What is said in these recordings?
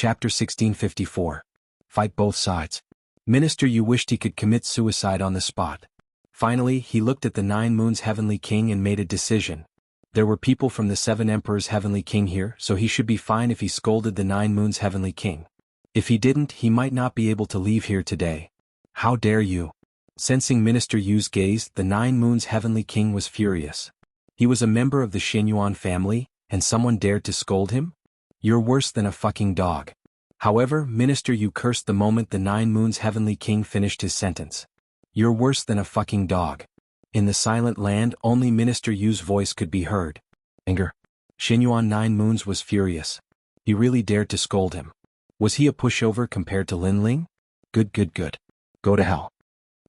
Chapter 1654. Fight both sides. Minister Yu wished he could commit suicide on the spot. Finally, he looked at the 9 Moons Heavenly King and made a decision. There were people from the 7 Emperors Heavenly King here, so he should be fine if he scolded the 9 Moons Heavenly King. If he didn't, he might not be able to leave here today. How dare you? Sensing Minister Yu's gaze, the 9 Moons Heavenly King was furious. He was a member of the Xinyuan family, and someone dared to scold him? You're worse than a fucking dog. However, Minister Yu cursed the moment the 9 Moons Heavenly King finished his sentence. You're worse than a fucking dog. In the silent land, only Minister Yu's voice could be heard. Anger. Xinyuan 9 Moons was furious. He really dared to scold him. Was he a pushover compared to Lin Ling? Good. Go to hell.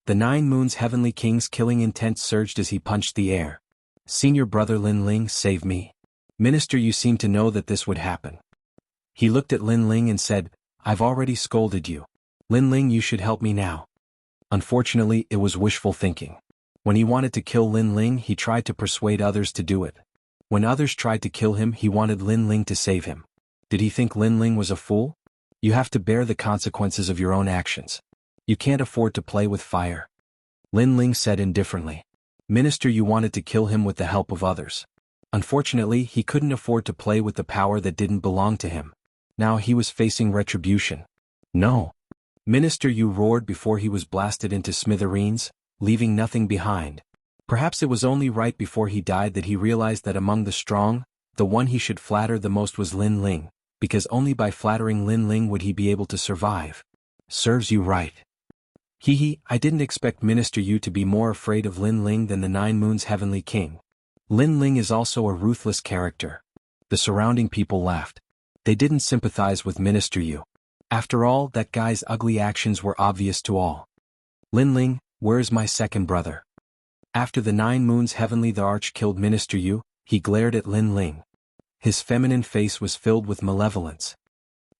The 9 Moons Heavenly King's killing intent surged as he punched the air. Senior brother Lin Ling, save me. Minister Yu seemed to know that this would happen. He looked at Lin Ling and said, I've already scolded you. Lin Ling, you should help me now. Unfortunately, it was wishful thinking. When he wanted to kill Lin Ling, he tried to persuade others to do it. When others tried to kill him, he wanted Lin Ling to save him. Did he think Lin Ling was a fool? You have to bear the consequences of your own actions. You can't afford to play with fire. Lin Ling said indifferently. Minister Yu wanted to kill him with the help of others. Unfortunately, he couldn't afford to play with the power that didn't belong to him. Now he was facing retribution. No. Minister Yu roared before he was blasted into smithereens, leaving nothing behind. Perhaps it was only right before he died that he realized that among the strong, the one he should flatter the most was Lin Ling, because only by flattering Lin Ling would he be able to survive. Serves you right. I didn't expect Minister Yu to be more afraid of Lin Ling than the 9 Moons Heavenly King. Lin Ling is also a ruthless character. The surrounding people laughed. They didn't sympathize with Minister Yu. After all, that guy's ugly actions were obvious to all. Lin Ling, where is my second brother? After the 9 Moons Heavenly the Arch killed Minister Yu, he glared at Lin Ling. His feminine face was filled with malevolence.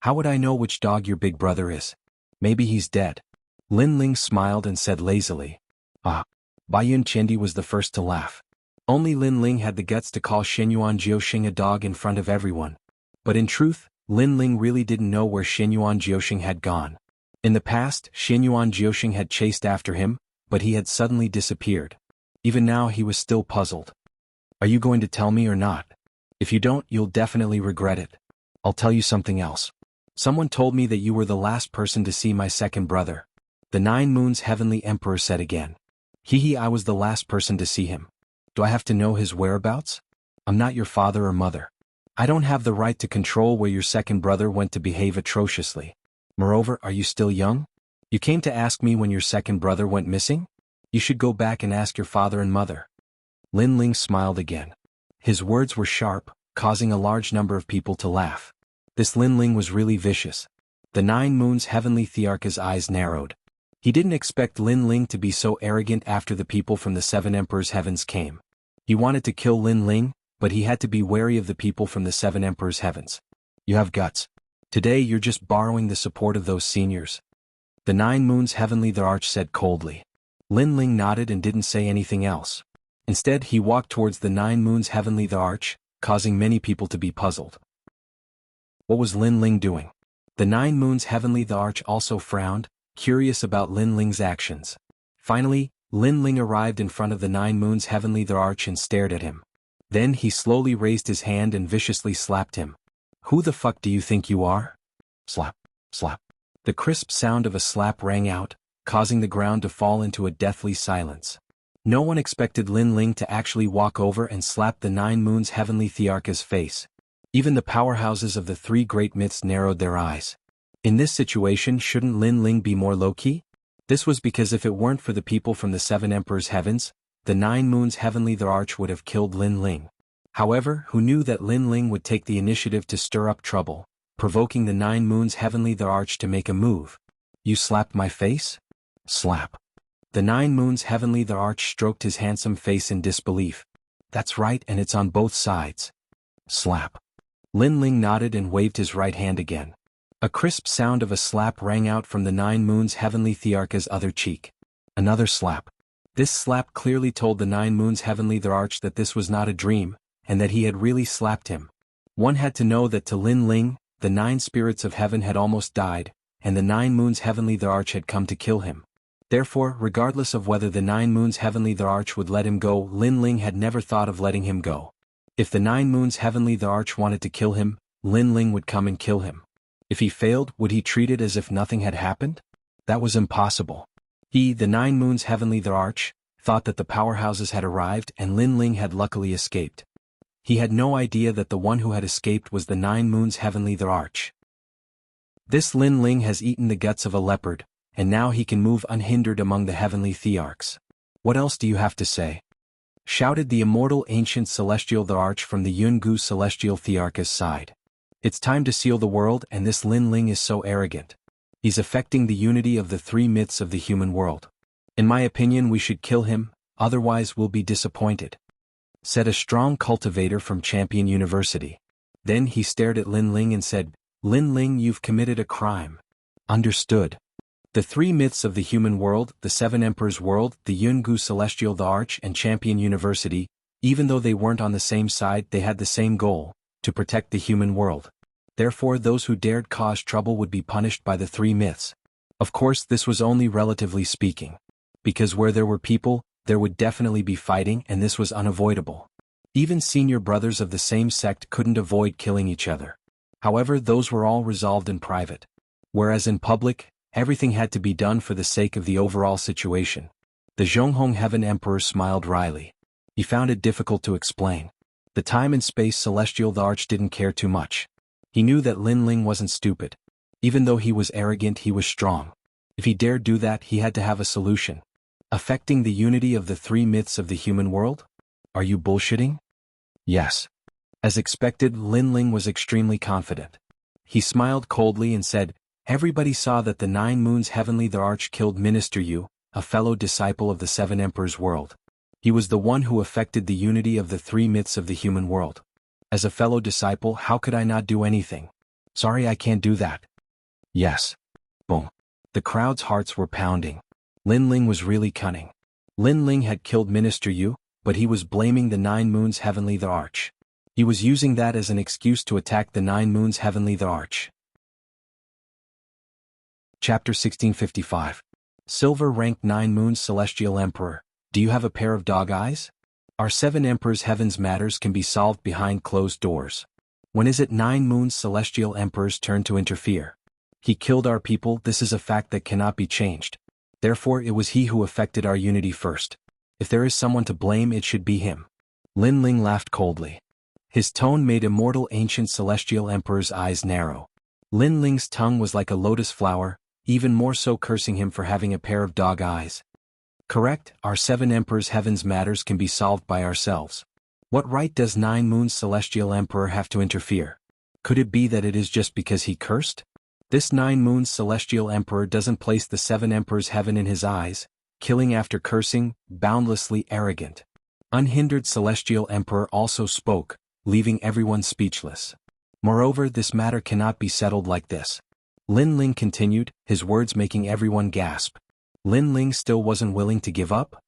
How would I know which dog your big brother is? Maybe he's dead. Lin Ling smiled and said lazily. Baiyun Chendi was the first to laugh. Only Lin Ling had the guts to call Xinyuan Jiuxing a dog in front of everyone. But in truth, Lin Ling really didn't know where Xinyuan Jiuxing had gone. In the past, Xinyuan Jiuxing had chased after him, but he had suddenly disappeared. Even now he was still puzzled. Are you going to tell me or not? If you don't, you'll definitely regret it. I'll tell you something else. Someone told me that you were the last person to see my second brother. The 9 Moons Heavenly Emperor said again. I was the last person to see him. Do I have to know his whereabouts? I'm not your father or mother. I don't have the right to control where your second brother went to behave atrociously. Moreover, are you still young? You came to ask me when your second brother went missing? You should go back and ask your father and mother. Lin Ling smiled again. His words were sharp, causing a large number of people to laugh. This Lin Ling was really vicious. The 9 Moons Heavenly Thearch's eyes narrowed. He didn't expect Lin Ling to be so arrogant after the people from the 7 Emperors' Heavens came. He wanted to kill Lin Ling, but he had to be wary of the people from the 7 Emperors' Heavens. You have guts. Today you're just borrowing the support of those seniors. The 9 Moons Heavenly the Arch said coldly. Lin Ling nodded and didn't say anything else. Instead, he walked towards the 9 Moons Heavenly the Arch, causing many people to be puzzled. What was Lin Ling doing? The 9 Moons Heavenly the Arch also frowned, curious about Lin Ling's actions. Finally, Lin Ling arrived in front of the 9 Moons Heavenly the Arch and stared at him. Then he slowly raised his hand and viciously slapped him. Who the fuck do you think you are? Slap, slap. The crisp sound of a slap rang out, causing the ground to fall into a deathly silence. No one expected Lin Ling to actually walk over and slap the 9 Moons Heavenly Thearch's face. Even the powerhouses of the 3 great myths narrowed their eyes. In this situation, shouldn't Lin Ling be more low-key? This was because if it weren't for the people from the 7 Emperors' Heavens, the 9 Moons Heavenly the Arch would have killed Lin Ling. However, who knew that Lin Ling would take the initiative to stir up trouble, provoking the 9 Moons Heavenly the Arch to make a move? You slapped my face? Slap. The 9 Moons Heavenly the Arch stroked his handsome face in disbelief. That's right, and it's on both sides. Slap. Lin Ling nodded and waved his right hand again. A crisp sound of a slap rang out from the 9 Moons Heavenly Thearch's other cheek. Another slap. This slap clearly told the 9 Moons Heavenly the Arch that this was not a dream, and that he had really slapped him. One had to know that to Lin Ling, the 9 spirits of heaven had almost died, and the 9 moons heavenly the arch had come to kill him. Therefore, regardless of whether the 9 moons heavenly the arch would let him go, Lin Ling had never thought of letting him go. If the 9 moons heavenly the arch wanted to kill him, Lin Ling would come and kill him. If he failed, would he treat it as if nothing had happened? That was impossible. He, the 9 moons heavenly the arch, thought that the powerhouses had arrived and Lin Ling had luckily escaped. He had no idea that the one who had escaped was the 9 moons heavenly the arch. This Lin Ling has eaten the guts of a leopard, and now he can move unhindered among the heavenly thearchs. What else do you have to say? Shouted the immortal ancient celestial the arch from the Jianghu celestial thearch's side. It's time to seal the world, and this Lin Ling is so arrogant. He's affecting the unity of the 3 myths of the human world. In my opinion, we should kill him, otherwise we'll be disappointed, said a strong cultivator from Champion University. Then he stared at Lin Ling and said, Lin Ling, you've committed a crime. Understood. The 3 myths of the human world, the 7 emperors' world, the Jianghu celestial the arch and Champion University, even though they weren't on the same side, they had the same goal, to protect the human world. Therefore those who dared cause trouble would be punished by the 3 myths. Of course this was only relatively speaking. Because where there were people, there would definitely be fighting, and this was unavoidable. Even senior brothers of the same sect couldn't avoid killing each other. However, those were all resolved in private. Whereas in public, everything had to be done for the sake of the overall situation. The Zhonghong Heaven Emperor smiled wryly. He found it difficult to explain. The time and space celestial the arch didn't care too much. He knew that Lin Ling wasn't stupid. Even though he was arrogant, he was strong. If he dared do that, he had to have a solution. Affecting the unity of the 3 myths of the human world? Are you bullshitting? Yes. As expected, Lin Ling was extremely confident. He smiled coldly and said, Everybody saw that the 9 moons heavenly the arch killed Minister Yu, a fellow disciple of the 7 emperors' world. He was the one who affected the unity of the 3 myths of the human world. As a fellow disciple, how could I not do anything? Sorry, I can't do that. Yes. Boom. The crowd's hearts were pounding. Lin Ling was really cunning. Lin Ling had killed Minister Yu, but he was blaming the 9 moons heavenly the arch. He was using that as an excuse to attack the 9 moons heavenly the arch. Chapter 1655. Silver ranked 9 moons celestial emperor, do you have a pair of dog eyes? Our 7 emperors heaven's matters can be solved behind closed doors. When is it 9 moons celestial emperor's turn to interfere? He killed our people, this is a fact that cannot be changed. Therefore it was he who affected our unity first. If there is someone to blame, it should be him. Lin Ling laughed coldly. His tone made immortal ancient celestial emperor's eyes narrow. Lin Ling's tongue was like a lotus flower, even more so, cursing him for having a pair of dog eyes. Correct, our 7 emperors heaven's matters can be solved by ourselves. What right does 9 moons celestial emperor have to interfere? Could it be that it is just because he cursed? This 9 moons celestial emperor doesn't place the 7 emperors heaven in his eyes, killing after cursing, boundlessly arrogant. Unhindered celestial emperor also spoke, leaving everyone speechless. Moreover, this matter cannot be settled like this. Lin Ling continued, his words making everyone gasp. Lin Ling still wasn't willing to give up?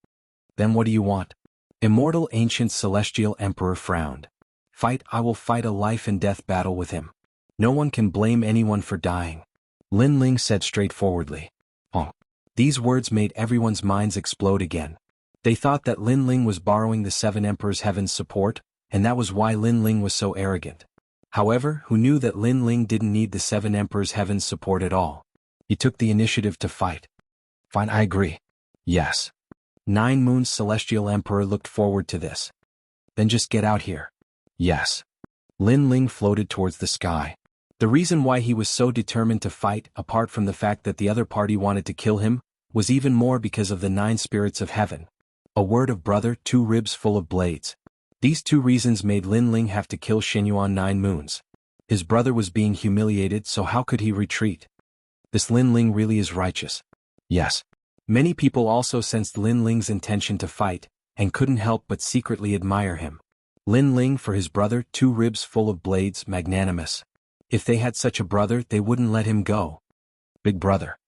Then what do you want? Immortal ancient celestial emperor frowned. Fight, I will fight a life and death battle with him. No one can blame anyone for dying. Lin Ling said straightforwardly. Oh. These words made everyone's minds explode again. They thought that Lin Ling was borrowing the 7 emperors heaven's support, and that was why Lin Ling was so arrogant. However, who knew that Lin Ling didn't need the 7 emperors heaven's support at all? He took the initiative to fight. Fine, I agree. Yes. 9 moons celestial emperor looked forward to this. Then just get out here. Yes. Lin Ling floated towards the sky. The reason why he was so determined to fight, apart from the fact that the other party wanted to kill him, was even more because of the 9 spirits of heaven. A word of brother, 2 ribs full of blades. These 2 reasons made Lin Ling have to kill Xinyuan 9 moons. His brother was being humiliated, so how could he retreat? This Lin Ling really is righteous. Yes. Many people also sensed Lin Ling's intention to fight, and couldn't help but secretly admire him. Lin Ling, for his brother, 2 ribs full of blades, magnanimous. If they had such a brother, they wouldn't let him go. Big brother.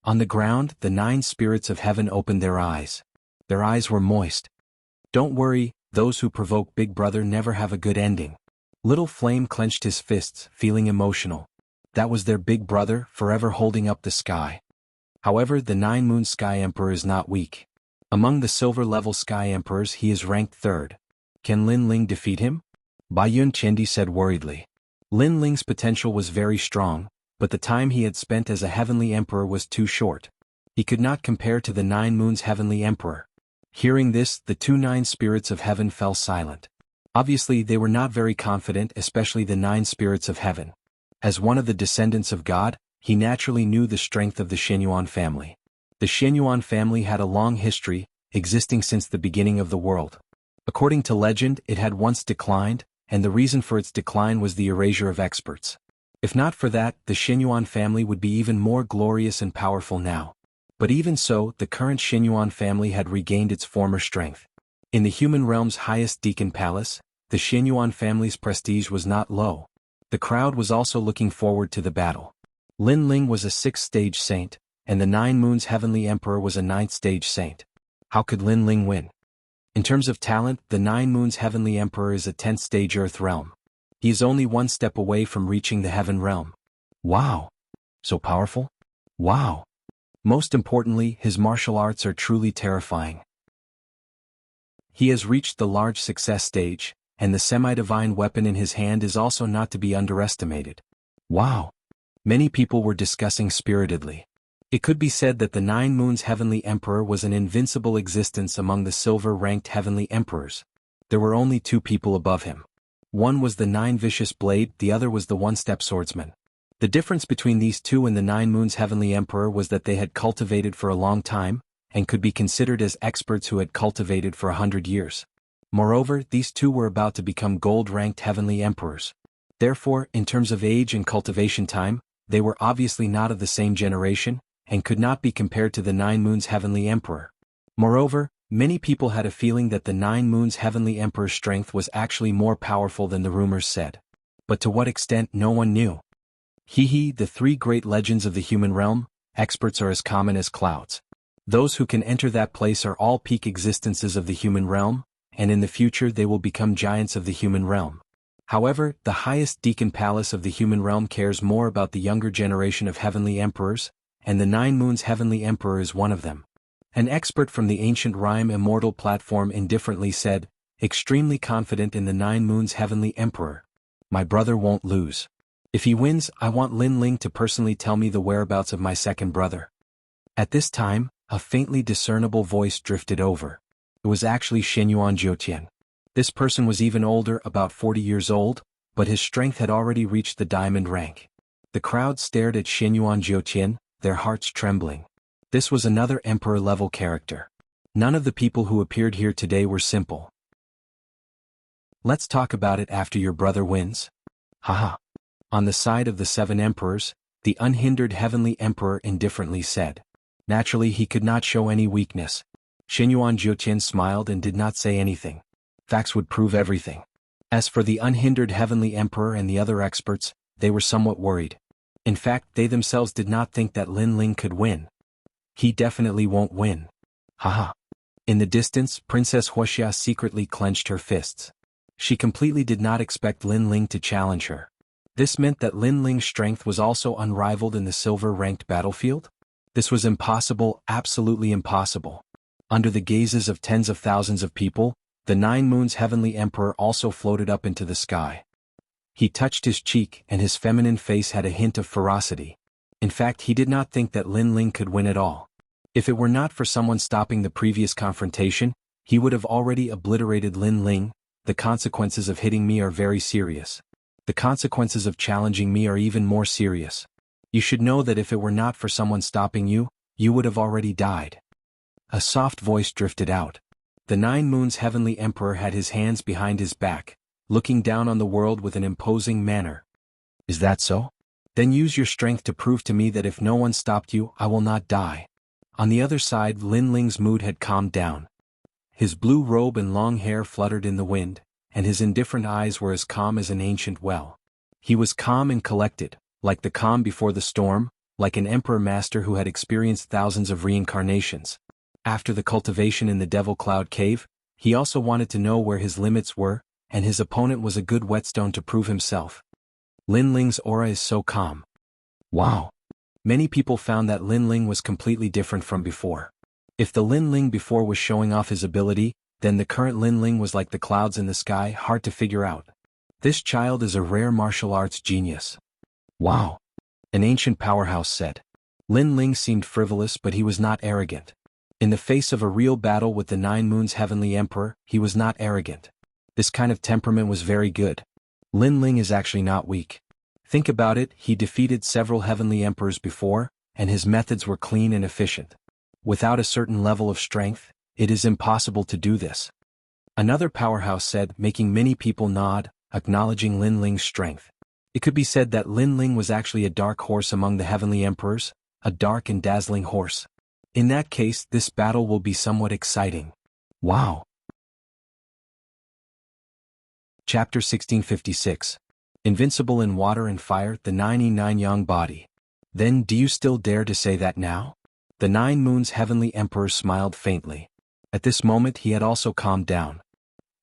On the ground, the 9 spirits of heaven opened their eyes. Their eyes were moist. Don't worry, those who provoke Big Brother never have a good ending. Little Flame clenched his fists, feeling emotional. That was their big brother, forever holding up the sky. However, the Nine-Moon Sky Emperor is not weak. Among the silver-level Sky Emperors he is ranked third. Can Lin Ling defeat him? Bai Yun Chendi said worriedly. Lin Ling's potential was very strong, but the time he had spent as a Heavenly Emperor was too short. He could not compare to the Nine Moons Heavenly Emperor. Hearing this, the two Nine Spirits of Heaven fell silent. Obviously they were not very confident, especially the Nine Spirits of Heaven. As one of the descendants of God, he naturally knew the strength of the Shenyuan family. The Shenyuan family had a long history, existing since the beginning of the world. According to legend, it had once declined, and the reason for its decline was the erasure of experts. If not for that, the Shenyuan family would be even more glorious and powerful now. But even so, the current Shenyuan family had regained its former strength. In the human realm's highest Deacon Palace, the Shenyuan family's prestige was not low. The crowd was also looking forward to the battle. Lin Ling was a 6th-stage saint, and the Nine Moons Heavenly Emperor was a 9th-stage saint. How could Lin Ling win? In terms of talent, the Nine Moons Heavenly Emperor is a 10th-stage Earth realm. He is only one step away from reaching the Heaven realm. Wow! So powerful? Wow! Most importantly, his martial arts are truly terrifying. He has reached the large success stage, and the semi-divine weapon in his hand is also not to be underestimated. Wow! Many people were discussing spiritedly. It could be said that the Nine Moons Heavenly Emperor was an invincible existence among the silver-ranked Heavenly Emperors. There were only two people above him. One was the Nine Vicious Blade, the other was the One-Step Swordsman. The difference between these two and the Nine Moons Heavenly Emperor was that they had cultivated for a long time, and could be considered as experts who had cultivated for 100 years. Moreover, these two were about to become gold-ranked Heavenly Emperors. Therefore, in terms of age and cultivation time, they were obviously not of the same generation, and could not be compared to the Nine Moons Heavenly Emperor. Moreover, many people had a feeling that the Nine Moons Heavenly Emperor's strength was actually more powerful than the rumors said. But to what extent no one knew. The three great legends of the human realm, experts are as common as clouds. Those who can enter that place are all peak existences of the human realm, and in the future they will become giants of the human realm. However, the highest Deacon Palace of the human realm cares more about the younger generation of Heavenly Emperors, and the Nine Moons Heavenly Emperor is one of them. An expert from the ancient rhyme Immortal platform indifferently said, extremely confident in the Nine Moons Heavenly Emperor. My brother won't lose. If he wins, I want Lin Ling to personally tell me the whereabouts of my second brother. At this time, a faintly discernible voice drifted over. It was actually Shenyuan Jiutian. This person was even older, about 40 years old, but his strength had already reached the diamond rank. The crowd stared at Shenyuan Jiutian, their hearts trembling. This was another emperor-level character. None of the people who appeared here today were simple. Let's talk about it after your brother wins. Haha. On the side of the 7 emperors, the unhindered Heavenly Emperor indifferently said. Naturally he could not show any weakness. Shenyuan Jiutian smiled and did not say anything. Facts would prove everything. As for the unhindered Heavenly Emperor and the other experts, they were somewhat worried. In fact, they themselves did not think that Lin Ling could win. He definitely won't win. Haha. In the distance, Princess Wuxia secretly clenched her fists. She completely did not expect Lin Ling to challenge her. This meant that Lin Ling's strength was also unrivaled in the silver-ranked battlefield? This was impossible, absolutely impossible. Under the gazes of tens of thousands of people, the Nine Moons Heavenly Emperor also floated up into the sky. He touched his cheek and his feminine face had a hint of ferocity. In fact, he did not think that Lin Ling could win at all. If it were not for someone stopping the previous confrontation, he would have already obliterated Lin Ling. The consequences of hitting me are very serious. The consequences of challenging me are even more serious. You should know that if it were not for someone stopping you, you would have already died. A soft voice drifted out. The Nine Moons Heavenly Emperor had his hands behind his back, looking down on the world with an imposing manner. Is that so? Then use your strength to prove to me that if no one stopped you, I will not die. On the other side, Lin Ling's mood had calmed down. His blue robe and long hair fluttered in the wind, and his indifferent eyes were as calm as an ancient well. He was calm and collected, like the calm before the storm, like an emperor master who had experienced thousands of reincarnations. After the cultivation in the Devil Cloud Cave, he also wanted to know where his limits were, and his opponent was a good whetstone to prove himself. Lin Ling's aura is so calm. Wow. Many people found that Lin Ling was completely different from before. If the Lin Ling before was showing off his ability, then the current Lin Ling was like the clouds in the sky, hard to figure out. This child is a rare martial arts genius. Wow. An ancient powerhouse said. Lin Ling seemed frivolous, but he was not arrogant. In the face of a real battle with the 9 Moons Heavenly Emperor, he was not arrogant. This kind of temperament was very good. Lin Ling is actually not weak. Think about it, he defeated several Heavenly Emperors before, and his methods were clean and efficient. Without a certain level of strength, it is impossible to do this. Another powerhouse said, making many people nod, acknowledging Lin Ling's strength. It could be said that Lin Ling was actually a dark horse among the Heavenly Emperors, a dark and dazzling horse. In that case, this battle will be somewhat exciting. Wow. Chapter 1656. Invincible in water and fire, the 9 Yang body. Then do you still dare to say that now? The 9 Moons Heavenly Emperor smiled faintly. At this moment he had also calmed down.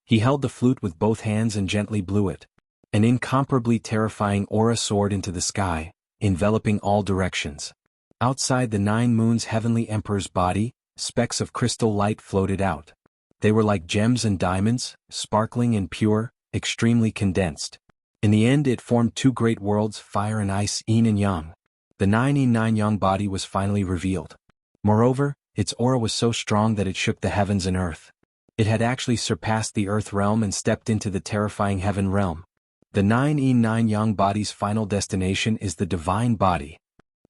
He held the flute with both hands and gently blew it. An incomparably terrifying aura soared into the sky, enveloping all directions. Outside the 9 Moons Heavenly Emperor's body, specks of crystal light floated out. They were like gems and diamonds, sparkling and pure, extremely condensed. In the end it formed 2 great worlds, fire and ice, yin and yang. The 9 Yang body was finally revealed. Moreover, its aura was so strong that it shook the heavens and earth. It had actually surpassed the earth realm and stepped into the terrifying heaven realm. The 9 Yang body's final destination is the divine body.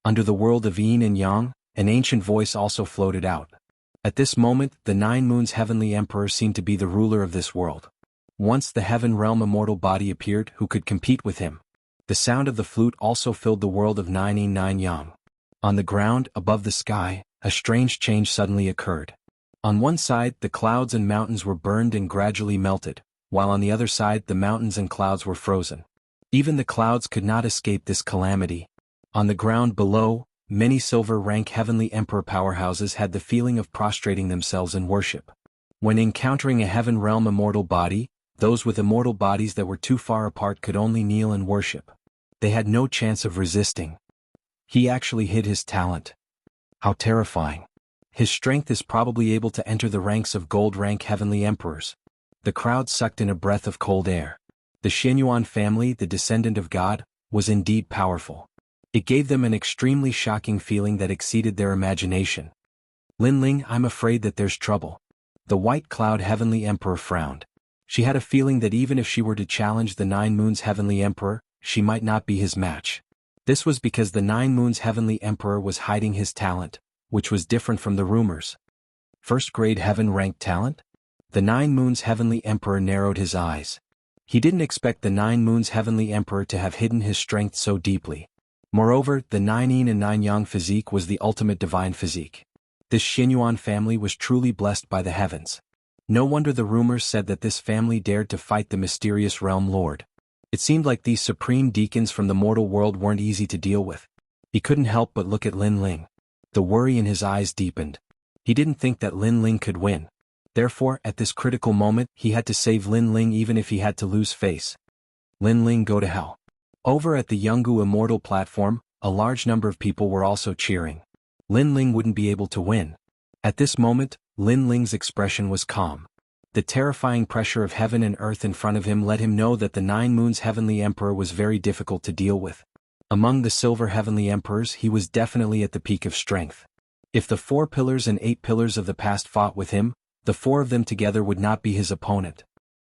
Under the world of yin and yang, an ancient voice also floated out. At this moment, the 9 Moons Heavenly Emperor seemed to be the ruler of this world. Once the heaven realm immortal body appeared, who could compete with him? The sound of the flute also filled the world of 9 Yang. On the ground, above the sky, a strange change suddenly occurred. On one side, the clouds and mountains were burned and gradually melted, while on the other side the mountains and clouds were frozen. Even the clouds could not escape this calamity. On the ground below, many silver-rank Heavenly Emperor powerhouses had the feeling of prostrating themselves in worship. When encountering a heaven realm immortal body, those with immortal bodies that were too far apart could only kneel and worship. They had no chance of resisting. He actually hid his talent. How terrifying. His strength is probably able to enter the ranks of gold-rank Heavenly Emperors. The crowd sucked in a breath of cold air. The Xianyuan family, the descendant of God, was indeed powerful. It gave them an extremely shocking feeling that exceeded their imagination. Lin Ling, I'm afraid that there's trouble. The White Cloud Heavenly Emperor frowned. She had a feeling that even if she were to challenge the 9 Moons Heavenly Emperor, she might not be his match. This was because the 9 Moons Heavenly Emperor was hiding his talent, which was different from the rumors. First-grade heaven-ranked talent? The 9 Moons Heavenly Emperor narrowed his eyes. He didn't expect the 9 Moons Heavenly Emperor to have hidden his strength so deeply. Moreover, the 9 Yin and 9 Yang physique was the ultimate divine physique. This Xianyuan family was truly blessed by the heavens. No wonder the rumors said that this family dared to fight the mysterious realm lord. It seemed like these supreme deacons from the mortal world weren't easy to deal with. He couldn't help but look at Lin Ling. The worry in his eyes deepened. He didn't think that Lin Ling could win. Therefore, at this critical moment, he had to save Lin Ling even if he had to lose face. Lin Ling, go to hell. Over at the Jianghu Immortal platform, a large number of people were also cheering. Lin Ling wouldn't be able to win. At this moment, Lin Ling's expression was calm. The terrifying pressure of heaven and earth in front of him let him know that the 9 Moons Heavenly Emperor was very difficult to deal with. Among the Silver Heavenly Emperors, he was definitely at the peak of strength. If the 4 pillars and 8 pillars of the past fought with him, the 4 of them together would not be his opponent.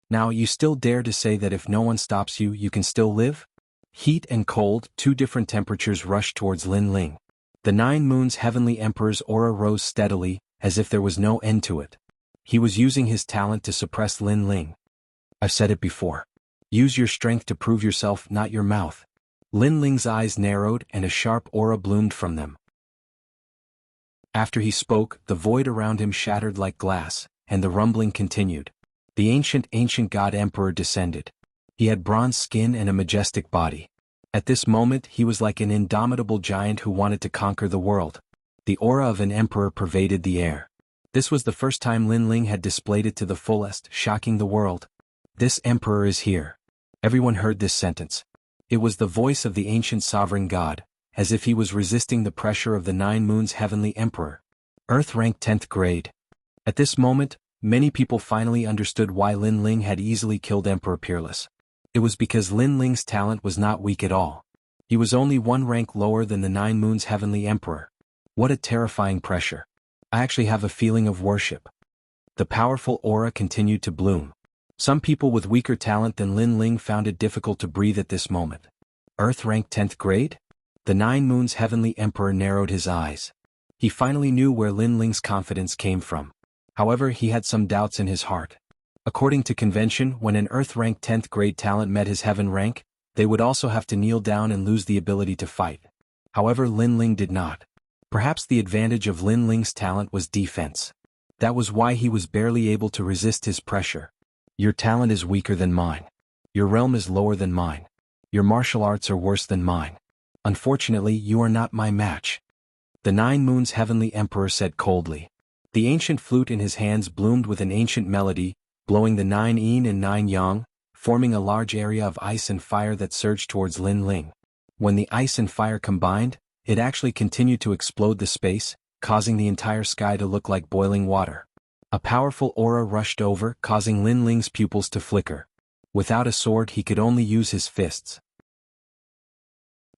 Now you still dare to say that if no one stops you, you can still live? Heat and cold, 2 different temperatures rushed towards Lin Ling. The 9 Moons Heavenly Emperor's aura rose steadily, as if there was no end to it. He was using his talent to suppress Lin Ling. I've said it before. Use your strength to prove yourself, not your mouth. Lin Ling's eyes narrowed and a sharp aura bloomed from them. After he spoke, the void around him shattered like glass, and the rumbling continued. The ancient God Emperor descended. He had bronze skin and a majestic body. At this moment he was like an indomitable giant who wanted to conquer the world. The aura of an emperor pervaded the air. This was the first time Lin Ling had displayed it to the fullest, shocking the world. This emperor is here. Everyone heard this sentence. It was the voice of the ancient sovereign god, as if he was resisting the pressure of the 9 moons heavenly emperor. Earth rank 10th grade. At this moment, many people finally understood why Lin Ling had easily killed Emperor Peerless. It was because Lin Ling's talent was not weak at all. He was only 1 rank lower than the 9 moons heavenly emperor. What a terrifying pressure. I actually have a feeling of worship. The powerful aura continued to bloom. Some people with weaker talent than Lin Ling found it difficult to breathe at this moment. Earth rank 10th grade? The 9 moons heavenly emperor narrowed his eyes. He finally knew where Lin Ling's confidence came from. However, he had some doubts in his heart. According to convention, when an Earth rank 10th grade talent met his heaven rank, they would also have to kneel down and lose the ability to fight. However, Lin Ling did not. Perhaps the advantage of Lin Ling's talent was defense. That was why he was barely able to resist his pressure. Your talent is weaker than mine. Your realm is lower than mine. Your martial arts are worse than mine. Unfortunately, you are not my match. The 9 moons heavenly emperor said coldly. The ancient flute in his hands bloomed with an ancient melody, blowing the 9 yin and 9 yang, forming a large area of ice and fire that surged towards Lin Ling. When the ice and fire combined, it actually continued to explode the space, causing the entire sky to look like boiling water. A powerful aura rushed over, causing Lin Ling's pupils to flicker. Without a sword, he could only use his fists.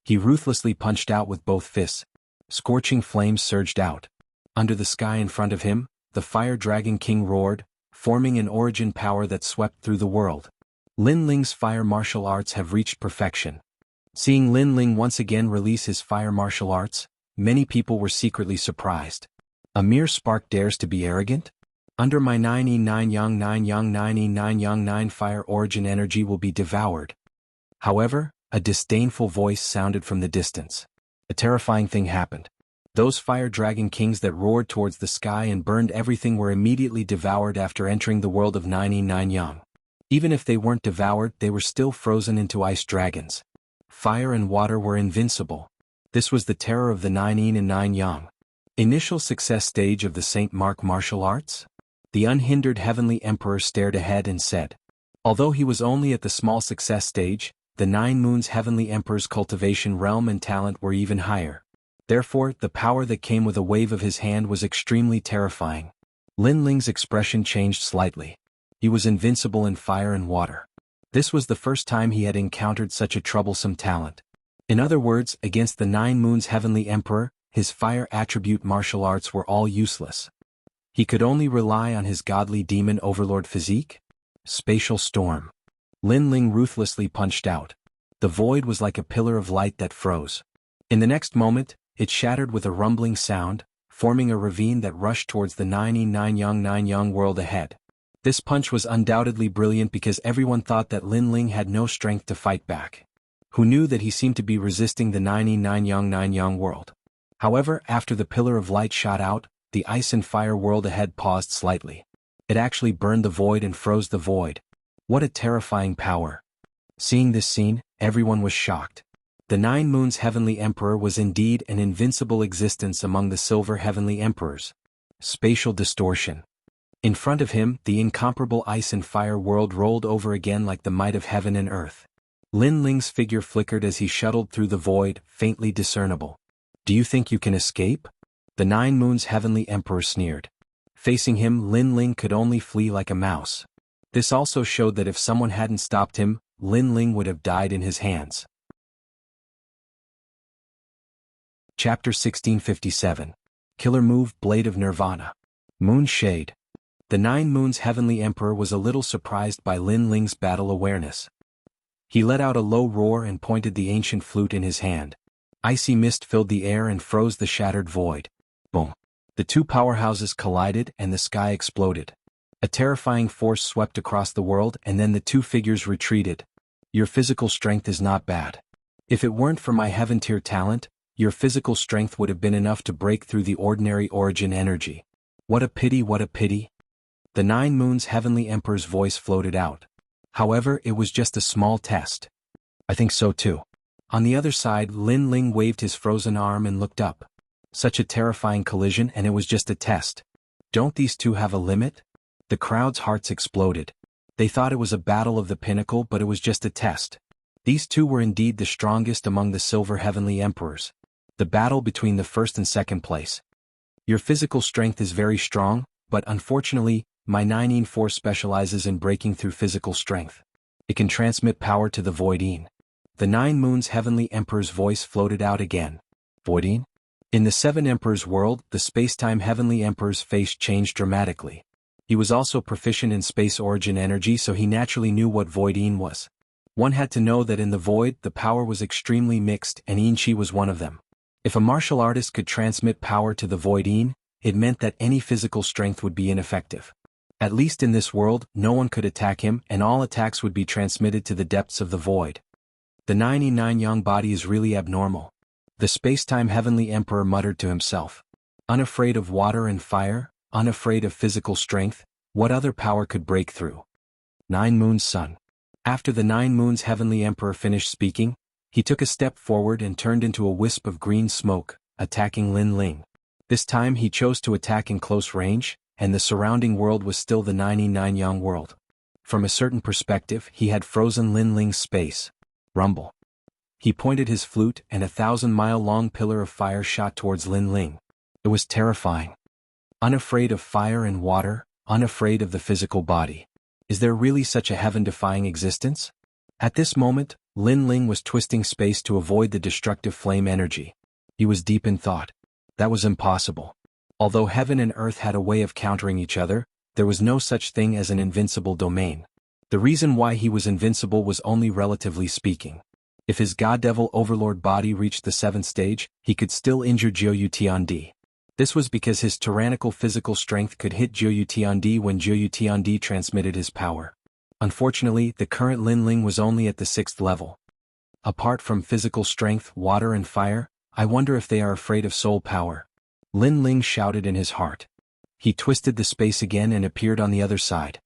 He ruthlessly punched out with both fists. Scorching flames surged out. Under the sky in front of him, the Fire Dragon King roared, forming an origin power that swept through the world. Lin Ling's fire martial arts have reached perfection. Seeing Lin Ling once again release his fire martial arts, many people were secretly surprised. A mere spark dares to be arrogant? Under my 9 9 yang 9 yang 9 9 yang 9 fire origin energy will be devoured. However, a disdainful voice sounded from the distance. A terrifying thing happened. Those fire dragon kings that roared towards the sky and burned everything were immediately devoured after entering the world of 9 9 yang. Even if they weren't devoured, they were still frozen into ice dragons. Fire and water were invincible. This was the terror of the 9 yin and 9 yang. Initial success stage of the Saint Mark martial arts? The unhindered heavenly emperor stared ahead and said. Although he was only at the small success stage, the 9 moons heavenly emperor's cultivation realm and talent were even higher. Therefore, the power that came with a wave of his hand was extremely terrifying. Lin Ling's expression changed slightly. He was invincible in fire and water. This was the first time he had encountered such a troublesome talent. In other words, against the 9 moons heavenly emperor, his fire attribute martial arts were all useless. He could only rely on his godly demon overlord physique? Spatial storm. Lin Ling ruthlessly punched out. The void was like a pillar of light that froze. In the next moment, it shattered with a rumbling sound, forming a ravine that rushed towards the 9 9 yang world ahead. This punch was undoubtedly brilliant because everyone thought that Lin Ling had no strength to fight back. Who knew that he seemed to be resisting the 9 9 yang world? However, after the pillar of light shot out, the ice and fire world ahead paused slightly. It actually burned the void and froze the void. What a terrifying power. Seeing this scene, everyone was shocked. The 9 moons heavenly emperor was indeed an invincible existence among the silver heavenly emperors. Spatial distortion. In front of him, the incomparable ice and fire world rolled over again like the might of heaven and earth. Lin Ling's figure flickered as he shuttled through the void, faintly discernible. Do you think you can escape? The 9 moons heavenly emperor sneered. Facing him, Lin Ling could only flee like a mouse. This also showed that if someone hadn't stopped him, Lin Ling would have died in his hands. Chapter 1657. Killer Move Blade of Nirvana. Moon Shade. The 9 moons heavenly emperor was a little surprised by Lin Ling's battle awareness. He let out a low roar and pointed the ancient flute in his hand. Icy mist filled the air and froze the shattered void. Boom. The two powerhouses collided and the sky exploded. A terrifying force swept across the world and then the two figures retreated. Your physical strength is not bad. If it weren't for my heaven tier talent, your physical strength would have been enough to break through the ordinary origin energy. What a pity, what a pity. The 9 moons heavenly emperor's voice floated out. However, it was just a small test. I think so too. On the other side, Lin Ling waved his frozen arm and looked up. Such a terrifying collision, and it was just a test. Don't these two have a limit? The crowd's hearts exploded. They thought it was a battle of the pinnacle, but it was just a test. These two were indeed the strongest among the Silver Heavenly Emperors. The battle between the first and second place. Your physical strength is very strong, but unfortunately, my 9 force specializes in breaking through physical strength. It can transmit power to the Voidine. The 9 Moons Heavenly Emperor's voice floated out again. Voidine? In the 7 Emperors world, the Spacetime Heavenly Emperor's face changed dramatically. He was also proficient in space origin energy, so he naturally knew what Voidine was. One had to know that in the void, the power was extremely mixed, and Inchi was one of them. If a martial artist could transmit power to the Voidine, it meant that any physical strength would be ineffective. At least in this world, no one could attack him, and all attacks would be transmitted to the depths of the void. The 99 Yang body is really abnormal. The Spacetime Heavenly Emperor muttered to himself. Unafraid of water and fire, unafraid of physical strength, what other power could break through? 9 Moons Sun. After the 9 Moons Heavenly Emperor finished speaking, he took a step forward and turned into a wisp of green smoke, attacking Lin Ling. This time he chose to attack in close range, and the surrounding world was still the 99 Yang world. From a certain perspective, he had frozen Lin Ling's space. Rumble. He pointed his flute, and a 1,000-mile-long pillar of fire shot towards Lin Ling. It was terrifying. Unafraid of fire and water, unafraid of the physical body. Is there really such a heaven-defying existence? At this moment, Lin Ling was twisting space to avoid the destructive flame energy. He was deep in thought. That was impossible. Although heaven and earth had a way of countering each other, there was no such thing as an invincible domain. The reason why he was invincible was only relatively speaking. If his God-Devil Overlord body reached the 7th stage, he could still injure Jiu Tiandi. This was because his tyrannical physical strength could hit Jiu Tiandi when Jiu Tiandi transmitted his power. Unfortunately, the current Lin Ling was only at the 6th level. Apart from physical strength, water and fire, I wonder if they are afraid of soul power. Lin Ling shouted in his heart. He twisted the space again and appeared on the other side.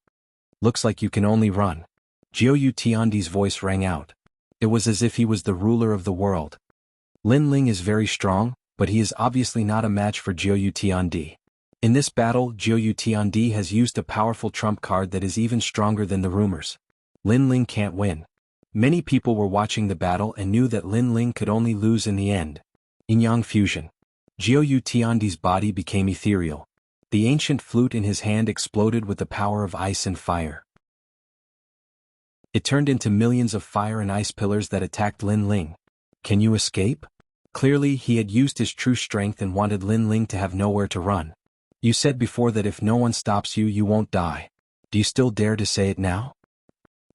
Looks like you can only run. Jiu Tiandi's voice rang out. It was as if he was the ruler of the world. Lin Ling is very strong, but he is obviously not a match for Jiu Tiandi. In this battle, Jiu Tiandi has used a powerful trump card that is even stronger than the rumors. Lin Ling can't win. Many people were watching the battle and knew that Lin Ling could only lose in the end. Yin-Yang fusion. Jiu Tiandi's body became ethereal. The ancient flute in his hand exploded with the power of ice and fire. It turned into millions of fire and ice pillars that attacked Lin Ling. Can you escape? Clearly, he had used his true strength and wanted Lin Ling to have nowhere to run. You said before that if no one stops you, you won't die. Do you still dare to say it now?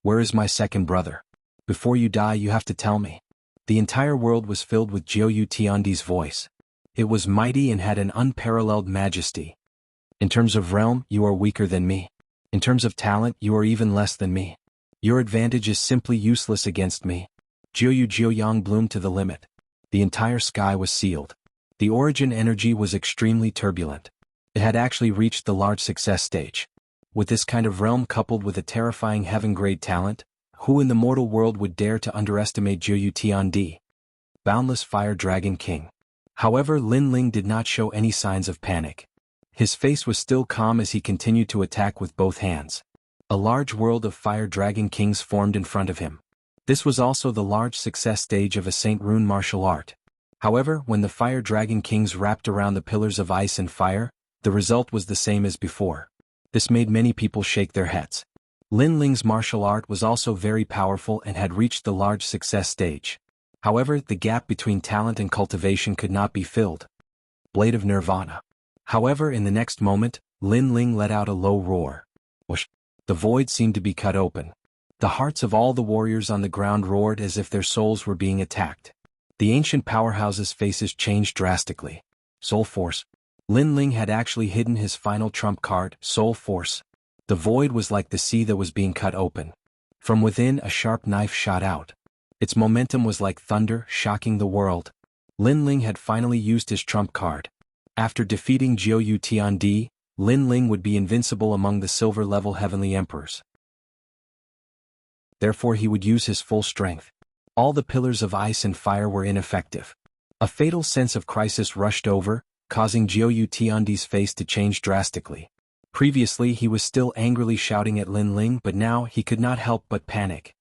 Where is my second brother? Before you die, you have to tell me. The entire world was filled with Jiu Tiandi's voice. It was mighty and had an unparalleled majesty. In terms of realm, you are weaker than me. In terms of talent, you are even less than me. Your advantage is simply useless against me. Jiu Yang bloomed to the limit. The entire sky was sealed. The origin energy was extremely turbulent. It had actually reached the large success stage. With this kind of realm coupled with a terrifying heaven-grade talent, who in the mortal world would dare to underestimate Jiu Tiandi? Boundless Fire Dragon King. However, Lin Ling did not show any signs of panic. His face was still calm as he continued to attack with both hands. A large world of Fire Dragon Kings formed in front of him. This was also the large success stage of a Saint Rune martial art. However, when the Fire Dragon Kings wrapped around the pillars of ice and fire, the result was the same as before. This made many people shake their heads. Lin Ling's martial art was also very powerful and had reached the large success stage. However, the gap between talent and cultivation could not be filled. Blade of Nirvana. However, in the next moment, Lin Ling let out a low roar. Whoosh! The void seemed to be cut open. The hearts of all the warriors on the ground roared as if their souls were being attacked. The ancient powerhouse's faces changed drastically. Soul Force. Lin Ling had actually hidden his final trump card, Soul Force. The void was like the sea that was being cut open. From within, a sharp knife shot out. Its momentum was like thunder, shocking the world. Lin Ling had finally used his trump card. After defeating Jiu Tiandi, Lin Ling would be invincible among the silver-level heavenly emperors. Therefore he would use his full strength. All the pillars of ice and fire were ineffective. A fatal sense of crisis rushed over, causing Jiu Tiandi's face to change drastically. Previously he was still angrily shouting at Lin Ling, but now he could not help but panic.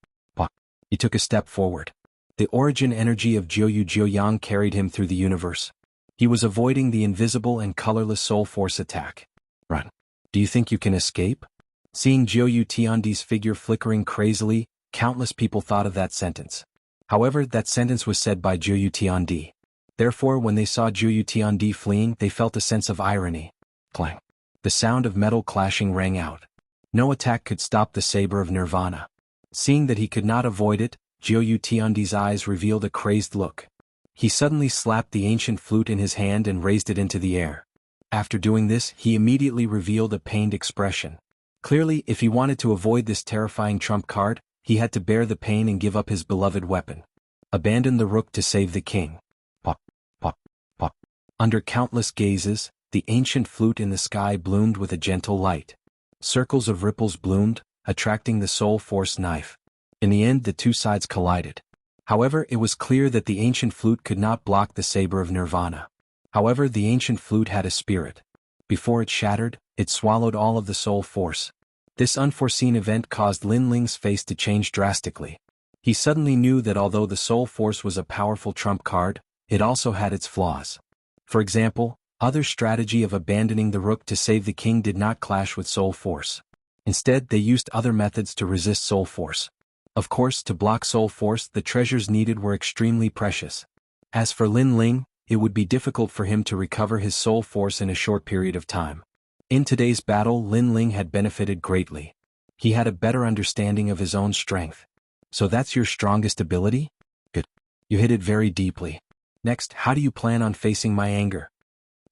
He took a step forward. The origin energy of Jiu Jiuyang carried him through the universe. He was avoiding the invisible and colorless soul force attack. Run. Do you think you can escape? Seeing Jiu Tiandi's figure flickering crazily, countless people thought of that sentence. However, that sentence was said by Jiu Tiandi. Therefore, when they saw Jiu Tiandi fleeing, they felt a sense of irony. Clang. The sound of metal clashing rang out. No attack could stop the saber of Nirvana. Seeing that he could not avoid it, Jiu Tiandi's eyes revealed a crazed look. He suddenly slapped the ancient flute in his hand and raised it into the air. After doing this, he immediately revealed a pained expression. Clearly, if he wanted to avoid this terrifying trump card, he had to bear the pain and give up his beloved weapon. Abandon the rook to save the king. Pop, pop, pop. Under countless gazes, the ancient flute in the sky bloomed with a gentle light. Circles of ripples bloomed, attracting the soul force knife. In the end, the two sides collided. However, it was clear that the ancient flute could not block the saber of Nirvana. However, the ancient flute had a spirit. Before it shattered, it swallowed all of the soul force. This unforeseen event caused Lin Ling's face to change drastically. He suddenly knew that although the soul force was a powerful trump card, it also had its flaws. For example, Other's strategy of abandoning the rook to save the king did not clash with soul force. Instead, they used other methods to resist soul force. Of course, to block soul force, the treasures needed were extremely precious. As for Lin Ling, it would be difficult for him to recover his soul force in a short period of time. In today's battle, Lin Ling had benefited greatly. He had a better understanding of his own strength. So that's your strongest ability? Good. You hit it very deeply. Next, how do you plan on facing my anger?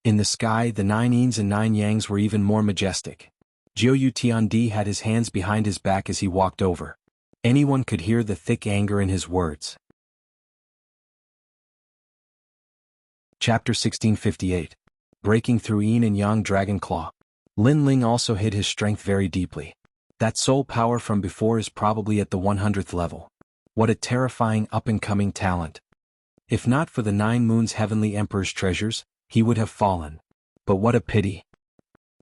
In the sky, the 9 yins and 9 yangs were even more majestic. Jiu Tiandi had his hands behind his back as he walked over. Anyone could hear the thick anger in his words. Chapter 1658. Breaking through Yin and Yang Dragon Claw. Lin Ling also hid his strength very deeply. That soul power from before is probably at the 100th level. What a terrifying up-and-coming talent. If not for the 9 moons Heavenly Emperor's treasures, he would have fallen. But what a pity.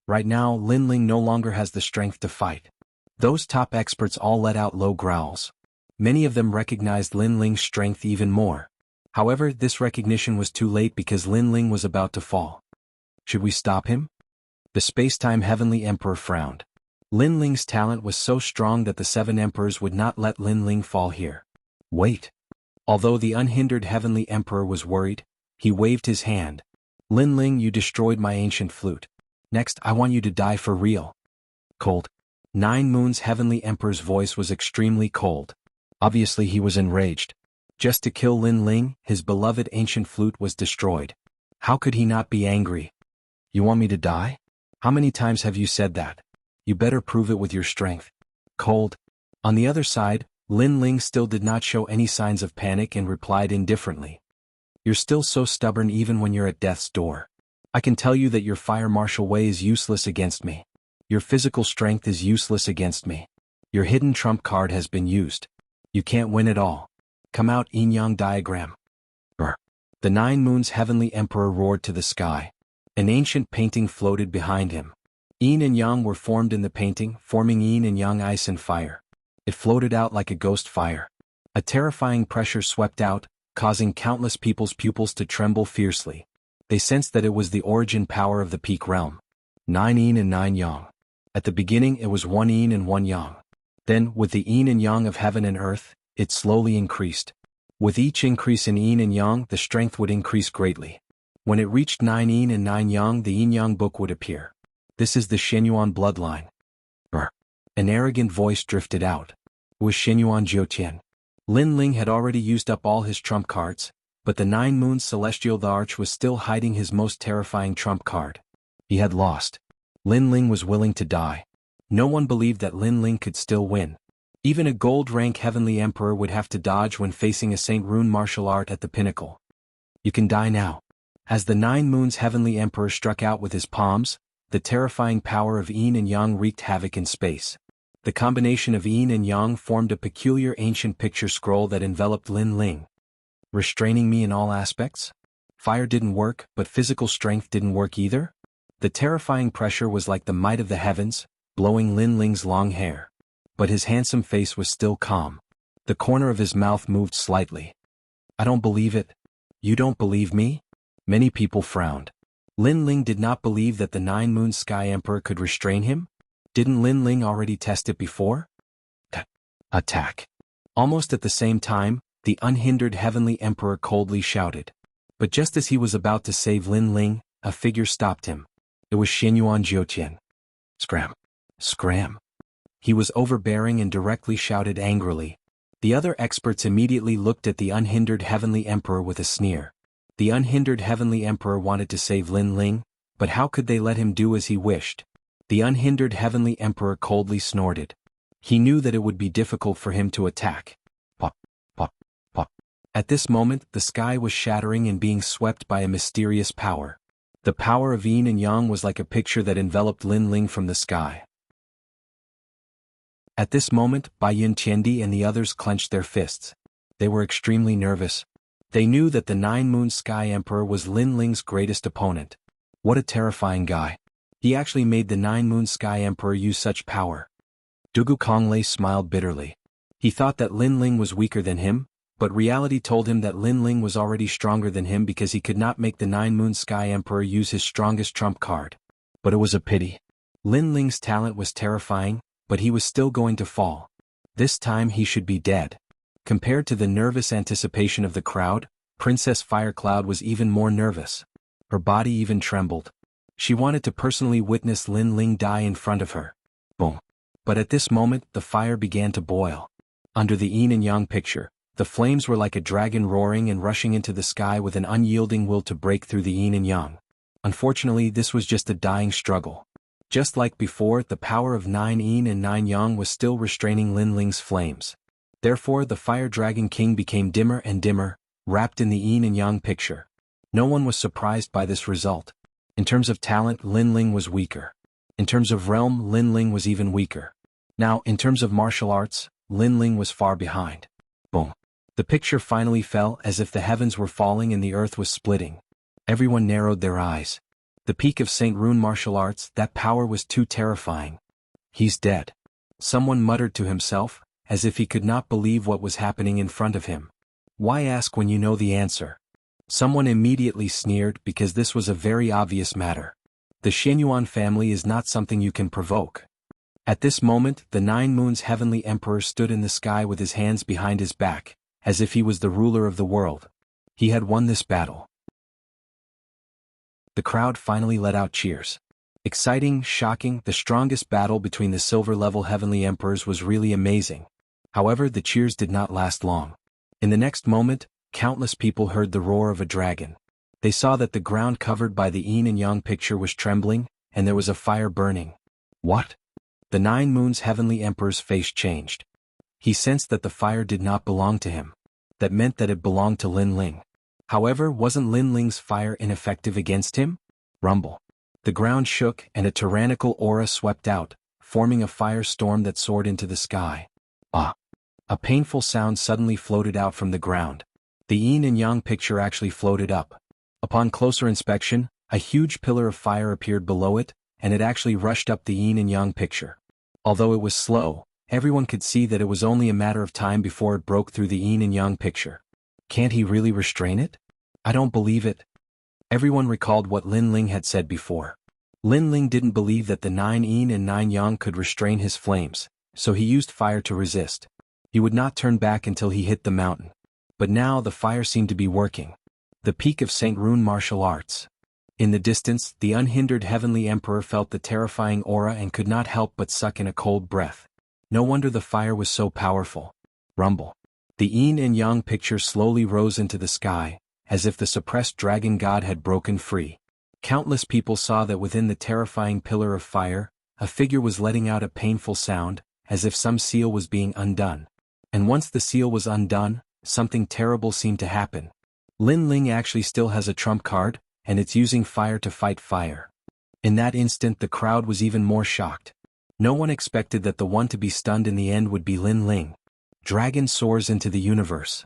Right now, Lin Ling no longer has the strength to fight. Those top experts all let out low growls. Many of them recognized Lin Ling's strength even more. However, this recognition was too late because Lin Ling was about to fall. Should we stop him? The space-time Heavenly Emperor frowned. Lin Ling's talent was so strong that the 7 emperors would not let Lin Ling fall here. Wait. Although the unhindered Heavenly Emperor was worried, he waved his hand. Lin Ling, you destroyed my ancient flute. Next, I want you to die for real. Cold. 9 Moons Heavenly Emperor's voice was extremely cold. Obviously he was enraged. Just to kill Lin Ling, his beloved ancient flute was destroyed. How could he not be angry? You want me to die? How many times have you said that? You better prove it with your strength. Cold. On the other side, Lin Ling still did not show any signs of panic and replied indifferently. You're still so stubborn even when you're at death's door. I can tell you that your fire martial way is useless against me. Your physical strength is useless against me. Your hidden trump card has been used. You can't win at all. Come out, yin-yang diagram. Brr. The 9 Moons Heavenly Emperor roared to the sky. An ancient painting floated behind him. Yin and Yang were formed in the painting, forming Yin and Yang ice and fire. It floated out like a ghost fire. A terrifying pressure swept out, causing countless people's pupils to tremble fiercely. They sensed that it was the origin power of the peak realm. 9 Yin and 9 Yang. At the beginning it was 1 Yin and 1 Yang. Then, with the Yin and Yang of heaven and earth, it slowly increased. With each increase in Yin and Yang, the strength would increase greatly. When it reached 9 Yin and 9 Yang, the Yin-Yang book would appear. This is the Shenyuan bloodline. Brr. An arrogant voice drifted out. It was Shenyuan Jiutian. Lin Ling had already used up all his trump cards, but the 9 Moons Celestial the Arch was still hiding his most terrifying trump card. He had lost. Lin Ling was willing to die. No one believed that Lin Ling could still win. Even a gold-rank Heavenly Emperor would have to dodge when facing a Saint Rune martial art at the pinnacle. You can die now. As the 9 Moons Heavenly Emperor struck out with his palms, the terrifying power of Yin and Yang wreaked havoc in space. The combination of Yin and Yang formed a peculiar ancient picture scroll that enveloped Lin Ling. Restraining me in all aspects? Fire didn't work, but physical strength didn't work either? The terrifying pressure was like the might of the heavens, blowing Lin Ling's long hair. But his handsome face was still calm. The corner of his mouth moved slightly. I don't believe it. You don't believe me? Many people frowned. Lin Ling did not believe that the Nine Moon Sky Emperor could restrain him? Didn't Lin Ling already test it before? Attack. Almost at the same time, the unhindered Heavenly Emperor coldly shouted. But just as he was about to save Lin Ling, a figure stopped him. It was Xianyuan Jiutian. Scram. Scram. He was overbearing and directly shouted angrily. The other experts immediately looked at the unhindered Heavenly Emperor with a sneer. The unhindered Heavenly Emperor wanted to save Lin Ling, but how could they let him do as he wished? The unhindered Heavenly Emperor coldly snorted. He knew that it would be difficult for him to attack. Pop, pop, pop. At this moment, the sky was shattering and being swept by a mysterious power. The power of Yin and Yang was like a picture that enveloped Lin Ling from the sky. At this moment, Bai Yin Tiandi and the others clenched their fists. They were extremely nervous. They knew that the Nine Moon Sky Emperor was Lin Ling's greatest opponent. What a terrifying guy. He actually made the Nine Moon Sky Emperor use such power. Dugu Konglei smiled bitterly. He thought that Lin Ling was weaker than him, but reality told him that Lin Ling was already stronger than him because he could not make the Nine Moon Sky Emperor use his strongest trump card. But it was a pity. Lin Ling's talent was terrifying, but he was still going to fall. This time he should be dead. Compared to the nervous anticipation of the crowd, Princess Firecloud was even more nervous. Her body even trembled. She wanted to personally witness Lin Ling die in front of her. Boom. But at this moment, the fire began to boil. Under the Yin and Yang picture, the flames were like a dragon roaring and rushing into the sky with an unyielding will to break through the Yin and Yang. Unfortunately, this was just a dying struggle. Just like before, the power of 9 Yin and 9 Yang was still restraining Lin Ling's flames. Therefore, the Fire Dragon King became dimmer and dimmer, wrapped in the Yin and Yang picture. No one was surprised by this result. In terms of talent, Lin Ling was weaker. In terms of realm, Lin Ling was even weaker. Now, in terms of martial arts, Lin Ling was far behind. Boom. The picture finally fell as if the heavens were falling and the earth was splitting. Everyone narrowed their eyes. The peak of St. Rune martial arts, that power was too terrifying. He's dead. Someone muttered to himself, as if he could not believe what was happening in front of him. Why ask when you know the answer? Someone immediately sneered because this was a very obvious matter. The Xianyuan family is not something you can provoke. At this moment, the Nine Moons Heavenly Emperor stood in the sky with his hands behind his back, as if he was the ruler of the world. He had won this battle. The crowd finally let out cheers. Exciting, shocking, the strongest battle between the silver-level Heavenly Emperors was really amazing. However, the cheers did not last long. In the next moment, countless people heard the roar of a dragon. They saw that the ground covered by the Yin and Yang picture was trembling, and there was a fire burning. What? The Nine Moons Heavenly Emperor's face changed. He sensed that the fire did not belong to him. That meant that it belonged to Lin Ling. However, wasn't Lin Ling's fire ineffective against him? Rumble. The ground shook and a tyrannical aura swept out, forming a firestorm that soared into the sky. Ah! A painful sound suddenly floated out from the ground. The Yin and Yang picture actually floated up. Upon closer inspection, a huge pillar of fire appeared below it, and it actually rushed up the Yin and Yang picture. Although it was slow, everyone could see that it was only a matter of time before it broke through the Yin and Yang picture. Can't he really restrain it? I don't believe it. Everyone recalled what Lin Ling had said before. Lin Ling didn't believe that the 9 Yin and 9 Yang could restrain his flames, so he used fire to resist. He would not turn back until he hit the mountain. But now the fire seemed to be working. The peak of St. Rune martial arts. In the distance, the unhindered Heavenly Emperor felt the terrifying aura and could not help but suck in a cold breath. No wonder the fire was so powerful. Rumble. The Yin and Yang picture slowly rose into the sky, as if the suppressed dragon god had broken free. Countless people saw that within the terrifying pillar of fire, a figure was letting out a painful sound, as if some seal was being undone. And once the seal was undone, something terrible seemed to happen. Lin Ling actually still has a trump card, and it's using fire to fight fire. In that instant, the crowd was even more shocked. No one expected that the one to be stunned in the end would be Lin Ling. Dragon soars into the universe.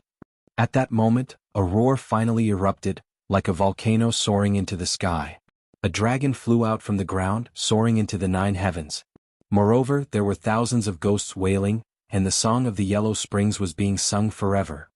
At that moment, a roar finally erupted, like a volcano soaring into the sky. A dragon flew out from the ground, soaring into the 9 heavens. Moreover, there were thousands of ghosts wailing, and the song of the Yellow Springs was being sung forever.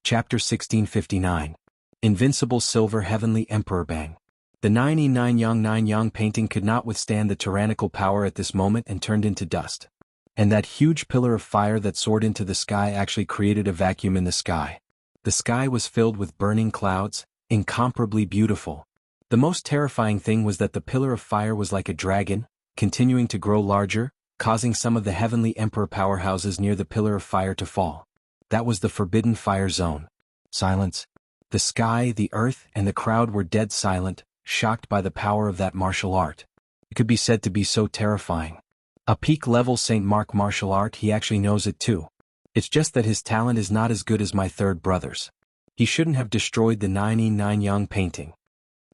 Chapter 1659. Invincible Silver Heavenly Emperor Bang. The 9 Yang painting could not withstand the tyrannical power at this moment and turned into dust. And that huge pillar of fire that soared into the sky actually created a vacuum in the sky. The sky was filled with burning clouds, incomparably beautiful. The most terrifying thing was that the pillar of fire was like a dragon, continuing to grow larger, causing some of the heavenly emperor powerhouses near the pillar of fire to fall. That was the forbidden fire zone. Silence. The sky, the earth, and the crowd were dead silent, shocked by the power of that martial art. It could be said to be so terrifying. A peak-level St. Mark martial art, he actually knows it too. It's just that his talent is not as good as my third brother's. He shouldn't have destroyed the 9 Yang painting,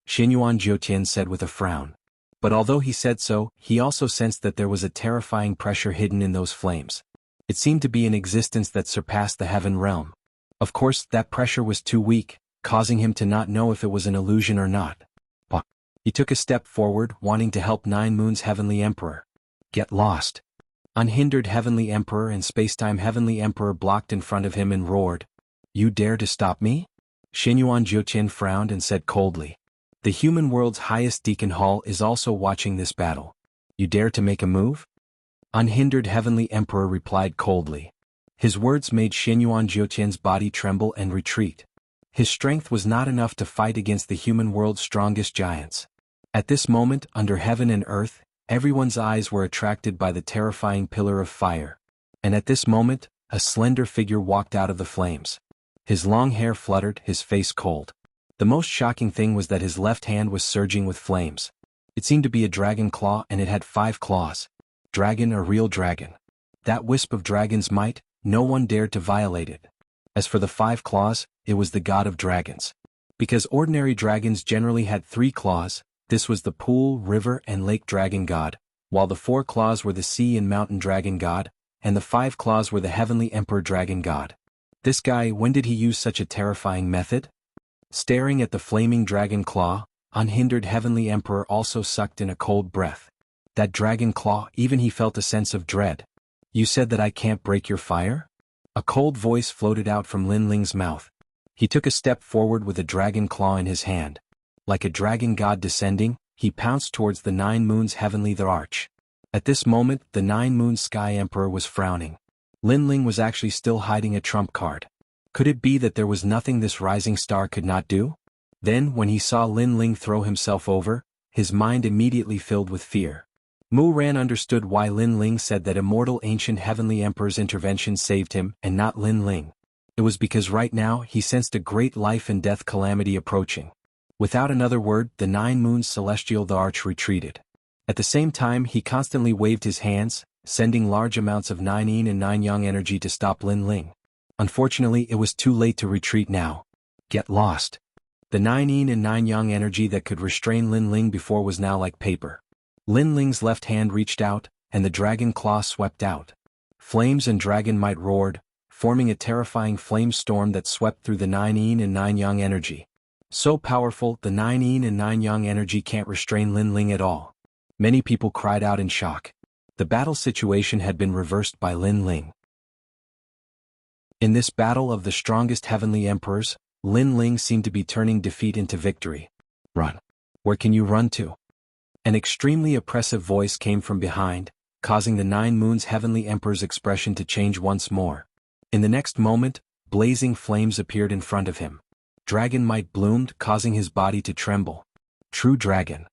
Xinyuan Jiutian said with a frown. But although he said so, he also sensed that there was a terrifying pressure hidden in those flames. It seemed to be an existence that surpassed the heaven realm. Of course, that pressure was too weak, causing him to not know if it was an illusion or not. But he took a step forward, wanting to help 9 Moons Heavenly Emperor. Get lost. Unhindered Heavenly Emperor and Spacetime Heavenly Emperor blocked in front of him and roared. You dare to stop me? Xinyuan Jiutian frowned and said coldly. The human world's highest Deacon Hall is also watching this battle. You dare to make a move? Unhindered Heavenly Emperor replied coldly. His words made Xinyuan Jiutian's body tremble and retreat. His strength was not enough to fight against the human world's strongest giants. At this moment, under heaven and earth, everyone's eyes were attracted by the terrifying pillar of fire. And at this moment, a slender figure walked out of the flames. His long hair fluttered, his face cold. The most shocking thing was that his left hand was surging with flames. It seemed to be a dragon claw and it had 5 claws. Dragon, a real dragon. That wisp of dragon's might, no one dared to violate it. As for the 5 claws, it was the god of dragons. Because ordinary dragons generally had 3 claws, this was the pool, river, and lake dragon god, while the 4 claws were the sea and mountain dragon god, and the 5 claws were the heavenly emperor dragon god. This guy, when did he use such a terrifying method? Staring at the flaming dragon claw, Unhindered Heavenly Emperor also sucked in a cold breath. That dragon claw, even he felt a sense of dread. You said that I can't break your fire? A cold voice floated out from Lin Ling's mouth. He took a step forward with a dragon claw in his hand. Like a dragon god descending, he pounced towards the 9 Moons Heavenly the Arch. At this moment, the 9 Moons Sky Emperor was frowning. Lin Ling was actually still hiding a trump card. Could it be that there was nothing this rising star could not do? Then, when he saw Lin Ling throw himself over, his mind immediately filled with fear. Mu Ran understood why Lin Ling said that immortal ancient heavenly emperor's intervention saved him and not Lin Ling. It was because right now he sensed a great life and death calamity approaching. Without another word, the 9 Moons Celestial the Arch retreated. At the same time, he constantly waved his hands, sending large amounts of 9 Yin and 9 Yang energy to stop Lin Ling. Unfortunately, it was too late to retreat now. Get lost. The 9 Yin and 9 Yang energy that could restrain Lin Ling before was now like paper. Lin Ling's left hand reached out, and the dragon claw swept out. Flames and dragon might roared, forming a terrifying flame storm that swept through the 9 Yin and 9 Yang energy. So powerful, the 9 Yin and 9 Yang energy can't restrain Lin Ling at all. Many people cried out in shock. The battle situation had been reversed by Lin Ling. In this battle of the strongest heavenly emperors, Lin Ling seemed to be turning defeat into victory. Run. Where can you run to? An extremely oppressive voice came from behind, causing the 9 Moons Heavenly Emperor's expression to change once more. In the next moment, blazing flames appeared in front of him. Dragon might bloomed, causing his body to tremble. True dragon.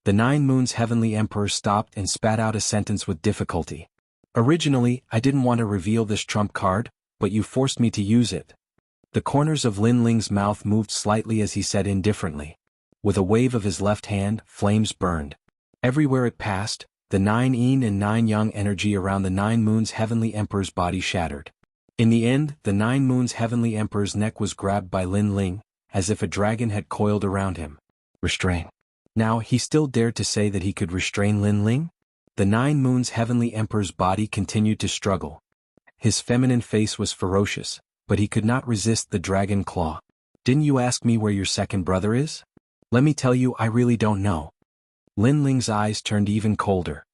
The 9 Moons Heavenly Emperor stopped and spat out a sentence with difficulty. Originally, I didn't want to reveal this trump card, but you forced me to use it. The corners of Lin Ling's mouth moved slightly as he said indifferently. With a wave of his left hand, flames burned. Everywhere it passed, the 9 Yin and 9 Yang energy around the 9 Moons Heavenly Emperor's body shattered. In the end, the 9 Moons Heavenly Emperor's neck was grabbed by Lin Ling, as if a dragon had coiled around him. Restrain. Now, he still dared to say that he could restrain Lin Ling? The 9 Moons Heavenly Emperor's body continued to struggle. His feminine face was ferocious, but he could not resist the dragon claw. Didn't you ask me where your second brother is? Let me tell you, I really don't know. Lin Ling's eyes turned even colder.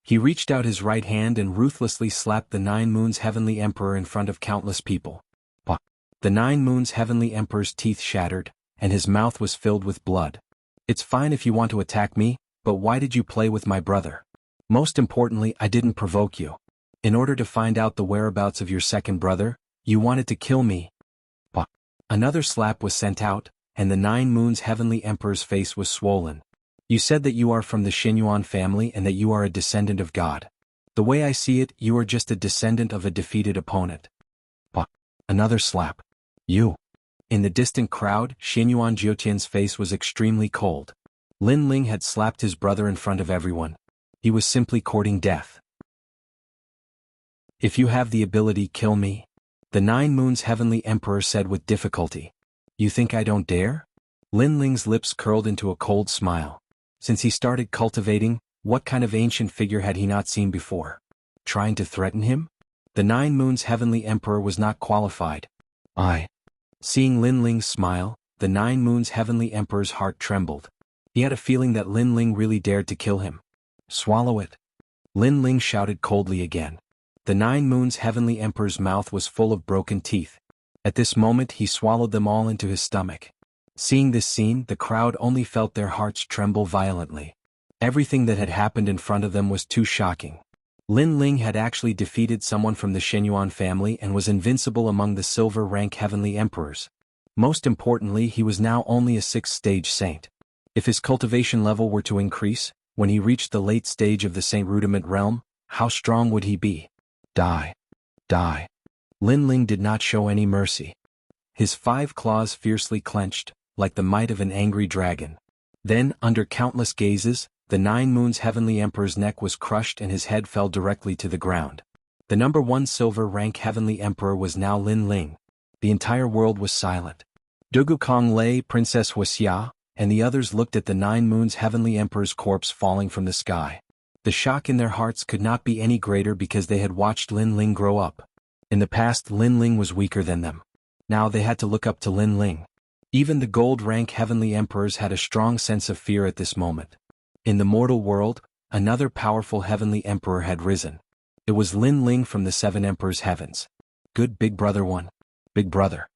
He reached out his right hand and ruthlessly slapped the Nine Moons Heavenly Emperor in front of countless people. Bah! The Nine Moons Heavenly Emperor's teeth shattered, and his mouth was filled with blood. It's fine if you want to attack me, but why did you play with my brother? Most importantly, I didn't provoke you. In order to find out the whereabouts of your second brother, you wanted to kill me. Bah! Another slap was sent out, and the Nine Moons Heavenly Emperor's face was swollen. You said that you are from the Xinyuan family and that you are a descendant of God. The way I see it, you are just a descendant of a defeated opponent. Bah! Another slap. You. In the distant crowd, Xinyuan Jiutian's face was extremely cold. Lin Ling had slapped his brother in front of everyone. He was simply courting death. If you have the ability, kill me. The Nine Moons Heavenly Emperor said with difficulty. You think I don't dare? Lin Ling's lips curled into a cold smile. Since he started cultivating, what kind of ancient figure had he not seen before? Trying to threaten him? The Nine Moons Heavenly Emperor was not qualified. Seeing Lin Ling's smile, the Nine Moons Heavenly Emperor's heart trembled. He had a feeling that Lin Ling really dared to kill him. Swallow it. Lin Ling shouted coldly again. The Nine Moons Heavenly Emperor's mouth was full of broken teeth. At this moment he swallowed them all into his stomach. Seeing this scene, the crowd only felt their hearts tremble violently. Everything that had happened in front of them was too shocking. Lin Ling had actually defeated someone from the Xinyuan family and was invincible among the silver-rank heavenly emperors. Most importantly, he was now only a 6th-stage saint. If his cultivation level were to increase, when he reached the late stage of the Saint Rudiment realm, how strong would he be? Die. Die. Lin Ling did not show any mercy. His 5 claws fiercely clenched, like the might of an angry dragon. Then, under countless gazes, the Nine Moons Heavenly Emperor's neck was crushed and his head fell directly to the ground. The number 1 silver-rank Heavenly Emperor was now Lin Ling. The entire world was silent. Dugu Kong Lei, Princess Wuxia, and the others looked at the Nine Moons Heavenly Emperor's corpse falling from the sky. The shock in their hearts could not be any greater because they had watched Lin Ling grow up. In the past, Lin Ling was weaker than them. Now they had to look up to Lin Ling. Even the gold-rank Heavenly Emperors had a strong sense of fear at this moment. In the mortal world, another powerful Heavenly Emperor had risen. It was Lin Ling from the 7 Emperors' heavens. Good Big Brother 1. Big Brother.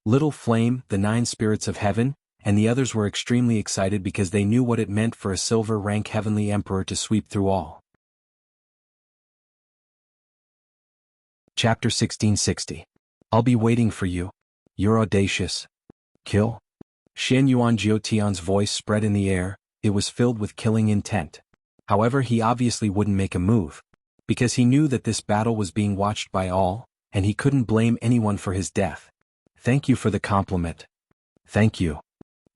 Little Flame, the 9 Spirits of Heaven, and the others were extremely excited because they knew what it meant for a silver-rank Heavenly Emperor to sweep through all. Chapter 1660. I'll be waiting for you. You're audacious. Kill? Xinyuan Jiutian's voice spread in the air. It was filled with killing intent. However, he obviously wouldn't make a move. Because he knew that this battle was being watched by all, and he couldn't blame anyone for his death. Thank you for the compliment. Thank you.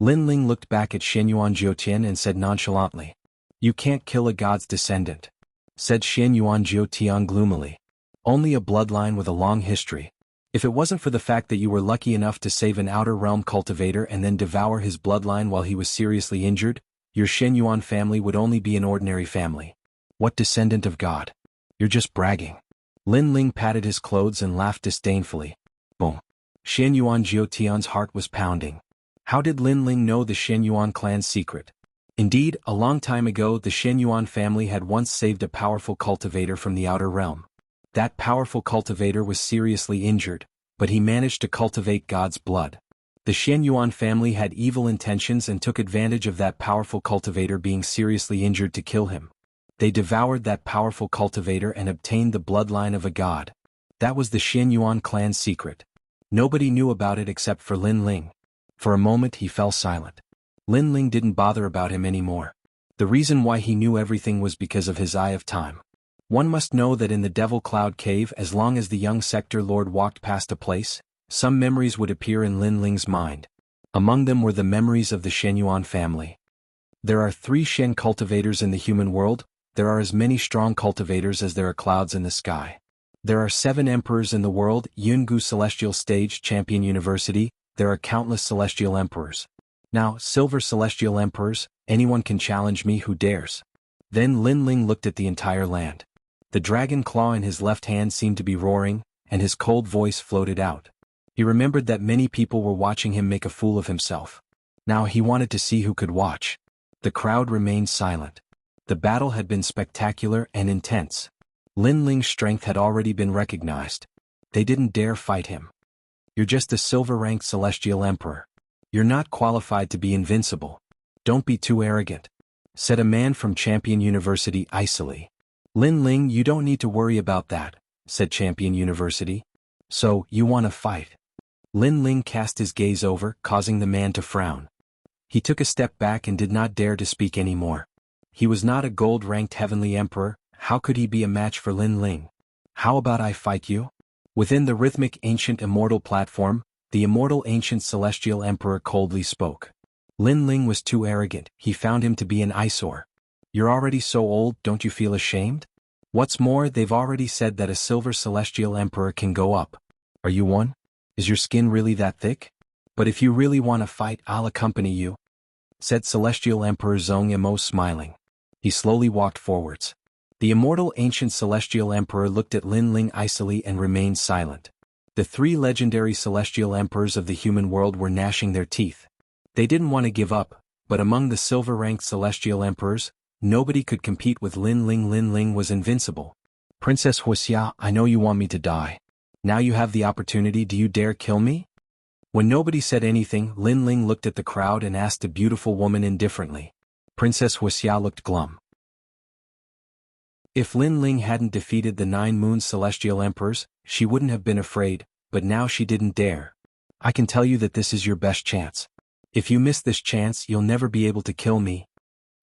Lin Ling looked back at Xinyuan Jiutian and said nonchalantly. You can't kill a god's descendant. Said Xinyuan Jiutian gloomily. Only a bloodline with a long history. If it wasn't for the fact that you were lucky enough to save an outer realm cultivator and then devour his bloodline while he was seriously injured, your Xinyuan family would only be an ordinary family. What descendant of God? You're just bragging. Lin Ling patted his clothes and laughed disdainfully. Boom. Xinyuan Jiutian's heart was pounding. How did Lin Ling know the Xinyuan clan's secret? Indeed, a long time ago the Xinyuan family had once saved a powerful cultivator from the outer realm. That powerful cultivator was seriously injured, but he managed to cultivate God's blood. The Xinyuan family had evil intentions and took advantage of that powerful cultivator being seriously injured to kill him. They devoured that powerful cultivator and obtained the bloodline of a god. That was the Xinyuan clan's secret. Nobody knew about it except for Lin Ling. For a moment he fell silent. Lin Ling didn't bother about him anymore. The reason why he knew everything was because of his Eye of Time. One must know that in the Devil Cloud Cave, as long as the young Sector Lord walked past a place, some memories would appear in Lin Ling's mind. Among them were the memories of the Xinyuan family. There are 3 Shen cultivators in the human world. There are as many strong cultivators as there are clouds in the sky. There are 7 emperors in the world, Jianghu Celestial Stage Champion University. There are countless celestial emperors. Now, silver celestial emperors, anyone can challenge me who dares. Then Lin Ling looked at the entire land. The dragon claw in his left hand seemed to be roaring, and his cold voice floated out. He remembered that many people were watching him make a fool of himself. Now he wanted to see who could watch. The crowd remained silent. The battle had been spectacular and intense. Lin Ling's strength had already been recognized. They didn't dare fight him. You're just a silver-ranked celestial emperor. You're not qualified to be invincible. Don't be too arrogant, said a man from Champion University icily. Lin Ling, you don't need to worry about that, said Champion University. So, you want to fight? Lin Ling cast his gaze over, causing the man to frown. He took a step back and did not dare to speak anymore. He was not a gold-ranked heavenly emperor. How could he be a match for Lin Ling? How about I fight you? Within the rhythmic ancient immortal platform, the immortal ancient celestial emperor coldly spoke. Lin Ling was too arrogant. He found him to be an eyesore. You're already so old, don't you feel ashamed? What's more, they've already said that a silver celestial emperor can go up. Are you one? Is your skin really that thick? But if you really want to fight, I'll accompany you, said Celestial Emperor Zhongmo smiling. He slowly walked forwards. The immortal ancient celestial emperor looked at Lin Ling icily and remained silent. The three legendary celestial emperors of the human world were gnashing their teeth. They didn't want to give up, but among the silver-ranked celestial emperors, nobody could compete with Lin Ling. Lin Ling was invincible. Princess Wuxia, I know you want me to die. Now you have the opportunity. Do you dare kill me? When nobody said anything, Lin Ling looked at the crowd and asked the beautiful woman indifferently. Princess Wuxia looked glum. If Lin Ling hadn't defeated the 9 Moon Celestial Emperors, she wouldn't have been afraid, but now she didn't dare. I can tell you that this is your best chance. If you miss this chance, you'll never be able to kill me,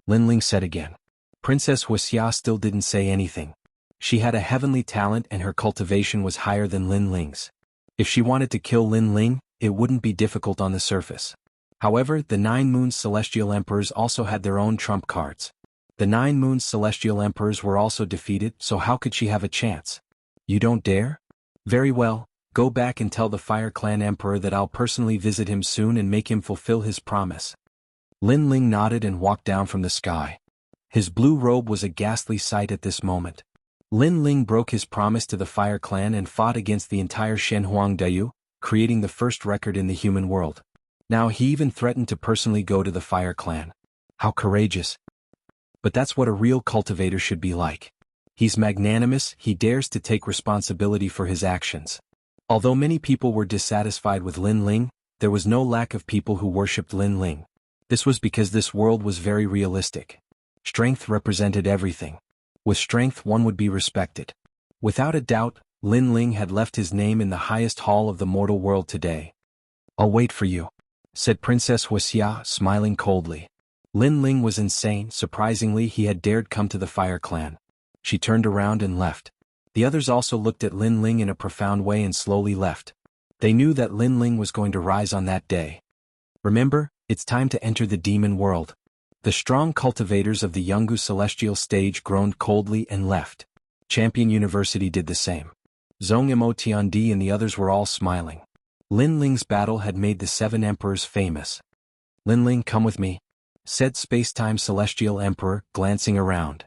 Lin Ling said again. Princess Wuxia still didn't say anything. She had a heavenly talent and her cultivation was higher than Lin Ling's. If she wanted to kill Lin Ling, it wouldn't be difficult on the surface. However, the 9 Moon Celestial Emperors also had their own trump cards. The 9 Moon Celestial Emperors were also defeated, so how could she have a chance? You don't dare? Very well, go back and tell the Fire Clan Emperor that I'll personally visit him soon and make him fulfill his promise. Lin Ling nodded and walked down from the sky. His blue robe was a ghastly sight at this moment. Lin Ling broke his promise to the Fire Clan and fought against the entire Shenhuang Dayu, creating the first record in the human world. Now he even threatened to personally go to the Fire Clan. How courageous. But that's what a real cultivator should be like. He's magnanimous, he dares to take responsibility for his actions. Although many people were dissatisfied with Lin Ling, there was no lack of people who worshipped Lin Ling. This was because this world was very realistic. Strength represented everything. With strength one would be respected. Without a doubt, Lin Ling had left his name in the highest hall of the mortal world today. I'll wait for you, said Princess Wuxia, smiling coldly. Lin Ling was insane. Surprisingly, he had dared come to the Fire Clan. She turned around and left. The others also looked at Lin Ling in a profound way and slowly left. They knew that Lin Ling was going to rise on that day. Remember, it's time to enter the demon world. The strong cultivators of the Jianghu celestial stage groaned coldly and left. Champion University did the same. Zhongmo Tiandi and the others were all smiling. Lin Ling's battle had made the 7 emperors famous. Lin Ling, come with me, said Spacetime Celestial Emperor, glancing around.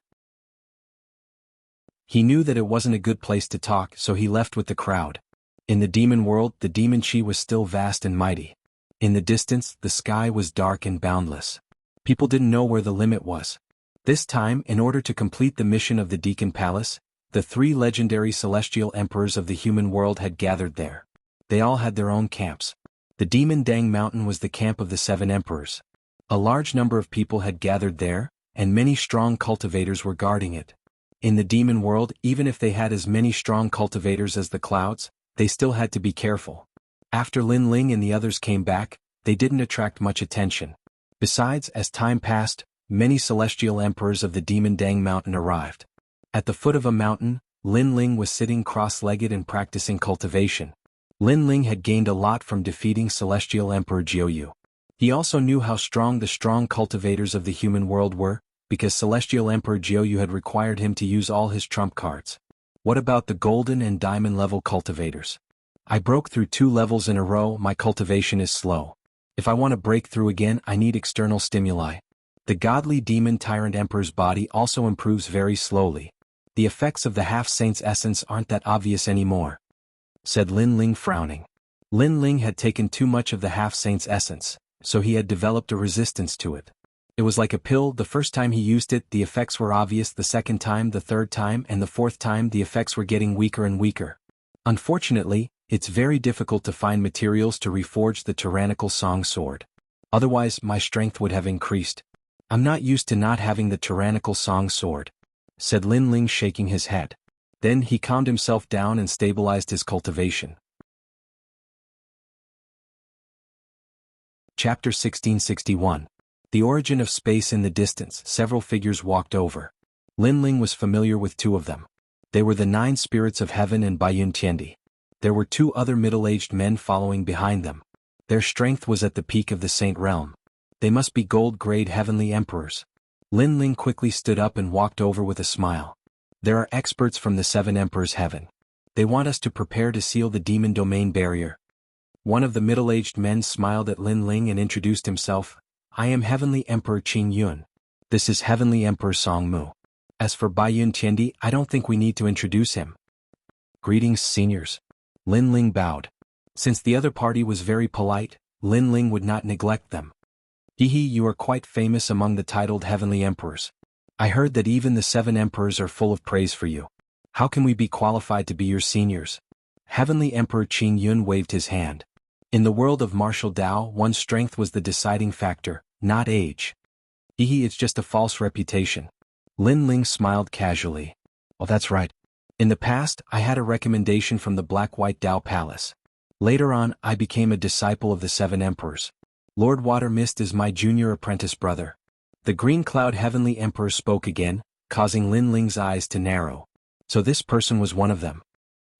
He knew that it wasn't a good place to talk, so he left with the crowd. In the demon world, the demon chi was still vast and mighty. In the distance, the sky was dark and boundless. People didn't know where the limit was. This time, in order to complete the mission of the Deacon Palace, the 3 legendary celestial emperors of the human world had gathered there. They all had their own camps. The Demon Dang Mountain was the camp of the 7 emperors. A large number of people had gathered there, and many strong cultivators were guarding it. In the demon world, even if they had as many strong cultivators as the clouds, they still had to be careful. After Lin Ling and the others came back, they didn't attract much attention. Besides, as time passed, many celestial emperors of the Demon Dang Mountain arrived. At the foot of a mountain, Lin Ling was sitting cross-legged and practicing cultivation. Lin Ling had gained a lot from defeating Celestial Emperor Jianghu. He also knew how strong the strong cultivators of the human world were, because Celestial Emperor Jianghu had required him to use all his trump cards. What about the golden and diamond level cultivators? I broke through 2 levels in a row. My cultivation is slow. If I want to break through again, I need external stimuli. The godly demon tyrant emperor's body also improves very slowly. The effects of the half-saint's essence aren't that obvious anymore, said Lin Ling frowning. Lin Ling had taken too much of the half-saint's essence, so he had developed a resistance to it. It was like a pill. The first time he used it, the effects were obvious. The second time, the third time, and the fourth time, the effects were getting weaker and weaker. Unfortunately, it's very difficult to find materials to reforge the tyrannical song sword. Otherwise, my strength would have increased. I'm not used to not having the tyrannical song sword, said Lin Ling, shaking his head. Then he calmed himself down and stabilized his cultivation. Chapter 1661. The origin of space. In the distance, several figures walked over. Lin Ling was familiar with two of them. They were the 9 spirits of heaven and Baiyun Tiandi. There were 2 other middle-aged men following behind them. Their strength was at the peak of the saint realm. They must be gold-grade heavenly emperors. Lin Ling quickly stood up and walked over with a smile. There are experts from the 7 emperors' heaven. They want us to prepare to seal the demon domain barrier. One of the middle-aged men smiled at Lin Ling and introduced himself. I am Heavenly Emperor Qing Yun. This is Heavenly Emperor Song Mu. As for Baiyun Tiandi, I don't think we need to introduce him. Greetings, seniors. Lin Ling bowed. Since the other party was very polite, Lin Ling would not neglect them. Hehe, you are quite famous among the titled Heavenly Emperors. I heard that even the 7 emperors are full of praise for you. How can we be qualified to be your seniors? Heavenly Emperor Qing Yun waved his hand. In the world of martial Dao, one's strength was the deciding factor, not age. Hehe, it's just a false reputation. Lin Ling smiled casually. Oh, that's right. In the past, I had a recommendation from the Black-White Dao Palace. Later on, I became a disciple of the 7 emperors. Lord Water Mist is my junior apprentice brother. The Green Cloud Heavenly Emperor spoke again, causing Lin Ling's eyes to narrow. So this person was one of them.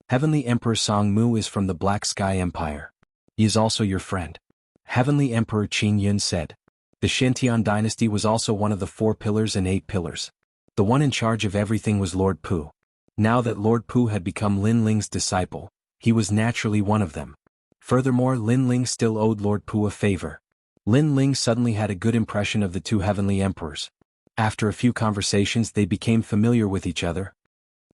Heavenly Emperor Song Mu is from the Black Sky Empire. He is also your friend. Heavenly Emperor Qing Yun said. The Shentian dynasty was also one of the 4 pillars and 8 pillars. The one in charge of everything was Lord Pu. Now that Lord Pu had become Lin Ling's disciple, he was naturally one of them. Furthermore, Lin Ling still owed Lord Pu a favor. Lin Ling suddenly had a good impression of the 2 heavenly emperors. After a few conversations, they became familiar with each other.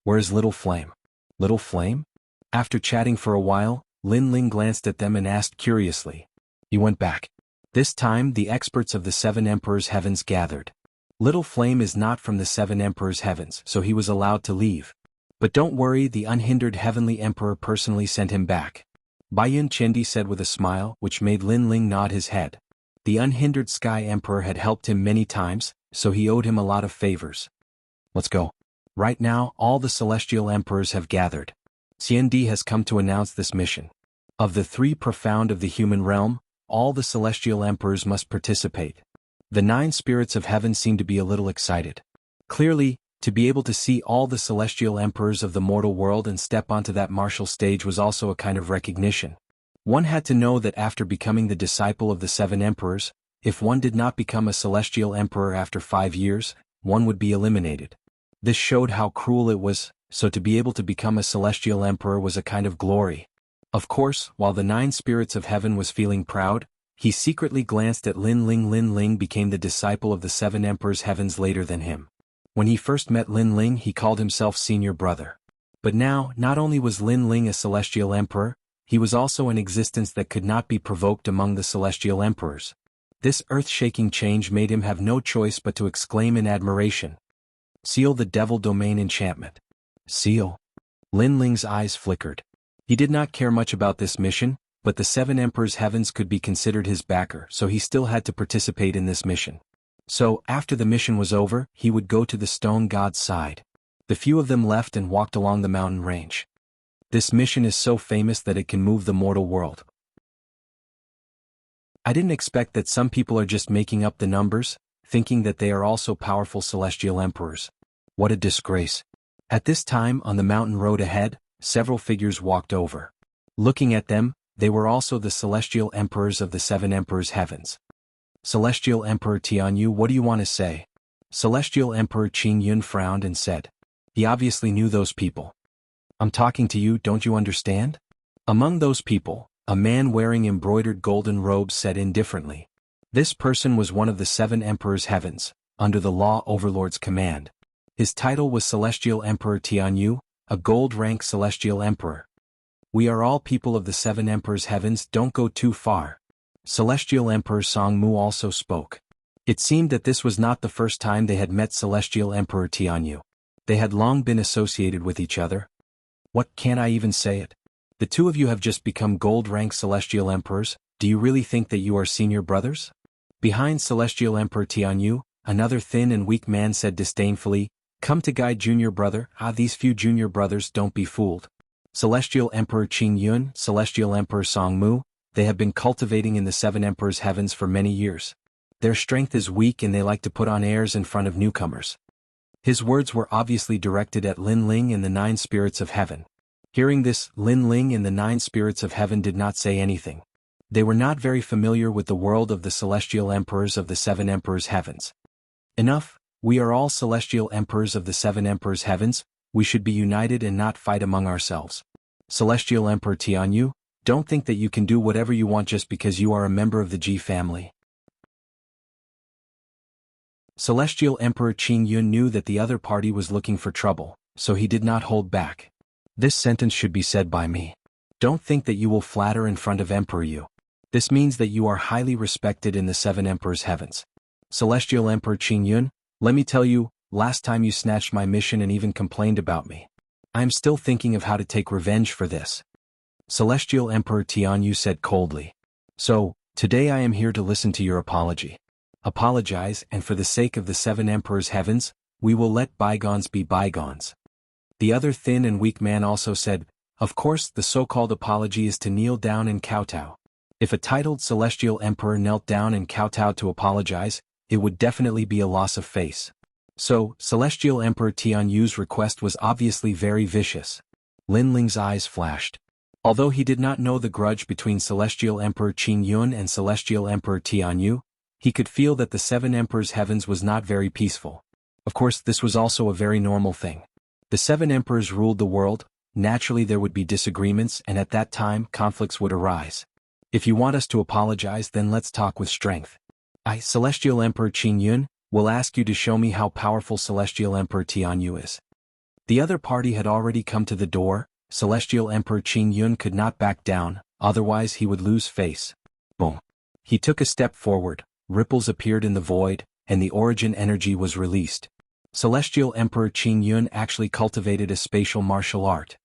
Where is Little Flame? Little Flame? After chatting for a while, Lin Ling glanced at them and asked curiously. He went back. This time, the experts of the 7 emperors' heavens gathered. Little Flame is not from the 7 emperors' heavens, so he was allowed to leave. But don't worry, the unhindered heavenly emperor personally sent him back. Baiyun Tiandi said with a smile, which made Lin Ling nod his head. The unhindered Sky Emperor had helped him many times, so he owed him a lot of favors. Let's go. Right now, all the celestial emperors have gathered. Xiandi has come to announce this mission. Of the 3 profound of the human realm, all the celestial emperors must participate. The 9 spirits of heaven seem to be a little excited. Clearly, to be able to see all the celestial emperors of the mortal world and step onto that martial stage was also a kind of recognition. One had to know that after becoming the disciple of the 7 emperors, if one did not become a celestial emperor after 5 years, one would be eliminated. This showed how cruel it was, so to be able to become a celestial emperor was a kind of glory. Of course, while the 9 spirits of heaven was feeling proud, he secretly glanced at Lin Ling. Lin Ling became the disciple of the 7 emperors' heavens later than him. When he first met Lin Ling, he called himself senior brother. But now, not only was Lin Ling a celestial emperor, he was also an existence that could not be provoked among the celestial emperors. This earth-shaking change made him have no choice but to exclaim in admiration. Seal the devil domain enchantment. Seal. Lin Ling's eyes flickered. He did not care much about this mission, but the 7 emperors' heavens could be considered his backer, so he still had to participate in this mission. So, after the mission was over, he would go to the stone god's side. The few of them left and walked along the mountain range. This mission is so famous that it can move the mortal world. I didn't expect that some people are just making up the numbers, thinking that they are also powerful celestial emperors. What a disgrace. At this time, on the mountain road ahead, several figures walked over. Looking at them, they were also the celestial emperors of the 7 emperors' heavens. Celestial Emperor Tianyu, what do you want to say? Celestial Emperor Qing Yun frowned and said. He obviously knew those people. I'm talking to you, don't you understand? Among those people, a man wearing embroidered golden robes said indifferently. This person was one of the 7 emperors' heavens, under the Law Overlord's command. His title was Celestial Emperor Tianyu, a gold-rank celestial emperor. We are all people of the seven emperors' heavens, don't go too far. Celestial Emperor Songmu also spoke. It seemed that this was not the first time they had met Celestial Emperor Tianyu. They had long been associated with each other. What, can't I even say it? The two of you have just become gold-rank Celestial Emperors. Do you really think that you are senior brothers? Behind Celestial Emperor Tianyu, another thin and weak man said disdainfully, "Come to guide junior brother." These few junior brothers, don't be fooled. Celestial Emperor Qing Yun, Celestial Emperor Songmu, they have been cultivating in the seven emperors' heavens for many years. Their strength is weak and they like to put on airs in front of newcomers. His words were obviously directed at Lin Ling and the nine spirits of heaven. Hearing this, Lin Ling and the nine spirits of heaven did not say anything. They were not very familiar with the world of the celestial emperors of the seven emperors' heavens. Enough, we are all celestial emperors of the seven emperors' heavens, we should be united and not fight among ourselves. Celestial Emperor Tianyu, don't think that you can do whatever you want just because you are a member of the Ji family. Celestial Emperor Qing Yun knew that the other party was looking for trouble, so he did not hold back. This sentence should be said by me. Don't think that you will flatter in front of Emperor Yu. This means that you are highly respected in the seven emperors' heavens. Celestial Emperor Qing Yun, let me tell you, last time you snatched my mission and even complained about me. I am still thinking of how to take revenge for this. Celestial Emperor Tianyu said coldly. So, today I am here to listen to your apology. Apologize, and for the sake of the seven emperors' heavens, we will let bygones be bygones. The other thin and weak man also said, of course the so-called apology is to kneel down and kowtow. If a titled celestial emperor knelt down and kowtowed to apologize, it would definitely be a loss of face. So, Celestial Emperor Tianyu's request was obviously very vicious. Lin Ling's eyes flashed. Although he did not know the grudge between Celestial Emperor Qing Yun and Celestial Emperor Tianyu, he could feel that the seven emperors' heavens was not very peaceful. Of course, this was also a very normal thing. The seven emperors ruled the world, naturally there would be disagreements and at that time conflicts would arise. If you want us to apologize, then let's talk with strength. I, Celestial Emperor Qing Yun, will ask you to show me how powerful Celestial Emperor Tianyu is. The other party had already come to the door. Celestial Emperor Qing Yun could not back down, otherwise he would lose face. Boom. He took a step forward, ripples appeared in the void, and the origin energy was released. Celestial Emperor Qing Yun actually cultivated a spatial martial art.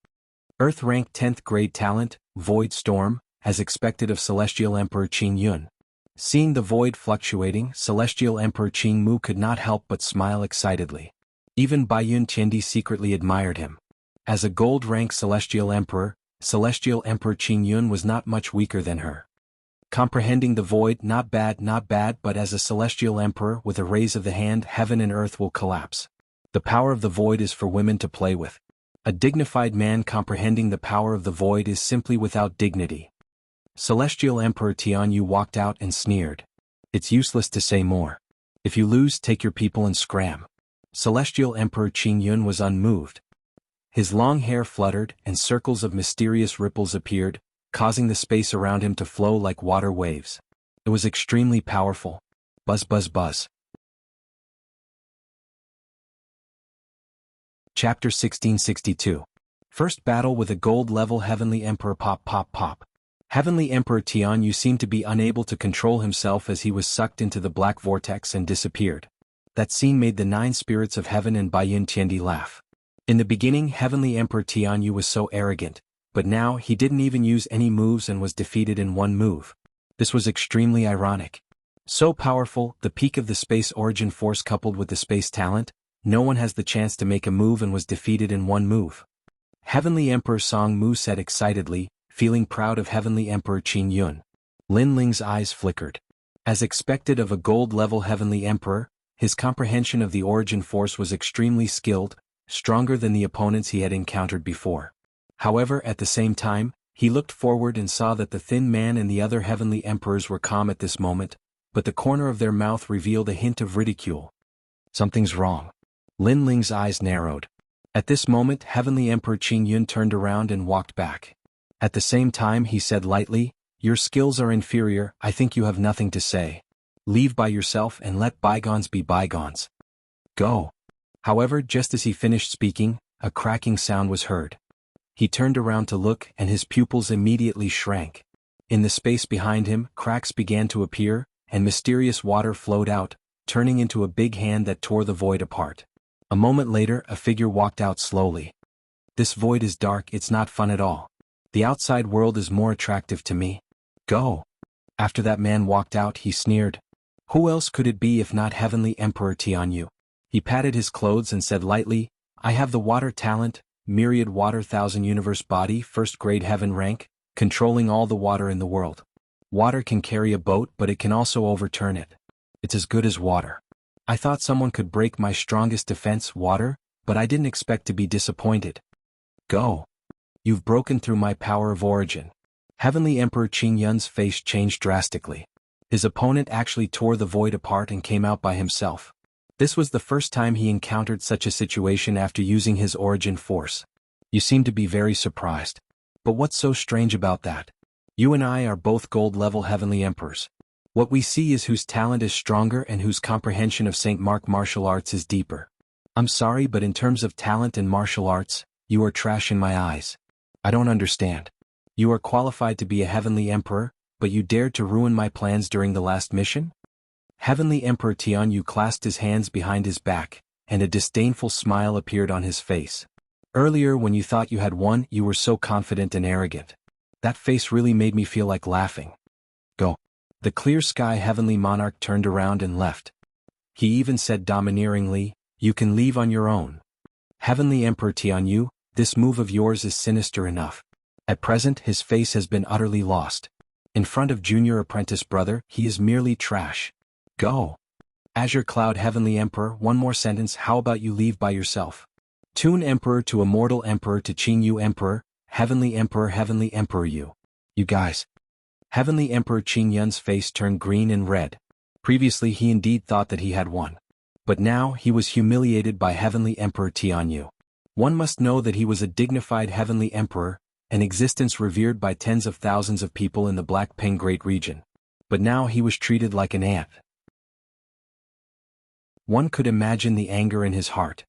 Earth rank 10th grade talent, Void Storm, as expected of Celestial Emperor Qing Yun. Seeing the void fluctuating, Celestial Emperor Qing Mu could not help but smile excitedly. Even Baiyun Tiandi secretly admired him. As a gold-rank Celestial Emperor Qing Yun was not much weaker than her. Comprehending the void, not bad, but as a Celestial Emperor with a raise of the hand, heaven and earth will collapse. The power of the void is for women to play with. A dignified man comprehending the power of the void is simply without dignity. Celestial Emperor Tianyu walked out and sneered. It's useless to say more. If you lose, take your people and scram. Celestial Emperor Qing Yun was unmoved. His long hair fluttered and circles of mysterious ripples appeared, causing the space around him to flow like water waves. It was extremely powerful. Buzz buzz buzz. Chapter 1662. First battle with a gold-level Heavenly Emperor. Pop pop pop. Heavenly Emperor Tianyu seemed to be unable to control himself as he was sucked into the black vortex and disappeared. That scene made the nine spirits of heaven and Baiyun Tiandi laugh. In the beginning, Heavenly Emperor Tianyu was so arrogant, but now he didn't even use any moves and was defeated in one move. This was extremely ironic. So powerful, the peak of the space origin force coupled with the space talent, no one has the chance to make a move and was defeated in one move. Heavenly Emperor Songmu said excitedly, feeling proud of Heavenly Emperor Qing Yun. Lin Ling's eyes flickered. As expected of a gold-level Heavenly Emperor, his comprehension of the origin force was extremely skilled, stronger than the opponents he had encountered before. However, at the same time, he looked forward and saw that the thin man and the other heavenly emperors were calm at this moment, but the corner of their mouth revealed a hint of ridicule. Something's wrong. Lin Ling's eyes narrowed. At this moment, Heavenly Emperor Qing Yun turned around and walked back. At the same time, he said lightly, "Your skills are inferior, I think you have nothing to say. Leave by yourself and let bygones be bygones. Go." However, just as he finished speaking, a cracking sound was heard. He turned around to look and his pupils immediately shrank. In the space behind him, cracks began to appear, and mysterious water flowed out, turning into a big hand that tore the void apart. A moment later, a figure walked out slowly. This void is dark, it's not fun at all. The outside world is more attractive to me. Go. After that man walked out, he sneered. Who else could it be if not Heavenly Emperor Tianyu? He patted his clothes and said lightly, I have the water talent, myriad water thousand universe body, first grade heaven rank, controlling all the water in the world. Water can carry a boat, but it can also overturn it. It's as good as water. I thought someone could break my strongest defense, water, but I didn't expect to be disappointed. Go. You've broken through my power of origin. Heavenly Emperor Qing Yun's face changed drastically. His opponent actually tore the void apart and came out by himself. This was the first time he encountered such a situation after using his origin force. You seem to be very surprised. But what's so strange about that? You and I are both gold-level Heavenly Emperors. What we see is whose talent is stronger and whose comprehension of St. Mark martial arts is deeper. I'm sorry, but in terms of talent and martial arts, you are trash in my eyes. I don't understand. You are qualified to be a Heavenly Emperor, but you dared to ruin my plans during the last mission? Heavenly Emperor Tianyu clasped his hands behind his back, and a disdainful smile appeared on his face. Earlier when you thought you had won, you were so confident and arrogant. That face really made me feel like laughing. Go. The clear sky Heavenly Monarch turned around and left. He even said domineeringly, you can leave on your own. Heavenly Emperor Tianyu, this move of yours is sinister enough. At present his face has been utterly lost. In front of junior apprentice brother, he is merely trash. Go. Azure Cloud Heavenly Emperor, one more sentence, how about you leave by yourself? Toon Emperor to Immortal Emperor to Qing Yu Emperor, Heavenly Emperor you. You guys. Heavenly Emperor Qing Yun's face turned green and red. Previously he indeed thought that he had won. But now he was humiliated by Heavenly Emperor Tianyu. One must know that he was a dignified Heavenly Emperor, an existence revered by tens of thousands of people in the Black Ping Great region. But now he was treated like an ant. One could imagine the anger in his heart.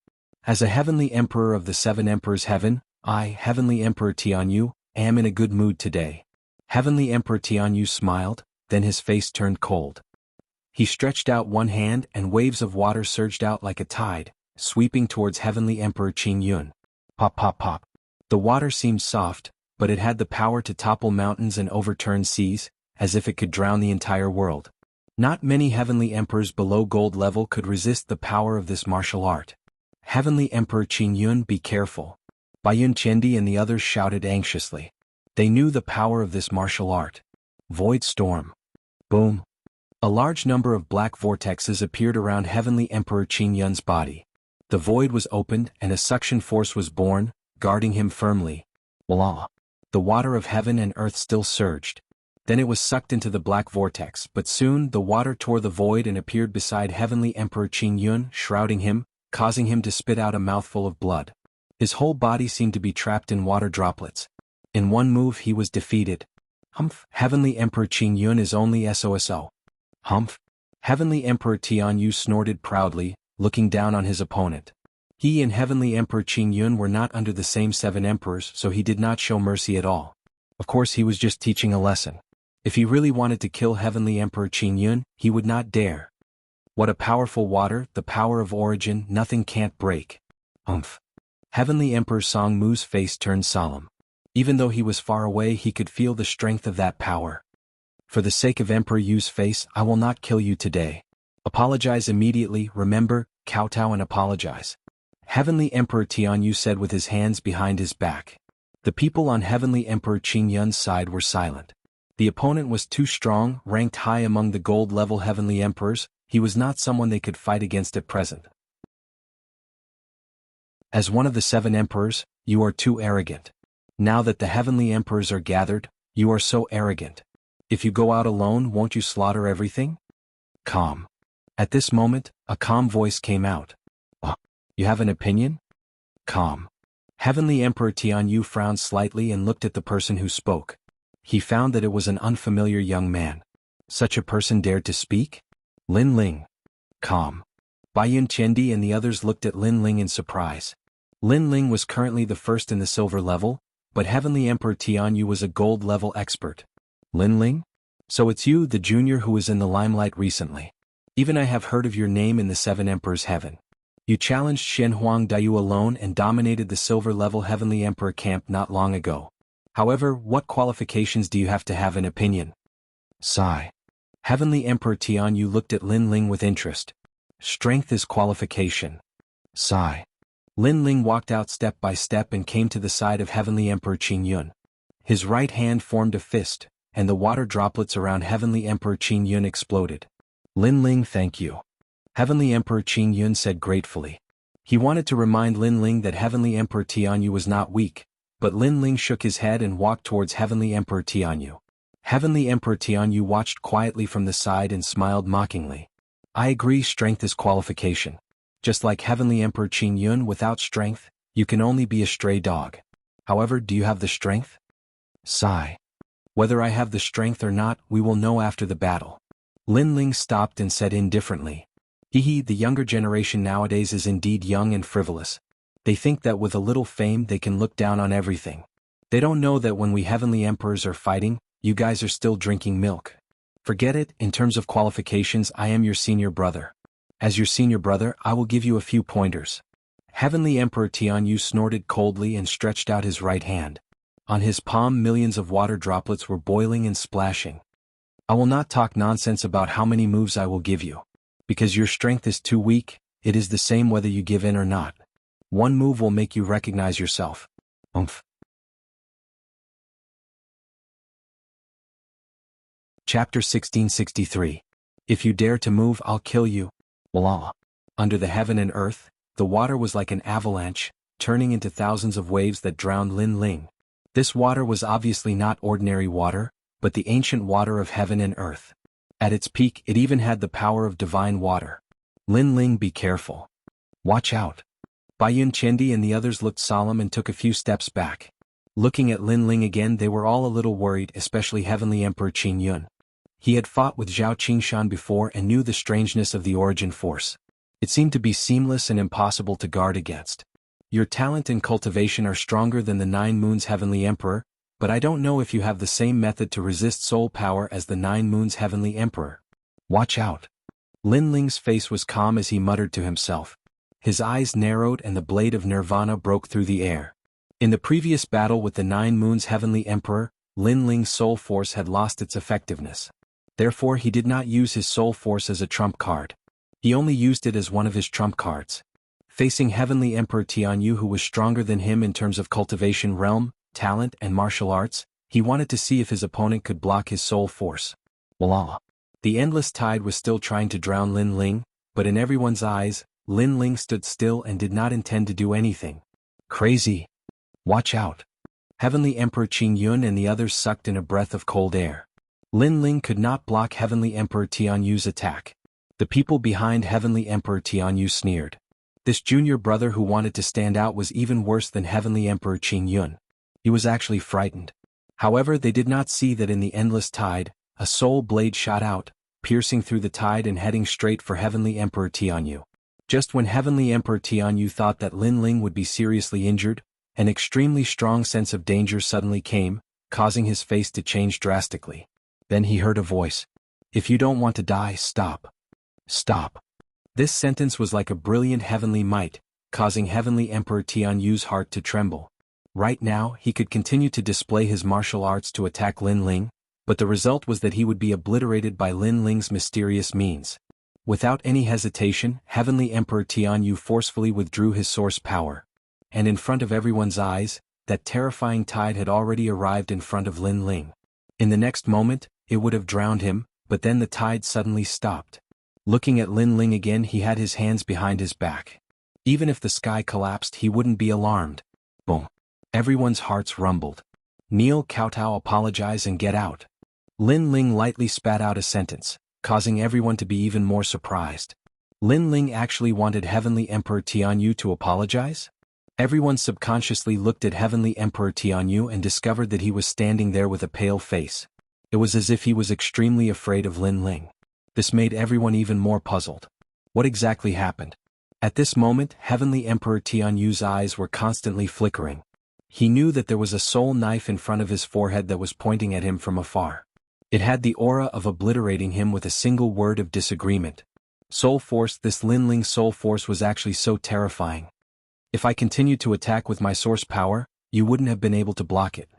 As a Heavenly Emperor of the Seven Emperors Heaven, I, Heavenly Emperor Tianyu, am in a good mood today. Heavenly Emperor Tianyu smiled, then his face turned cold. He stretched out one hand and waves of water surged out like a tide, sweeping towards Heavenly Emperor Qing Yun. Pop pop pop. The water seemed soft, but it had the power to topple mountains and overturn seas, as if it could drown the entire world. Not many Heavenly Emperors below gold level could resist the power of this martial art. Heavenly Emperor Qing Yun, be careful. Baiyun Qiandi and the others shouted anxiously. They knew the power of this martial art. Void Storm. Boom. A large number of black vortexes appeared around Heavenly Emperor Qing Yun's body. The void was opened and a suction force was born, guarding him firmly. Blah. The water of heaven and earth still surged. Then it was sucked into the black vortex, but soon the water tore the void and appeared beside Heavenly Emperor Qing Yun, shrouding him, causing him to spit out a mouthful of blood. His whole body seemed to be trapped in water droplets. In one move he was defeated. Humph. Heavenly Emperor Qing Yun is only SOSO. Humph. Heavenly Emperor Tianyu snorted proudly, looking down on his opponent. He and Heavenly Emperor Qing Yun were not under the same seven emperors, so he did not show mercy at all. Of course he was just teaching a lesson. If he really wanted to kill Heavenly Emperor Qing Yun, he would not dare. What a powerful water, the power of origin, nothing can't break. Humph. Heavenly Emperor Song Mu's face turned solemn. Even though he was far away, he could feel the strength of that power. For the sake of Emperor Yu's face, I will not kill you today. Apologize immediately, remember, kowtow and apologize. Heavenly Emperor Tianyu said with his hands behind his back. The people on Heavenly Emperor Qing Yun's side were silent. The opponent was too strong, ranked high among the gold-level Heavenly Emperors, he was not someone they could fight against at present. As one of the seven emperors, you are too arrogant. Now that the Heavenly Emperors are gathered, you are so arrogant. If you go out alone, won't you slaughter everything? Calm. At this moment, a calm voice came out. You have an opinion? Calm. Heavenly Emperor Tianyu frowned slightly and looked at the person who spoke. He found that it was an unfamiliar young man. Such a person dared to speak? Lin Ling. Calm. Baiyun Qiandi and the others looked at Lin Ling in surprise. Lin Ling was currently the first in the silver level, but Heavenly Emperor Tianyu was a gold-level expert. Lin Ling? So it's you, the junior who was in the limelight recently. Even I have heard of your name in the Seven Emperors' Heaven. You challenged Shenhuang Dayu alone and dominated the silver-level Heavenly Emperor camp not long ago. However, what qualifications do you have to have an opinion? Sigh. Heavenly Emperor Tianyu looked at Lin Ling with interest. Strength is qualification. Sigh. Lin Ling walked out step by step and came to the side of Heavenly Emperor Qingyun. His right hand formed a fist, and the water droplets around Heavenly Emperor Qingyun exploded. Lin Ling, thank you. Heavenly Emperor Qingyun said gratefully. He wanted to remind Lin Ling that Heavenly Emperor Tianyu was not weak, but Lin Ling shook his head and walked towards Heavenly Emperor Tianyu. Heavenly Emperor Tianyu watched quietly from the side and smiled mockingly. I agree, strength is qualification. Just like Heavenly Emperor Qingyun, without strength, you can only be a stray dog. However, do you have the strength? Sigh. Whether I have the strength or not, we will know after the battle. Lin Ling stopped and said indifferently. The younger generation nowadays is indeed young and frivolous. They think that with a little fame they can look down on everything. They don't know that when we Heavenly Emperors are fighting, you guys are still drinking milk. Forget it, in terms of qualifications I am your senior brother. As your senior brother, I will give you a few pointers. Heavenly Emperor Tianyu snorted coldly and stretched out his right hand. On his palm millions of water droplets were boiling and splashing. I will not talk nonsense about how many moves I will give you. Because your strength is too weak, it is the same whether you give in or not. One move will make you recognize yourself. Chapter 1663. If you dare to move, I'll kill you. Blah. Under the heaven and earth, the water was like an avalanche, turning into thousands of waves that drowned Lin Ling. This water was obviously not ordinary water, but the ancient water of heaven and earth. At its peak, it even had the power of divine water. Lin Ling, be careful. Watch out. Baiyun Chendi and the others looked solemn and took a few steps back. Looking at Lin Ling again, they were all a little worried, especially Heavenly Emperor Qingyun. He had fought with Zhao Qingshan before and knew the strangeness of the origin force. It seemed to be seamless and impossible to guard against. Your talent and cultivation are stronger than the 9 Moons Heavenly Emperor, but I don't know if you have the same method to resist soul power as the 9 Moons Heavenly Emperor. Watch out. Lin Ling's face was calm as he muttered to himself. His eyes narrowed and the blade of Nirvana broke through the air. In the previous battle with the 9 Moons Heavenly Emperor, Lin Ling's soul force had lost its effectiveness. Therefore he did not use his soul force as a trump card. He only used it as one of his trump cards. Facing Heavenly Emperor Tianyu, who was stronger than him in terms of cultivation realm, talent and martial arts, he wanted to see if his opponent could block his soul force. Blah. The endless tide was still trying to drown Lin Ling, but in everyone's eyes, Lin Ling stood still and did not intend to do anything. Crazy. Watch out. Heavenly Emperor Qingyun and the others sucked in a breath of cold air. Lin Ling could not block Heavenly Emperor Tianyu's attack. The people behind Heavenly Emperor Tianyu sneered. This junior brother who wanted to stand out was even worse than Heavenly Emperor Qingyun. He was actually frightened. However, they did not see that in the endless tide, a soul blade shot out, piercing through the tide and heading straight for Heavenly Emperor Tianyu. Just when Heavenly Emperor Tianyu thought that Lin Ling would be seriously injured, an extremely strong sense of danger suddenly came, causing his face to change drastically. Then he heard a voice. If you don't want to die, stop. Stop. This sentence was like a brilliant heavenly might, causing Heavenly Emperor Tianyu's heart to tremble. Right now, he could continue to display his martial arts to attack Lin Ling, but the result was that he would be obliterated by Lin Ling's mysterious means. Without any hesitation, Heavenly Emperor Tianyu forcefully withdrew his source power. And in front of everyone's eyes, that terrifying tide had already arrived in front of Lin Ling. In the next moment, it would have drowned him, but then the tide suddenly stopped. Looking at Lin Ling again, he had his hands behind his back. Even if the sky collapsed, he wouldn't be alarmed. Boom. Everyone's hearts rumbled. Kneel, kowtow, apologize and get out. Lin Ling lightly spat out a sentence, causing everyone to be even more surprised. Lin Ling actually wanted Heavenly Emperor Tianyu to apologize? Everyone subconsciously looked at Heavenly Emperor Tianyu and discovered that he was standing there with a pale face. It was as if he was extremely afraid of Lin Ling. This made everyone even more puzzled. What exactly happened? At this moment, Heavenly Emperor Tianyu's eyes were constantly flickering. He knew that there was a soul knife in front of his forehead that was pointing at him from afar. It had the aura of obliterating him with a single word of disagreement. Soul force. This Linling soul force was actually so terrifying. If I continued to attack with my source power, you wouldn't have been able to block it.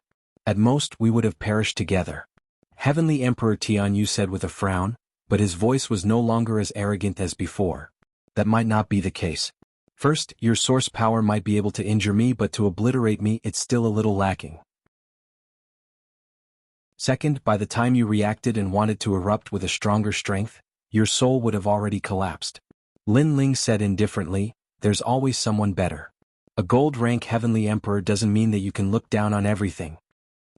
At most, we would have perished together. Heavenly Emperor Tianyu said with a frown, but his voice was no longer as arrogant as before. That might not be the case. First, your source power might be able to injure me, but to obliterate me it's still a little lacking. Second, by the time you reacted and wanted to erupt with a stronger strength, your soul would have already collapsed. Lin Ling said indifferently, there's always someone better. A gold rank Heavenly Emperor doesn't mean that you can look down on everything.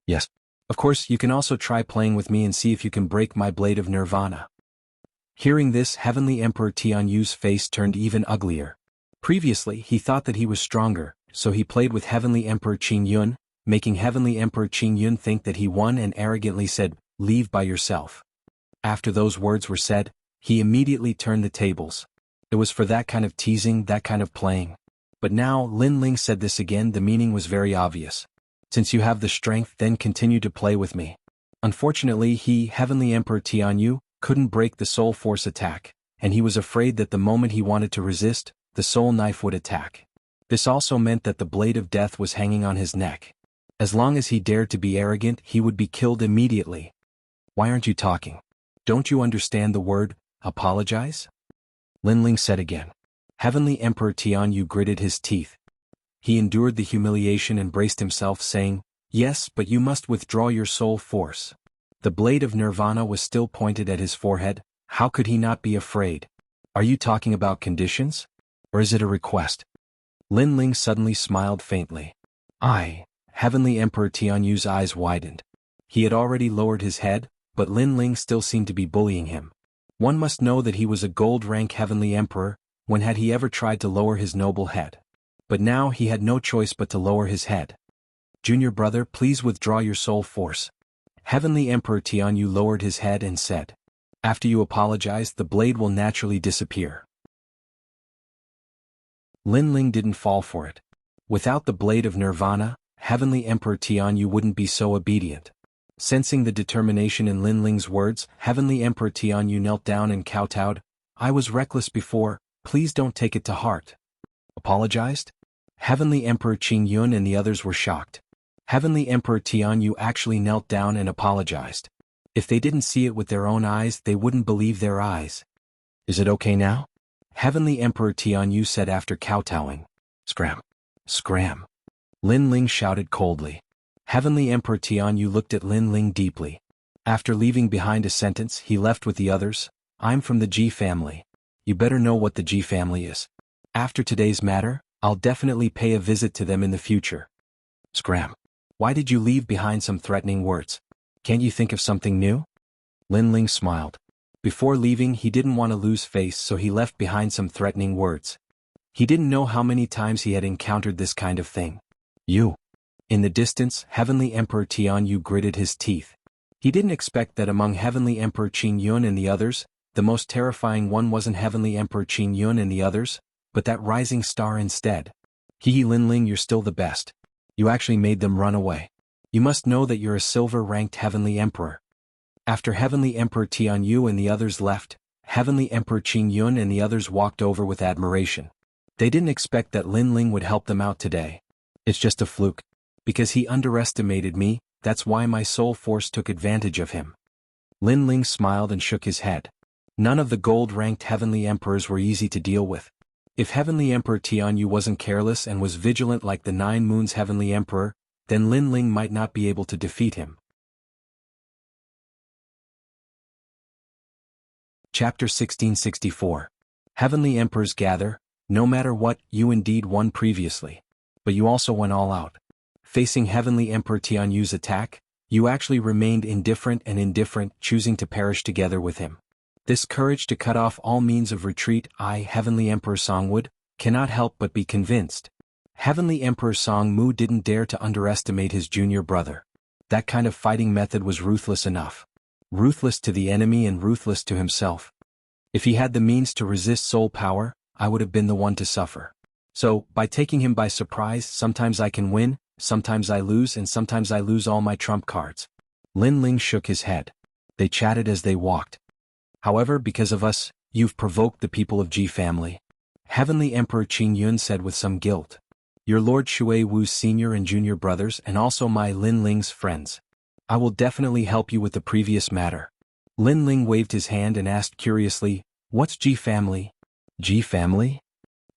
Yes. Of course, you can also try playing with me and see if you can break my blade of nirvana. Hearing this, Heavenly Emperor Tianyu's face turned even uglier. Previously, he thought that he was stronger, so he played with Heavenly Emperor Qingyun, making Heavenly Emperor Qingyun think that he won and arrogantly said, "Leave by yourself." After those words were said, he immediately turned the tables. It was for that kind of teasing, that kind of playing. But now, Lin Ling said this again, the meaning was very obvious. Since you have the strength, then continue to play with me. Unfortunately, Heavenly Emperor Tianyu, couldn't break the soul force attack, and he was afraid that the moment he wanted to resist, the soul knife would attack. This also meant that the blade of death was hanging on his neck. As long as he dared to be arrogant, he would be killed immediately. Why aren't you talking? Don't you understand the word, apologize? Linling said again. Heavenly Emperor Tianyu gritted his teeth. He endured the humiliation and braced himself, saying, "Yes, but you must withdraw your soul force." The blade of nirvana was still pointed at his forehead. How could he not be afraid? Are you talking about conditions? Or is it a request? Lin Ling suddenly smiled faintly. Heavenly Emperor Tianyu's eyes widened. He had already lowered his head, but Lin Ling still seemed to be bullying him. One must know that he was a gold rank Heavenly Emperor. When had he ever tried to lower his noble head? But now he had no choice but to lower his head. Junior brother, please withdraw your soul force. Heavenly Emperor Tianyu lowered his head and said, "After you apologize, the blade will naturally disappear." Lin Ling didn't fall for it. Without the blade of nirvana, Heavenly Emperor Tianyu wouldn't be so obedient. Sensing the determination in Lin Ling's words, Heavenly Emperor Tianyu knelt down and kowtowed. "I was reckless before, please don't take it to heart." Apologized? Heavenly Emperor Qingyun and the others were shocked. Heavenly Emperor Tianyu actually knelt down and apologized. If they didn't see it with their own eyes, they wouldn't believe their eyes. "Is it okay now?" Heavenly Emperor Tianyu said after kowtowing. "Scram. Scram." Lin Ling shouted coldly. Heavenly Emperor Tianyu looked at Lin Ling deeply. After leaving behind a sentence, he left with the others. "I'm from the Ji family. You better know what the Ji family is. After today's matter, I'll definitely pay a visit to them in the future." Scram. Why did you leave behind some threatening words? Can't you think of something new? Lin Ling smiled. Before leaving, he didn't want to lose face, so he left behind some threatening words. He didn't know how many times he had encountered this kind of thing. "You." In the distance, Heavenly Emperor Tianyu gritted his teeth. He didn't expect that among Heavenly Emperor Qingyun and the others, the most terrifying one wasn't Heavenly Emperor Qingyun and the others, but that rising star instead. Lin Ling, you're still the best. You actually made them run away. You must know that you're a silver-ranked Heavenly Emperor. After Heavenly Emperor Tianyu and the others left, Heavenly Emperor Qingyun and the others walked over with admiration. They didn't expect that Lin Ling would help them out today. It's just a fluke. Because he underestimated me, that's why my soul force took advantage of him. Lin Ling smiled and shook his head. None of the gold-ranked Heavenly Emperors were easy to deal with. If Heavenly Emperor Tianyu wasn't careless and was vigilant like the 9 Moons Heavenly Emperor, then Lin Ling might not be able to defeat him. Chapter 1664. Heavenly Emperors gather. No matter what, you indeed won previously. But you also went all out. Facing Heavenly Emperor Tianyu's attack, you actually remained indifferent, choosing to perish together with him. This courage to cut off all means of retreat, Heavenly Emperor Songwood, cannot help but be convinced. Heavenly Emperor Songmu didn't dare to underestimate his junior brother. That kind of fighting method was ruthless enough. Ruthless to the enemy and ruthless to himself. If he had the means to resist soul power, I would have been the one to suffer. So, by taking him by surprise, sometimes I can win, sometimes I lose and sometimes I lose all my trump cards. Lin Ling shook his head. They chatted as they walked. However, because of us, you've provoked the people of Ji family. Heavenly Emperor Qing Yun said with some guilt. Your Lord Shui Wu's senior and junior brothers and also my Lin Ling's friends. I will definitely help you with the previous matter. Lin Ling waved his hand and asked curiously, what's Ji family? Ji family?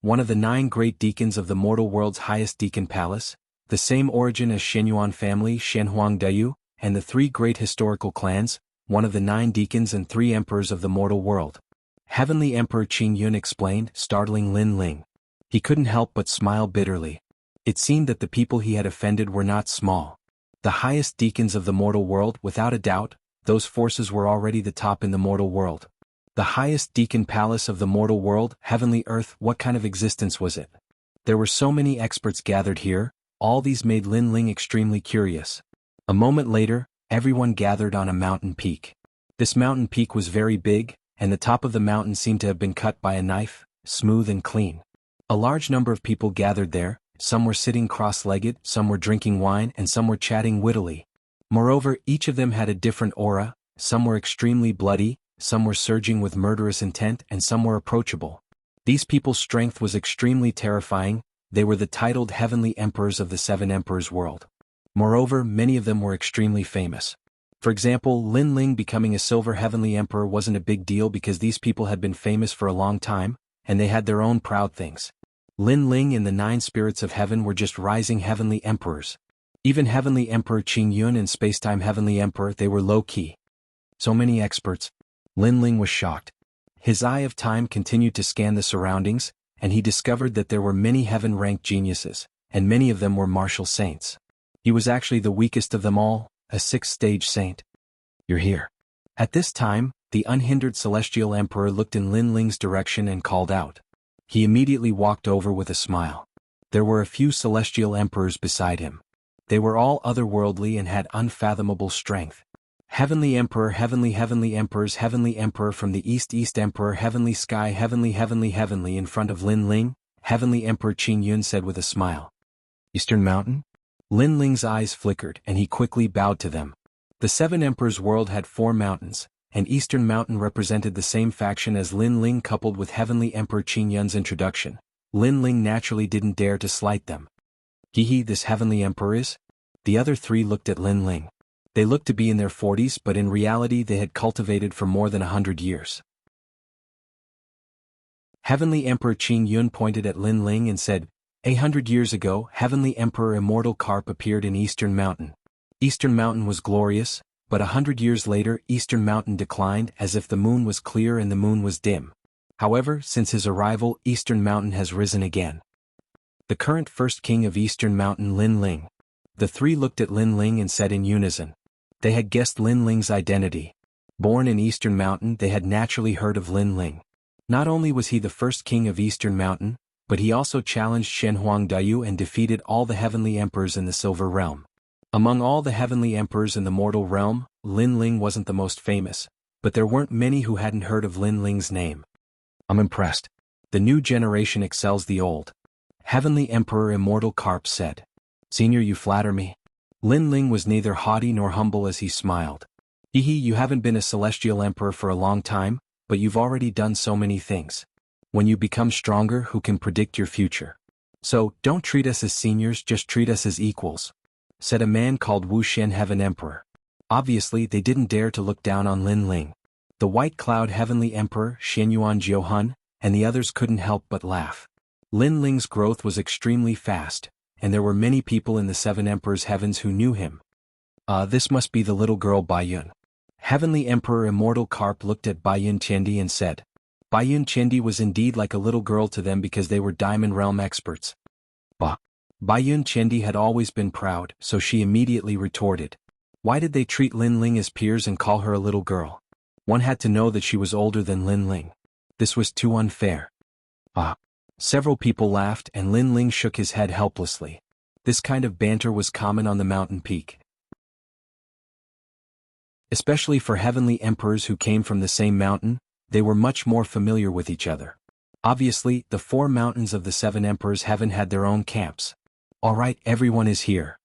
One of the 9 great deacons of the mortal world's highest deacon palace, the same origin as Shenyuan family Shenhuang Dayu, and the 3 great historical clans, one of the 9 deacons and 3 emperors of the mortal world. Heavenly Emperor Qing Yun explained, startling Lin Ling. He couldn't help but smile bitterly. It seemed that the people he had offended were not small. The highest deacons of the mortal world, without a doubt, those forces were already the top in the mortal world. The highest deacon palace of the mortal world, heavenly earth, what kind of existence was it? There were so many experts gathered here, all these made Lin Ling extremely curious. A moment later, everyone gathered on a mountain peak. This mountain peak was very big, and the top of the mountain seemed to have been cut by a knife, smooth and clean. A large number of people gathered there, some were sitting cross-legged, some were drinking wine and some were chatting wittily. Moreover, each of them had a different aura, some were extremely bloody, some were surging with murderous intent and some were approachable. These people's strength was extremely terrifying, they were the titled heavenly emperors of the 7 emperors world. Moreover, many of them were extremely famous. For example, Lin Ling becoming a silver heavenly emperor wasn't a big deal because these people had been famous for a long time, and they had their own proud things. Lin Ling and the 9 spirits of heaven were just rising heavenly emperors. Even Heavenly Emperor Qing Yun and Spacetime Heavenly Emperor, they were low-key. So many experts. Lin Ling was shocked. His eye of time continued to scan the surroundings, and he discovered that there were many heaven-ranked geniuses, and many of them were martial saints. He was actually the weakest of them all, a 6th-stage saint. You're here. At this time, the unhindered celestial emperor looked in Lin Ling's direction and called out. He immediately walked over with a smile. There were a few celestial emperors beside him. They were all otherworldly and had unfathomable strength. Heavenly Emperor, Heavenly Emperors, Heavenly Emperor from the East, East Emperor, Heavenly Sky, Heavenly in front of Lin Ling, Heavenly Emperor Qing Yun said with a smile. Eastern Mountain? Lin Ling's eyes flickered and he quickly bowed to them. The 7 emperors' world had 4 mountains, and Eastern Mountain represented the same faction as Lin Ling coupled with Heavenly Emperor Qing Yun's introduction. Lin Ling naturally didn't dare to slight them. Hehe, this Heavenly Emperor is? The other 3 looked at Lin Ling. They looked to be in their 40s, but in reality they had cultivated for more than 100 years. Heavenly Emperor Qing Yun pointed at Lin Ling and said, 100 years ago, Heavenly Emperor Immortal Carp appeared in Eastern Mountain. Eastern Mountain was glorious, but 100 years later Eastern Mountain declined as if the moon was clear and the moon was dim. However, since his arrival, Eastern Mountain has risen again. The current first king of Eastern Mountain, Lin Ling. The 3 looked at Lin Ling and said in unison. They had guessed Lin Ling's identity. Born in Eastern Mountain, they had naturally heard of Lin Ling. Not only was he the first king of Eastern Mountain, but he also challenged Shenhuang Dayu and defeated all the heavenly emperors in the Silver Realm. Among all the heavenly emperors in the mortal realm, Lin Ling wasn't the most famous, but there weren't many who hadn't heard of Lin Ling's name. I'm impressed. The new generation excels the old. Heavenly Emperor Immortal Carp said. Senior, you flatter me. Lin Ling was neither haughty nor humble as he smiled. Hehe, you haven't been a celestial emperor for a long time, but you've already done so many things. When you become stronger, who can predict your future? So, don't treat us as seniors, just treat us as equals, said a man called Wuxia Heaven Emperor. Obviously, they didn't dare to look down on Lin Ling. The White Cloud Heavenly Emperor, Shenyuan Jianghu, and the others couldn't help but laugh. Lin Ling's growth was extremely fast, and there were many people in the 7 emperors' heavens who knew him. This must be the little girl Baiyun. Heavenly Emperor Immortal Carp looked at Baiyun Chendi and said. Baiyun Chendi was indeed like a little girl to them because they were Diamond Realm experts. Baiyun Chendi had always been proud, so she immediately retorted. Why did they treat Lin Ling as peers and call her a little girl? One had to know that she was older than Lin Ling. This was too unfair. Several people laughed and Lin Ling shook his head helplessly. This kind of banter was common on the mountain peak. Especially for heavenly emperors who came from the same mountain, they were much more familiar with each other. Obviously, the 4 mountains of the 7 emperors' heaven had their own camps. All right, everyone is here.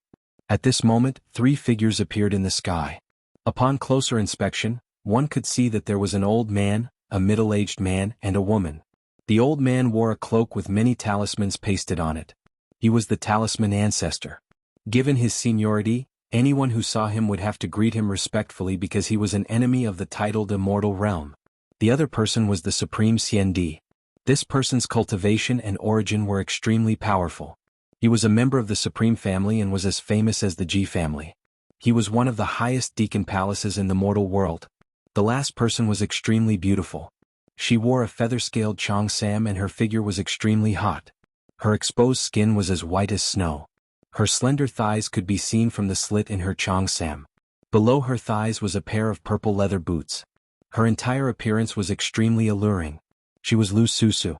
At this moment, 3 figures appeared in the sky. Upon closer inspection, one could see that there was an old man, a middle-aged man, and a woman. The old man wore a cloak with many talismans pasted on it. He was the talisman ancestor. Given his seniority, anyone who saw him would have to greet him respectfully because he was an enemy of the titled immortal realm. The other person was the Supreme CND. This person's cultivation and origin were extremely powerful. He was a member of the Supreme family and was as famous as the G family. He was one of the highest deacon palaces in the mortal world. The last person was extremely beautiful. She wore a feather-scaled cheongsam and her figure was extremely hot. Her exposed skin was as white as snow. Her slender thighs could be seen from the slit in her cheongsam. Below her thighs was a pair of purple leather boots. Her entire appearance was extremely alluring. She was Lu Susu.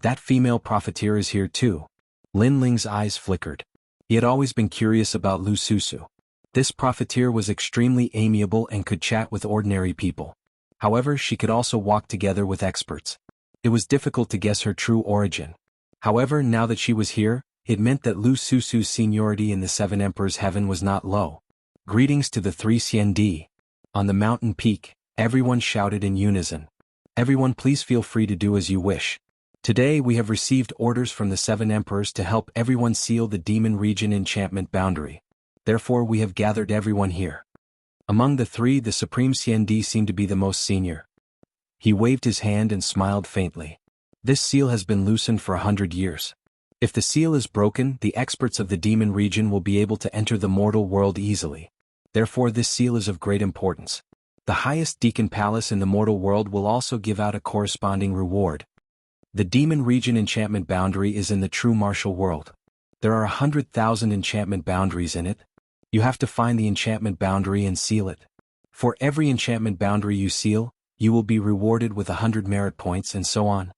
That female profiteer is here too. Lin Ling's eyes flickered. He had always been curious about Lu Susu. This profiteer was extremely amiable and could chat with ordinary people. However, she could also walk together with experts. It was difficult to guess her true origin. However, now that she was here, it meant that Lu Susu's seniority in the 7 Emperors' heaven was not low. Greetings to the 3 CND. On the mountain peak, everyone shouted in unison. Everyone, please feel free to do as you wish. Today we have received orders from the 7 Emperors to help everyone seal the Demon Region enchantment boundary. Therefore we have gathered everyone here. Among the 3, the Supreme CND seemed to be the most senior. He waved his hand and smiled faintly. This seal has been loosened for 100 years. If the seal is broken, the experts of the Demon Region will be able to enter the mortal world easily. Therefore this seal is of great importance. The highest Deacon Palace in the mortal world will also give out a corresponding reward. The Demon Region enchantment boundary is in the true martial world. There are 100,000 enchantment boundaries in it. You have to find the enchantment boundary and seal it. For every enchantment boundary you seal, you will be rewarded with 100 merit points and so on.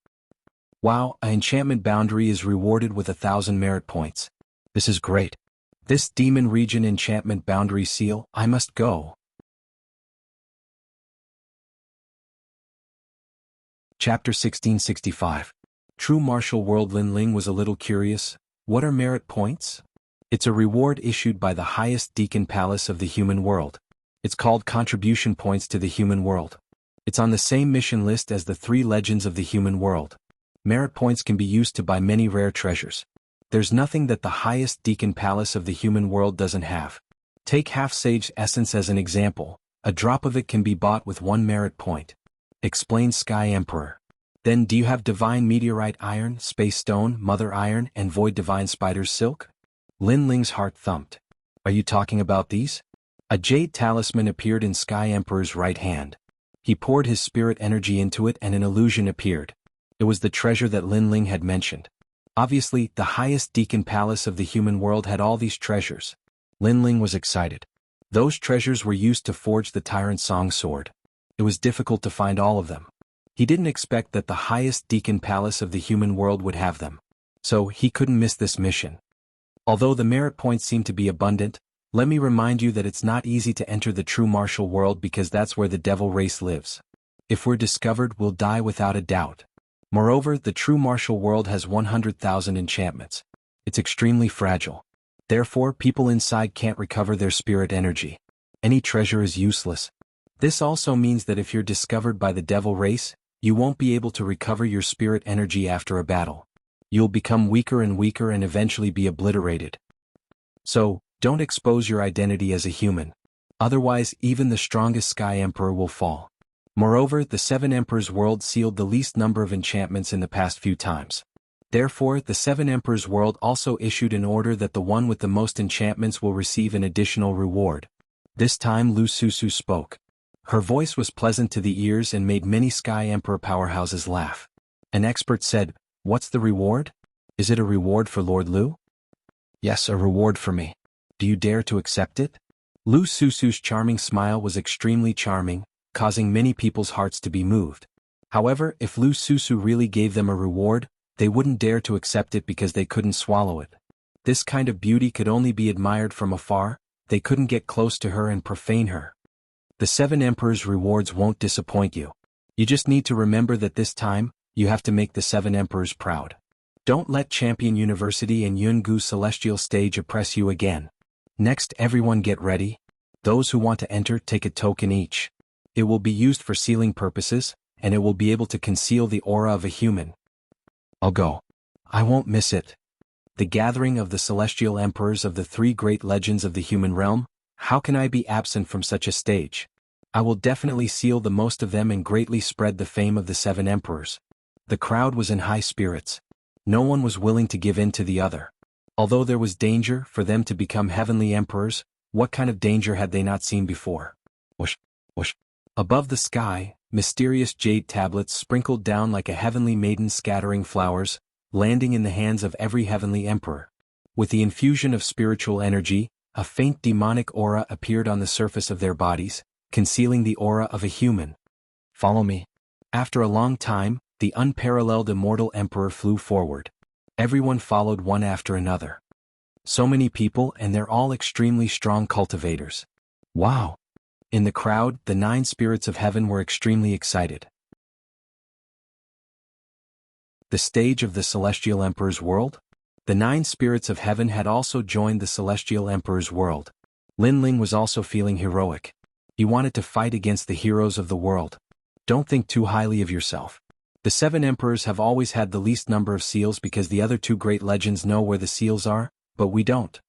Wow, an enchantment boundary is rewarded with 1,000 merit points. This is great. This Demon Region enchantment boundary seal, I must go. Chapter 1665. True Martial World. Lin Ling was a little curious. What are merit points? It's a reward issued by the highest Deacon Palace of the human world. It's called contribution points to the human world. It's on the same mission list as the 3 legends of the human world. Merit points can be used to buy many rare treasures. There's nothing that the highest Deacon Palace of the human world doesn't have. Take half-sage essence as an example. A drop of it can be bought with 1 merit point. Explained Sky Emperor. Then do you have Divine Meteorite Iron, Space Stone, Mother Iron, and Void Divine Spider's Silk? Lin Ling's heart thumped. Are you talking about these? A jade talisman appeared in Sky Emperor's right hand. He poured his spirit energy into it and an illusion appeared. It was the treasure that Lin Ling had mentioned. Obviously, the highest Deacon Palace of the human world had all these treasures. Lin Ling was excited. Those treasures were used to forge the Tyrant Song Sword. It was difficult to find all of them. He didn't expect that the highest Deacon Palace of the human world would have them. So he couldn't miss this mission. Although the merit points seem to be abundant, let me remind you that it's not easy to enter the true martial world because that's where the devil race lives. If we're discovered, we'll die without a doubt. Moreover, the true martial world has 100,000 enchantments. It's extremely fragile. Therefore, people inside can't recover their spirit energy. Any treasure is useless. This also means that if you're discovered by the devil race, you won't be able to recover your spirit energy after a battle. You'll become weaker and weaker and eventually be obliterated. So, don't expose your identity as a human. Otherwise, even the strongest Sky Emperor will fall. Moreover, the 7 Emperors' world sealed the least number of enchantments in the past few times. Therefore, the 7 Emperors' world also issued an order that the one with the most enchantments will receive an additional reward. This time Lu Susu spoke. Her voice was pleasant to the ears and made many Sky Emperor powerhouses laugh. An expert said, "What's the reward? Is it a reward for Lord Lu?" "Yes, a reward for me. Do you dare to accept it?" Lu Susu's charming smile was extremely charming, causing many people's hearts to be moved. However, if Lu Susu really gave them a reward, they wouldn't dare to accept it because they couldn't swallow it. This kind of beauty could only be admired from afar. They couldn't get close to her and profane her. The 7 Emperors' rewards won't disappoint you. You just need to remember that this time, you have to make the 7 Emperors proud. Don't let Champion University and Jianghu Celestial Stage oppress you again. Next, everyone get ready. Those who want to enter take a token each. It will be used for sealing purposes, and it will be able to conceal the aura of a human. I'll go. I won't miss it. The gathering of the celestial emperors of the three great legends of the human realm, how can I be absent from such a stage? I will definitely seal the most of them and greatly spread the fame of the seven emperors. The crowd was in high spirits. No one was willing to give in to the other. Although there was danger for them to become heavenly emperors, what kind of danger had they not seen before? Whoosh, whoosh. Above the sky, mysterious jade tablets sprinkled down like a heavenly maiden scattering flowers, landing in the hands of every heavenly emperor. With the infusion of spiritual energy, a faint demonic aura appeared on the surface of their bodies, concealing the aura of a human. Follow me. After a long time, the unparalleled immortal emperor flew forward. Everyone followed one after another. So many people, and they're all extremely strong cultivators. Wow! In the crowd, the 9 spirits of heaven were extremely excited. The stage of the Celestial Emperor's world? The 9 spirits of heaven had also joined the Celestial Emperor's world. Lin Ling was also feeling heroic. He wanted to fight against the heroes of the world. Don't think too highly of yourself. The 7 emperors have always had the least number of seals because the other 2 great legends know where the seals are, but we don't.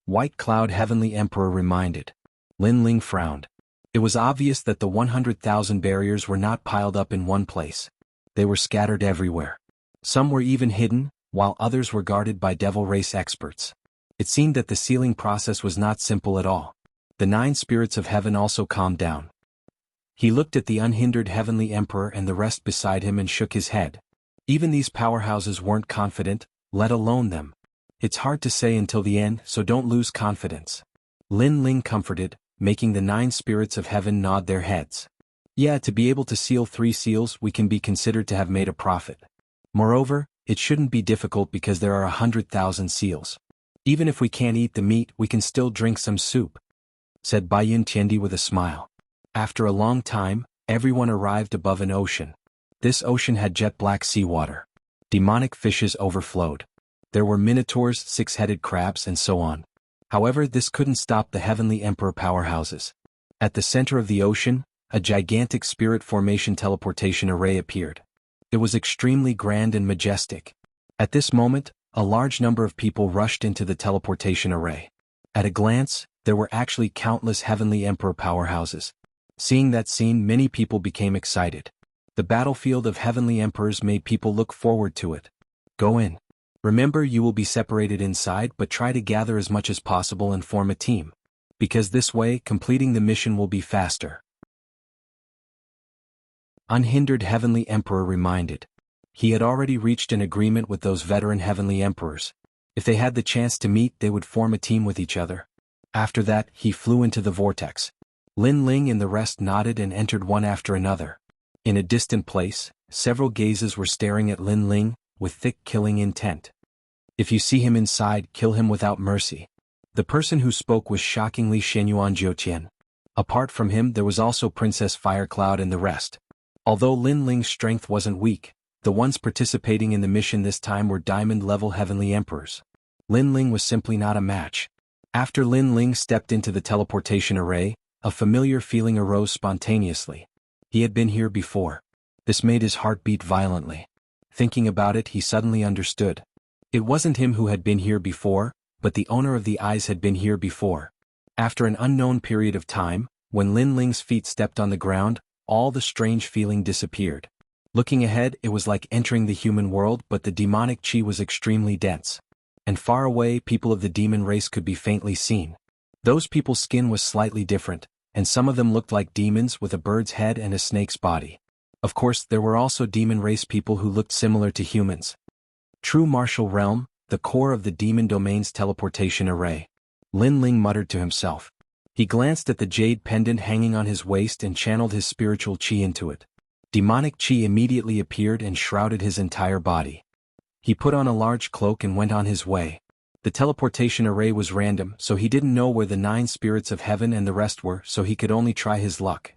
White Cloud Heavenly Emperor reminded. Lin Ling frowned. It was obvious that the 100,000 barriers were not piled up in one place. They were scattered everywhere. Some were even hidden, while others were guarded by devil race experts. It seemed that the sealing process was not simple at all. The 9 spirits of heaven also calmed down. He looked at the unhindered heavenly emperor and the rest beside him and shook his head. Even these powerhouses weren't confident, let alone them. It's hard to say until the end, so don't lose confidence. Lin Ling comforted, making the 9 spirits of heaven nod their heads. Yeah, to be able to seal 3 seals we can be considered to have made a profit. Moreover, it shouldn't be difficult because there are 100,000 seals. Even if we can't eat the meat we can still drink some soup, said Baiyun Tiandi with a smile. After a long time, everyone arrived above an ocean. This ocean had jet black seawater. Demonic fishes overflowed. There were minotaurs, 6-headed crabs and so on. However, this couldn't stop the heavenly emperor powerhouses. At the center of the ocean, a gigantic spirit formation teleportation array appeared. It was extremely grand and majestic. At this moment, a large number of people rushed into the teleportation array. At a glance, there were actually countless heavenly emperor powerhouses. Seeing that scene, many people became excited. The battlefield of heavenly emperors made people look forward to it. Go in. Remember, you will be separated inside, but try to gather as much as possible and form a team. Because this way, completing the mission will be faster. Unhindered Heavenly Emperor reminded. He had already reached an agreement with those veteran heavenly emperors. If they had the chance to meet, they would form a team with each other. After that, he flew into the vortex. Lin Ling and the rest nodded and entered one after another. In a distant place, several gazes were staring at Lin Ling, with thick killing intent. If you see him inside, kill him without mercy. The person who spoke was shockingly Shenyuan Jiutian. Apart from him there was also Princess Firecloud and the rest. Although Lin Ling's strength wasn't weak, the ones participating in the mission this time were diamond-level heavenly emperors. Lin Ling was simply not a match. After Lin Ling stepped into the teleportation array, a familiar feeling arose spontaneously. He had been here before. This made his heart beat violently. Thinking about it, he suddenly understood. It wasn't him who had been here before, but the owner of the eyes had been here before. After an unknown period of time, when Lin Ling's feet stepped on the ground, all the strange feeling disappeared. Looking ahead, it was like entering the human world, but the demonic chi was extremely dense. And far away, people of the demon race could be faintly seen. Those people's skin was slightly different, and some of them looked like demons with a bird's head and a snake's body. Of course, there were also demon race people who looked similar to humans. True martial realm, the core of the demon domain's teleportation array. Lin Ling muttered to himself. He glanced at the jade pendant hanging on his waist and channeled his spiritual chi into it. Demonic chi immediately appeared and shrouded his entire body. He put on a large cloak and went on his way. The teleportation array was random, so he didn't know where the 9 spirits of heaven and the rest were, so he could only try his luck.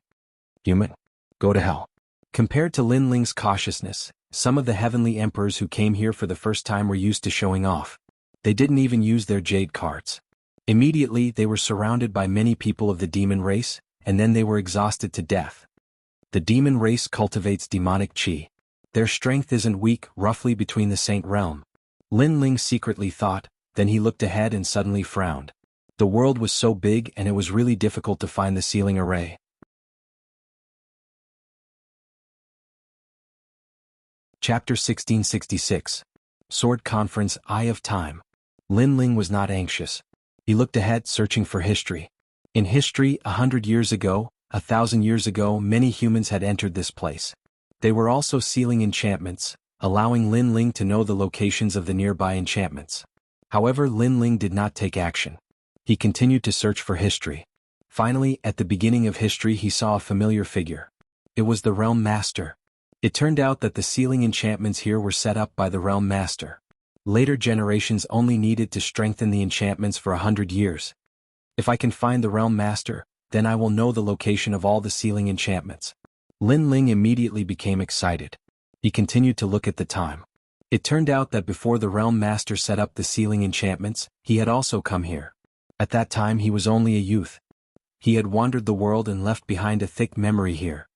Human. Go to hell. Compared to Lin Ling's cautiousness, some of the heavenly emperors who came here for the first time were used to showing off. They didn't even use their jade cards. Immediately they were surrounded by many people of the demon race, and then they were exhausted to death. The demon race cultivates demonic chi. Their strength isn't weak, roughly between the saint realm. Lin Ling secretly thought, then he looked ahead and suddenly frowned. The world was so big and it was really difficult to find the sealing array. Chapter 1666. Sword Conference, Eye of Time. Lin Ling was not anxious. He looked ahead, searching for history. In history, 100 years ago, 1,000 years ago, many humans had entered this place. They were also sealing enchantments, allowing Lin Ling to know the locations of the nearby enchantments. However, Lin Ling did not take action. He continued to search for history. Finally, at the beginning of history, he saw a familiar figure. It was the Realm Master. It turned out that the sealing enchantments here were set up by the Realm Master. Later generations only needed to strengthen the enchantments for 100 years. If I can find the Realm Master, then I will know the location of all the sealing enchantments. Lin Ling immediately became excited. He continued to look at the time. It turned out that before the Realm Master set up the sealing enchantments, he had also come here. At that time he was only a youth. He had wandered the world and left behind a thick memory here.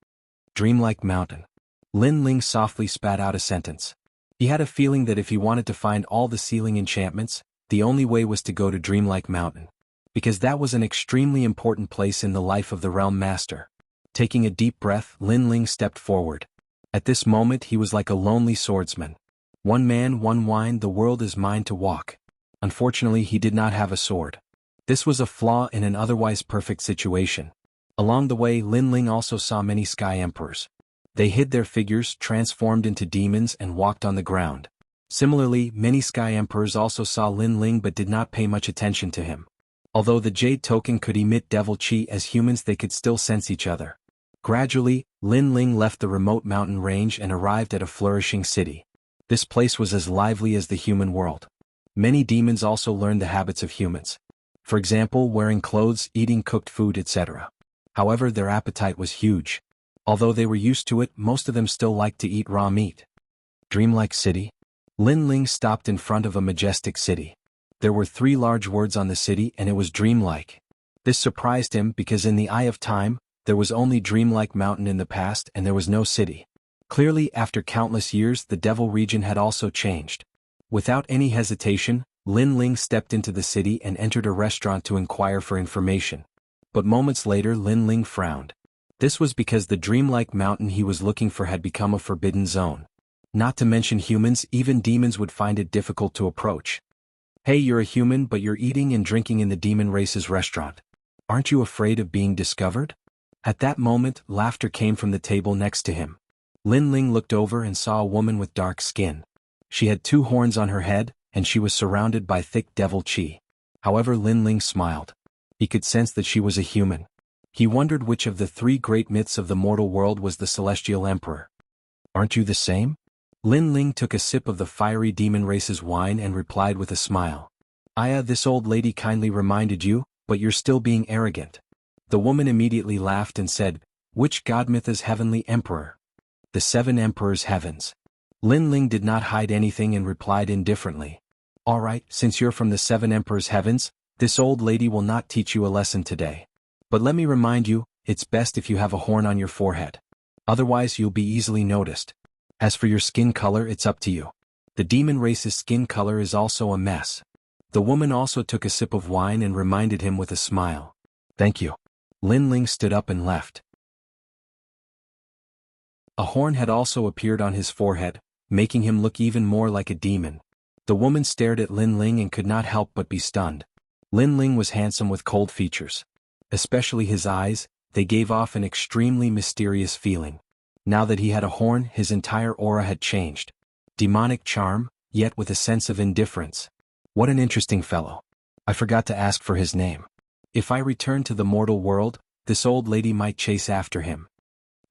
Dreamlike Mountain. Lin Ling softly spat out a sentence. He had a feeling that if he wanted to find all the sealing enchantments, the only way was to go to Dreamlike Mountain. Because that was an extremely important place in the life of the Realm Master. Taking a deep breath, Lin Ling stepped forward. At this moment he was like a lonely swordsman. One man, one wine, the world is mine to walk. Unfortunately he did not have a sword. This was a flaw in an otherwise perfect situation. Along the way Lin Ling also saw many Sky Emperors. They hid their figures, transformed into demons, and walked on the ground. Similarly, many Sky Emperors also saw Lin Ling but did not pay much attention to him. Although the Jade Token could emit devil chi as humans, they could still sense each other. Gradually, Lin Ling left the remote mountain range and arrived at a flourishing city. This place was as lively as the human world. Many demons also learned the habits of humans. For example, wearing clothes, eating cooked food, etc. However, their appetite was huge. Although they were used to it, most of them still liked to eat raw meat. Dreamlike City? Lin Ling stopped in front of a majestic city. There were 3 large words on the city and it was dreamlike. This surprised him because in the Eye of Time, there was only Dreamlike Mountain in the past and there was no city. Clearly, after countless years, the Devil region had also changed. Without any hesitation, Lin Ling stepped into the city and entered a restaurant to inquire for information. But moments later Lin Ling frowned. This was because the dreamlike mountain he was looking for had become a forbidden zone. Not to mention humans, even demons would find it difficult to approach. Hey, you're a human but you're eating and drinking in the demon race's restaurant. Aren't you afraid of being discovered? At that moment, laughter came from the table next to him. Lin Ling looked over and saw a woman with dark skin. She had 2 horns on her head, and she was surrounded by thick devil chi. However, Lin Ling smiled. He could sense that she was a human. He wondered which of the 3 great myths of the mortal world was the Celestial Emperor. Aren't you the same? Lin Ling took a sip of the fiery demon race's wine and replied with a smile. Aya, this old lady kindly reminded you, but you're still being arrogant. The woman immediately laughed and said, which god myth is Heavenly Emperor? The 7 Emperors' Heavens. Lin Ling did not hide anything and replied indifferently. Alright, since you're from the 7 Emperors' Heavens, this old lady will not teach you a lesson today. But let me remind you, it's best if you have a horn on your forehead. Otherwise you'll be easily noticed. As for your skin color, it's up to you. The demon race's skin color is also a mess. The woman also took a sip of wine and reminded him with a smile. Thank you. Lin Ling stood up and left. A horn had also appeared on his forehead, making him look even more like a demon. The woman stared at Lin Ling and could not help but be stunned. Lin Ling was handsome with cold features. Especially his eyes, they gave off an extremely mysterious feeling. Now that he had a horn, his entire aura had changed. Demonic charm, yet with a sense of indifference. What an interesting fellow. I forgot to ask for his name. If I return to the mortal world, this old lady might chase after him.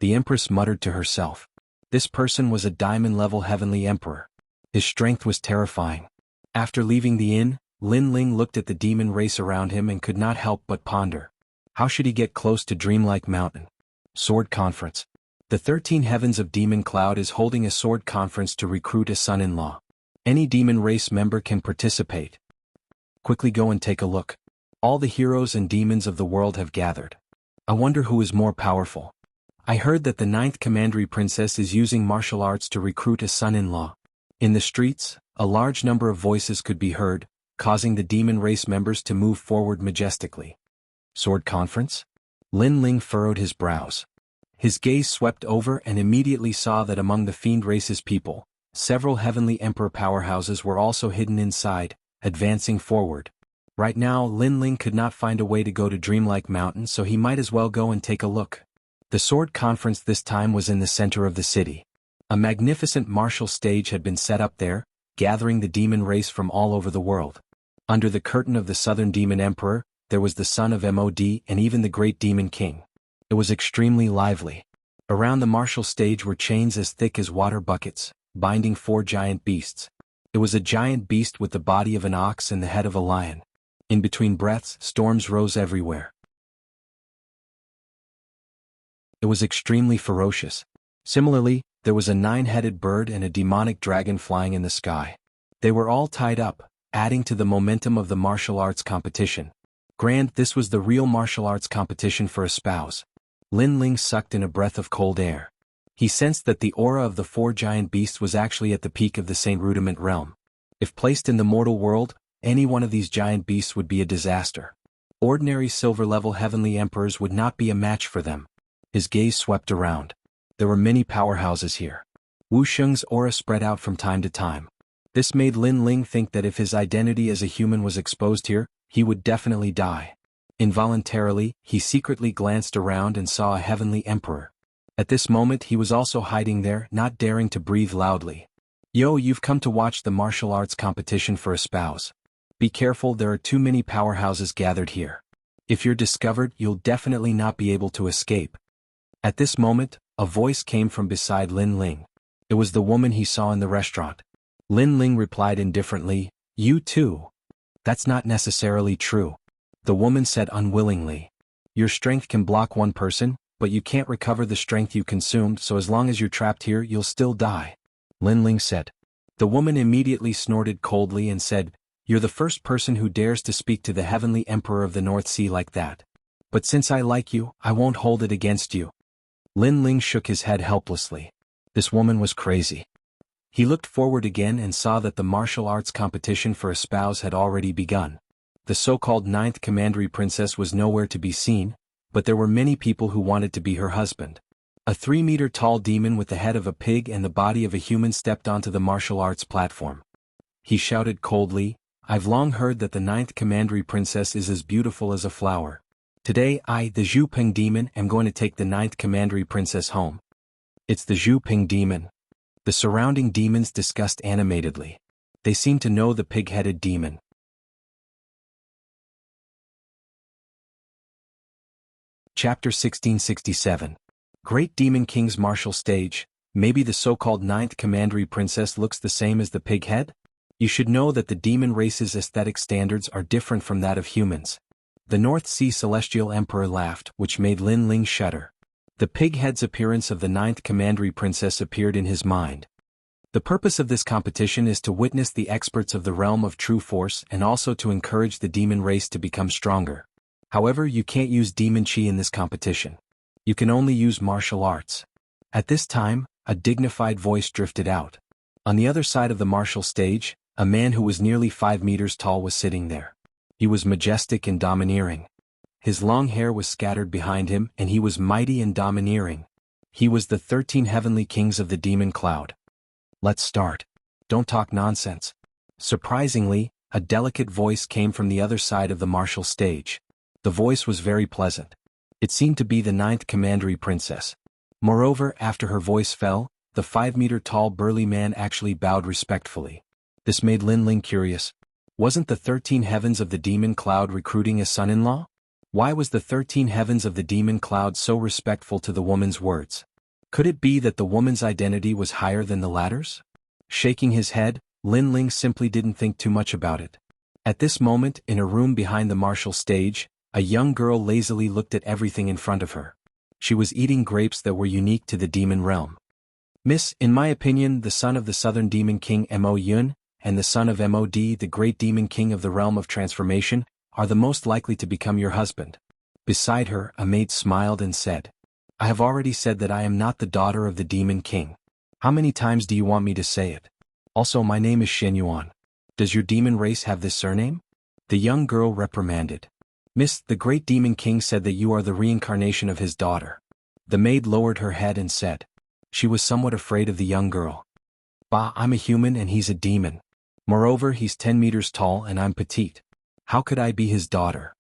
The Empress muttered to herself. This person was a diamond-level heavenly emperor. His strength was terrifying. After leaving the inn, Lin Ling looked at the demon race around him and could not help but ponder. How should he get close to Dreamlike Mountain? Sword Conference. The 13 Heavens of Demon Cloud is holding a sword conference to recruit a son-in-law. Any demon race member can participate. Quickly go and take a look. All the heroes and demons of the world have gathered. I wonder who is more powerful. I heard that the 9th Commandery Princess is using martial arts to recruit a son-in-law. In the streets, a large number of voices could be heard, causing the demon race members to move forward majestically. Sword conference? Lin Ling furrowed his brows. His gaze swept over and immediately saw that among the fiend race's people, several heavenly emperor powerhouses were also hidden inside, advancing forward. Right now Lin Ling could not find a way to go to Dreamlike Mountain, so he might as well go and take a look. The sword conference this time was in the center of the city. A magnificent martial stage had been set up there, gathering the demon race from all over the world. Under the curtain of the Southern Demon Emperor, there was the son of Mod and even the Great Demon King. It was extremely lively. Around the martial stage were chains as thick as water buckets, binding 4 giant beasts. It was a giant beast with the body of an ox and the head of a lion. In between breaths, storms rose everywhere. It was extremely ferocious. Similarly, there was a 9-headed bird and a demonic dragon flying in the sky. They were all tied up, adding to the momentum of the martial arts competition. This was the real martial arts competition for a spouse. Lin Ling sucked in a breath of cold air. He sensed that the aura of the 4 giant beasts was actually at the peak of the Saint Rudiment realm. If placed in the mortal world, any one of these giant beasts would be a disaster. Ordinary silver-level heavenly emperors would not be a match for them. His gaze swept around. There were many powerhouses here. Wuxia's aura spread out from time to time. This made Lin Ling think that if his identity as a human was exposed here, he would definitely die. Involuntarily, he secretly glanced around and saw a heavenly emperor. At this moment he was also hiding there, not daring to breathe loudly. Yo, you've come to watch the martial arts competition for a spouse. Be careful, there are too many powerhouses gathered here. If you're discovered, you'll definitely not be able to escape. At this moment, a voice came from beside Lin Ling. It was the woman he saw in the restaurant. Lin Ling replied indifferently, "You too?" "That's not necessarily true," the woman said unwillingly. "Your strength can block one person, but you can't recover the strength you consumed, so as long as you're trapped here you'll still die," Lin Ling said. The woman immediately snorted coldly and said, "You're the first person who dares to speak to the Heavenly Emperor of the North Sea like that. But since I like you, I won't hold it against you." Lin Ling shook his head helplessly. This woman was crazy. He looked forward again and saw that the martial arts competition for a spouse had already begun. The so-called 9th Commandery Princess was nowhere to be seen, but there were many people who wanted to be her husband. A 3-meter-tall demon with the head of a pig and the body of a human stepped onto the martial arts platform. He shouted coldly, "I've long heard that the 9th Commandery Princess is as beautiful as a flower. Today I, the Zhu Ping demon, am going to take the 9th Commandery Princess home." "It's the Zhu Ping demon." The surrounding demons discussed animatedly. They seemed to know the pig-headed demon. Chapter 1667. Great Demon King's Martial Stage. Maybe the so-called 9th Commandery Princess looks the same as the pig-head? You should know that the demon race's aesthetic standards are different from that of humans. The North Sea Celestial Emperor laughed, which made Lin Ling shudder. The pig-head's appearance of the 9th Commandery Princess appeared in his mind. The purpose of this competition is to witness the experts of the realm of true force and also to encourage the demon race to become stronger. However, you can't use demon chi in this competition. You can only use martial arts. At this time, a dignified voice drifted out. On the other side of the martial stage, a man who was nearly 5 meters tall was sitting there. He was majestic and domineering. His long hair was scattered behind him and he was mighty and domineering. He was the 13 heavenly kings of the demon cloud. "Let's start. Don't talk nonsense." Surprisingly, a delicate voice came from the other side of the martial stage. The voice was very pleasant. It seemed to be the 9th Commandery Princess. Moreover, after her voice fell, the 5-meter-tall burly man actually bowed respectfully. This made Lin Ling curious. Wasn't the 13 heavens of the demon cloud recruiting a son-in-law? Why was the 13 heavens of the demon cloud so respectful to the woman's words? Could it be that the woman's identity was higher than the latter's? Shaking his head, Lin Ling simply didn't think too much about it. At this moment, in a room behind the martial stage, a young girl lazily looked at everything in front of her. She was eating grapes that were unique to the demon realm. Miss, in my opinion, the son of the southern demon king Mo Yun, and the son of Mod, the great demon king of the realm of transformation, are the most likely to become your husband. Beside her, a maid smiled and said, I have already said that I am not the daughter of the demon king. How many times do you want me to say it? Also, my name is Shen Yuan. Does your demon race have this surname? The young girl reprimanded. Miss, the great demon king said that you are the reincarnation of his daughter. The maid lowered her head and said. She was somewhat afraid of the young girl. Bah, I'm a human and he's a demon. Moreover, he's 10 meters tall and I'm petite. How could I be his daughter?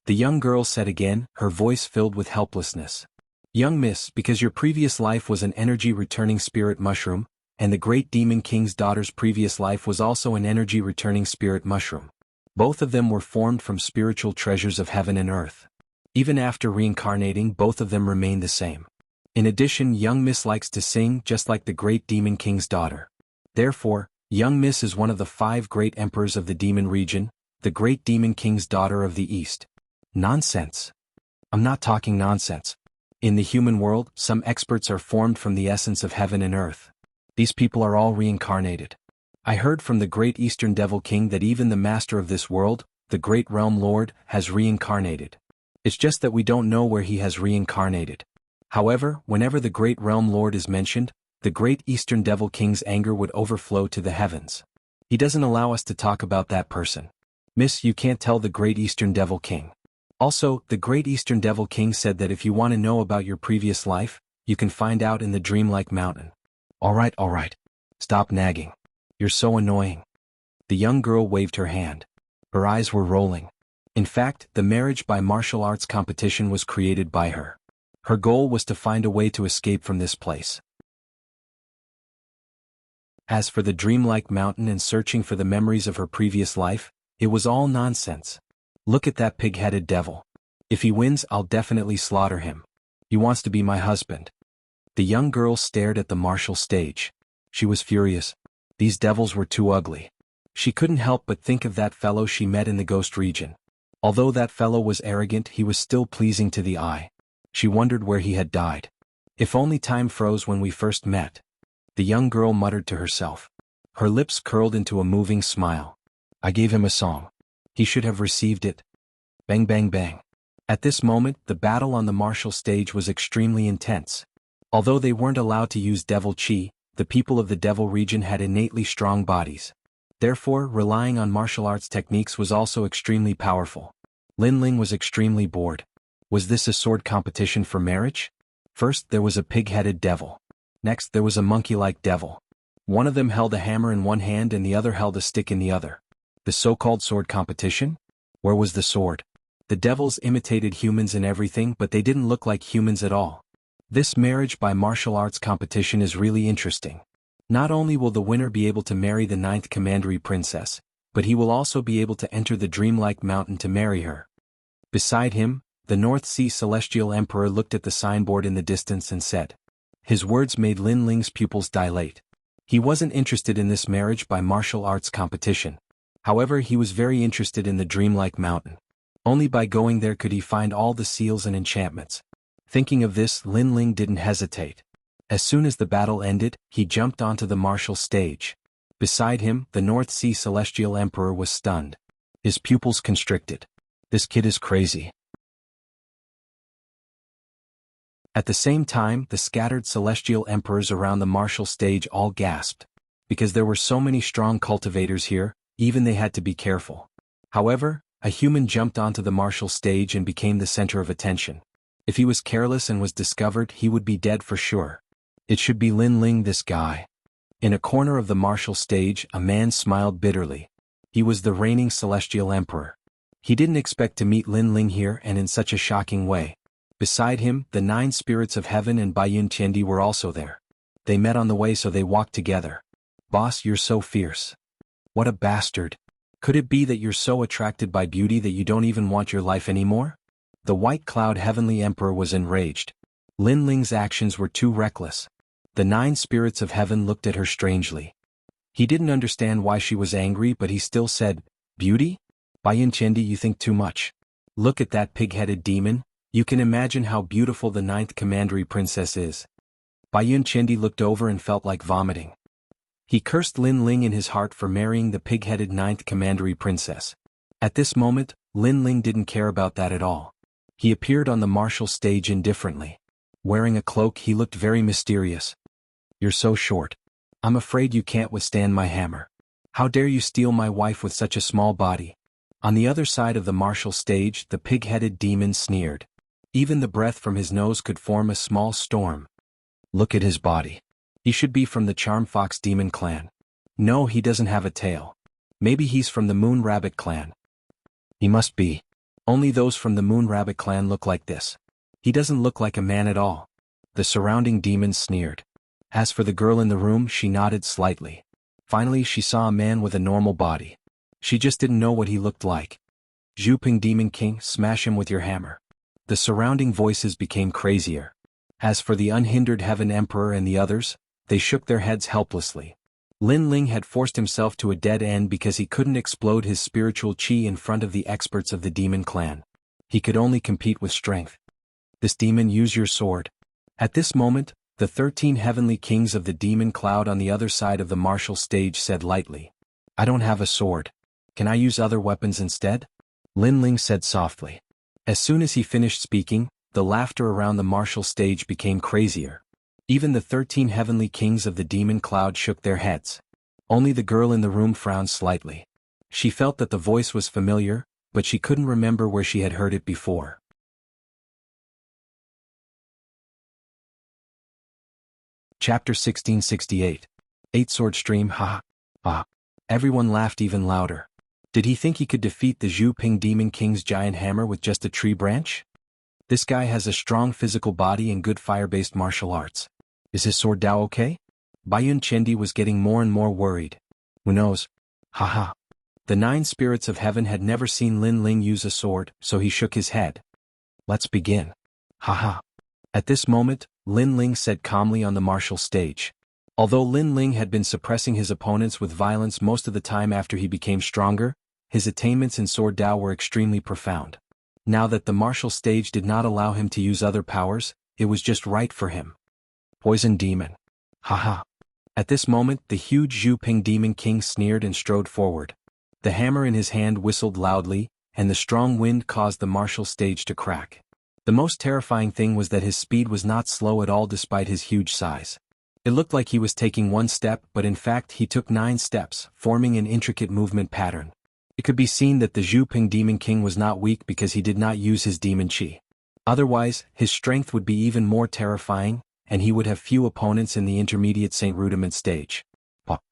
The young girl said again, her voice filled with helplessness. Young miss, because your previous life was an energy-returning spirit mushroom, and the great demon king's daughter's previous life was also an energy-returning spirit mushroom. Both of them were formed from spiritual treasures of heaven and earth. Even after reincarnating, both of them remain the same. In addition, young miss likes to sing just like the great demon king's daughter. Therefore, young miss is one of the 5 great emperors of the demon region, the great demon king's daughter of the east. Nonsense. I'm not talking nonsense. In the human world, some experts are formed from the essence of heaven and earth. These people are all reincarnated. I heard from the great Eastern Devil King that even the master of this world, the great realm lord, has reincarnated. It's just that we don't know where he has reincarnated. However, whenever the great realm lord is mentioned, the great Eastern Devil King's anger would overflow to the heavens. He doesn't allow us to talk about that person. Miss, you can't tell the great Eastern Devil King. Also, the great Eastern Devil King said that if you want to know about your previous life, you can find out in the dreamlike mountain. Alright. Stop nagging. You're so annoying. The young girl waved her hand. Her eyes were rolling. In fact, the marriage by martial arts competition was created by her. Her goal was to find a way to escape from this place. As for the dreamlike mountain and searching for the memories of her previous life, it was all nonsense. Look at that pig-headed devil. If he wins, I'll definitely slaughter him. He wants to be my husband. The young girl stared at the martial stage. She was furious. These devils were too ugly. She couldn't help but think of that fellow she met in the ghost region. Although that fellow was arrogant, he was still pleasing to the eye. She wondered where he had died. If only time froze when we first met. The young girl muttered to herself. Her lips curled into a moving smile. I gave him a song. He should have received it. Bang bang bang. At this moment, the battle on the martial stage was extremely intense. Although they weren't allowed to use devil chi, the people of the devil region had innately strong bodies. Therefore, relying on martial arts techniques was also extremely powerful. Lin Ling was extremely bored. Was this a sword competition for marriage? First, there was a pig-headed devil. Next, there was a monkey-like devil. One of them held a hammer in one hand and the other held a stick in the other. The so-called sword competition? Where was the sword? The devils imitated humans in everything, but they didn't look like humans at all. This marriage by martial arts competition is really interesting. Not only will the winner be able to marry the 9th commandery princess, but he will also be able to enter the dreamlike mountain to marry her. Beside him, the North Sea Celestial Emperor looked at the signboard in the distance and said. His words made Lin Ling's pupils dilate. He wasn't interested in this marriage by martial arts competition. However, he was very interested in the dreamlike mountain. Only by going there could he find all the seals and enchantments. Thinking of this, Lin Ling didn't hesitate. As soon as the battle ended, he jumped onto the martial stage. Beside him, the North Sea Celestial Emperor was stunned. His pupils constricted. This kid is crazy. At the same time, the scattered celestial emperors around the martial stage all gasped. Because there were so many strong cultivators here, even they had to be careful. However, a human jumped onto the martial stage and became the center of attention. If he was careless and was discovered, he would be dead for sure. It should be Lin Ling, this guy. In a corner of the martial stage, a man smiled bitterly. He was the reigning celestial emperor. He didn't expect to meet Lin Ling here and in such a shocking way. Beside him, the 9 spirits of heaven and Baiyun Tiandi were also there. They met on the way, so they walked together. Boss, you're so fierce. What a bastard. Could it be that you're so attracted by beauty that you don't even want your life anymore? The White Cloud Heavenly Emperor was enraged. Lin Ling's actions were too reckless. The 9 spirits of heaven looked at her strangely. He didn't understand why she was angry, but he still said, Beauty? Baiyun Tiandi, you think too much. Look at that pig-headed demon. You can imagine how beautiful the ninth commandery princess is. Baiyun Chendi looked over and felt like vomiting. He cursed Lin Ling in his heart for marrying the pig-headed ninth commandery princess. At this moment, Lin Ling didn't care about that at all. He appeared on the martial stage indifferently. Wearing a cloak, he looked very mysterious. "You're so short. I'm afraid you can't withstand my hammer. How dare you steal my wife with such a small body?" On the other side of the martial stage, the pig-headed demon sneered. Even the breath from his nose could form a small storm. "Look at his body. He should be from the Charm Fox Demon clan. No, he doesn't have a tail. Maybe he's from the Moon Rabbit clan. He must be. Only those from the Moon Rabbit clan look like this. He doesn't look like a man at all." The surrounding demons sneered. As for the girl in the room, she nodded slightly. Finally, she saw a man with a normal body. She just didn't know what he looked like. "Zhu Ping Demon King, smash him with your hammer." The surrounding voices became crazier. As for the unhindered Heaven Emperor and the others, they shook their heads helplessly. Lin Ling had forced himself to a dead end because he couldn't explode his spiritual qi in front of the experts of the demon clan. He could only compete with strength. "This demon, use your sword." At this moment, the 13 heavenly kings of the demon cloud on the other side of the martial stage said lightly, "I don't have a sword. Can I use other weapons instead?" Lin Ling said softly. As soon as he finished speaking, the laughter around the martial stage became crazier. Even the 13 heavenly kings of the demon cloud shook their heads. Only the girl in the room frowned slightly. She felt that the voice was familiar, but she couldn't remember where she had heard it before. Chapter 1668. Eight-sword stream, ha ha. Everyone laughed even louder. Did he think he could defeat the Zhu Ping Demon King's giant hammer with just a tree branch? This guy has a strong physical body and good fire-based martial arts. Is his sword Dao okay? Baiyun Chendi was getting more and more worried. Who knows? Ha. The 9 spirits of heaven had never seen Lin Ling use a sword, so he shook his head. "Let's begin." Ha. At this moment, Lin Ling said calmly on the martial stage. Although Lin Ling had been suppressing his opponents with violence most of the time after he became stronger, his attainments in Sword Dao were extremely profound. Now that the martial stage did not allow him to use other powers, it was just right for him. "Poison Demon." Ha. At this moment, the huge Zhu Ping Demon King sneered and strode forward. The hammer in his hand whistled loudly, and the strong wind caused the martial stage to crack. The most terrifying thing was that his speed was not slow at all despite his huge size. It looked like he was taking 1 step, but in fact he took 9 steps, forming an intricate movement pattern. It could be seen that the Zhu Ping Demon King was not weak because he did not use his demon qi. Otherwise, his strength would be even more terrifying, and he would have few opponents in the intermediate Saint Rudiment stage. Pop.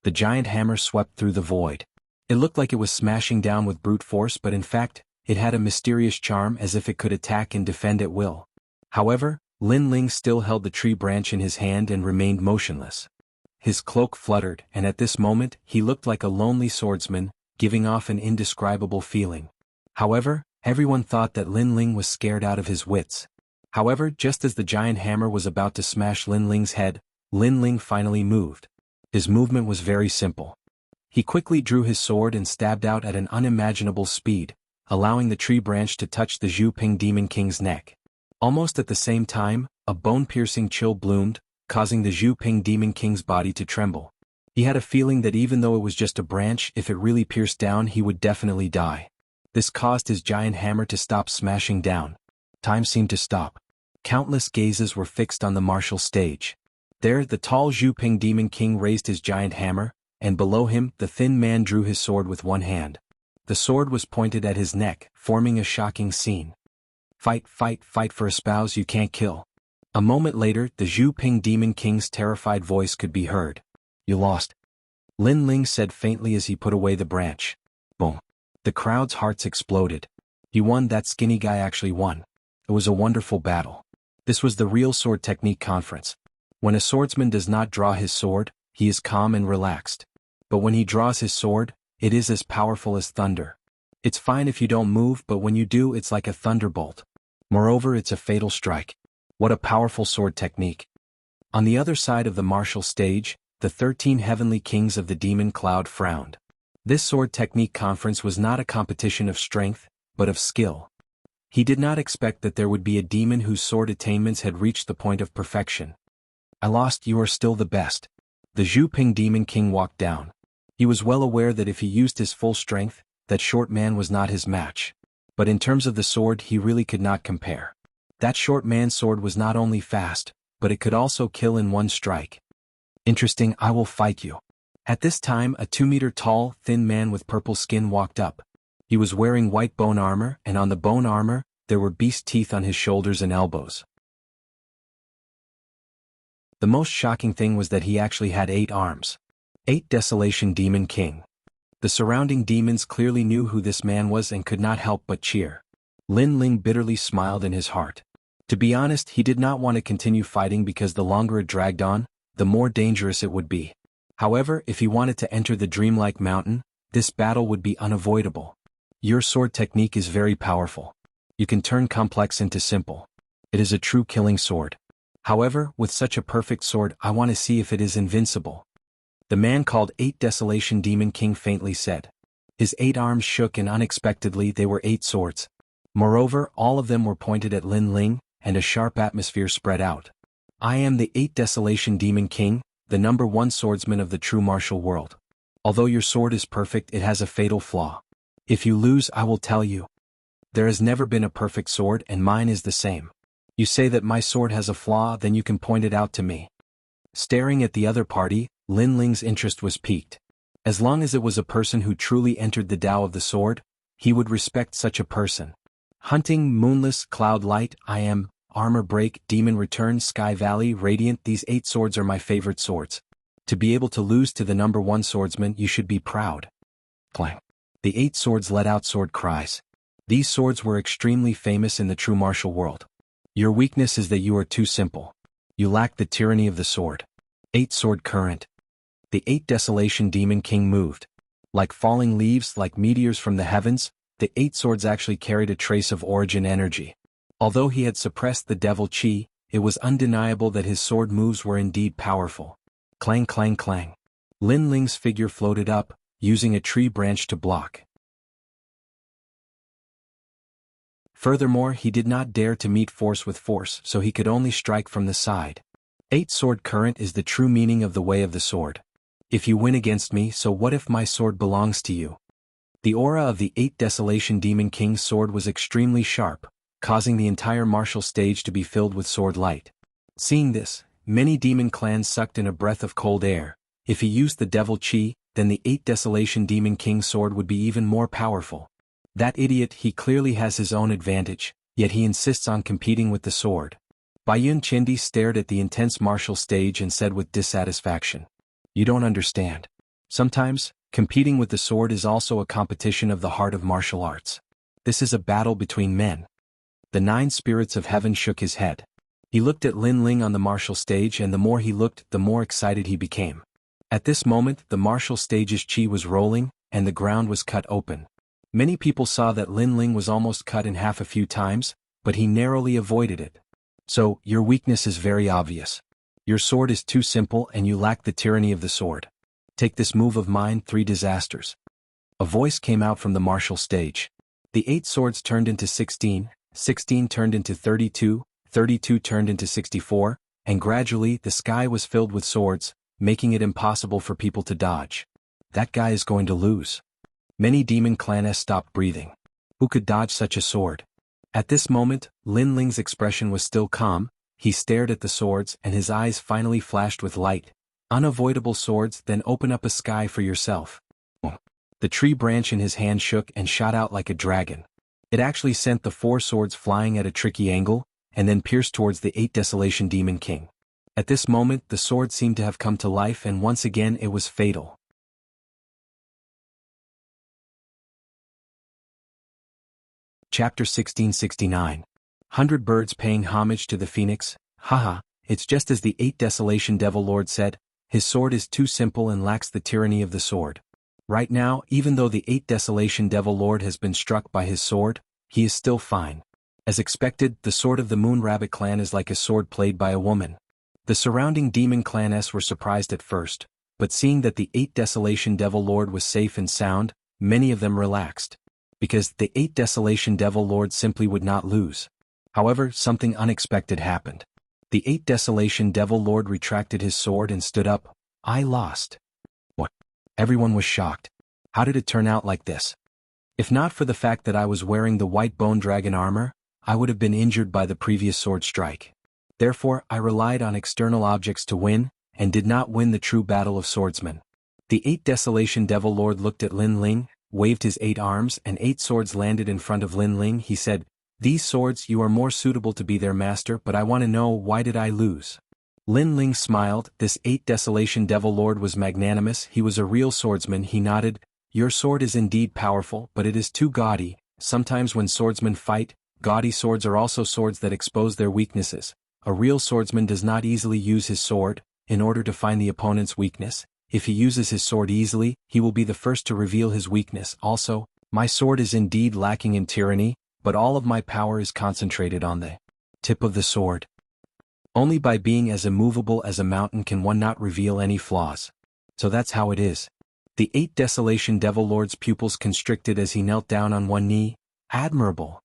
The giant hammer swept through the void. It looked like it was smashing down with brute force, but in fact, it had a mysterious charm as if it could attack and defend at will. However, Lin Ling still held the tree branch in his hand and remained motionless. His cloak fluttered, and at this moment, he looked like a lonely swordsman, giving off an indescribable feeling. However, everyone thought that Lin Ling was scared out of his wits. However, just as the giant hammer was about to smash Lin Ling's head, Lin Ling finally moved. His movement was very simple. He quickly drew his sword and stabbed out at an unimaginable speed, allowing the tree branch to touch the Zhu Ping Demon King's neck. Almost at the same time, a bone-piercing chill bloomed, causing the Zhu Ping Demon King's body to tremble. He had a feeling that even though it was just a branch, if it really pierced down he would definitely die. This caused his giant hammer to stop smashing down. Time seemed to stop. Countless gazes were fixed on the martial stage. There, the tall Zhu Ping Demon King raised his giant hammer, and below him, the thin man drew his sword with one hand. The sword was pointed at his neck, forming a shocking scene. Fight for a spouse you can't kill." A moment later, the Zhu Ping Demon King's terrified voice could be heard. "You lost," Lin Ling said faintly as he put away the branch. Boom. The crowd's hearts exploded. He won. That skinny guy actually won. It was a wonderful battle. This was the real sword technique conference. When a swordsman does not draw his sword, he is calm and relaxed. But when he draws his sword, it is as powerful as thunder. It's fine if you don't move, but when you do, it's like a thunderbolt. Moreover, it's a fatal strike. What a powerful sword technique. On the other side of the martial stage, the 13 heavenly kings of the demon cloud frowned. This sword technique conference was not a competition of strength, but of skill. He did not expect that there would be a demon whose sword attainments had reached the point of perfection. I lost. You are still the best. The Zhu Ping Demon King walked down. He was well aware that if he used his full strength, that short man was not his match. But in terms of the sword he really could not compare. That short man's sword was not only fast, but it could also kill in one strike. Interesting, I will fight you. At this time a 2-meter-tall, thin man with purple skin walked up. He was wearing white bone armor, and on the bone armor, there were beast teeth on his shoulders and elbows. The most shocking thing was that he actually had 8 arms. 8 Desolation Demon King. The surrounding demons clearly knew who this man was and could not help but cheer. Lin Ling bitterly smiled in his heart. To be honest, he did not want to continue fighting because the longer it dragged on, the more dangerous it would be. However, if he wanted to enter the dreamlike mountain, this battle would be unavoidable. Your sword technique is very powerful. You can turn complex into simple. It is a true killing sword. However, with such a perfect sword, I want to see if it is invincible. The man called 8 Desolation Demon King faintly said. His 8 arms shook and unexpectedly they were 8 swords. Moreover, all of them were pointed at Lin Ling, and a sharp atmosphere spread out. I am the 8 Desolation Demon King, the #1 swordsman of the true martial world. Although your sword is perfect, it has a fatal flaw. If you lose, I will tell you. There has never been a perfect sword and mine is the same. You say that my sword has a flaw, then you can point it out to me. Staring at the other party, Lin Ling's interest was piqued. As long as it was a person who truly entered the Tao of the sword, he would respect such a person. Hunting, Moonless, Cloud Light, I Am, Armor Break, Demon Return, Sky Valley, Radiant, these 8 swords are my favorite swords. To be able to lose to the #1 swordsman, you should be proud. Clang. The 8 swords let out sword cries. These swords were extremely famous in the true martial world. Your weakness is that you are too simple. You lack the tyranny of the sword. 8 sword current. The 8 Desolation Demon King moved. Like falling leaves, like meteors from the heavens, the 8 swords actually carried a trace of origin energy. Although he had suppressed the devil chi, it was undeniable that his sword moves were indeed powerful. Clang clang clang. Lin Ling's figure floated up, using a tree branch to block. Furthermore, he did not dare to meet force with force, so he could only strike from the side. 8 sword current is the true meaning of the way of the sword. If you win against me, so what if my sword belongs to you? The aura of the 8 Desolation Demon King's sword was extremely sharp, causing the entire martial stage to be filled with sword light. Seeing this, many demon clans sucked in a breath of cold air. If he used the devil chi, then the 8 Desolation Demon King's sword would be even more powerful. That idiot, he clearly has his own advantage, yet he insists on competing with the sword. Baiyun Chindi stared at the intense martial stage and said with dissatisfaction. You don't understand. Sometimes, competing with the sword is also a competition of the heart of martial arts. This is a battle between men. The 9 spirits of heaven shook his head. He looked at Lin Ling on the martial stage, and the more he looked, the more excited he became. At this moment, the martial stage's chi was rolling, and the ground was cut open. Many people saw that Lin Ling was almost cut in half a few times, but he narrowly avoided it. So, your weakness is very obvious. Your sword is too simple and you lack the tyranny of the sword. Take this move of mine, 3 disasters. A voice came out from the martial stage. The 8 swords turned into 16, 16 turned into 32, 32 turned into 64, and gradually the sky was filled with swords, making it impossible for people to dodge. That guy is going to lose. Many demon clans stopped breathing. Who could dodge such a sword? At this moment, Lin Ling's expression was still calm. He stared at the swords and his eyes finally flashed with light. Unavoidable swords, then open up a sky for yourself. The tree branch in his hand shook and shot out like a dragon. It actually sent the 4 swords flying at a tricky angle, and then pierced towards the 8 Desolation Demon King. At this moment, the sword seemed to have come to life, and once again it was fatal. Chapter 1669. 100 Birds Paying Homage to the Phoenix. Haha, it's just as the 8 Desolation Devil Lord said, his sword is too simple and lacks the tyranny of the sword. Right now, even though the 8 Desolation Devil Lord has been struck by his sword, he is still fine. As expected, the sword of the Moon Rabbit clan is like a sword played by a woman. The surrounding demon clans were surprised at first, but seeing that the 8 Desolation Devil Lord was safe and sound, many of them relaxed. because the 8 Desolation Devil Lord simply would not lose. However, something unexpected happened. The 8 Desolation Devil Lord retracted his sword and stood up. I lost. What? Everyone was shocked. How did it turn out like this? If not for the fact that I was wearing the white bone dragon armor, I would have been injured by the previous sword strike. Therefore, I relied on external objects to win, and did not win the true battle of swordsmen. The 8 Desolation Devil Lord looked at Lin Ling, waved his 8 arms, and 8 swords landed in front of Lin Ling. He said, "These swords, you are more suitable to be their master, but I want to know, why did I lose?" Lin Ling smiled. This 8 Desolation Devil Lord was magnanimous. He was a real swordsman. He nodded. "Your sword is indeed powerful, but it is too gaudy. Sometimes when swordsmen fight, gaudy swords are also swords that expose their weaknesses. A real swordsman does not easily use his sword, in order to find the opponent's weakness. If he uses his sword easily, he will be the first to reveal his weakness. Also, my sword is indeed lacking in tyranny, but all of my power is concentrated on the tip of the sword. Only by being as immovable as a mountain can one not reveal any flaws. So that's how it is." The 8 Desolation Devil Lord's pupils constricted as he knelt down on one knee. Admirable.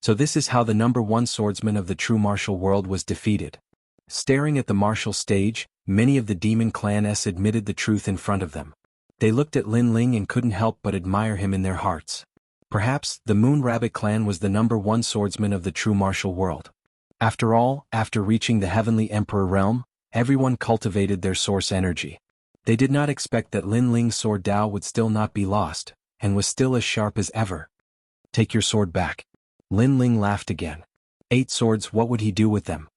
So this is how the number 1 swordsman of the true martial world was defeated. Staring at the martial stage, many of the demon clan admitted the truth in front of them. They looked at Lin Ling and couldn't help but admire him in their hearts. Perhaps, the Moon Rabbit clan was the number 1 swordsman of the true martial world. After all, after reaching the Heavenly Emperor realm, everyone cultivated their source energy. They did not expect that Lin Ling's sword Dao would still not be lost, and was still as sharp as ever. "Take your sword back." Lin Ling laughed again. 8 swords, what would he do with them?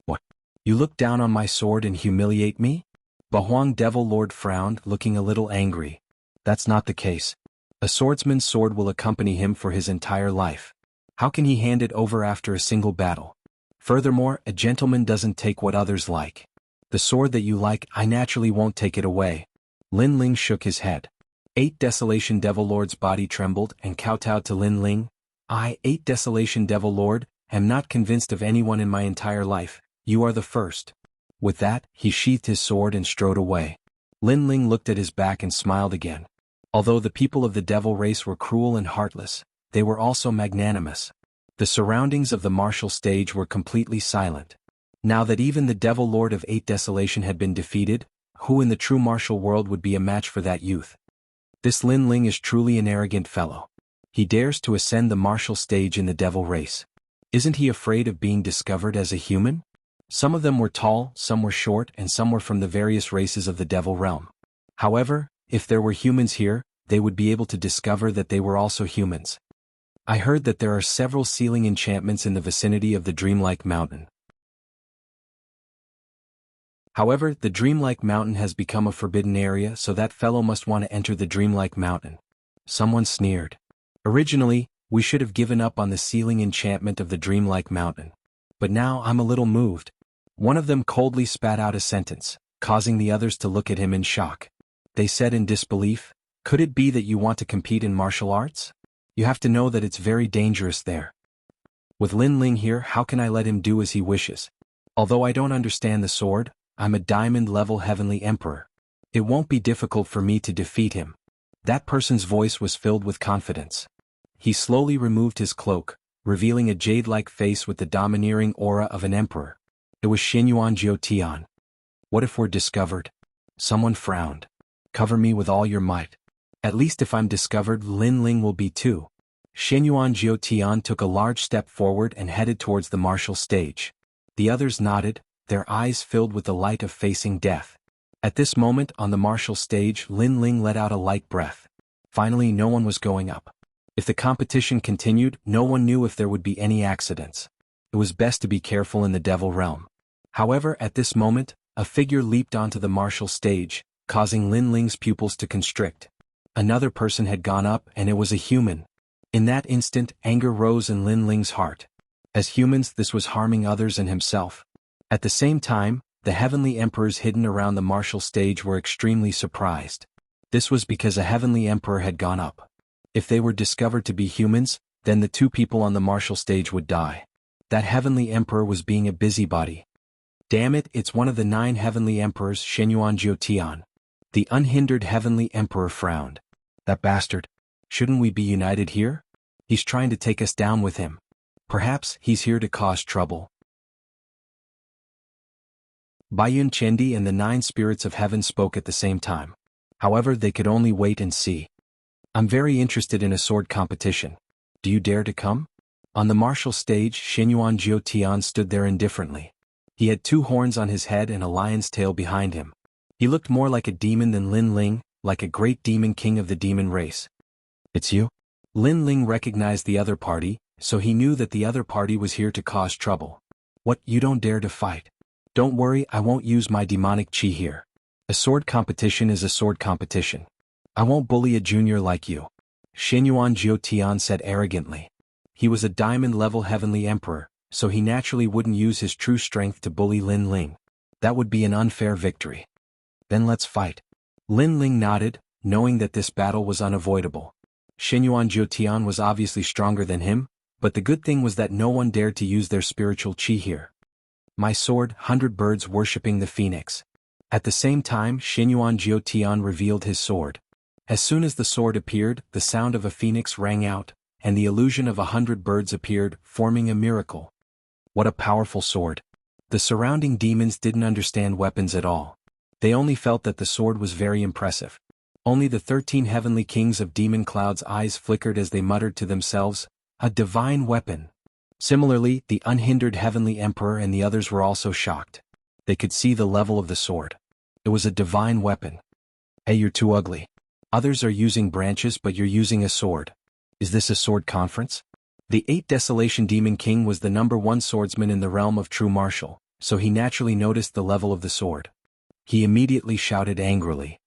"What? You look down on my sword and humiliate me?" Bahuang Devil Lord frowned, looking a little angry. "That's not the case. A swordsman's sword will accompany him for his entire life. How can he hand it over after a single battle? Furthermore, a gentleman doesn't take what others like. The sword that you like, I naturally won't take it away." Lin Ling shook his head. 8 Desolation Devil Lord's body trembled and kowtowed to Lin Ling. "I, 8 Desolation Devil Lord, am not convinced of anyone in my entire life. You are the first." With that, he sheathed his sword and strode away. Lin Ling looked at his back and smiled again. Although the people of the devil race were cruel and heartless, they were also magnanimous. The surroundings of the martial stage were completely silent. Now that even the Devil Lord of 8 Desolation had been defeated, who in the true martial world would be a match for that youth? This Lin Ling is truly an arrogant fellow. He dares to ascend the martial stage in the devil race. Isn't he afraid of being discovered as a human? Some of them were tall, some were short, and some were from the various races of the devil realm. However, if there were humans here, they would be able to discover that they were also humans. I heard that there are several sealing enchantments in the vicinity of the Dreamlike Mountain. However, the Dreamlike Mountain has become a forbidden area, so that fellow must want to enter the Dreamlike Mountain. Someone sneered. Originally, we should have given up on the sealing enchantment of the Dreamlike Mountain. But now I'm a little moved. One of them coldly spat out a sentence, causing the others to look at him in shock. They said in disbelief, "Could it be that you want to compete in martial arts? You have to know that it's very dangerous there. With Lin Ling here, how can I let him do as he wishes? Although I don't understand the sword, I'm a diamond-level Heavenly Emperor. It won't be difficult for me to defeat him." That person's voice was filled with confidence. He slowly removed his cloak, revealing a jade-like face with the domineering aura of an emperor. It was Xinyuan Jiutian. "What if we're discovered?" Someone frowned. "Cover me with all your might. At least if I'm discovered, Lin Ling will be too." Xinyuan Jiutian took a large step forward and headed towards the martial stage. The others nodded, their eyes filled with the light of facing death. At this moment on the martial stage, Lin Ling let out a light breath. Finally, no one was going up. If the competition continued, no one knew if there would be any accidents. It was best to be careful in the devil realm. However, at this moment, a figure leaped onto the martial stage, causing Lin Ling's pupils to constrict. Another person had gone up, and it was a human. In that instant, anger rose in Lin Ling's heart. As humans, this was harming others and himself. At the same time, the Heavenly Emperors hidden around the martial stage were extremely surprised. This was because a Heavenly Emperor had gone up. If they were discovered to be humans, then the 2 people on the martial stage would die. That Heavenly Emperor was being a busybody. "Damn it, it's one of the 9 Heavenly Emperors," Xinyuan Jiutian. The unhindered Heavenly Emperor frowned. "That bastard. Shouldn't we be united here? He's trying to take us down with him. Perhaps he's here to cause trouble. Baiyun Chendi and the 9 spirits of heaven spoke at the same time. However, they could only wait and see. I'm very interested in a sword competition. Do you dare to come? On the martial stage, Xinyuan Jiutian stood there indifferently. He had 2 horns on his head and a lion's tail behind him. He looked more like a demon than Lin Ling, like a great demon king of the demon race. It's you? Lin Ling recognized the other party, so he knew that the other party was here to cause trouble. What, you don't dare to fight? Don't worry, I won't use my demonic chi here. A sword competition is a sword competition. I won't bully a junior like you. Xinyuan Jiutian said arrogantly. He was a diamond-level heavenly emperor, so he naturally wouldn't use his true strength to bully Lin Ling. That would be an unfair victory. Then let's fight. Lin Ling nodded, knowing that this battle was unavoidable. Xinyuan Jiutian was obviously stronger than him, but the good thing was that no one dared to use their spiritual chi here. My sword, 100 birds worshipping the phoenix. At the same time, Xinyuan Jiutian revealed his sword. As soon as the sword appeared, the sound of a phoenix rang out, and the illusion of 100 birds appeared, forming a miracle. What a powerful sword. The surrounding demons didn't understand weapons at all. They only felt that the sword was very impressive. Only the 13 heavenly kings of demon clouds' eyes flickered as they muttered to themselves, a divine weapon. Similarly, the unhindered heavenly emperor and the others were also shocked. They could see the level of the sword. It was a divine weapon. Hey, you're too ugly. Others are using branches but you're using a sword. Is this a sword conference? The 8 Desolation Demon King was the #1 swordsman in the realm of true martial, so he naturally noticed the level of the sword. He immediately shouted angrily.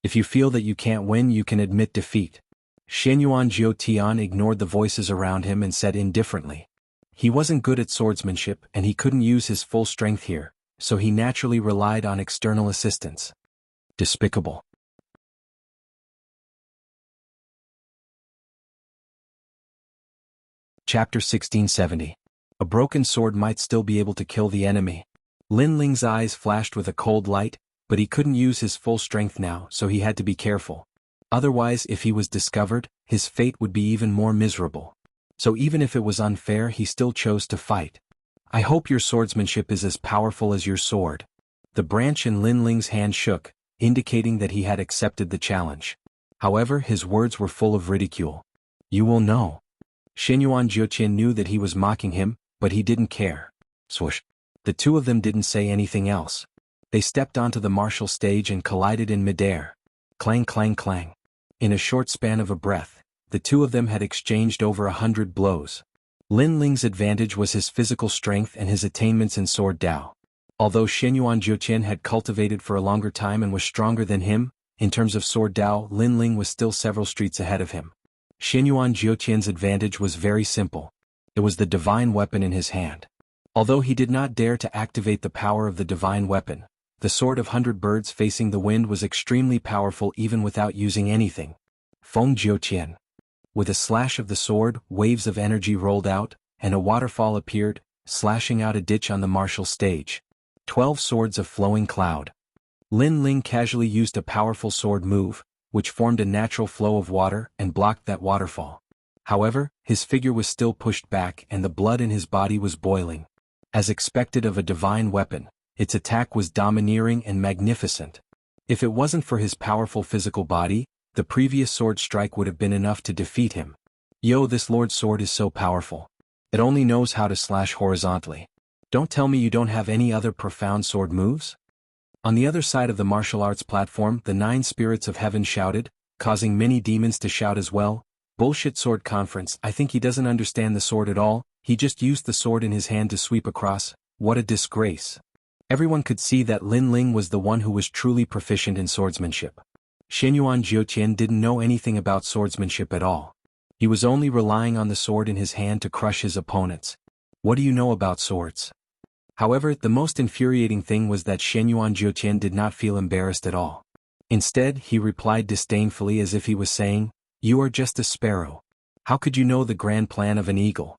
If you feel that you can't win, you can admit defeat. Xinyuan Jiutian ignored the voices around him and said indifferently. He wasn't good at swordsmanship and he couldn't use his full strength here, so he naturally relied on external assistance. Despicable. Chapter 1670. A broken sword might still be able to kill the enemy. Lin Ling's eyes flashed with a cold light, but he couldn't use his full strength now, so he had to be careful. Otherwise, if he was discovered, his fate would be even more miserable. So even if it was unfair, he still chose to fight. I hope your swordsmanship is as powerful as your sword. The branch in Lin Ling's hand shook, indicating that he had accepted the challenge. However, his words were full of ridicule. You will know. Xinyuan Jiutian knew that he was mocking him, but he didn't care. Swoosh. The 2 of them didn't say anything else. They stepped onto the martial stage and collided in midair. Clang clang clang. In a short span of a breath, the 2 of them had exchanged over 100 blows. Lin Ling's advantage was his physical strength and his attainments in sword Dao. Although Xinyuan Jiutian had cultivated for a longer time and was stronger than him, in terms of sword Dao, Lin Ling was still several streets ahead of him. Xinyuan Jiutian's advantage was very simple. It was the divine weapon in his hand. Although he did not dare to activate the power of the divine weapon, the sword of 100 birds facing the wind was extremely powerful even without using anything. Feng Jiutian. With a slash of the sword, waves of energy rolled out, and a waterfall appeared, slashing out a ditch on the martial stage. 12 swords of flowing cloud. Lin Ling casually used a powerful sword move, which formed a natural flow of water and blocked that waterfall. However, his figure was still pushed back and the blood in his body was boiling. As expected of a divine weapon, its attack was domineering and magnificent. If it wasn't for his powerful physical body, the previous sword strike would have been enough to defeat him. Yo, this Lord's sword is so powerful. It only knows how to slash horizontally. Don't tell me you don't have any other profound sword moves? On the other side of the martial arts platform, the 9 spirits of heaven shouted, causing many demons to shout as well. Bullshit sword conference, I think he doesn't understand the sword at all, he just used the sword in his hand to sweep across. What a disgrace. Everyone could see that Lin Ling was the one who was truly proficient in swordsmanship. Xinyuan Jiutian didn't know anything about swordsmanship at all. He was only relying on the sword in his hand to crush his opponents. What do you know about swords? However, the most infuriating thing was that Xinyuan Jiutian did not feel embarrassed at all. Instead, he replied disdainfully as if he was saying, "You are just a sparrow. How could you know the grand plan of an eagle?"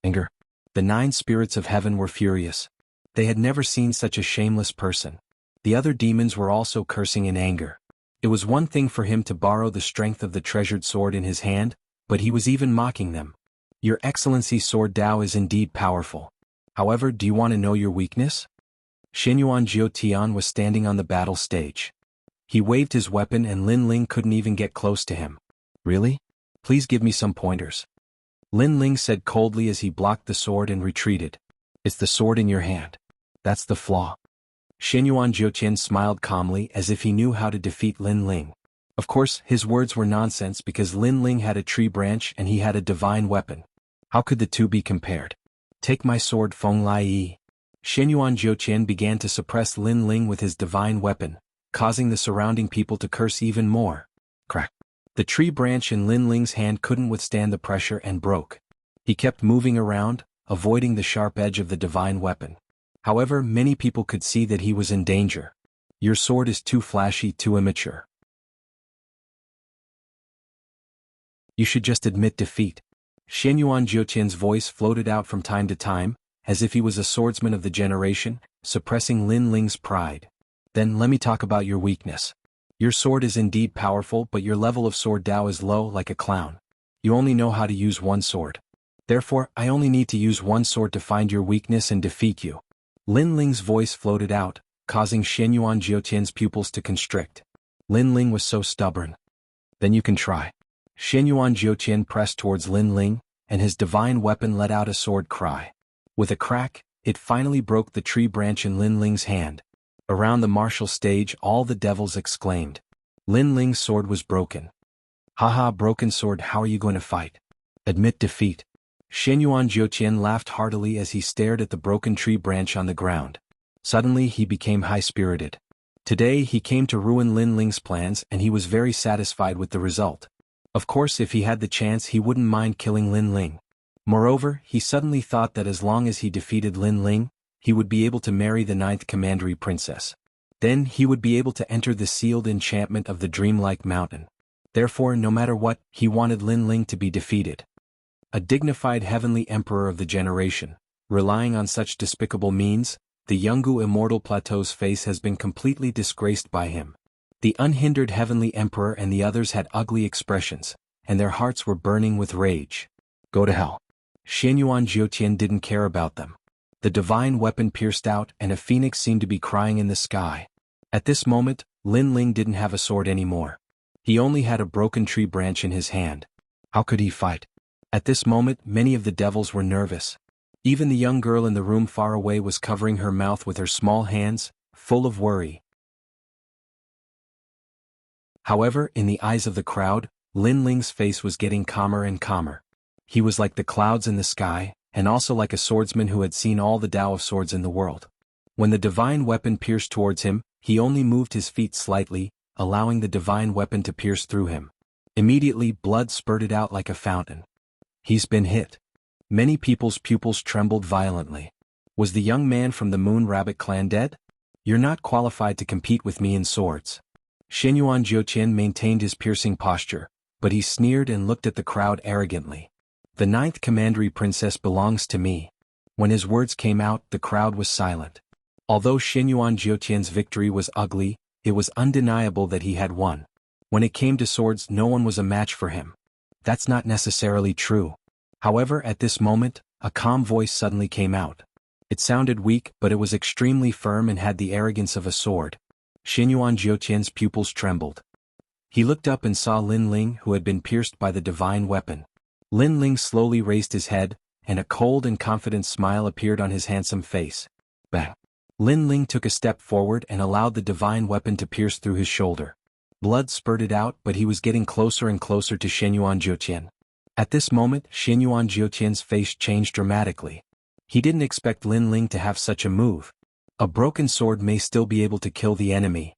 Anger. The 9 spirits of heaven were furious. They had never seen such a shameless person. The other demons were also cursing in anger. It was one thing for him to borrow the strength of the treasured sword in his hand, but he was even mocking them. Your Excellency's sword Dao is indeed powerful. However, do you want to know your weakness? Shenyuan Jiutian was standing on the battle stage. He waved his weapon and Lin Ling couldn't even get close to him. Really? Please give me some pointers. Lin Ling said coldly as he blocked the sword and retreated. It's the sword in your hand. That's the flaw. Shenyuan Jiutian smiled calmly as if he knew how to defeat Lin Ling. Of course, his words were nonsense because Lin Ling had a tree branch and he had a divine weapon. How could the two be compared? Take my sword, Feng Lai Yi. Shenyuan Jiutian began to suppress Lin Ling with his divine weapon, causing the surrounding people to curse even more. Crack. The tree branch in Lin Ling's hand couldn't withstand the pressure and broke. He kept moving around, avoiding the sharp edge of the divine weapon. However, many people could see that he was in danger. Your sword is too flashy, too immature. You should just admit defeat. Shenyuan Jiutian's voice floated out from time to time, as if he was a swordsman of the generation, suppressing Lin Ling's pride. Then let me talk about your weakness. Your sword is indeed powerful, but your level of sword Dao is low like a clown. You only know how to use one sword. Therefore, I only need to use one sword to find your weakness and defeat you. Lin Ling's voice floated out, causing Shenyuan Jiutian's pupils to constrict. Lin Ling was so stubborn. Then you can try. Shenyuan Jiutian pressed towards Lin Ling, and his divine weapon let out a sword cry. With a crack, it finally broke the tree branch in Lin Ling's hand. Around the martial stage all the devils exclaimed. Lin Ling's sword was broken. Haha, broken sword, how are you going to fight? Admit defeat. Shenyuan Jiutian laughed heartily as he stared at the broken tree branch on the ground. Suddenly he became high-spirited. Today he came to ruin Lin Ling's plans and he was very satisfied with the result. Of course, if he had the chance he wouldn't mind killing Lin Ling. Moreover, he suddenly thought that as long as he defeated Lin Ling, he would be able to marry the 9th Commandery Princess. Then he would be able to enter the sealed enchantment of the dreamlike mountain. Therefore, no matter what, he wanted Lin Ling to be defeated. A dignified heavenly emperor of the generation, relying on such despicable means, the Jianghu Immortal Plateau's face has been completely disgraced by him. The unhindered heavenly emperor and the others had ugly expressions, and their hearts were burning with rage. Go to hell. Shenyuan Jiutian didn't care about them. The divine weapon pierced out and a phoenix seemed to be crying in the sky. At this moment, Lin Ling didn't have a sword anymore. He only had a broken tree branch in his hand. How could he fight? At this moment, many of the devils were nervous. Even the young girl in the room far away was covering her mouth with her small hands, full of worry. However, in the eyes of the crowd, Lin Ling's face was getting calmer and calmer. He was like the clouds in the sky, and also like a swordsman who had seen all the Tao of swords in the world. When the divine weapon pierced towards him, he only moved his feet slightly, allowing the divine weapon to pierce through him. Immediately, blood spurted out like a fountain. He's been hit. Many people's pupils trembled violently. Was the young man from the Moon Rabbit clan dead? You're not qualified to compete with me in swords. Shenyuan Jiutian maintained his piercing posture, but he sneered and looked at the crowd arrogantly. The 9th Commandery Princess belongs to me. When his words came out, the crowd was silent. Although Shenyuan Jiutian's victory was ugly, it was undeniable that he had won. When it came to swords, no one was a match for him. That's not necessarily true. However, at this moment, a calm voice suddenly came out. It sounded weak, but it was extremely firm and had the arrogance of a sword. Shenyuan Jiutian's pupils trembled. He looked up and saw Lin Ling, who had been pierced by the divine weapon. Lin Ling slowly raised his head, and a cold and confident smile appeared on his handsome face. Bang! Lin Ling took a step forward and allowed the divine weapon to pierce through his shoulder. Blood spurted out, but he was getting closer and closer to Shenyuan Jiutian. At this moment, Shenyuan Jiutian's face changed dramatically. He didn't expect Lin Ling to have such a move. A broken sword may still be able to kill the enemy.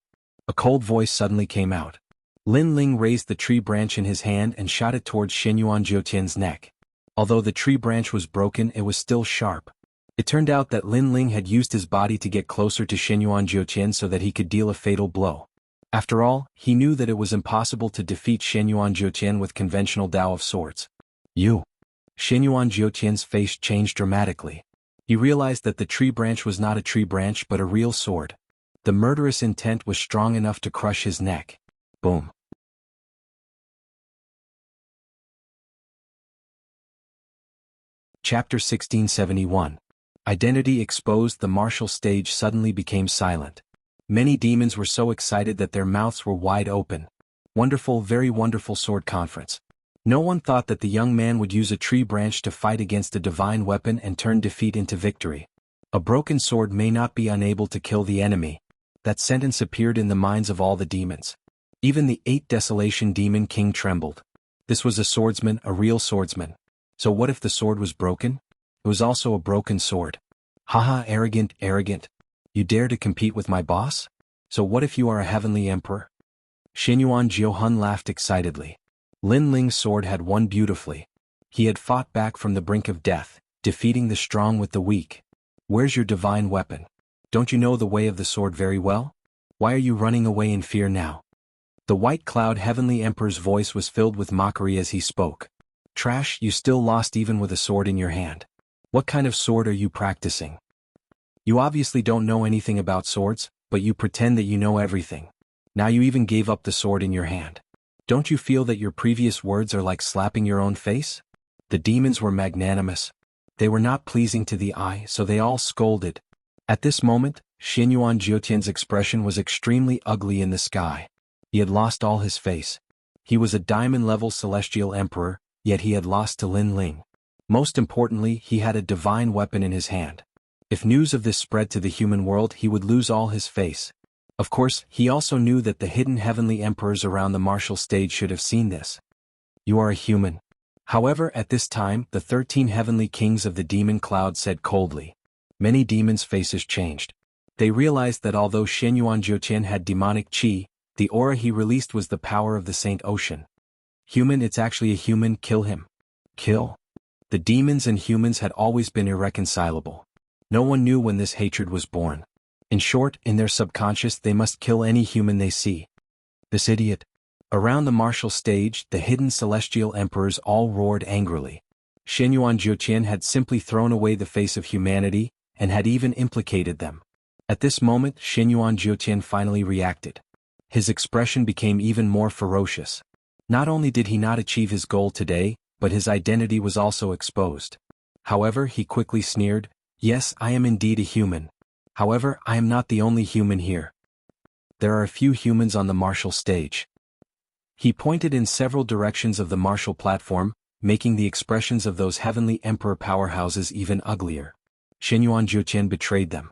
A cold voice suddenly came out. Lin Ling raised the tree branch in his hand and shot it towards Shenyuan Jiutian's neck. Although the tree branch was broken, it was still sharp. It turned out that Lin Ling had used his body to get closer to Shenyuan Jiutian so that he could deal a fatal blow. After all, he knew that it was impossible to defeat Shenyuan Jiutian with conventional Tao of swords. You. Shenyuan Jiutian's face changed dramatically. He realized that the tree branch was not a tree branch but a real sword. The murderous intent was strong enough to crush his neck. Boom. Chapter 1671. Identity exposed. The martial stage suddenly became silent. Many demons were so excited that their mouths were wide open. Wonderful, very wonderful sword conference. No one thought that the young man would use a tree branch to fight against a divine weapon and turn defeat into victory. A broken sword may not be unable to kill the enemy. That sentence appeared in the minds of all the demons. Even the 8 Desolation Demon King trembled. This was a swordsman, a real swordsman. So what if the sword was broken? It was also a broken sword. Haha, arrogant, arrogant. You dare to compete with my boss? So what if you are a heavenly emperor? Xinyuan Jiuhun laughed excitedly. Lin Ling's sword had won beautifully. He had fought back from the brink of death, defeating the strong with the weak. Where's your divine weapon? Don't you know the way of the sword very well? Why are you running away in fear now? The White Cloud Heavenly Emperor's voice was filled with mockery as he spoke. Trash, you still lost even with a sword in your hand. What kind of sword are you practicing? You obviously don't know anything about swords, but you pretend that you know everything. Now you even gave up the sword in your hand. Don't you feel that your previous words are like slapping your own face? The demons were magnanimous. They were not pleasing to the eye, so they all scolded. At this moment, Xinyuan Jiutian's expression was extremely ugly in the sky. He had lost all his face. He was a diamond-level celestial emperor, yet he had lost to Lin Ling. Most importantly, he had a divine weapon in his hand. If news of this spread to the human world, he would lose all his face. Of course, he also knew that the hidden heavenly emperors around the martial stage should have seen this. You are a human. However, at this time, the 13 heavenly kings of the demon cloud said coldly. Many demons' faces changed. They realized that although Xinyuan Jiutian had demonic qi, the aura he released was the power of the Saint Ocean. Human, it's actually a human, kill him. Kill? The demons and humans had always been irreconcilable. No one knew when this hatred was born. In short, in their subconscious they must kill any human they see. This idiot. Around the martial stage, the hidden celestial emperors all roared angrily. Xinyuan Jiutian had simply thrown away the face of humanity, and had even implicated them. At this moment, Xinyuan Jiutian finally reacted. His expression became even more ferocious. Not only did he not achieve his goal today, but his identity was also exposed. However, he quickly sneered, "Yes, I am indeed a human. However, I am not the only human here. There are a few humans on the martial stage." He pointed in several directions of the martial platform, making the expressions of those heavenly emperor powerhouses even uglier. Xinyuan Jiutian betrayed them.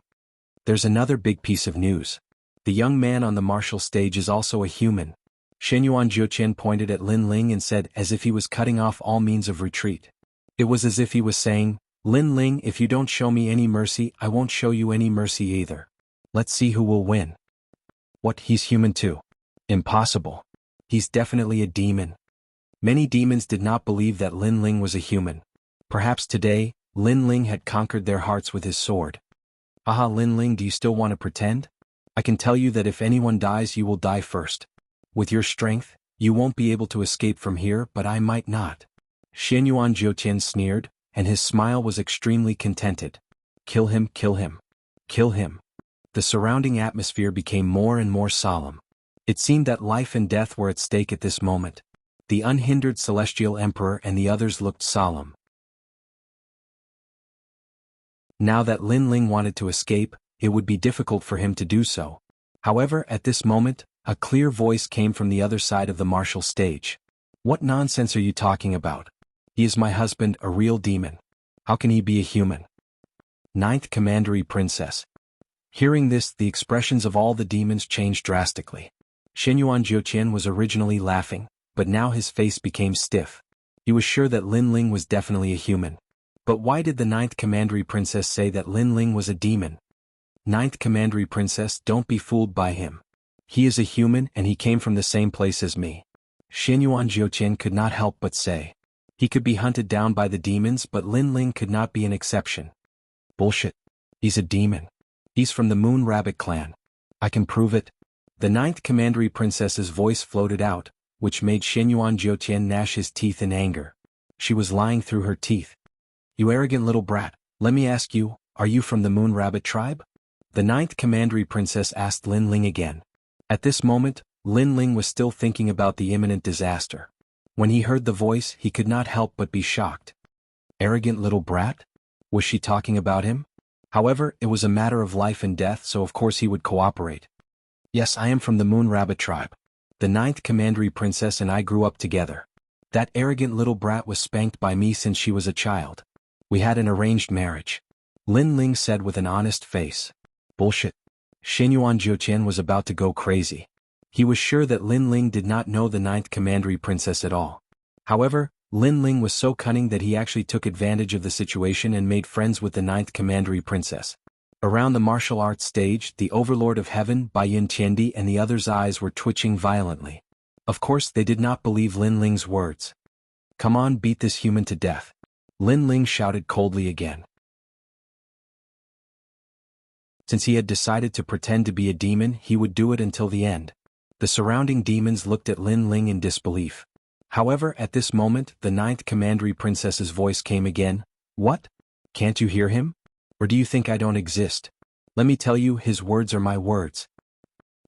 There's another big piece of news. The young man on the martial stage is also a human. Xinyuan Jiutian pointed at Lin Ling and said as if he was cutting off all means of retreat. It was as if he was saying, "Lin Ling, if you don't show me any mercy, I won't show you any mercy either. Let's see who will win." What, he's human too? Impossible. He's definitely a demon. Many demons did not believe that Lin Ling was a human. Perhaps today, Lin Ling had conquered their hearts with his sword. Aha, Lin Ling, do you still want to pretend? I can tell you that if anyone dies, you will die first. With your strength, you won't be able to escape from here, but I might not. Xinyuan Jiutian sneered, and his smile was extremely contented. Kill him, kill him. Kill him. The surrounding atmosphere became more and more solemn. It seemed that life and death were at stake at this moment. The unhindered celestial emperor and the others looked solemn. Now that Lin Ling wanted to escape, it would be difficult for him to do so. However, at this moment, a clear voice came from the other side of the martial stage. What nonsense are you talking about? He is my husband, a real demon. How can he be a human? Ninth Commandery Princess. Hearing this, the expressions of all the demons changed drastically. Xinyuan Jiutian was originally laughing, but now his face became stiff. He was sure that Lin Ling was definitely a human. But why did the Ninth Commandery Princess say that Lin Ling was a demon? Ninth Commandery Princess, don't be fooled by him. He is a human and he came from the same place as me. Xinyuan Jiutian could not help but say. He could be hunted down by the demons, but Lin Ling could not be an exception. Bullshit. He's a demon. He's from the Moon Rabbit clan. I can prove it. The Ninth Commandery Princess's voice floated out, which made Xinyuan Jiutian gnash his teeth in anger. She was lying through her teeth. You arrogant little brat, let me ask you, are you from the Moon Rabbit tribe? The Ninth Commandery Princess asked Lin Ling again. At this moment, Lin Ling was still thinking about the imminent disaster. When he heard the voice, he could not help but be shocked. Arrogant little brat? Was she talking about him? However, it was a matter of life and death, so of course he would cooperate. Yes, I am from the Moon Rabbit tribe. The 9th Commandery Princess and I grew up together. That arrogant little brat was spanked by me since she was a child. We had an arranged marriage. Lin Ling said with an honest face. Bullshit. Shenyuan Jiuqian was about to go crazy. He was sure that Lin Ling did not know the 9th Commandery Princess at all. However, Lin Ling was so cunning that he actually took advantage of the situation and made friends with the 9th Commandery Princess. Around the martial arts stage, the Overlord of Heaven, Baiyin Tiandi, and the others' eyes were twitching violently. Of course, they did not believe Lin Ling's words. Come on, beat this human to death. Lin Ling shouted coldly again. Since he had decided to pretend to be a demon, he would do it until the end. The surrounding demons looked at Lin Ling in disbelief. However, at this moment, the 9th Commandery Princess's voice came again. What? Can't you hear him? Or do you think I don't exist? Let me tell you, his words are my words.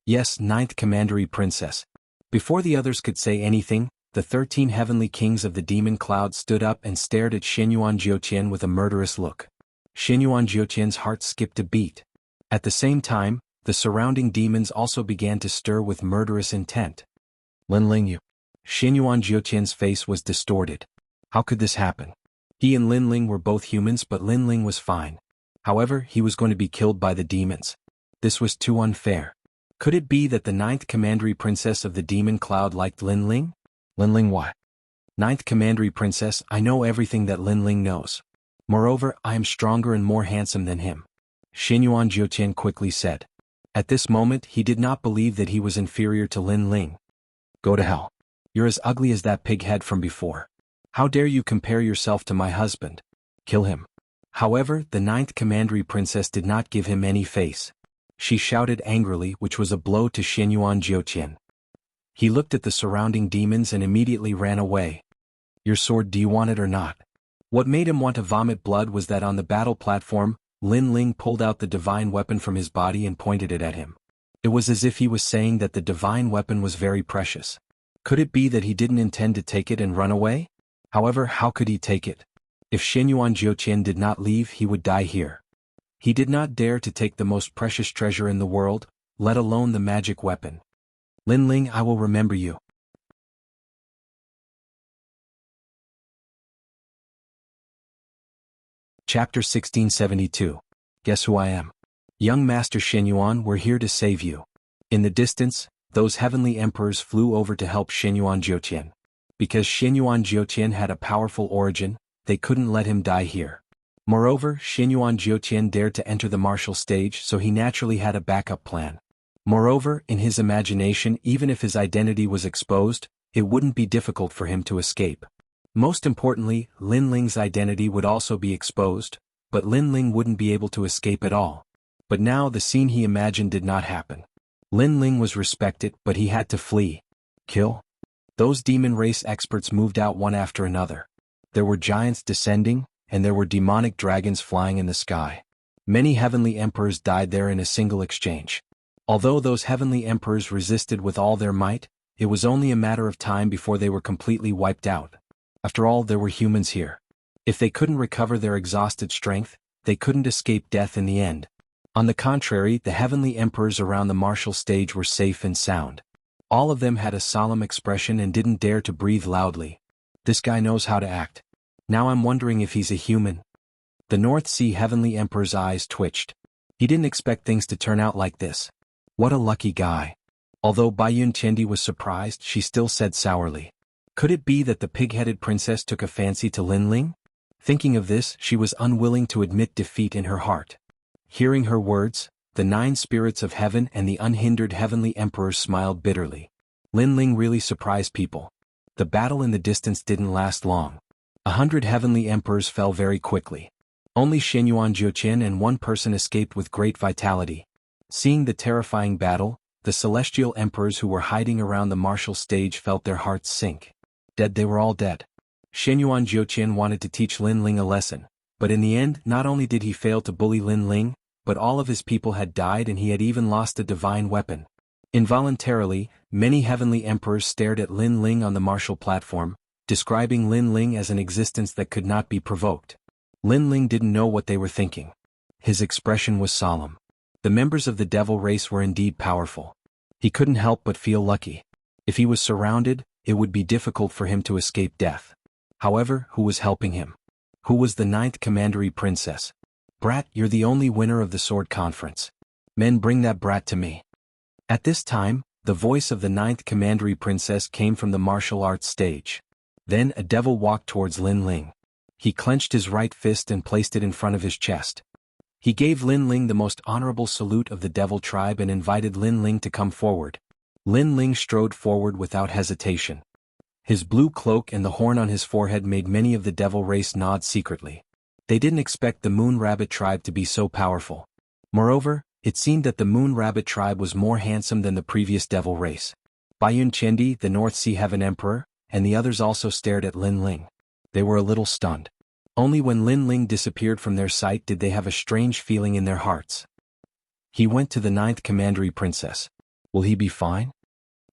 Yes, 9th Commandery Princess. Before the others could say anything, the 13 heavenly kings of the demon cloud stood up and stared at Shenyuan Jiuqian with a murderous look. Shenyuan Jiuqian's heart skipped a beat. At the same time, the surrounding demons also began to stir with murderous intent. Lin Ling, you. Shenyuan Jiuqian's face was distorted. How could this happen? He and Lin Ling were both humans, but Lin Ling was fine. However, he was going to be killed by the demons. This was too unfair. Could it be that the 9th Commandery Princess of the Demon Cloud liked Lin Ling? Lin Ling what? 9th Commandery Princess, I know everything that Lin Ling knows. Moreover, I am stronger and more handsome than him. Shenyuan Jiuqian quickly said. At this moment, he did not believe that he was inferior to Lin Ling. Go to hell. You're as ugly as that pig head from before. How dare you compare yourself to my husband? Kill him. However, the 9th Commandery Princess did not give him any face. She shouted angrily, which was a blow to Shenyuan Jiuqian. He looked at the surrounding demons and immediately ran away. Your sword, do you want it or not? What made him want to vomit blood was that on the battle platform, Lin Ling pulled out the divine weapon from his body and pointed it at him. It was as if he was saying that the divine weapon was very precious. Could it be that he didn't intend to take it and run away? However, how could he take it? If Shenyuan Jiuqian did not leave, he would die here. He did not dare to take the most precious treasure in the world, let alone the magic weapon. Lin Ling, I will remember you. Chapter 1672. Guess who I am? Young Master Shenyuan, we're here to save you. In the distance, those heavenly emperors flew over to help Shenyuan Jiuqian. Because Shenyuan Jiuqian had a powerful origin, they couldn't let him die here. Moreover, Shenyuan Jiuqian dared to enter the martial stage, so he naturally had a backup plan. Moreover, in his imagination, even if his identity was exposed, it wouldn't be difficult for him to escape. Most importantly, Lin Ling's identity would also be exposed, but Lin Ling wouldn't be able to escape at all. But now the scene he imagined did not happen. Lin Ling was respected, but he had to flee. Kill? Those demon race experts moved out one after another. There were giants descending, and there were demonic dragons flying in the sky. Many heavenly emperors died there in a single exchange. Although those heavenly emperors resisted with all their might, it was only a matter of time before they were completely wiped out. After all, there were humans here. If they couldn't recover their exhausted strength, they couldn't escape death in the end. On the contrary, the heavenly emperors around the martial stage were safe and sound. All of them had a solemn expression and didn't dare to breathe loudly. This guy knows how to act. Now I'm wondering if he's a human. The North Sea heavenly emperor's eyes twitched. He didn't expect things to turn out like this. What a lucky guy. Although Baiyun Tiandi was surprised, she still said sourly. Could it be that the pig-headed princess took a fancy to Lin Ling? Thinking of this, she was unwilling to admit defeat in her heart. Hearing her words, the 9 spirits of heaven and the unhindered heavenly emperors smiled bitterly. Lin Ling really surprised people. The battle in the distance didn't last long. 100 heavenly emperors fell very quickly. Only Shenyuan Jiuqian and one person escaped with great vitality. Seeing the terrifying battle, the celestial emperors who were hiding around the martial stage felt their hearts sink. Dead, they were all dead. Shenyuan Jiuqian wanted to teach Lin Ling a lesson, but in the end, not only did he fail to bully Lin Ling, but all of his people had died and he had even lost the divine weapon. Involuntarily, many heavenly emperors stared at Lin Ling on the martial platform, describing Lin Ling as an existence that could not be provoked. Lin Ling didn't know what they were thinking. His expression was solemn. The members of the devil race were indeed powerful. He couldn't help but feel lucky. If he was surrounded, it would be difficult for him to escape death. However, who was helping him? Who was the 9th Commandery Princess? Brat, you're the only winner of the sword conference. Men, bring that brat to me. At this time, the voice of the 9th Commandery Princess came from the martial arts stage. Then a devil walked towards Lin Ling. He clenched his right fist and placed it in front of his chest. He gave Lin Ling the most honorable salute of the devil tribe and invited Lin Ling to come forward. Lin Ling strode forward without hesitation. His blue cloak and the horn on his forehead made many of the devil race nod secretly. They didn't expect the Moon Rabbit tribe to be so powerful. Moreover, it seemed that the Moon Rabbit tribe was more handsome than the previous devil race. Baiyun Chendi, the North Sea Heaven Emperor, and the others also stared at Lin Ling. They were a little stunned. Only when Lin Ling disappeared from their sight did they have a strange feeling in their hearts. He went to the 9th Commandery Princess. Will he be fine?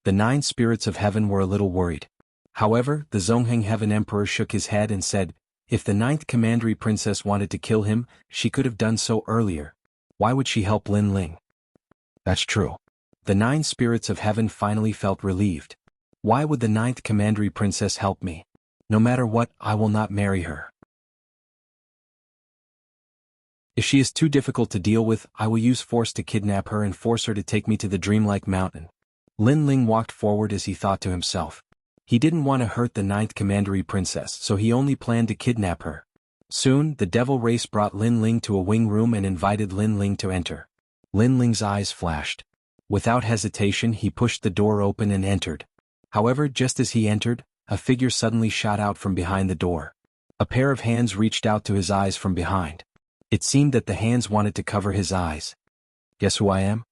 The 9 spirits of heaven were a little worried. However, the Zongheng Heaven Emperor shook his head and said, if the 9th Commandery Princess wanted to kill him, she could have done so earlier. Why would she help Lin Ling? That's true. The 9 spirits of heaven finally felt relieved. Why would the 9th Commandery Princess help me? No matter what, I will not marry her. If she is too difficult to deal with, I will use force to kidnap her and force her to take me to the dreamlike mountain. Lin Ling walked forward as he thought to himself. He didn't want to hurt the 9th Commandery Princess, so he only planned to kidnap her. Soon, the devil race brought Lin Ling to a wing room and invited Lin Ling to enter. Lin Ling's eyes flashed. Without hesitation, he pushed the door open and entered. However, just as he entered, a figure suddenly shot out from behind the door. A pair of hands reached out to his eyes from behind. It seemed that the hands wanted to cover his eyes. Guess who I am?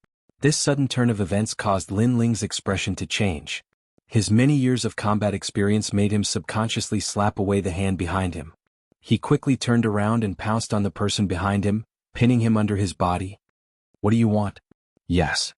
This sudden turn of events caused Lin Ling's expression to change. His many years of combat experience made him subconsciously slap away the hand behind him. He quickly turned around and pounced on the person behind him, pinning him under his body. What do you want? Yes.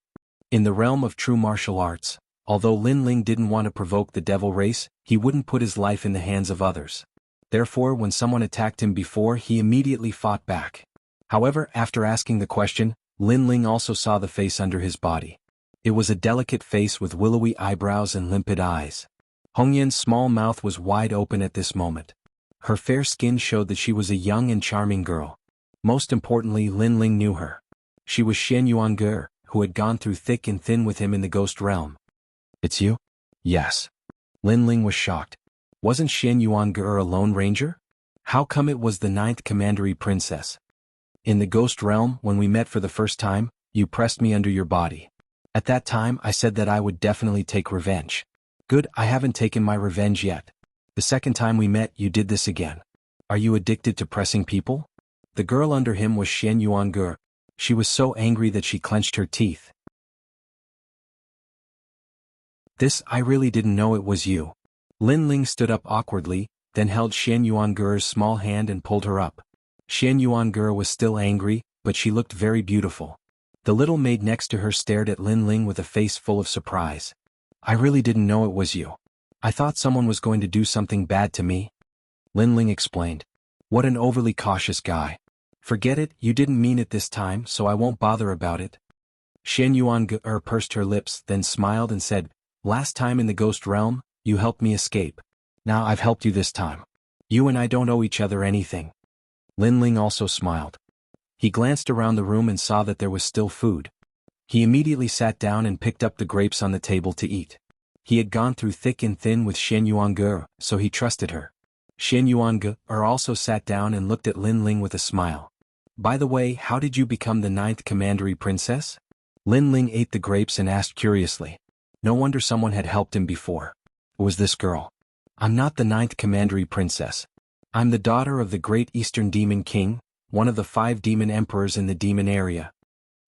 In the realm of true martial arts, although Lin Ling didn't want to provoke the devil race, he wouldn't put his life in the hands of others. Therefore, when someone attacked him before, he immediately fought back. However, after asking the question, Lin Ling also saw the face under his body. It was a delicate face with willowy eyebrows and limpid eyes. Hongyan's small mouth was wide open at this moment. Her fair skin showed that she was a young and charming girl. Most importantly, Lin Ling knew her. She was Shen Yuange, who had gone through thick and thin with him in the ghost realm. It's you? Yes. Lin Ling was shocked. Wasn't Shen Yuange a Lone Ranger? How come it was the 9th Commandery Princess? In the ghost realm, when we met for the first time, you pressed me under your body. At that time, I said that I would definitely take revenge. Good, I haven't taken my revenge yet. The second time we met, you did this again. Are you addicted to pressing people? The girl under him was Shen Yuange. She was so angry that she clenched her teeth. I really didn't know it was you. Lin Ling stood up awkwardly, then held Shen Yuange's small hand and pulled her up. Shen Yuange was still angry, but she looked very beautiful. The little maid next to her stared at Lin Ling with a face full of surprise. I really didn't know it was you. I thought someone was going to do something bad to me. Lin Ling explained. What an overly cautious guy. Forget it, you didn't mean it this time, so I won't bother about it. Shen Yuange pursed her lips, then smiled and said, last time in the ghost realm, you helped me escape. Now I've helped you this time. You and I don't owe each other anything. Lin Ling also smiled. He glanced around the room and saw that there was still food. He immediately sat down and picked up the grapes on the table to eat. He had gone through thick and thin with Shen Yuange, so he trusted her. Shen Yuange also sat down and looked at Lin Ling with a smile. By the way, how did you become the 9th Commandery Princess? Lin Ling ate the grapes and asked curiously. No wonder someone had helped him before. It was this girl. I'm not the 9th Commandery Princess. I'm the daughter of the Great Eastern Demon King, one of the 5 demon emperors in the demon area.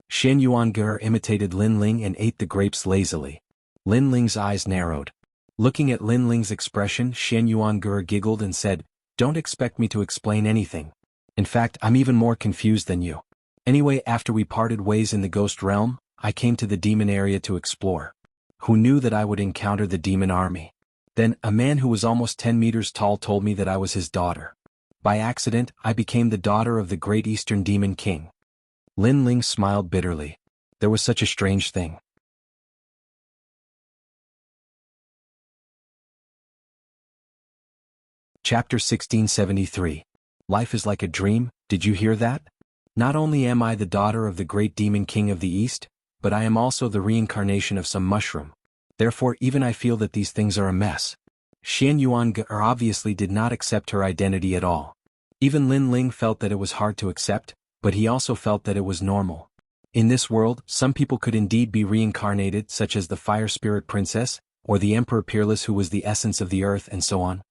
Shen Yuange imitated Lin Ling and ate the grapes lazily. Lin Ling's eyes narrowed. Looking at Lin Ling's expression, Shen Yuange giggled and said, don't expect me to explain anything. In fact, I'm even more confused than you. Anyway, after we parted ways in the ghost realm, I came to the demon area to explore. Who knew that I would encounter the demon army? Then, a man who was almost 10 meters tall told me that I was his daughter. By accident, I became the daughter of the great Eastern Demon King. Lin Ling smiled bitterly. There was such a strange thing. Chapter 1673. Life is like a dream, did you hear that? Not only am I the daughter of the great Demon King of the East, but I am also the reincarnation of some mushroom. Therefore even I feel that these things are a mess. Xian Yuange obviously did not accept her identity at all. Even Lin Ling felt that it was hard to accept, but he also felt that it was normal. In this world, some people could indeed be reincarnated, such as the Fire Spirit Princess, or the Emperor Peerless who was the essence of the earth and so on.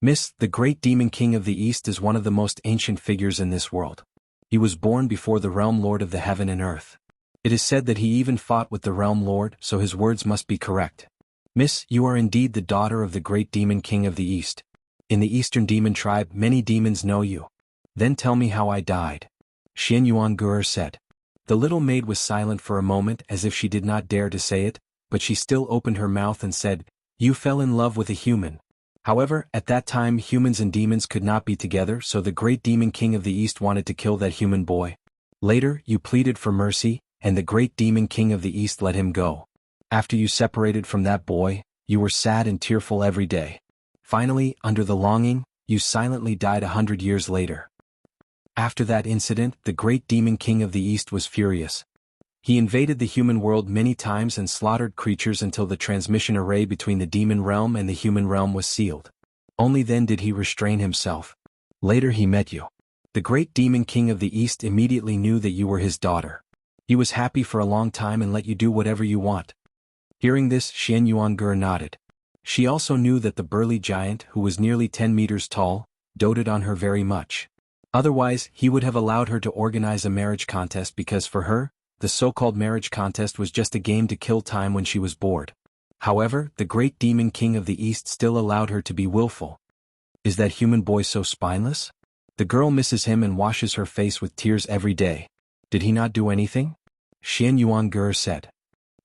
Miss, the great Demon King of the East is one of the most ancient figures in this world. He was born before the Realm Lord of the Heaven and Earth. It is said that he even fought with the Realm Lord, so his words must be correct. Miss, you are indeed the daughter of the great Demon King of the East. In the Eastern Demon tribe, many demons know you. Then tell me how I died. Xian Yuange said. The little maid was silent for a moment as if she did not dare to say it, but she still opened her mouth and said, You fell in love with a human. However, at that time humans and demons could not be together, so the great Demon King of the East wanted to kill that human boy. Later, you pleaded for mercy, and the great Demon King of the East let him go. After you separated from that boy, you were sad and tearful every day. Finally, under the longing, you silently died 100 years later. After that incident, the great Demon King of the East was furious. He invaded the human world many times and slaughtered creatures until the transmission array between the demon realm and the human realm was sealed. Only then did he restrain himself. Later he met you. The great Demon King of the East immediately knew that you were his daughter. He was happy for a long time and let you do whatever you want. Hearing this, Xian Yuange nodded. She also knew that the burly giant, who was nearly 10 meters tall, doted on her very much. Otherwise, he would have allowed her to organize a marriage contest because for her, the so-called marriage contest was just a game to kill time when she was bored. However, the great Demon King of the East still allowed her to be willful. Is that human boy so spineless? The girl misses him and washes her face with tears every day. Did he not do anything? Xian Yuange said.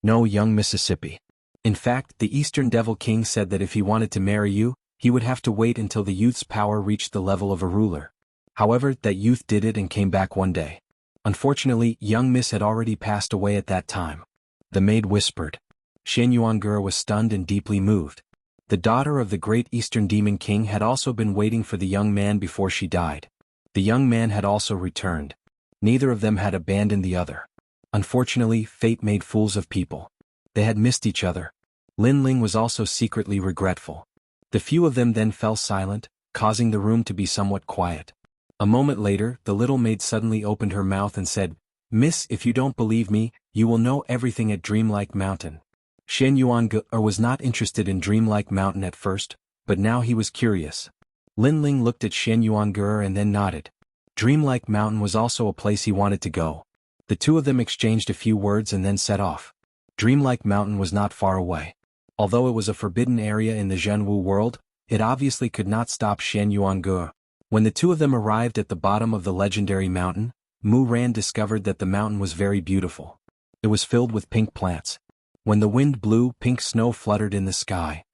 No, young Mississippi. In fact, the Eastern Devil King said that if he wanted to marry you, he would have to wait until the youth's power reached the level of a ruler. However, that youth did it and came back one day. Unfortunately, young Miss had already passed away at that time. The maid whispered. Xian Yuange was stunned and deeply moved. The daughter of the great Eastern Demon King had also been waiting for the young man before she died. The young man had also returned. Neither of them had abandoned the other. Unfortunately, fate made fools of people. They had missed each other. Lin Ling was also secretly regretful. The few of them then fell silent, causing the room to be somewhat quiet. A moment later, the little maid suddenly opened her mouth and said, Miss, if you don't believe me, you will know everything at Dreamlike Mountain. Xian Yuange was not interested in Dreamlike Mountain at first, but now he was curious. Lin Ling looked at Xian Yuange and then nodded. Dreamlike Mountain was also a place he wanted to go. The two of them exchanged a few words and then set off. Dreamlike Mountain was not far away. Although it was a forbidden area in the Jianghu world, it obviously could not stop Xian Yuange. When the two of them arrived at the bottom of the legendary mountain, Mu Ran discovered that the mountain was very beautiful. It was filled with pink plants. When the wind blew, pink snow fluttered in the sky.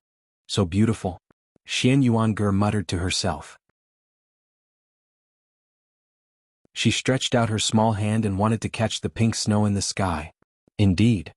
So beautiful. Xian Yuange muttered to herself. She stretched out her small hand and wanted to catch the pink snow in the sky. Indeed.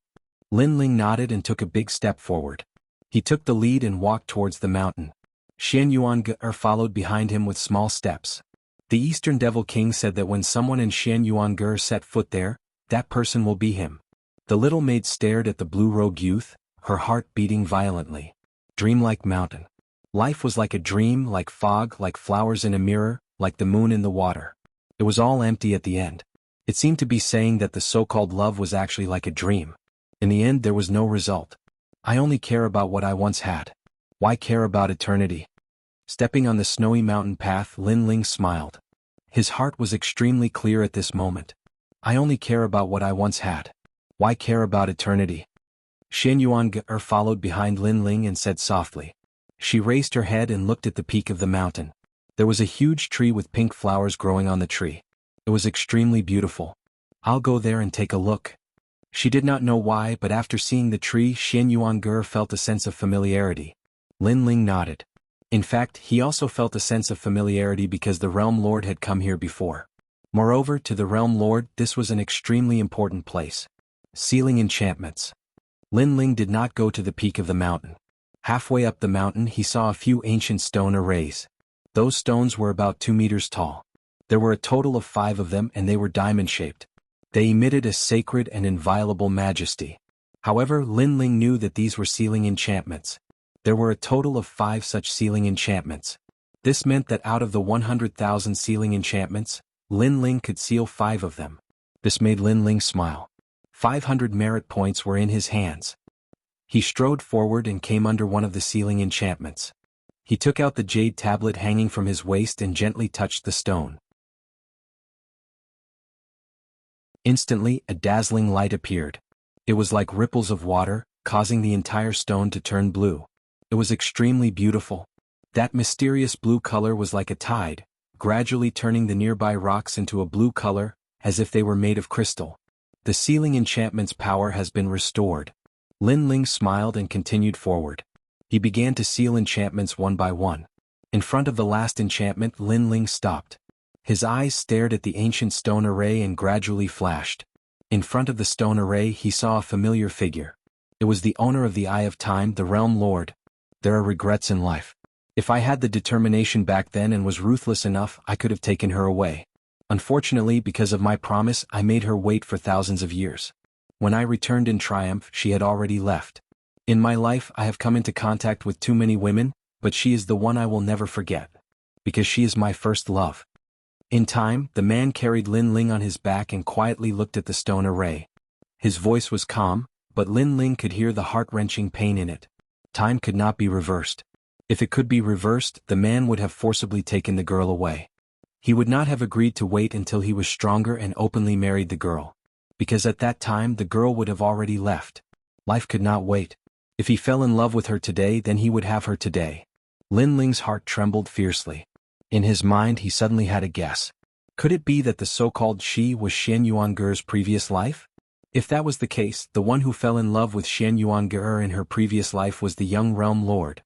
Lin Ling nodded and took a big step forward. He took the lead and walked towards the mountain. Xian Yuange followed behind him with small steps. The Eastern Devil King said that when someone in Xian Yuange set foot there, that person will be him. The little maid stared at the blue-robed youth, her heart beating violently. Dreamlike Mountain. Life was like a dream, like fog, like flowers in a mirror, like the moon in the water. It was all empty at the end. It seemed to be saying that the so-called love was actually like a dream. In the end there was no result. I only care about what I once had. Why care about eternity? Stepping on the snowy mountain path, Lin Ling smiled. His heart was extremely clear at this moment. I only care about what I once had. Why care about eternity? Xian Yuange followed behind Lin Ling and said softly. She raised her head and looked at the peak of the mountain. There was a huge tree with pink flowers growing on the tree. It was extremely beautiful. I'll go there and take a look. She did not know why, but after seeing the tree, Xian Yuange felt a sense of familiarity. Lin Ling nodded. In fact, he also felt a sense of familiarity because the Realm Lord had come here before. Moreover, to the Realm Lord, this was an extremely important place. Sealing enchantments. Lin Ling did not go to the peak of the mountain. Halfway up the mountain he saw a few ancient stone arrays. Those stones were about 2 meters tall. There were a total of 5 of them and they were diamond-shaped. They emitted a sacred and inviolable majesty. However, Lin Ling knew that these were sealing enchantments. There were a total of 5 such sealing enchantments. This meant that out of the 100,000 sealing enchantments, Lin Ling could seal 5 of them. This made Lin Ling smile. 500 merit points were in his hands. He strode forward and came under one of the sealing enchantments. He took out the jade tablet hanging from his waist and gently touched the stone. Instantly, a dazzling light appeared. It was like ripples of water, causing the entire stone to turn blue. It was extremely beautiful. That mysterious blue color was like a tide, gradually turning the nearby rocks into a blue color, as if they were made of crystal. The sealing enchantment's power has been restored. Lin Ling smiled and continued forward. He began to seal enchantments one by one. In front of the last enchantment, Lin Ling stopped. His eyes stared at the ancient stone array and gradually flashed. In front of the stone array he saw a familiar figure. It was the owner of the Eye of Time, the Realm Lord. There are regrets in life. If I had the determination back then and was ruthless enough, I could have taken her away. Unfortunately, because of my promise, I made her wait for thousands of years. When I returned in triumph, she had already left. In my life, I have come into contact with too many women, but she is the one I will never forget. Because she is my first love. In time, the man carried Lin Ling on his back and quietly looked at the stone array. His voice was calm, but Lin Ling could hear the heart-wrenching pain in it. Time could not be reversed. If it could be reversed, the man would have forcibly taken the girl away. He would not have agreed to wait until he was stronger and openly married the girl. Because at that time the girl would have already left. Life could not wait. If he fell in love with her today, then he would have her today. Lin Ling's heart trembled fiercely. In his mind he suddenly had a guess. Could it be that the so-called she was Shen Yuange's previous life? If that was the case, the one who fell in love with Shen Yuange in her previous life was the young Realm Lord.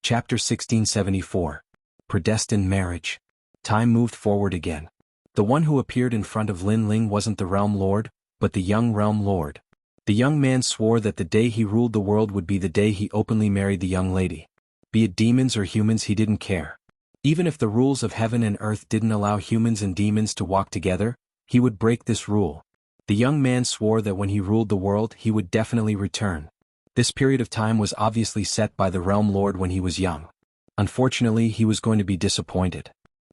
Chapter 1674. Predestined Marriage. Time moved forward again. The one who appeared in front of Lin Ling wasn't the Realm Lord, but the young Realm Lord. The young man swore that the day he ruled the world would be the day he openly married the young lady. Be it demons or humans, he didn't care. Even if the rules of heaven and earth didn't allow humans and demons to walk together, he would break this rule. The young man swore that when he ruled the world he would definitely return. This period of time was obviously set by the Realm Lord when he was young. Unfortunately, he was going to be disappointed.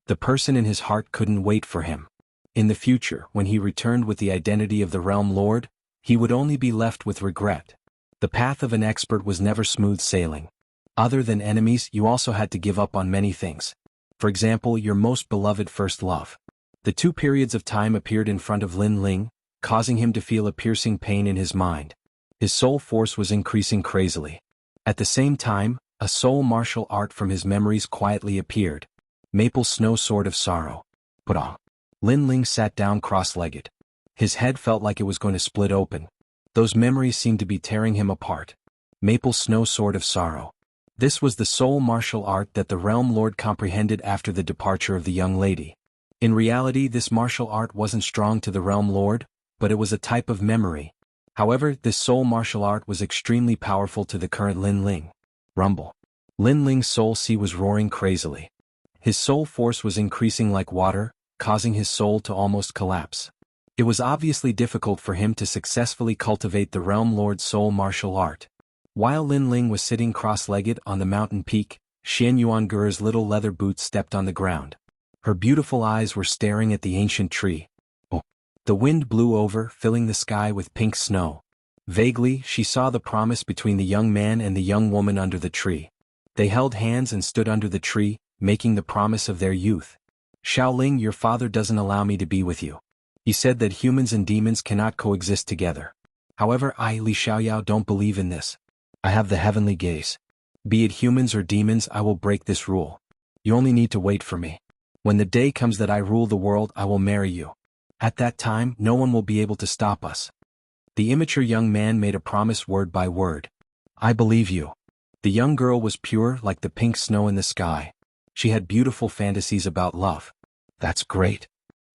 The person in his heart couldn't wait for him. In the future, when he returned with the identity of the Realm Lord, he would only be left with regret. The path of an expert was never smooth sailing. Other than enemies, you also had to give up on many things. For example, your most beloved first love. The 2 periods of time appeared in front of Lin Ling, causing him to feel a piercing pain in his mind. His soul force was increasing crazily. At the same time, a soul martial art from his memories quietly appeared. Maple Snow Sword of Sorrow. Put-on. Lin Ling sat down cross-legged. His head felt like it was going to split open. Those memories seemed to be tearing him apart. Maple Snow Sword of Sorrow. This was the soul martial art that the Realm Lord comprehended after the departure of the young lady. In reality, this martial art wasn't strong to the Realm Lord, but it was a type of memory. However, this soul martial art was extremely powerful to the current Lin Ling. Rumble. Lin Ling's soul sea was roaring crazily. His soul force was increasing like water, causing his soul to almost collapse. It was obviously difficult for him to successfully cultivate the Realm Lord's soul martial art. While Lin Ling was sitting cross-legged on the mountain peak, Shen Yuange's little leather boots stepped on the ground. Her beautiful eyes were staring at the ancient tree. Oh. The wind blew over, filling the sky with pink snow. Vaguely, she saw the promise between the young man and the young woman under the tree. They held hands and stood under the tree, making the promise of their youth. Xiaoling, your father doesn't allow me to be with you. He said that humans and demons cannot coexist together. However, I, Li Xiaoyao, don't believe in this. I have the heavenly gaze. Be it humans or demons, I will break this rule. You only need to wait for me. When the day comes that I rule the world, I will marry you. At that time, no one will be able to stop us. The immature young man made a promise word by word. I believe you. The young girl was pure like the pink snow in the sky. She had beautiful fantasies about love. That's great.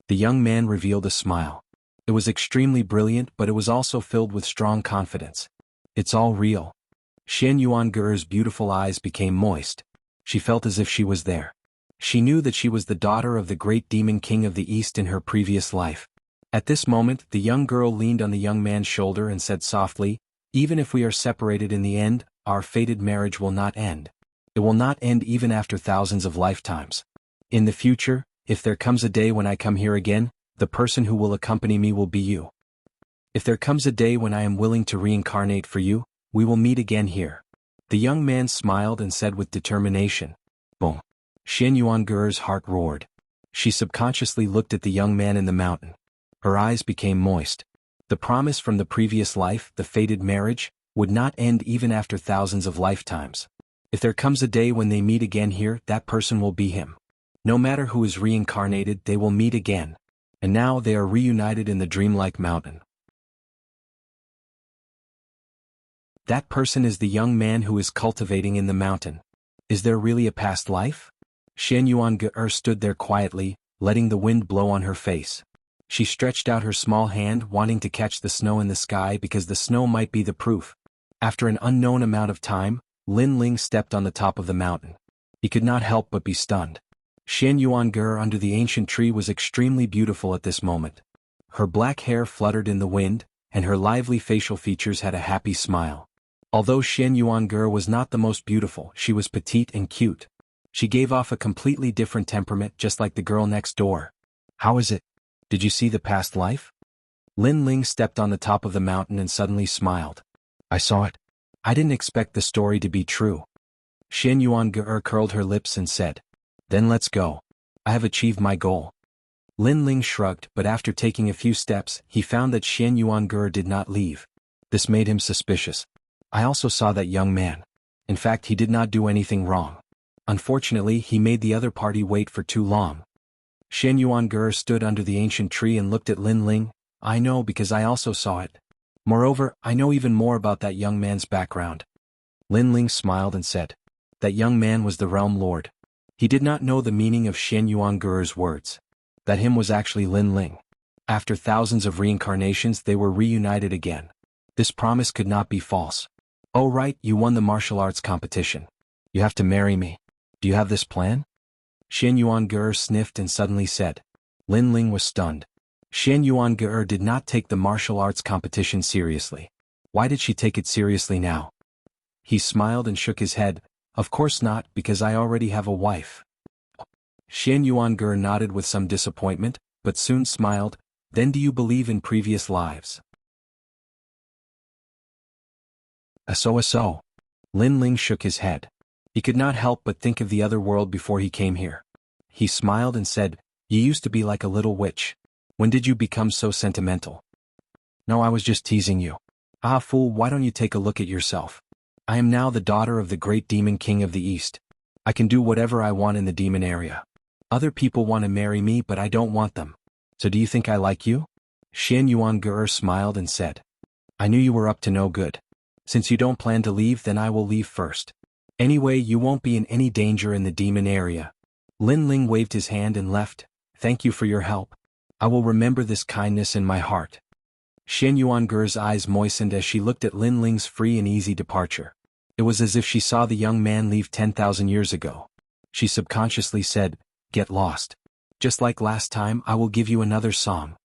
The young man revealed a smile. It was extremely brilliant, but it was also filled with strong confidence. It's all real. Xian Yuanger's beautiful eyes became moist. She felt as if she was there. She knew that she was the daughter of the great demon king of the East in her previous life. At this moment, the young girl leaned on the young man's shoulder and said softly, even if we are separated in the end, our fated marriage will not end. It will not end even after thousands of lifetimes. In the future, if there comes a day when I come here again, the person who will accompany me will be you. If there comes a day when I am willing to reincarnate for you, we will meet again here. The young man smiled and said with determination. Boom. Xian Yuanger's heart roared. She subconsciously looked at the young man in the mountain. Her eyes became moist. The promise from the previous life, the fated marriage, would not end even after thousands of lifetimes. If there comes a day when they meet again here, that person will be him. No matter who is reincarnated, they will meet again. And now they are reunited in the dreamlike mountain. That person is the young man who is cultivating in the mountain. Is there really a past life? Xian Yuanger stood there quietly, letting the wind blow on her face. She stretched out her small hand, wanting to catch the snow in the sky because the snow might be the proof. After an unknown amount of time, Lin Ling stepped on the top of the mountain. He could not help but be stunned. Xian Yuanger under the ancient tree was extremely beautiful at this moment. Her black hair fluttered in the wind, and her lively facial features had a happy smile. Although Xian Yuanger was not the most beautiful, she was petite and cute. She gave off a completely different temperament, just like the girl next door. How is it? Did you see the past life? Lin Ling stepped on the top of the mountain and suddenly smiled. I saw it. I didn't expect the story to be true. Xian Yuanger curled her lips and said, then let's go. I have achieved my goal. Lin Ling shrugged, but after taking a few steps, he found that Xian Yuanger did not leave. This made him suspicious. I also saw that young man. In fact, he did not do anything wrong. Unfortunately, he made the other party wait for too long. Xian Yuanger stood under the ancient tree and looked at Lin Ling. I know because I also saw it. Moreover, I know even more about that young man's background. Lin Ling smiled and said, that young man was the realm lord. He did not know the meaning of Xian Yuanger's words. That him was actually Lin Ling. After thousands of reincarnations, they were reunited again. This promise could not be false. Oh right, you won the martial arts competition. You have to marry me. Do you have this plan? Xian Yuanger sniffed and suddenly said. Lin Ling was stunned. Xian Yuanger did not take the martial arts competition seriously. Why did she take it seriously now? He smiled and shook his head. Of course not, because I already have a wife. Xian Yuanger nodded with some disappointment, but soon smiled. Then do you believe in previous lives? So. Lin Ling shook his head. He could not help but think of the other world before he came here. He smiled and said, you used to be like a little witch. When did you become so sentimental? No, I was just teasing you. Ah fool, why don't you take a look at yourself? I am now the daughter of the great demon king of the East. I can do whatever I want in the demon area. Other people want to marry me, but I don't want them. So do you think I like you? Xian Yuanger smiled and said. I knew you were up to no good. Since you don't plan to leave, then I will leave first. Anyway, you won't be in any danger in the demon area. Lin Ling waved his hand and left. Thank you for your help. I will remember this kindness in my heart. Xian Yuanger's eyes moistened as she looked at Lin Ling's free and easy departure. It was as if she saw the young man leave 10,000 years ago. She subconsciously said, get lost. Just like last time, I will give you another song.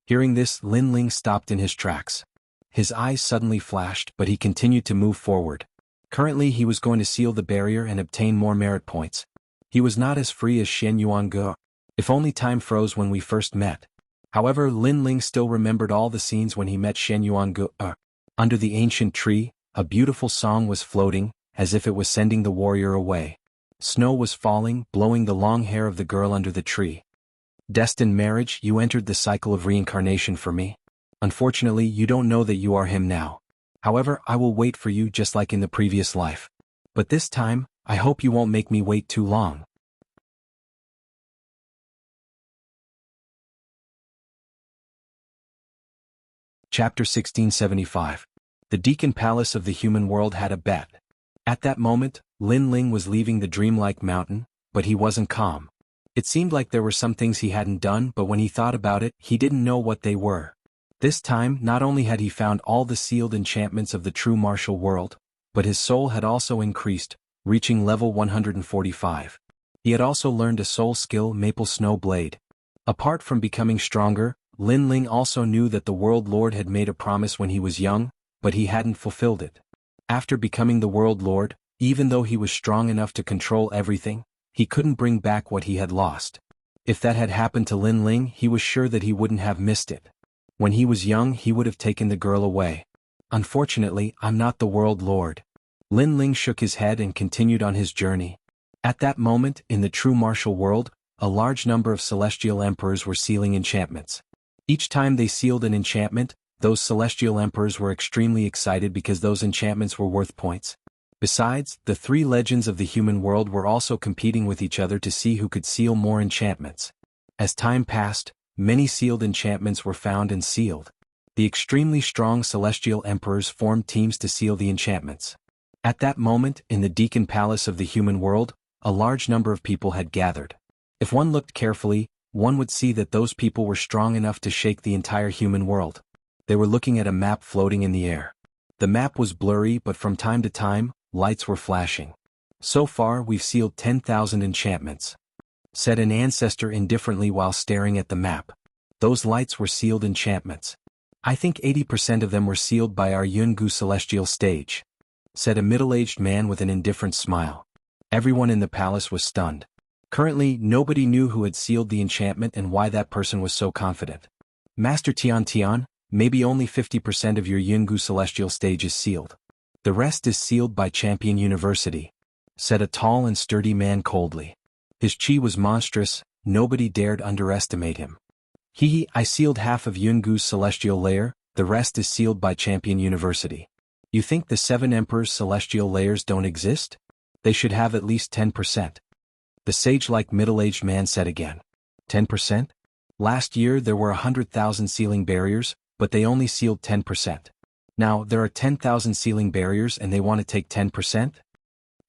Hearing this, Lin Ling stopped in his tracks. His eyes suddenly flashed, but he continued to move forward. Currently, he was going to seal the barrier and obtain more merit points. He was not as free as Xian Yuanger. If only time froze when we first met. However, Lin Ling still remembered all the scenes when he met Xian Yuanger. Under the ancient tree, a beautiful song was floating, as if it was sending the warrior away. Snow was falling, blowing the long hair of the girl under the tree. Destined marriage, you entered the cycle of reincarnation for me. Unfortunately, you don't know that you are him now. However, I will wait for you just like in the previous life. But this time, I hope you won't make me wait too long. Chapter 1675. The Deacon Palace of the Human World had a bet. At that moment, Lin Ling was leaving the dreamlike mountain, but he wasn't calm. It seemed like there were some things he hadn't done, but when he thought about it, he didn't know what they were. This time, not only had he found all the sealed enchantments of the true martial world, but his soul had also increased, reaching level 145. He had also learned a soul skill, Maple Snow Blade. Apart from becoming stronger, Lin Ling also knew that the World Lord had made a promise when he was young, but he hadn't fulfilled it. After becoming the World Lord, even though he was strong enough to control everything, he couldn't bring back what he had lost. If that had happened to Lin Ling, he was sure that he wouldn't have missed it. When he was young, he would have taken the girl away. Unfortunately, I'm not the World Lord. Lin Ling shook his head and continued on his journey. At that moment, in the true martial world, a large number of celestial emperors were sealing enchantments. Each time they sealed an enchantment, those celestial emperors were extremely excited because those enchantments were worth points. Besides, the three legends of the human world were also competing with each other to see who could seal more enchantments. As time passed, many sealed enchantments were found and sealed. The extremely strong celestial emperors formed teams to seal the enchantments. At that moment, in the Deacon Palace of the human world, a large number of people had gathered. If one looked carefully, one would see that those people were strong enough to shake the entire human world. They were looking at a map floating in the air. The map was blurry, but from time to time, lights were flashing. So far, we've sealed 10,000 enchantments, said an ancestor indifferently while staring at the map. Those lights were sealed enchantments. I think 80% of them were sealed by our Jianghu celestial stage, said a middle-aged man with an indifferent smile. Everyone in the palace was stunned. Currently, nobody knew who had sealed the enchantment and why that person was so confident. Master Tian, maybe only 50% of your Jianghu celestial stage is sealed. The rest is sealed by Champion University, said a tall and sturdy man coldly. His chi was monstrous, nobody dared underestimate him. I sealed half of Jianghu's celestial layer, the rest is sealed by Champion University. You think the 7 emperors' celestial layers don't exist? They should have at least 10%. The sage-like middle-aged man said again. 10%? Last year there were 100,000 sealing barriers, but they only sealed 10%. Now there are 10,000 sealing barriers and they want to take 10%?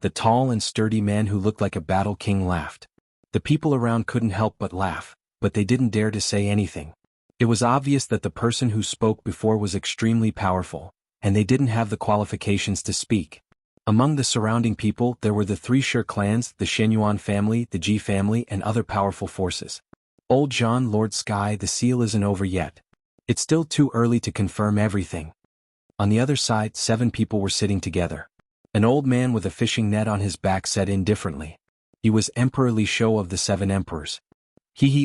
The tall and sturdy man who looked like a battle king laughed. The people around couldn't help but laugh, but they didn't dare to say anything. It was obvious that the person who spoke before was extremely powerful, and they didn't have the qualifications to speak. Among the surrounding people there were the 3 Shi clans, the Shenyuan family, the Ji family, and other powerful forces. Old John Lord Sky, the seal isn't over yet. It's still too early to confirm everything. On the other side, 7 people were sitting together. An old man with a fishing net on his back said indifferently. He was Emperor Li Shou of the 7 emperors.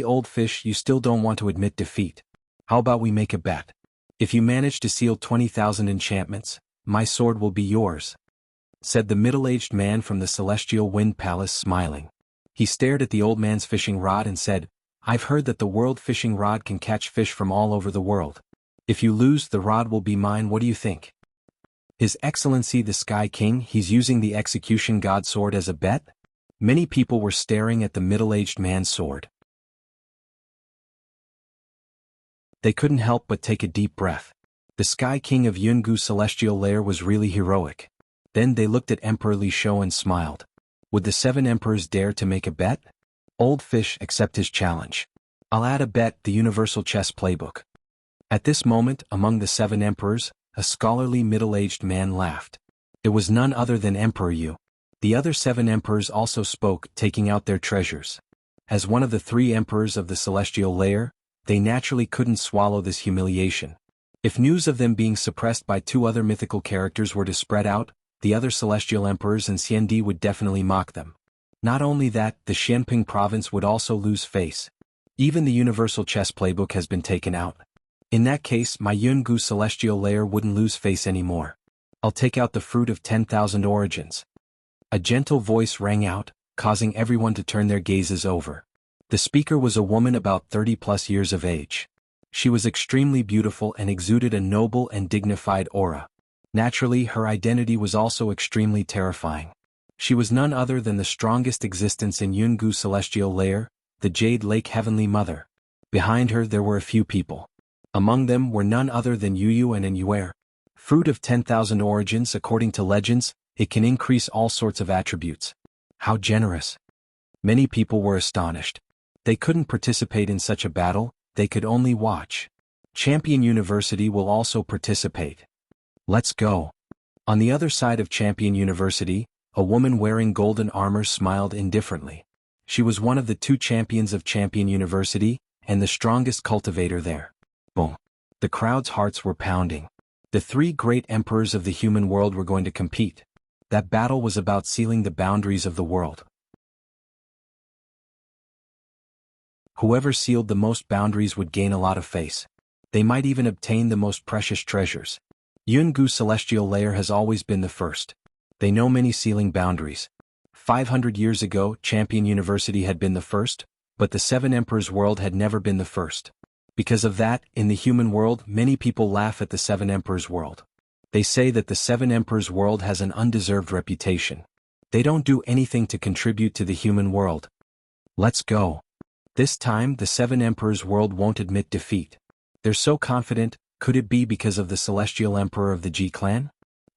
Old fish, you still don't want to admit defeat. How about we make a bet? If you manage to seal 20,000 enchantments, my sword will be yours, said the middle-aged man from the Celestial Wind Palace, smiling. He stared at the old man's fishing rod and said, I've heard that the world fishing rod can catch fish from all over the world. If you lose, the rod will be mine. What do you think? His Excellency the Sky King, he's using the Execution God sword as a bet? Many people were staring at the middle-aged man's sword. They couldn't help but take a deep breath. The Sky King of Jianghu Celestial Lair was really heroic. Then they looked at Emperor Li Shou and smiled. Would the 7 emperors dare to make a bet? Old fish, accept his challenge. I'll add a bet, the Universal Chess Playbook. At this moment, among the 7 emperors, a scholarly middle-aged man laughed. It was none other than Emperor Yu. The other 7 emperors also spoke, taking out their treasures. As one of the 3 emperors of the celestial layer, they naturally couldn't swallow this humiliation. If news of them being suppressed by 2 other mythical characters were to spread out, the other celestial emperors and Xiandi would definitely mock them. Not only that, the Xianping province would also lose face. Even the Universal Chess Playbook has been taken out. In that case, my Jianghu celestial layer wouldn't lose face anymore. I'll take out the fruit of 10,000 origins. A gentle voice rang out, causing everyone to turn their gazes over. The speaker was a woman about 30+ years of age. She was extremely beautiful and exuded a noble and dignified aura. Naturally, her identity was also extremely terrifying. She was none other than the strongest existence in Jianghu Celestial Layer, the Jade Lake Heavenly Mother. Behind her there were a few people. Among them were none other than Yu and Yuer. Fruit of 10,000 origins. According to legends, it can increase all sorts of attributes. How generous. Many people were astonished. They couldn't participate in such a battle, they could only watch. Champion University will also participate. Let's go. On the other side of Champion University, a woman wearing golden armor smiled indifferently. She was one of the 2 champions of Champion University, and the strongest cultivator there. Boom. The crowd's hearts were pounding. The 3 great emperors of the human world were going to compete. That battle was about sealing the boundaries of the world. Whoever sealed the most boundaries would gain a lot of face. They might even obtain the most precious treasures. Jianghu's celestial layer has always been the first. They know many sealing boundaries. 500 years ago, Champion University had been the first, but the 7 Emperors' world had never been the first. Because of that, in the human world, many people laugh at the 7 Emperors' world. They say that the 7 Emperors' world has an undeserved reputation. They don't do anything to contribute to the human world. Let's go. This time, the 7 Emperors' world won't admit defeat. They're so confident. Could it be because of the Celestial Emperor of the Ji clan?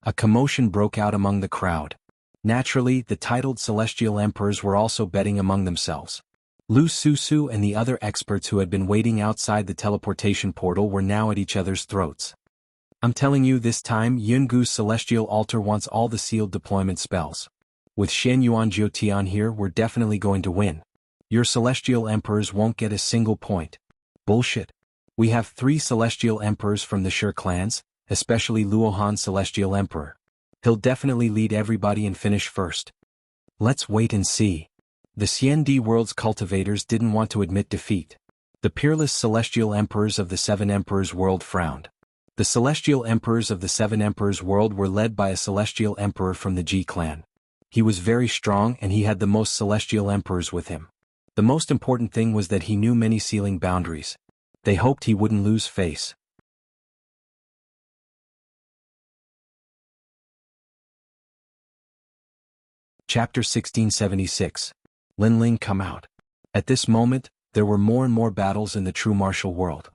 A commotion broke out among the crowd. Naturally, the titled Celestial Emperors were also betting among themselves. Lu Susu and the other experts who had been waiting outside the teleportation portal were now at each other's throats. I'm telling you, this time Jianghu's celestial altar wants all the sealed deployment spells. With Shen Yuan Jiotian here, we're definitely going to win. Your celestial emperors won't get a single point. Bullshit. We have 3 celestial emperors from the Shi clans, especially Luohan's celestial emperor. He'll definitely lead everybody and finish first. Let's wait and see. The Xiandi world's cultivators didn't want to admit defeat. The peerless celestial emperors of the 7 Emperors' world frowned. The celestial emperors of the 7 Emperors' world were led by a celestial emperor from the Ji clan. He was very strong and he had the most celestial emperors with him. The most important thing was that he knew many sealing boundaries. They hoped he wouldn't lose face. Chapter 1676. Lin Ling come out. At this moment, there were more and more battles in the true martial world.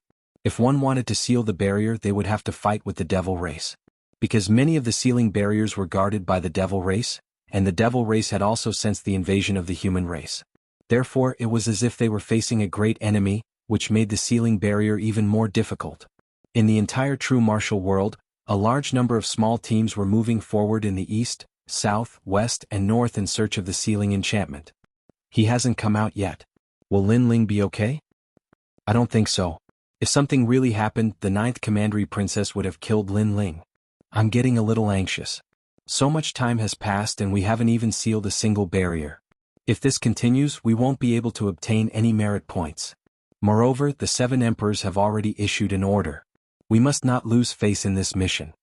If one wanted to seal the barrier, they would have to fight with the devil race. Because many of the sealing barriers were guarded by the devil race, and the devil race had also sensed the invasion of the human race. Therefore, it was as if they were facing a great enemy, which made the sealing barrier even more difficult. In the entire true martial world, a large number of small teams were moving forward in the east, south, west, and north in search of the sealing enchantment. He hasn't come out yet. Will Lin Ling be okay? I don't think so. If something really happened, the 9th Commandery Princess would have killed Lin Ling. I'm getting a little anxious. So much time has passed and we haven't even sealed a single barrier. If this continues, we won't be able to obtain any merit points. Moreover, the 7 Emperors have already issued an order. We must not lose face in this mission.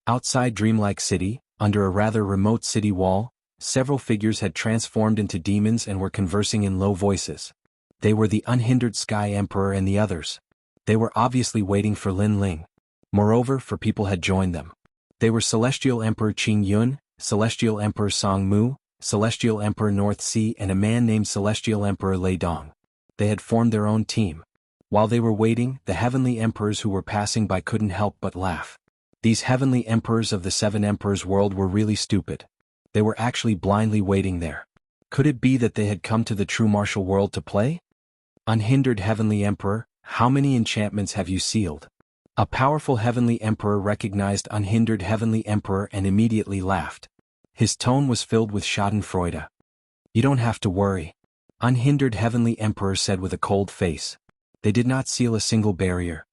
Outside Dreamlike City, under a rather remote city wall, several figures had transformed into demons and were conversing in low voices. They were the Unhindered Sky Emperor and the others. They were obviously waiting for Lin Ling. Moreover, 4 people had joined them. They were Celestial Emperor Qing Yun, Celestial Emperor Song Mu, Celestial Emperor North Sea, and a man named Celestial Emperor Lei Dong. They had formed their own team. While they were waiting, the heavenly emperors who were passing by couldn't help but laugh. These heavenly emperors of the 7 Emperors' world were really stupid. They were actually blindly waiting there. Could it be that they had come to the true martial world to play? Unhindered Heavenly Emperor, how many enchantments have you sealed? A powerful Heavenly Emperor recognized Unhindered Heavenly Emperor and immediately laughed. His tone was filled with schadenfreude. You don't have to worry. Unhindered Heavenly Emperor said with a cold face. They did not seal a single barrier.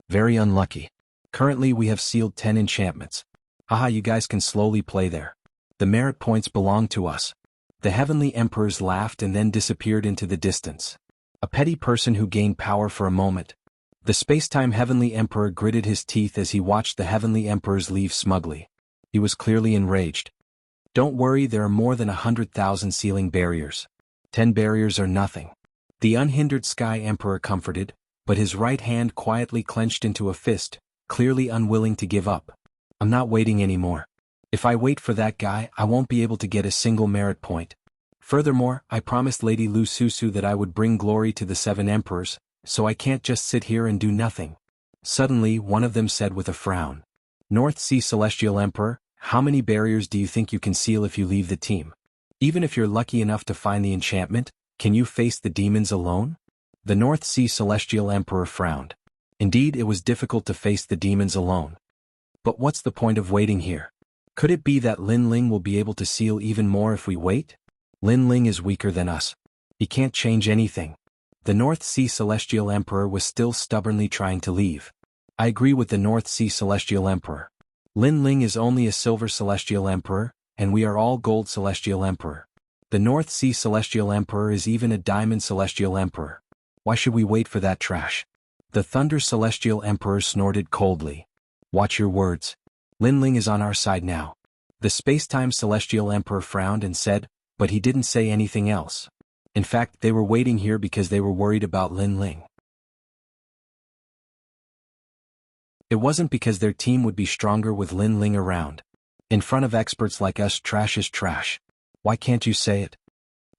Very unlucky. Currently we have sealed 10 enchantments. Haha, you guys can slowly play there. The merit points belong to us. The Heavenly Emperors laughed and then disappeared into the distance. A petty person who gained power for a moment. The space-time Heavenly Emperor gritted his teeth as he watched the Heavenly Emperors leave smugly. He was clearly enraged. Don't worry, there are more than 100,000 sealing barriers. 10 barriers are nothing. The Unhindered Sky Emperor comforted, but his right hand quietly clenched into a fist, clearly unwilling to give up. I'm not waiting anymore. If I wait for that guy, I won't be able to get a single merit point. Furthermore, I promised Lady Lu Susu that I would bring glory to the 7 Emperors, so I can't just sit here and do nothing. Suddenly, one of them said with a frown. North Sea Celestial Emperor, how many barriers do you think you can seal if you leave the team? Even if you're lucky enough to find the enchantment, can you face the demons alone? The North Sea Celestial Emperor frowned. Indeed, it was difficult to face the demons alone. But what's the point of waiting here? Could it be that Lin Ling will be able to seal even more if we wait? Lin Ling is weaker than us. He can't change anything. The North Sea Celestial Emperor was still stubbornly trying to leave. I agree with the North Sea Celestial Emperor. Lin Ling is only a Silver Celestial Emperor, and we are all Gold Celestial Emperor. The North Sea Celestial Emperor is even a Diamond Celestial Emperor. Why should we wait for that trash? The Thunder Celestial Emperor snorted coldly. Watch your words. Lin Ling is on our side now. The Space-Time Celestial Emperor frowned and said, but he didn't say anything else. In fact, they were waiting here because they were worried about Lin Ling. It wasn't because their team would be stronger with Lin Ling around. In front of experts like us, trash is trash. Why can't you say it?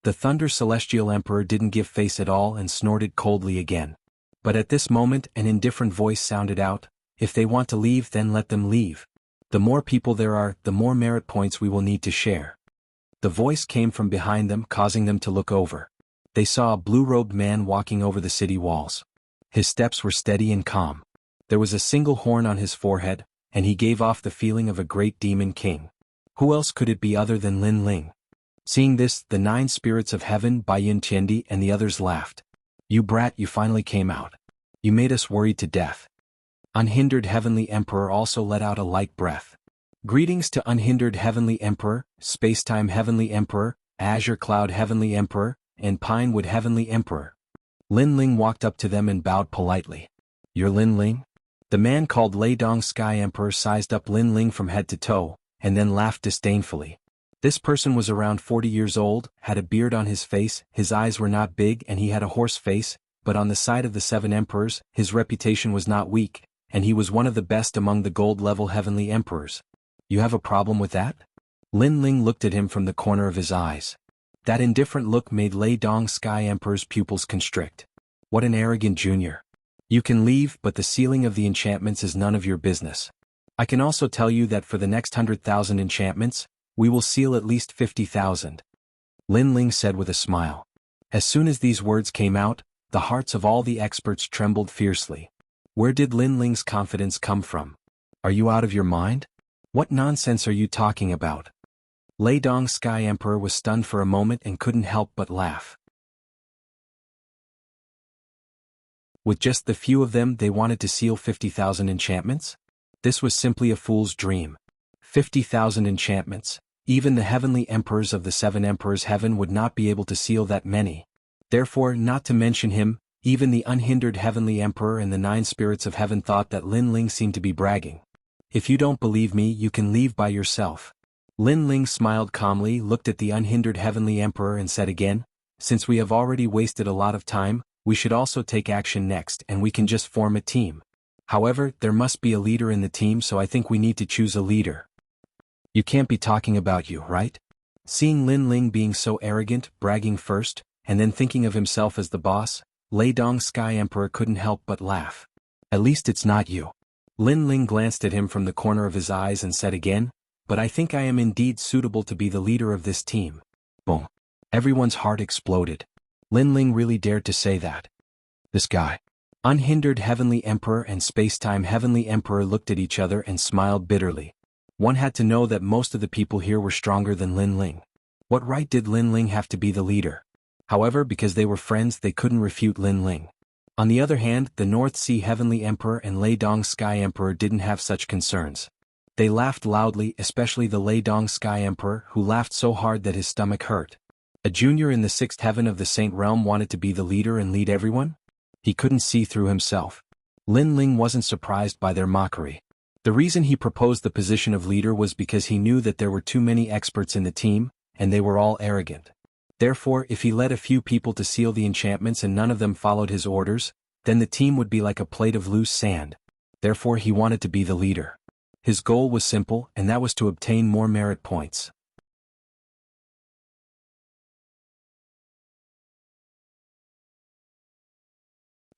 The Thunder Celestial Emperor didn't give face at all and snorted coldly again. But at this moment an indifferent voice sounded out, if they want to leave then let them leave. The more people there are, the more merit points we will need to share. The voice came from behind them, causing them to look over. They saw a blue-robed man walking over the city walls. His steps were steady and calm. There was a single horn on his forehead, and he gave off the feeling of a great demon king. Who else could it be other than Lin Ling? Seeing this, the 9 spirits of heaven, Bai Yin Tiendi and the others laughed. You brat, you finally came out. You made us worried to death. Unhindered Heavenly Emperor also let out a light breath. Greetings to Unhindered Heavenly Emperor, Spacetime Heavenly Emperor, Azure Cloud Heavenly Emperor, and Pinewood Heavenly Emperor. Lin Ling walked up to them and bowed politely. You're Lin Ling? The man called Lei Dong Sky Emperor sized up Lin Ling from head to toe, and then laughed disdainfully. This person was around 40 years old, had a beard on his face, his eyes were not big and he had a horse face, but on the side of the 7 emperors, his reputation was not weak, and he was one of the best among the gold-level heavenly emperors. You have a problem with that? Lin Ling looked at him from the corner of his eyes. That indifferent look made Lei Dong Sky Emperor's pupils constrict. What an arrogant junior. You can leave, but the sealing of the enchantments is none of your business. I can also tell you that for the next 100,000 enchantments, we will seal at least 50,000. Lin Ling said with a smile. As soon as these words came out, the hearts of all the experts trembled fiercely. Where did Lin Ling's confidence come from? Are you out of your mind? What nonsense are you talking about? Lei Dong Sky Emperor was stunned for a moment and couldn't help but laugh. With just the few of them they wanted to seal 50,000 enchantments? This was simply a fool's dream. 50,000 enchantments. Even the heavenly emperors of the 7 emperors heaven would not be able to seal that many. Therefore, not to mention him, even the unhindered heavenly emperor and the 9 spirits of heaven thought that Lin Ling seemed to be bragging. If you don't believe me, you can leave by yourself. Lin Ling smiled calmly, looked at the unhindered heavenly emperor and said again, since we have already wasted a lot of time, we should also take action next and we can just form a team. However, there must be a leader in the team, so I think we need to choose a leader. You can't be talking about you, right? Seeing Lin Ling being so arrogant, bragging first, and then thinking of himself as the boss, Lei Dong Sky Emperor couldn't help but laugh. At least it's not you. Lin Ling glanced at him from the corner of his eyes and said again, but I think I am indeed suitable to be the leader of this team. Boom. Everyone's heart exploded. Lin Ling really dared to say that. This guy. Unhindered Heavenly Emperor and Spacetime Heavenly Emperor looked at each other and smiled bitterly. One had to know that most of the people here were stronger than Lin Ling. What right did Lin Ling have to be the leader? However, because they were friends they couldn't refute Lin Ling. On the other hand, the North Sea Heavenly Emperor and Lei Dong Sky Emperor didn't have such concerns. They laughed loudly, especially the Lei Dong Sky Emperor, who laughed so hard that his stomach hurt. A junior in the 6th heaven of the Saint Realm wanted to be the leader and lead everyone? He couldn't see through himself. Lin Ling wasn't surprised by their mockery. The reason he proposed the position of leader was because he knew that there were too many experts in the team, and they were all arrogant. Therefore, if he led a few people to seal the enchantments and none of them followed his orders, then the team would be like a plate of loose sand. Therefore he wanted to be the leader. His goal was simple, and that was to obtain more merit points.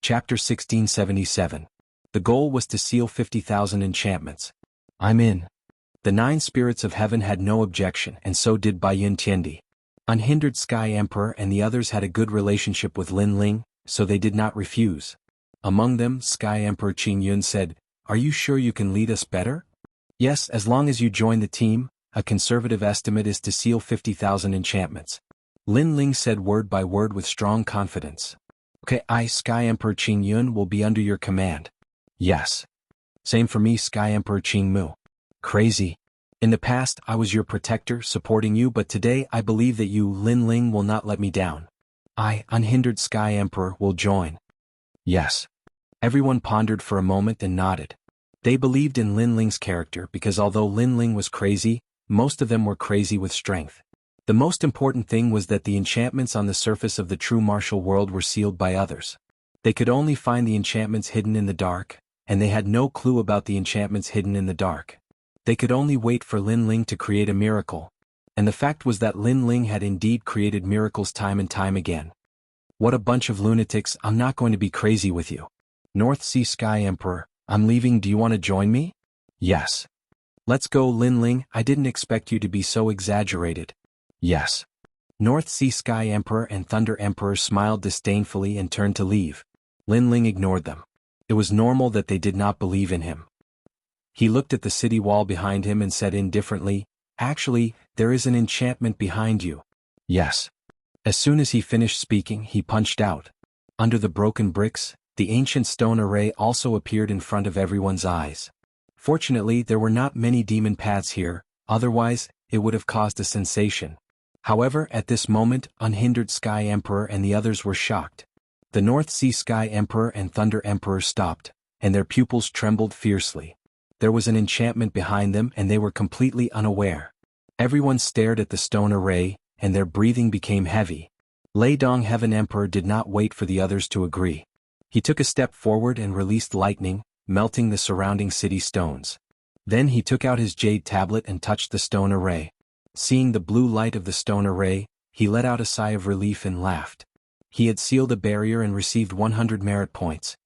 Chapter 1677. The goal was to seal 50,000 enchantments. I'm in. The 9 spirits of heaven had no objection, and so did Bai Yun Tiandi. Unhindered Sky Emperor and the others had a good relationship with Lin Ling, so they did not refuse. Among them, Sky Emperor Qing Yun said, "Are you sure you can lead us better?" "Yes, as long as you join the team. A conservative estimate is to seal 50,000 enchantments." Lin Ling said word by word with strong confidence. "Okay, I, Sky Emperor Qing Yun, will be under your command." "Yes. Same for me, Sky Emperor Qing Mu." "Crazy. In the past, I was your protector, supporting you, but today I believe that you, Lin Ling, will not let me down. I, Unhindered Sky Emperor, will join." "Yes." Everyone pondered for a moment and nodded. They believed in Lin Ling's character because although Lin Ling was crazy, most of them were crazy with strength. The most important thing was that the enchantments on the surface of the true martial world were sealed by others. They could only find the enchantments hidden in the dark, and they had no clue about the enchantments hidden in the dark. They could only wait for Lin Ling to create a miracle. And the fact was that Lin Ling had indeed created miracles time and time again. "What a bunch of lunatics, I'm not going to be crazy with you." "North Sea Sky Emperor, I'm leaving, do you want to join me?" "Yes." "Let's go, Lin Ling, I didn't expect you to be so exaggerated." "Yes." North Sea Sky Emperor and Thunder Emperor smiled disdainfully and turned to leave. Lin Ling ignored them. It was normal that they did not believe in him. He looked at the city wall behind him and said indifferently, "Actually, there is an enchantment behind you." "Yes." As soon as he finished speaking, he punched out. Under the broken bricks, the ancient stone array also appeared in front of everyone's eyes. Fortunately, there were not many demon paths here, otherwise, it would have caused a sensation. However, at this moment, Unhindered Sky Emperor and the others were shocked. The North Sea Sky Emperor and Thunder Emperor stopped, and their pupils trembled fiercely. There was an enchantment behind them and they were completely unaware. Everyone stared at the stone array, and their breathing became heavy. Lei Dong Heaven Emperor did not wait for the others to agree. He took a step forward and released lightning, melting the surrounding city stones. Then he took out his jade tablet and touched the stone array. Seeing the blue light of the stone array, he let out a sigh of relief and laughed. He had sealed a barrier and received 100 merit points.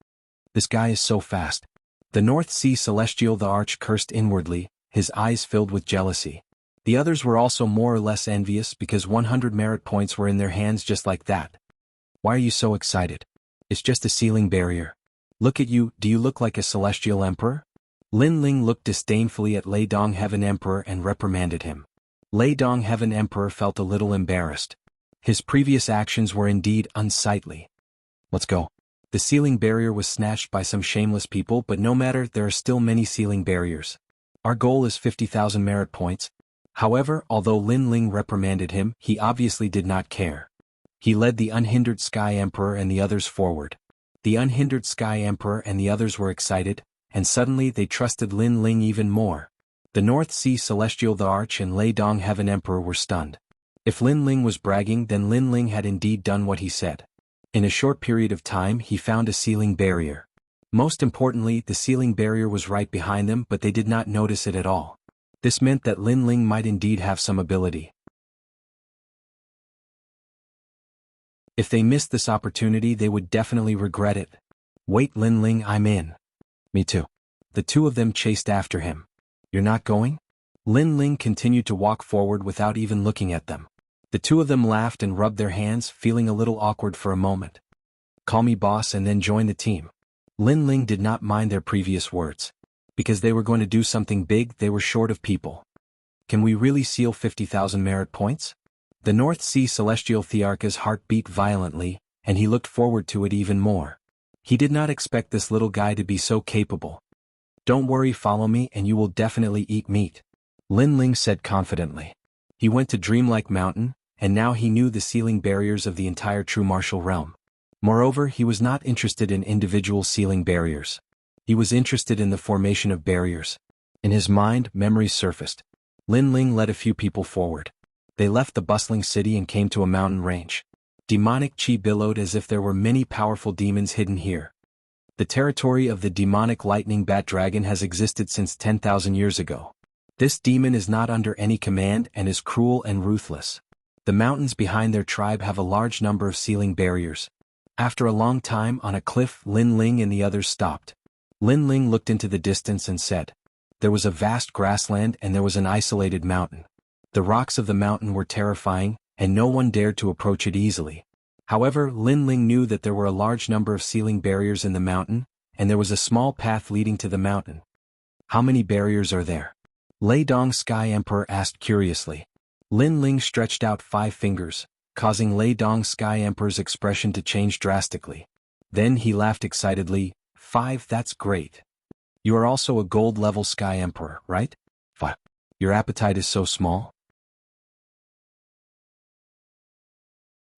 "This guy is so fast." The North Sea Celestial the Arch cursed inwardly, his eyes filled with jealousy. The others were also more or less envious because 100 merit points were in their hands just like that. "Why are you so excited? It's just a sealing barrier. Look at you, do you look like a celestial emperor?" Lin Ling looked disdainfully at Lei Dong Heaven Emperor and reprimanded him. Lei Dong Heaven Emperor felt a little embarrassed. His previous actions were indeed unsightly. "Let's go." The sealing barrier was snatched by some shameless people, but no matter, there are still many sealing barriers. "Our goal is 50,000 merit points." However, although Lin Ling reprimanded him, he obviously did not care. He led the Unhindered Sky Emperor and the others forward. The Unhindered Sky Emperor and the others were excited, and suddenly they trusted Lin Ling even more. The North Sea Celestial the Arch and Lei Dong Heaven Emperor were stunned. If Lin Ling was bragging, then Lin Ling had indeed done what he said. In a short period of time he found a sealing barrier. Most importantly, the sealing barrier was right behind them, but they did not notice it at all. This meant that Lin Ling might indeed have some ability. If they missed this opportunity, they would definitely regret it. "Wait, Lin Ling, I'm in." "Me too." The two of them chased after him. "You're not going?" Lin Ling continued to walk forward without even looking at them. The two of them laughed and rubbed their hands, feeling a little awkward for a moment. "Call me boss and then join the team." Lin Ling did not mind their previous words. Because they were going to do something big, they were short of people. "Can we really seal 50,000 merit points?" The North Sea Celestial Thearcha's heart beat violently, and he looked forward to it even more. He did not expect this little guy to be so capable. "Don't worry, follow me and you will definitely eat meat," Lin Ling said confidently. He went to Dreamlike Mountain, and now he knew the sealing barriers of the entire true martial realm. Moreover, he was not interested in individual sealing barriers. He was interested in the formation of barriers. In his mind, memories surfaced. Lin Ling led a few people forward. They left the bustling city and came to a mountain range. Demonic chi billowed as if there were many powerful demons hidden here. The territory of the demonic lightning bat dragon has existed since 10,000 years ago. This demon is not under any command and is cruel and ruthless. The mountains behind their tribe have a large number of sealing barriers. After a long time on a cliff, Lin Ling and the others stopped. Lin Ling looked into the distance and said. There was a vast grassland and there was an isolated mountain. The rocks of the mountain were terrifying, and no one dared to approach it easily. However, Lin Ling knew that there were a large number of sealing barriers in the mountain, and there was a small path leading to the mountain. How many barriers are there? Lei Dong Sky Emperor asked curiously. Lin Ling stretched out 5 fingers, causing Lei Dong Sky Emperor's expression to change drastically. Then he laughed excitedly. 5, that's great. You are also a gold-level Sky Emperor, right? 5. Your appetite is so small?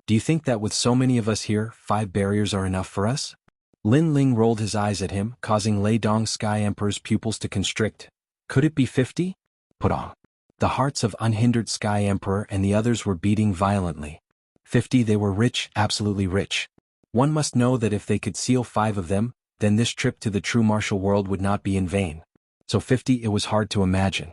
Do you think that with so many of us here, 5 barriers are enough for us? Lin Ling rolled his eyes at him, causing Lei Dong Sky Emperor's pupils to constrict. Could it be 50? Put on. The hearts of unhindered Sky Emperor and the others were beating violently. 50, they were rich, absolutely rich. One must know that if they could seal 5 of them, then this trip to the true martial world would not be in vain. So 50, it was hard to imagine.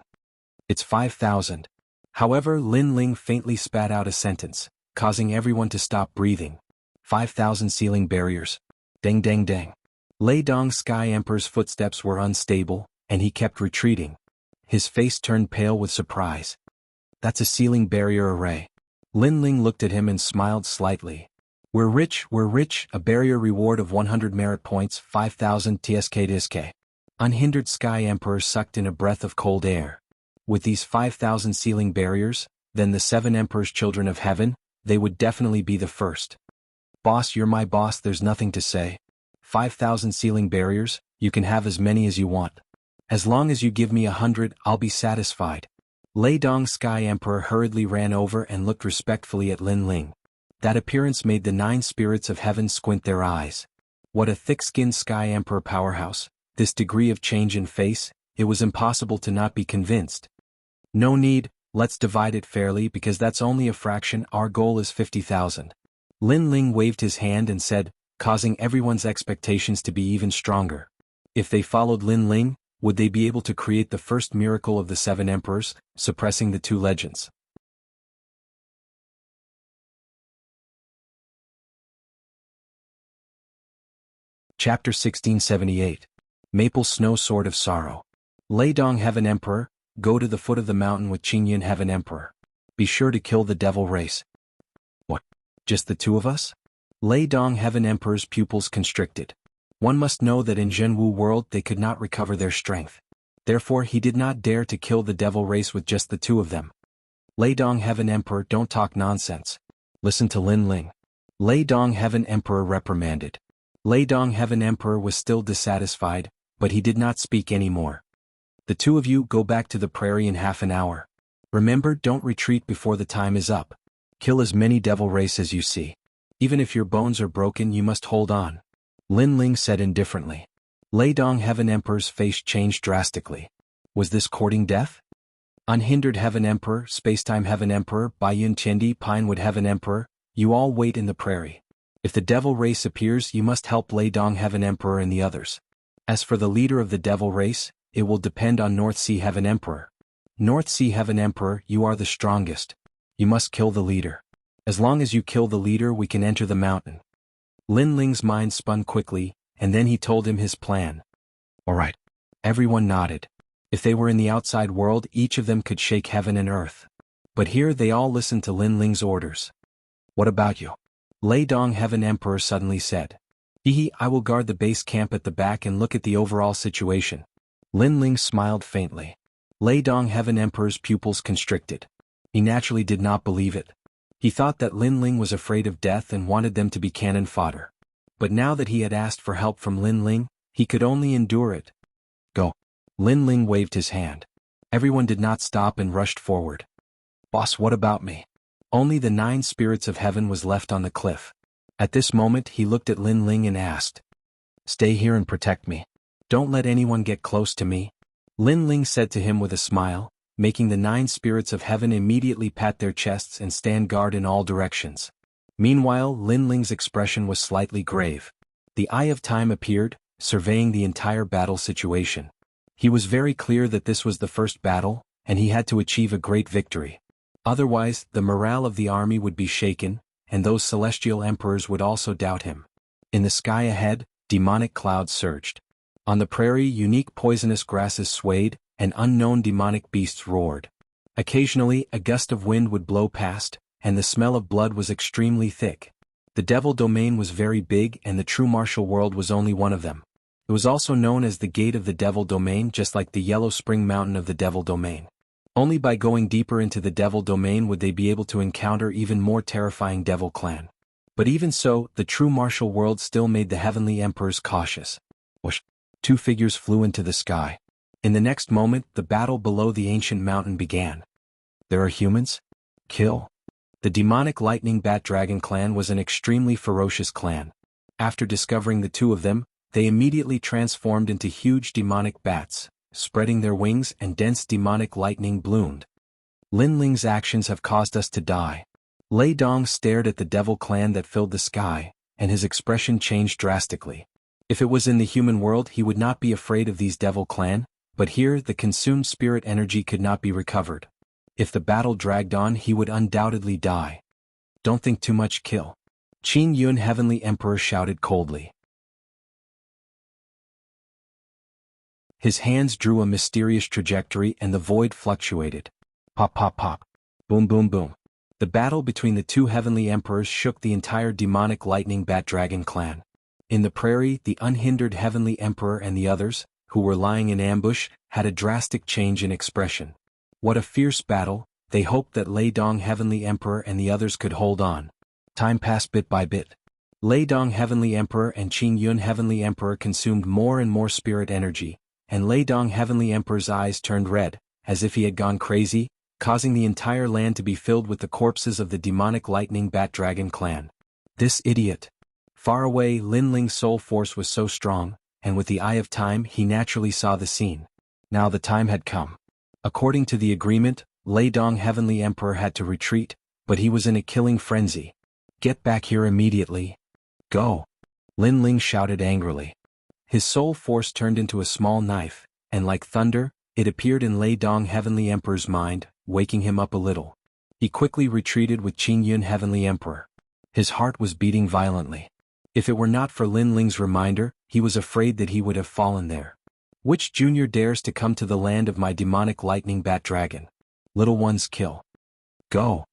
It's 5,000. However, Lin Ling faintly spat out a sentence, causing everyone to stop breathing. 5,000 sealing barriers. Dang dang dang. Lei Dong Sky Emperor's footsteps were unstable, and he kept retreating. His face turned pale with surprise. That's a sealing barrier array. Lin Ling looked at him and smiled slightly. We're rich, a barrier reward of 100 merit points, 5,000 TSK. Unhindered Sky Emperor sucked in a breath of cold air. With these 5,000 sealing barriers, then the 7 Emperor's children of heaven, they would definitely be the first. Boss, you're my boss, there's nothing to say. 5,000 sealing barriers, you can have as many as you want. As long as you give me 100, I'll be satisfied. Lei Dong Sky Emperor hurriedly ran over and looked respectfully at Lin Ling. That appearance made the 9 spirits of heaven squint their eyes. What a thick-skinned Sky Emperor powerhouse, this degree of change in face, it was impossible to not be convinced. No need, let's divide it fairly because that's only a fraction, our goal is 50,000. Lin Ling waved his hand and said, causing everyone's expectations to be even stronger. If they followed Lin Ling, would they be able to create the first miracle of the 7 emperors, suppressing the 2 legends? Chapter 1678. Maple Snow Sword of Sorrow. Lei Dong Heaven Emperor, go to the foot of the mountain with Qingyan Heaven Emperor. Be sure to kill the devil race. What? Just the 2 of us? Lei Dong Heaven Emperor's pupils constricted. One must know that in Jianghu world they could not recover their strength. Therefore he did not dare to kill the devil race with just the 2 of them. Lei Dong Heaven Emperor, don't talk nonsense. Listen to Lin Ling. Lei Dong Heaven Emperor reprimanded. Lei Dong Heaven Emperor was still dissatisfied, but he did not speak anymore. The 2 of you go back to the prairie in half an hour. Remember, don't retreat before the time is up. Kill as many devil race as you see. Even if your bones are broken, you must hold on. Lin Ling said indifferently. Lei Dong Heaven Emperor's face changed drastically. Was this courting death? Unhindered Heaven Emperor, Spacetime Heaven Emperor, Baiyun Tiendi Pinewood Heaven Emperor, you all wait in the prairie. If the devil race appears, you must help Lei Dong Heaven Emperor and the others. As for the leader of the devil race, it will depend on North Sea Heaven Emperor. North Sea Heaven Emperor, you are the strongest. You must kill the leader. As long as you kill the leader, we can enter the mountain. Lin Ling's mind spun quickly, and then he told him his plan. All right. Everyone nodded. If they were in the outside world, each of them could shake heaven and earth. But here they all listened to Lin Ling's orders. What about you? Lei Dong Heaven Emperor suddenly said. I will guard the base camp at the back and look at the overall situation. Lin Ling smiled faintly. Lei Dong Heaven Emperor's pupils constricted. He naturally did not believe it. He thought that Lin Ling was afraid of death and wanted them to be cannon fodder. But now that he had asked for help from Lin Ling, he could only endure it. Go. Lin Ling waved his hand. Everyone did not stop and rushed forward. Boss, what about me? Only the 9 spirits of heaven was left on the cliff. At this moment he looked at Lin Ling and asked. Stay here and protect me. Don't let anyone get close to me. Lin Ling said to him with a smile, making the 9 spirits of heaven immediately pat their chests and stand guard in all directions. Meanwhile, Lin Ling's expression was slightly grave. The Eye of Time appeared, surveying the entire battle situation. He was very clear that this was the first battle, and he had to achieve a great victory. Otherwise, the morale of the army would be shaken, and those celestial emperors would also doubt him. In the sky ahead, demonic clouds surged. On the prairie, unique poisonous grasses swayed, and unknown demonic beasts roared. Occasionally, a gust of wind would blow past, and the smell of blood was extremely thick. The Devil Domain was very big, and the true martial world was only one of them. It was also known as the Gate of the Devil Domain, just like the Yellow Spring Mountain of the Devil Domain. Only by going deeper into the Devil Domain would they be able to encounter even more terrifying Devil Clan. But even so, the true martial world still made the Heavenly Emperors cautious. Whoosh! 2 figures flew into the sky. In the next moment, the battle below the ancient mountain began. There are humans? Kill. The demonic lightning bat dragon clan was an extremely ferocious clan. After discovering the 2 of them, they immediately transformed into huge demonic bats, spreading their wings, and dense demonic lightning bloomed. Lin Ling's actions have caused us to die. Lei Dong stared at the devil clan that filled the sky, and his expression changed drastically. If it was in the human world, he would not be afraid of these devil clan, but here the consumed spirit energy could not be recovered. If the battle dragged on, he would undoubtedly die. Don't think too much, kill. Qin Yun Heavenly Emperor shouted coldly. His hands drew a mysterious trajectory and the void fluctuated. Pop pop pop. Boom boom boom. The battle between the 2 heavenly emperors shook the entire demonic lightning bat dragon clan. In the prairie, the unhindered heavenly emperor and the others, who were lying in ambush, had a drastic change in expression. What a fierce battle! They hoped that Lei Dong Heavenly Emperor and the others could hold on. Time passed bit by bit. Lei Dong Heavenly Emperor and Qin Yun Heavenly Emperor consumed more and more spirit energy, and Lei Dong Heavenly Emperor's eyes turned red, as if he had gone crazy, causing the entire land to be filled with the corpses of the demonic lightning bat dragon clan. This idiot! Far away, Lin Ling's soul force was so strong, and with the eye of time he naturally saw the scene. Now the time had come. According to the agreement, Lei Dong Heavenly Emperor had to retreat, but he was in a killing frenzy. Get back here immediately. Go! Lin Ling shouted angrily. His soul force turned into a small knife, and like thunder, it appeared in Lei Dong Heavenly Emperor's mind, waking him up a little. He quickly retreated with Qin Yun Heavenly Emperor. His heart was beating violently. If it were not for Lin Ling's reminder, he was afraid that he would have fallen there. Which junior dares to come to the land of my demonic lightning bat dragon? Little ones, kill. Go!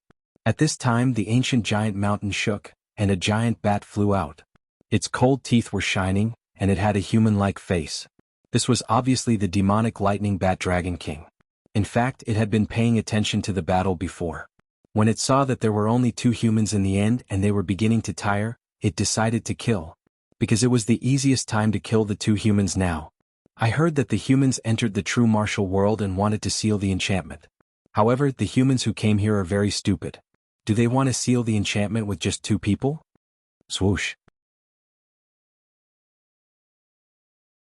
At this time the ancient giant mountain shook, and a giant bat flew out. Its cold teeth were shining, and it had a human-like face. This was obviously the demonic lightning bat dragon king. In fact, it had been paying attention to the battle before. When it saw that there were only 2 humans in the end and they were beginning to tire, it decided to kill. Because it was the easiest time to kill the 2 humans now. I heard that the humans entered the true martial world and wanted to seal the enchantment. However, the humans who came here are very stupid. Do they want to seal the enchantment with just 2 people? Swoosh.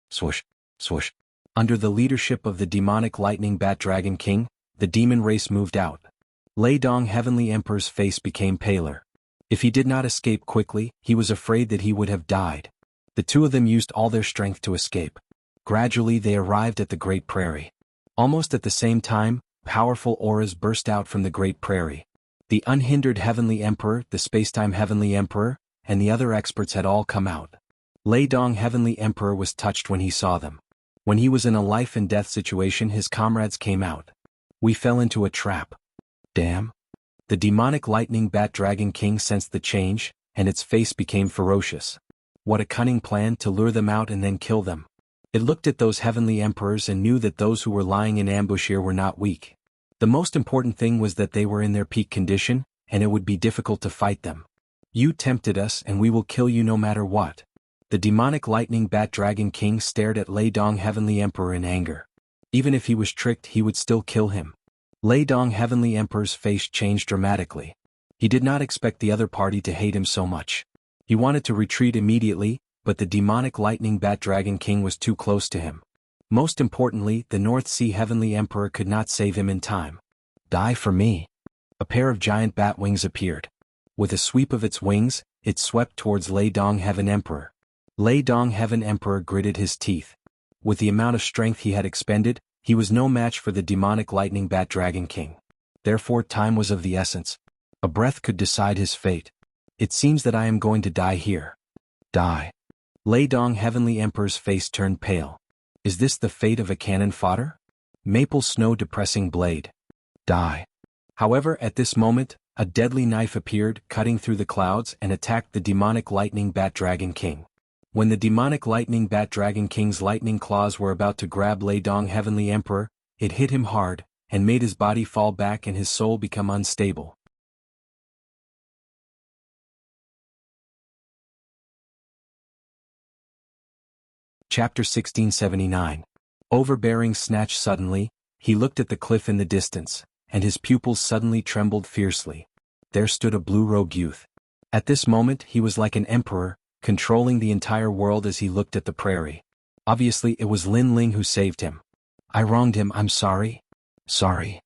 Swoosh, swoosh. Under the leadership of the demonic lightning bat dragon king, the demon race moved out. Lei Dong Heavenly Emperor's face became paler. If he did not escape quickly, he was afraid that he would have died. The 2 of them used all their strength to escape. Gradually they arrived at the Great Prairie. Almost at the same time, powerful auras burst out from the Great Prairie. The unhindered Heavenly Emperor, the Spacetime Heavenly Emperor, and the other experts had all come out. Lei Dong Heavenly Emperor was touched when he saw them. When he was in a life-and-death situation, his comrades came out. We fell into a trap. Damn. The demonic lightning bat dragon king sensed the change, and its face became ferocious. What a cunning plan to lure them out and then kill them. It looked at those heavenly emperors and knew that those who were lying in ambush here were not weak. The most important thing was that they were in their peak condition, and it would be difficult to fight them. You tempted us and we will kill you no matter what. The demonic lightning bat dragon king stared at Lei Dong Heavenly Emperor in anger. Even if he was tricked, he would still kill him. Lei Dong Heavenly Emperor's face changed dramatically. He did not expect the other party to hate him so much. He wanted to retreat immediately, but the demonic lightning bat dragon king was too close to him. Most importantly, the North Sea Heavenly Emperor could not save him in time. Die for me. A pair of giant bat wings appeared. With a sweep of its wings, it swept towards Lei Dong Heaven Emperor. Lei Dong Heaven Emperor gritted his teeth. With the amount of strength he had expended, he was no match for the demonic lightning bat dragon king. Therefore time was of the essence. A breath could decide his fate. It seems that I am going to die here. Die. Lei Dong Heavenly Emperor's face turned pale. Is this the fate of a cannon fodder? Maple snow depressing blade. Die. However, at this moment, a deadly knife appeared, cutting through the clouds and attacked the demonic lightning bat dragon king. When the demonic lightning bat dragon king's lightning claws were about to grab Lei Dong Heavenly Emperor, it hit him hard, and made his body fall back and his soul become unstable. Chapter 1679. Overbearing snatch. Suddenly, he looked at the cliff in the distance, and his pupils suddenly trembled fiercely. There stood a blue-robed youth. At this moment he was like an emperor, controlling the entire world as he looked at the prairie. Obviously it was Lin Ling who saved him. I wronged him, I'm sorry. Sorry.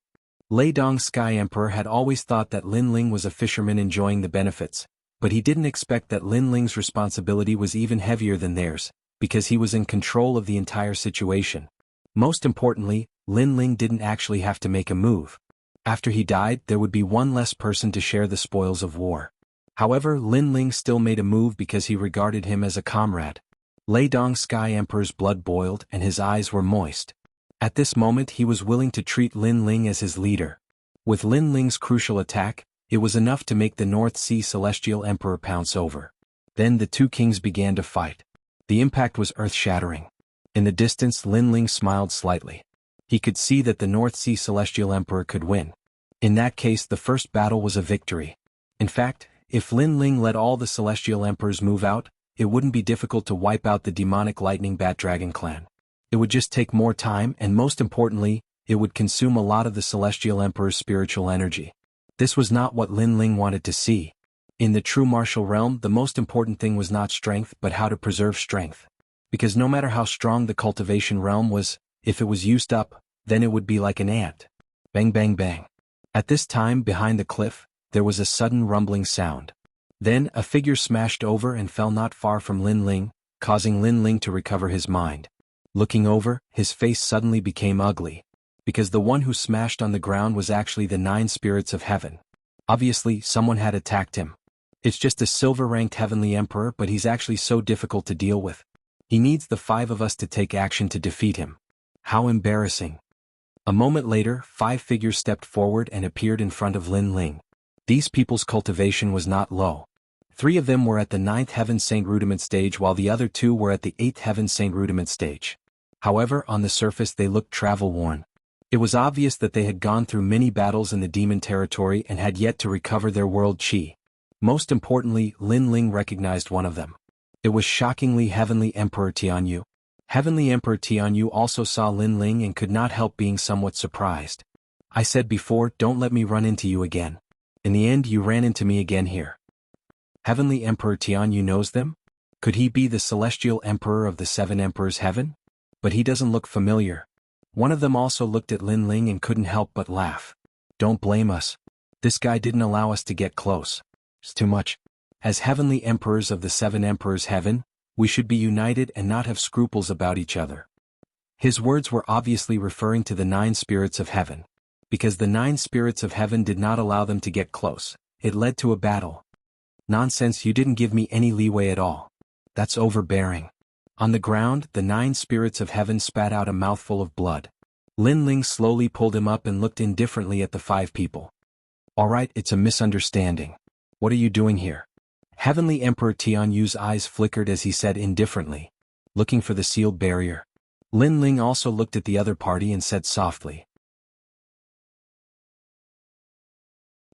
Lei Dong Sky Emperor had always thought that Lin Ling was a fisherman enjoying the benefits, but he didn't expect that Lin Ling's responsibility was even heavier than theirs, because he was in control of the entire situation. Most importantly, Lin Ling didn't actually have to make a move. After he died, there would be one less person to share the spoils of war. However, Lin Ling still made a move because he regarded him as a comrade. Lei Dong Sky Emperor's blood boiled and his eyes were moist. At this moment he was willing to treat Lin Ling as his leader. With Lin Ling's crucial attack, it was enough to make the North Sea Celestial Emperor pounce over. Then the two kings began to fight. The impact was earth-shattering. In the distance Lin Ling smiled slightly. He could see that the North Sea Celestial Emperor could win. In that case the first battle was a victory. In fact, if Lin Ling let all the Celestial Emperors move out, it wouldn't be difficult to wipe out the demonic lightning bat dragon clan. It would just take more time and most importantly, it would consume a lot of the Celestial Emperor's spiritual energy. This was not what Lin Ling wanted to see. In the true martial realm, the most important thing was not strength but how to preserve strength. Because no matter how strong the cultivation realm was, if it was used up, then it would be like an ant. Bang bang bang. At this time behind the cliff, there was a sudden rumbling sound. Then a figure smashed over and fell not far from Lin Ling, causing Lin Ling to recover his mind. Looking over, his face suddenly became ugly. Because the one who smashed on the ground was actually the 9 spirits of heaven. Obviously, someone had attacked him. It's just a silver-ranked heavenly emperor but he's actually so difficult to deal with. He needs the 5 of us to take action to defeat him. How embarrassing. A moment later, 5 figures stepped forward and appeared in front of Lin Ling. These people's cultivation was not low. 3 of them were at the 9th Heaven Saint Rudiment stage while the other 2 were at the 8th Heaven Saint Rudiment stage. However, on the surface they looked travel-worn. It was obvious that they had gone through many battles in the demon territory and had yet to recover their world chi. Most importantly, Lin Ling recognized one of them. It was shockingly Heavenly Emperor Tianyu. Heavenly Emperor Tianyu also saw Lin Ling and could not help being somewhat surprised. I said before, don't let me run into you again. In the end you ran into me again here. Heavenly Emperor Tianyu knows them? Could he be the Celestial Emperor of the 7 Emperors Heaven? But he doesn't look familiar. One of them also looked at Lin Ling and couldn't help but laugh. Don't blame us. This guy didn't allow us to get close. It's too much. As Heavenly Emperors of the 7 Emperors Heaven, we should be united and not have scruples about each other. His words were obviously referring to the 9 spirits of heaven. Because the 9 spirits of heaven did not allow them to get close, it led to a battle. Nonsense, you didn't give me any leeway at all. That's overbearing. On the ground, the 9 spirits of heaven spat out a mouthful of blood. Lin Ling slowly pulled him up and looked indifferently at the 5 people. Alright, it's a misunderstanding. What are you doing here? Heavenly Emperor Tianyu's eyes flickered as he said indifferently. Looking for the sealed barrier. Lin Ling also looked at the other party and said softly.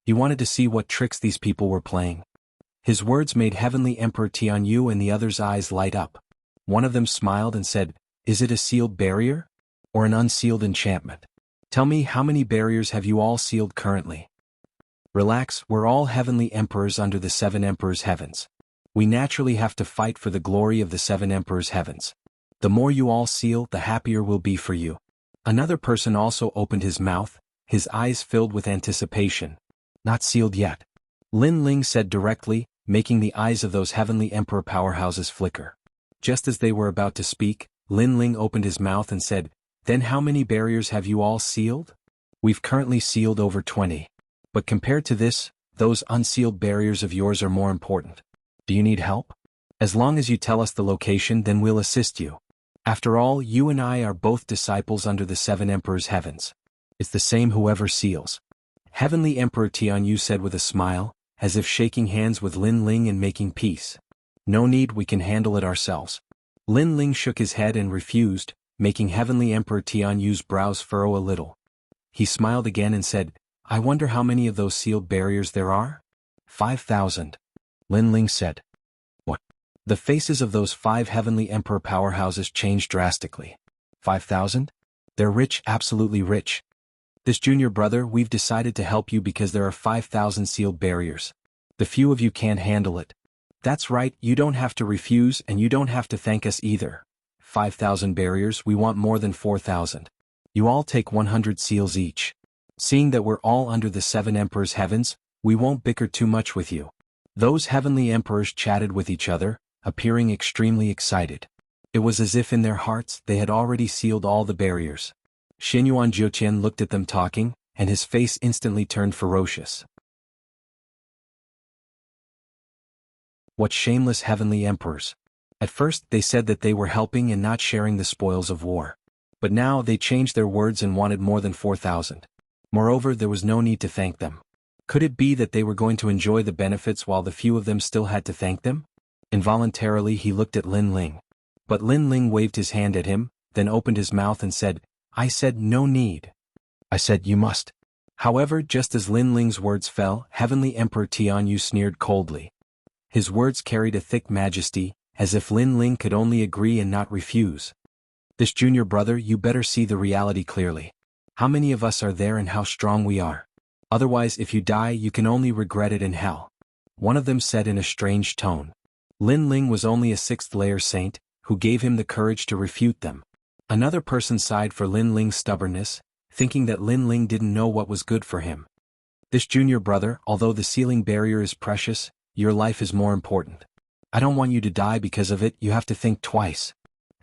He wanted to see what tricks these people were playing. His words made Heavenly Emperor Tianyu and the others' eyes light up. One of them smiled and said, Is it a sealed barrier? Or an unsealed enchantment? Tell me, how many barriers have you all sealed currently? Relax, we're all heavenly emperors under the 7 emperors' heavens. We naturally have to fight for the glory of the 7 emperors' heavens. The more you all seal, the happier we'll be for you. Another person also opened his mouth, his eyes filled with anticipation. Not sealed yet. Lin Ling said directly, making the eyes of those heavenly emperor powerhouses flicker. Just as they were about to speak, Lin Ling opened his mouth and said, Then how many barriers have you all sealed? We've currently sealed over 20. But compared to this, those unsealed barriers of yours are more important. Do you need help? As long as you tell us the location, then we'll assist you. After all, you and I are both disciples under the seven emperors' heavens. It's the same whoever seals. Heavenly Emperor Tianyu said with a smile, as if shaking hands with Lin Ling and making peace. No need, we can handle it ourselves. Lin Ling shook his head and refused, making Heavenly Emperor Tianyu's brows furrow a little. He smiled again and said, I wonder how many of those sealed barriers there are? 5,000. Lin Ling said. What? The faces of those 5 Heavenly Emperor powerhouses changed drastically. 5,000? They're rich, absolutely rich. This junior brother, we've decided to help you because there are 5,000 sealed barriers. The few of you can't handle it. That's right, you don't have to refuse and you don't have to thank us either. 5,000 barriers, we want more than 4,000. You all take 100 seals each. Seeing that we're all under the 7 emperors' heavens, we won't bicker too much with you. Those heavenly emperors chatted with each other, appearing extremely excited. It was as if in their hearts they had already sealed all the barriers. Xinyuan Jiuqian looked at them talking, and his face instantly turned ferocious. What shameless heavenly emperors! At first they said that they were helping and not sharing the spoils of war. But now they changed their words and wanted more than 4,000. Moreover, there was no need to thank them. Could it be that they were going to enjoy the benefits while the few of them still had to thank them? Involuntarily he looked at Lin Ling. But Lin Ling waved his hand at him, then opened his mouth and said, I said no need. I said you must. However, just as Lin Ling's words fell, Heavenly Emperor Tianyu sneered coldly. His words carried a thick majesty, as if Lin Ling could only agree and not refuse. This junior brother, you better see the reality clearly. How many of us are there and how strong we are? Otherwise, if you die, you can only regret it in hell. One of them said in a strange tone. Lin Ling was only a 6th-layer saint, who gave him the courage to refute them. Another person sighed for Lin Ling's stubbornness, thinking that Lin Ling didn't know what was good for him. This junior brother, although the sealing barrier is precious, your life is more important. I don't want you to die because of it, you have to think twice.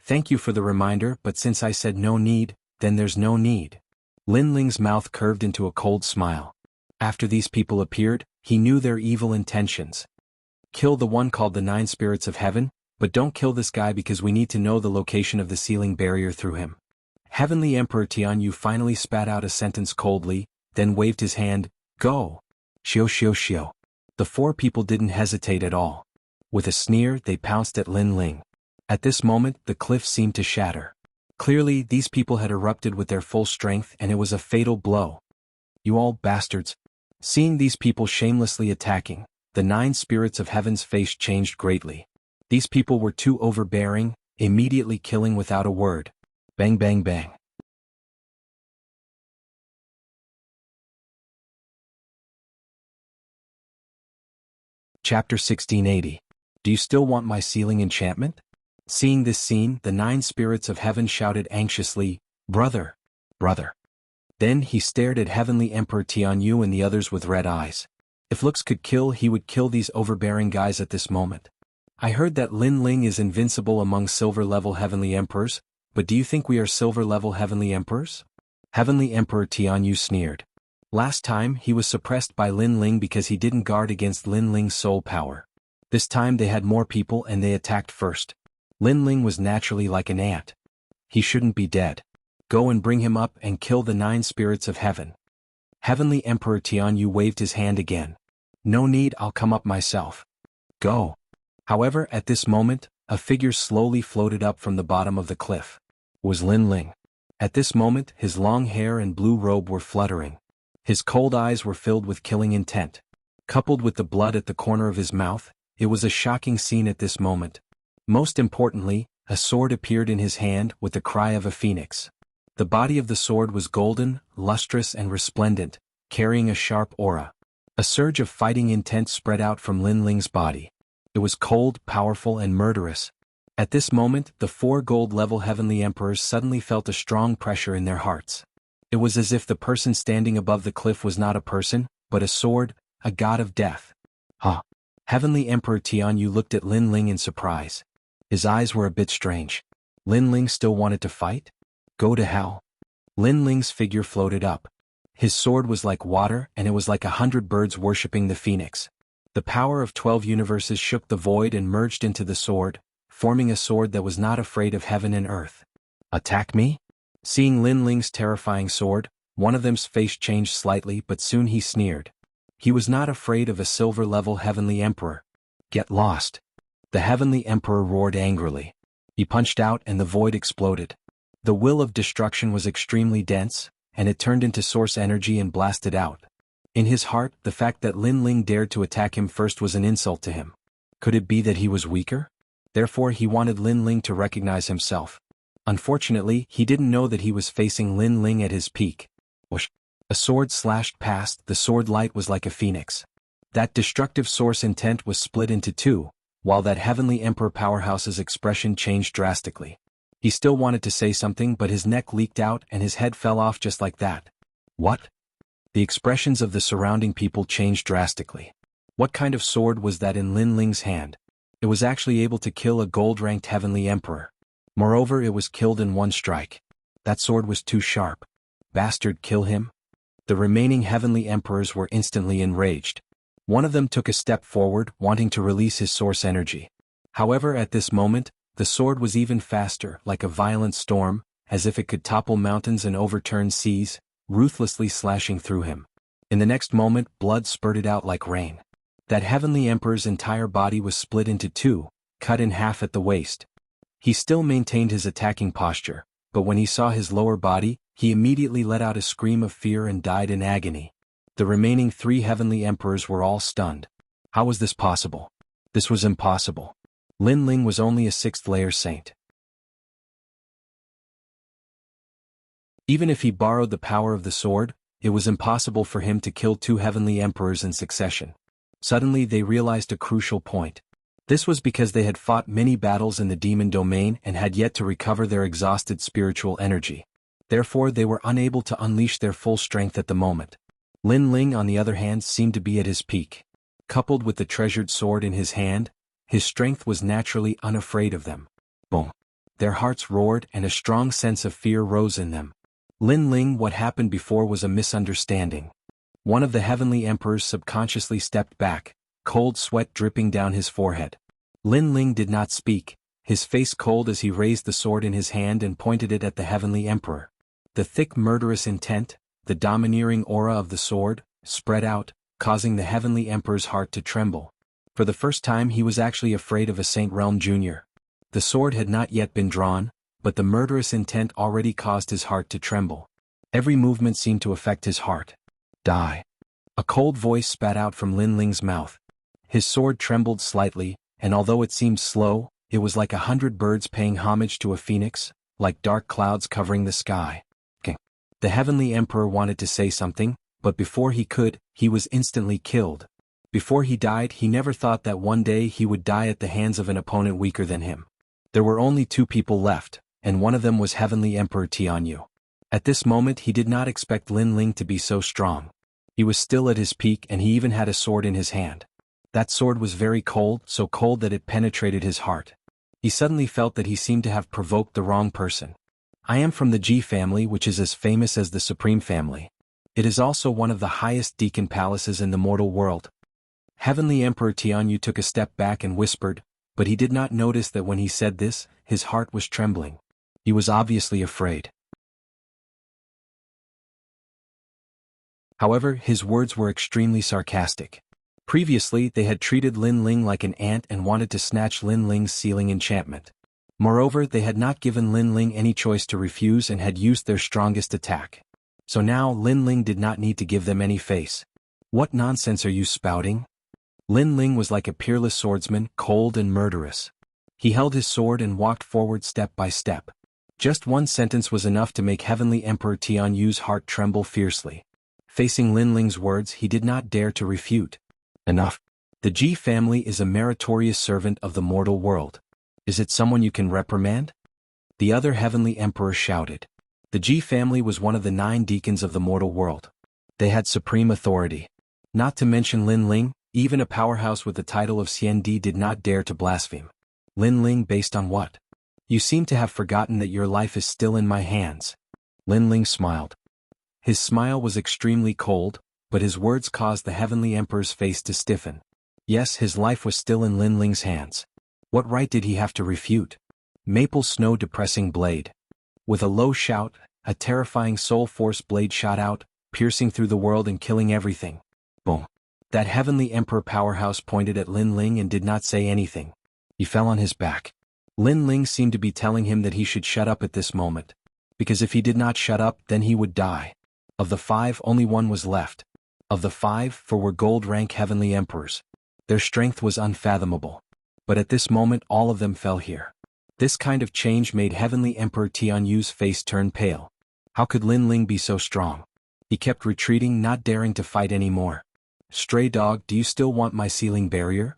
Thank you for the reminder, but since I said no need, then there's no need. Lin Ling's mouth curved into a cold smile. After these people appeared, he knew their evil intentions. Kill the one called the 9 spirits of heaven, but don't kill this guy because we need to know the location of the sealing barrier through him. Heavenly Emperor Tianyu finally spat out a sentence coldly, then waved his hand, Go! Xiu xiu xiu. The 4 people didn't hesitate at all. With a sneer, they pounced at Lin Ling. At this moment, the cliff seemed to shatter. Clearly, these people had erupted with their full strength and it was a fatal blow. You all bastards. Seeing these people shamelessly attacking, the 9 spirits of heaven's face changed greatly. These people were too overbearing, immediately killing without a word. Bang bang bang. Chapter 1680. Do you still want my sealing enchantment? Seeing this scene, the 9 spirits of heaven shouted anxiously, Brother! Brother! Then he stared at Heavenly Emperor Tianyu and the others with red eyes. If looks could kill, he would kill these overbearing guys at this moment. I heard that Lin Ling is invincible among silver-level heavenly emperors, but do you think we are silver-level heavenly emperors? Heavenly Emperor Tianyu sneered. Last time, he was suppressed by Lin Ling because he didn't guard against Lin Ling's soul power. This time they had more people and they attacked first. Lin Ling was naturally like an ant. He shouldn't be dead. Go and bring him up and kill the 9 spirits of heaven. Heavenly Emperor Tianyu waved his hand again. No need, I'll come up myself. Go. However, at this moment, a figure slowly floated up from the bottom of the cliff. It was Lin Ling. At this moment, his long hair and blue robe were fluttering. His cold eyes were filled with killing intent. Coupled with the blood at the corner of his mouth, it was a shocking scene at this moment. Most importantly, a sword appeared in his hand with the cry of a phoenix. The body of the sword was golden, lustrous and resplendent, carrying a sharp aura. A surge of fighting intent spread out from Lin Ling's body. It was cold, powerful and murderous. At this moment, the 4 gold-level heavenly emperors suddenly felt a strong pressure in their hearts. It was as if the person standing above the cliff was not a person, but a sword, a god of death. Huh. Heavenly Emperor Tianyu looked at Lin Ling in surprise. His eyes were a bit strange. Lin Ling still wanted to fight? Go to hell. Lin Ling's figure floated up. His sword was like water and it was like 100 birds worshipping the phoenix. The power of 12 universes shook the void and merged into the sword, forming a sword that was not afraid of heaven and earth. Attack me? Seeing Lin Ling's terrifying sword, one of them's face changed slightly, but soon he sneered. He was not afraid of a silver-level Heavenly Emperor. Get lost. The Heavenly Emperor roared angrily. He punched out and the void exploded. The will of destruction was extremely dense, and it turned into source energy and blasted out. In his heart, the fact that Lin Ling dared to attack him first was an insult to him. Could it be that he was weaker? Therefore he wanted Lin Ling to recognize himself. Unfortunately, he didn't know that he was facing Lin Ling at his peak. Whoosh! A sword slashed past, the sword light was like a phoenix. That destructive source intent was split into two, while that Heavenly Emperor powerhouse's expression changed drastically. He still wanted to say something, but his neck leaked out and his head fell off just like that. What? The expressions of the surrounding people changed drastically. What kind of sword was that in Lin Ling's hand? It was actually able to kill a gold-ranked Heavenly Emperor. Moreover, it was killed in one strike. That sword was too sharp. Bastard, kill him? The remaining Heavenly Emperors were instantly enraged. One of them took a step forward, wanting to release his source energy. However, at this moment, the sword was even faster, like a violent storm, as if it could topple mountains and overturn seas, ruthlessly slashing through him. In the next moment, blood spurted out like rain. That Heavenly Emperor's entire body was split into two, cut in half at the waist. He still maintained his attacking posture, but when he saw his lower body, he immediately let out a scream of fear and died in agony. The remaining 3 Heavenly Emperors were all stunned. How was this possible? This was impossible. Lin Ling was only a 6th-layer saint. Even if he borrowed the power of the sword, it was impossible for him to kill 2 Heavenly Emperors in succession. Suddenly they realized a crucial point. This was because they had fought many battles in the demon domain and had yet to recover their exhausted spiritual energy. Therefore they were unable to unleash their full strength at the moment. Lin Ling, on the other hand, seemed to be at his peak. Coupled with the treasured sword in his hand, his strength was naturally unafraid of them. Boom! Their hearts roared and a strong sense of fear rose in them. Lin Ling, what happened before was a misunderstanding. One of the Heavenly Emperors subconsciously stepped back, cold sweat dripping down his forehead. Lin Ling did not speak, his face cold as he raised the sword in his hand and pointed it at the Heavenly Emperor. The thick murderous intent, the domineering aura of the sword, spread out, causing the Heavenly Emperor's heart to tremble. For the first time he was actually afraid of a Saint Realm Jr. The sword had not yet been drawn, but the murderous intent already caused his heart to tremble. Every movement seemed to affect his heart. Die. A cold voice spat out from Lin Ling's mouth. His sword trembled slightly, and although it seemed slow, it was like 100 birds paying homage to a phoenix, like dark clouds covering the sky. The Heavenly Emperor wanted to say something, but before he could, he was instantly killed. Before he died, he never thought that one day he would die at the hands of an opponent weaker than him. There were only 2 people left, and one of them was Heavenly Emperor Jianghu. At this moment he did not expect Lin Ling to be so strong. He was still at his peak and he even had a sword in his hand. That sword was very cold, so cold that it penetrated his heart. He suddenly felt that he seemed to have provoked the wrong person. I am from the Ji family, which is as famous as the Supreme Family. It is also one of the highest deacon palaces in the mortal world. Heavenly Emperor Tianyu took a step back and whispered, but he did not notice that when he said this, his heart was trembling. He was obviously afraid. However, his words were extremely sarcastic. Previously, they had treated Lin Ling like an ant and wanted to snatch Lin Ling's sealing enchantment. Moreover, they had not given Lin Ling any choice to refuse and had used their strongest attack. So now Lin Ling did not need to give them any face. What nonsense are you spouting? Lin Ling was like a peerless swordsman, cold and murderous. He held his sword and walked forward step by step. Just one sentence was enough to make Heavenly Emperor Tianyu's heart tremble fiercely. Facing Lin Ling's words, he did not dare to refute. Enough. The Ji family is a meritorious servant of the mortal world. Is it someone you can reprimand? The other Heavenly Emperor shouted. The Ji family was one of the 9 deacons of the mortal world. They had supreme authority. Not to mention Lin Ling, even a powerhouse with the title of Xian Di did not dare to blaspheme. Lin Ling, based on what? You seem to have forgotten that your life is still in my hands. Lin Ling smiled. His smile was extremely cold, but his words caused the Heavenly Emperor's face to stiffen. Yes, his life was still in Lin Ling's hands. What right did he have to refute? Maple Snow depressing blade. With a low shout, a terrifying soul force blade shot out, piercing through the world and killing everything. Boom. That heavenly emperor powerhouse pointed at Lin Ling and did not say anything. He fell on his back. Lin Ling seemed to be telling him that he should shut up at this moment. Because if he did not shut up, then he would die. Of the 5, only one was left. Of the 5, 4 were gold-rank heavenly emperors. Their strength was unfathomable. But at this moment all of them fell here. This kind of change made Heavenly Emperor Tianyu's face turn pale. How could Lin Ling be so strong? He kept retreating, not daring to fight anymore. Stray dog, do you still want my sealing barrier?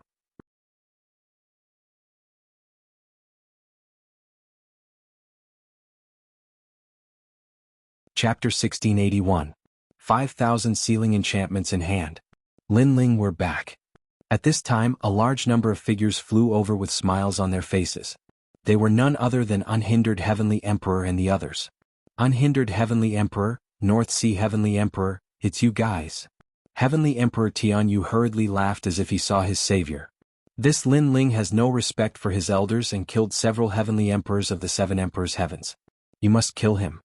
Chapter 1681. 5,000 sealing enchantments in hand. Lin Ling were back. At this time, a large number of figures flew over with smiles on their faces. They were none other than Unhindered Heavenly Emperor and the others. Unhindered Heavenly Emperor, North Sea Heavenly Emperor, it's you guys. Heavenly Emperor Tianyu hurriedly laughed as if he saw his savior. This Lin Ling has no respect for his elders and killed several Heavenly Emperors of the 7 Emperors' heavens. You must kill him.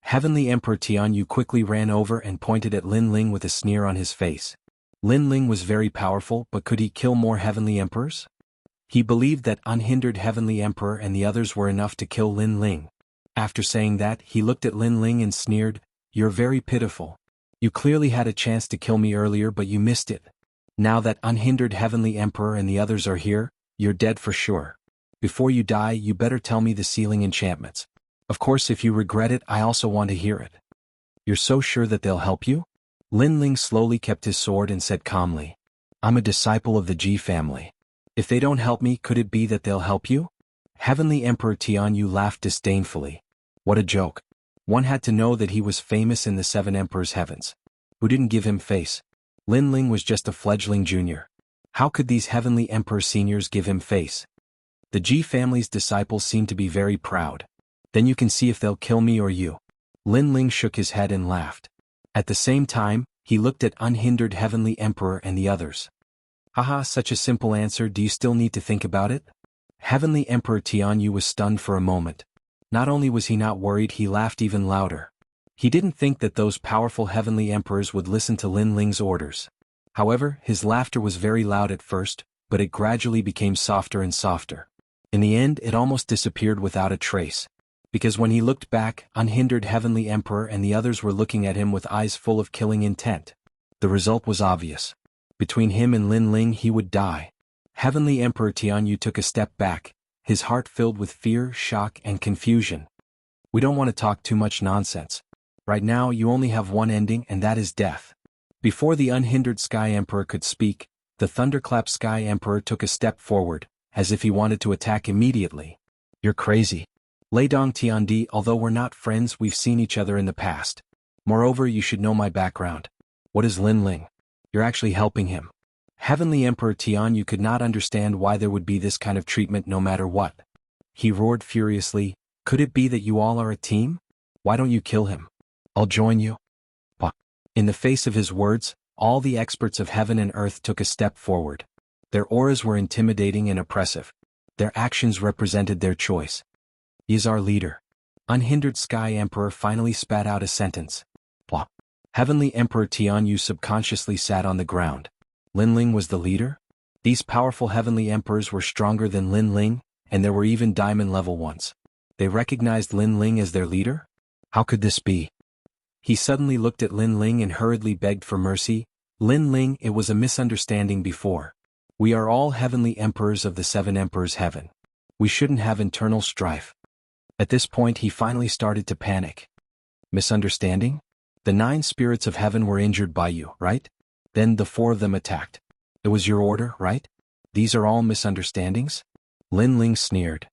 Heavenly Emperor Tianyu quickly ran over and pointed at Lin Ling with a sneer on his face. Lin Ling was very powerful, but could he kill more Heavenly Emperors? He believed that Unhindered Heavenly Emperor and the others were enough to kill Lin Ling. After saying that, he looked at Lin Ling and sneered, "You're very pitiful. You clearly had a chance to kill me earlier but you missed it. Now that Unhindered Heavenly Emperor and the others are here, you're dead for sure. Before you die, you better tell me the sealing enchantments. Of course, if you regret it, I also want to hear it." "You're so sure that they'll help you?" Lin Ling slowly kept his sword and said calmly, "I'm a disciple of the Ji family. If they don't help me, could it be that they'll help you?" Heavenly Emperor Tianyu laughed disdainfully. What a joke. One had to know that he was famous in the 7 Emperors' heavens. Who didn't give him face? Lin Ling was just a fledgling junior. How could these Heavenly Emperor seniors give him face? The Ji family's disciples seem to be very proud. Then you can see if they'll kill me or you. Lin Ling shook his head and laughed. At the same time, he looked at Unhindered Heavenly Emperor and the others. Haha, such a simple answer, do you still need to think about it? Heavenly Emperor Tianyu was stunned for a moment. Not only was he not worried, he laughed even louder. He didn't think that those powerful Heavenly Emperors would listen to Lin Ling's orders. However, his laughter was very loud at first, but it gradually became softer and softer. In the end, it almost disappeared without a trace. Because when he looked back, Unhindered Heavenly Emperor and the others were looking at him with eyes full of killing intent. The result was obvious. Between him and Lin Ling he would die. Heavenly Emperor Tianyu took a step back, his heart filled with fear, shock, and confusion. We don't want to talk too much nonsense. Right now you only have one ending, and that is death. Before the Unhindered Sky Emperor could speak, the Thunderclap Sky Emperor took a step forward, as if he wanted to attack immediately. "You're crazy. Leidong Tiandi, although we're not friends, we've seen each other in the past. Moreover, you should know my background. What is Lin Ling? You're actually helping him." Heavenly Emperor Tianyu could not understand why there would be this kind of treatment no matter what. He roared furiously, "Could it be that you all are a team? Why don't you kill him? I'll join you." In the face of his words, all the experts of heaven and earth took a step forward. Their auras were intimidating and oppressive. Their actions represented their choice. "He is our leader." Unhindered Sky Emperor finally spat out a sentence. Plop. Heavenly Emperor Tianyu subconsciously sat on the ground. Lin Ling was the leader? These powerful Heavenly Emperors were stronger than Lin Ling, and there were even diamond level ones. They recognized Lin Ling as their leader? How could this be? He suddenly looked at Lin Ling and hurriedly begged for mercy. "Lin Ling, it was a misunderstanding before. We are all Heavenly Emperors of the 7 Emperors' heaven. We shouldn't have internal strife." At this point he finally started to panic. "Misunderstanding? The 9 spirits of heaven were injured by you, right? Then the 4 of them attacked. It was your order, right? These are all misunderstandings?" Lin Ling sneered.